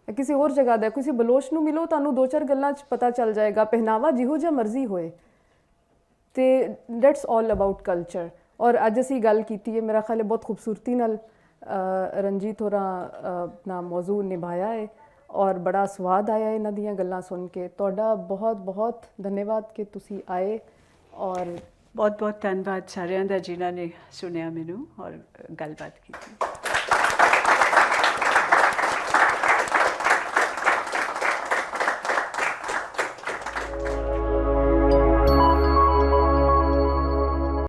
ਕਿਸੇ ਹੋਰ ਜਗ੍ਹਾ ਦਾ। ਕਿਸੇ ਬਲੋਚ ਨੂੰ ਮਿਲੋ, ਤੁਹਾਨੂੰ ਦੋ ਚਾਰ ਗੱਲਾਂ 'ਚ ਪਤਾ ਚੱਲ ਜਾਏਗਾ, ਪਹਿਨਾਵਾ ਜਿਹੋ ਜਿਹਾ ਮਰਜ਼ੀ ਹੋਏ। ਅਤੇ ਦੈਟਸ ਆਲ ਅਬਾਊਟ ਕਲਚਰ। ਔਰ ਅੱਜ ਅਸੀਂ ਗੱਲ ਕੀਤੀ ਹੈ ਮੇਰਾ ਖਿਆਲ ਹੈ ਬਹੁਤ ਖੂਬਸੂਰਤੀ ਨਾਲ, ਰਣਜੀਤ ਹੋਰਾਂ ਆਪਣਾ ਮੌਜੂ ਨਿਭਾਇਆ ਹੈ ਔਰ ਬੜਾ ਸਵਾਦ ਆਇਆ ਇਹਨਾਂ ਦੀਆਂ ਗੱਲਾਂ ਸੁਣ ਕੇ। ਤੁਹਾਡਾ ਬਹੁਤ ਬਹੁਤ ਧੰਨਵਾਦ ਕਿ ਤੁਸੀਂ ਆਏ ਔਰ ਬਹੁਤ ਬਹੁਤ ਧੰਨਵਾਦ ਸਾਰਿਆਂ ਦਾ ਜਿਨ੍ਹਾਂ ਨੇ ਸੁਣਿਆ ਮੈਨੂੰ ਔਰ ਗੱਲਬਾਤ ਕੀਤੀ।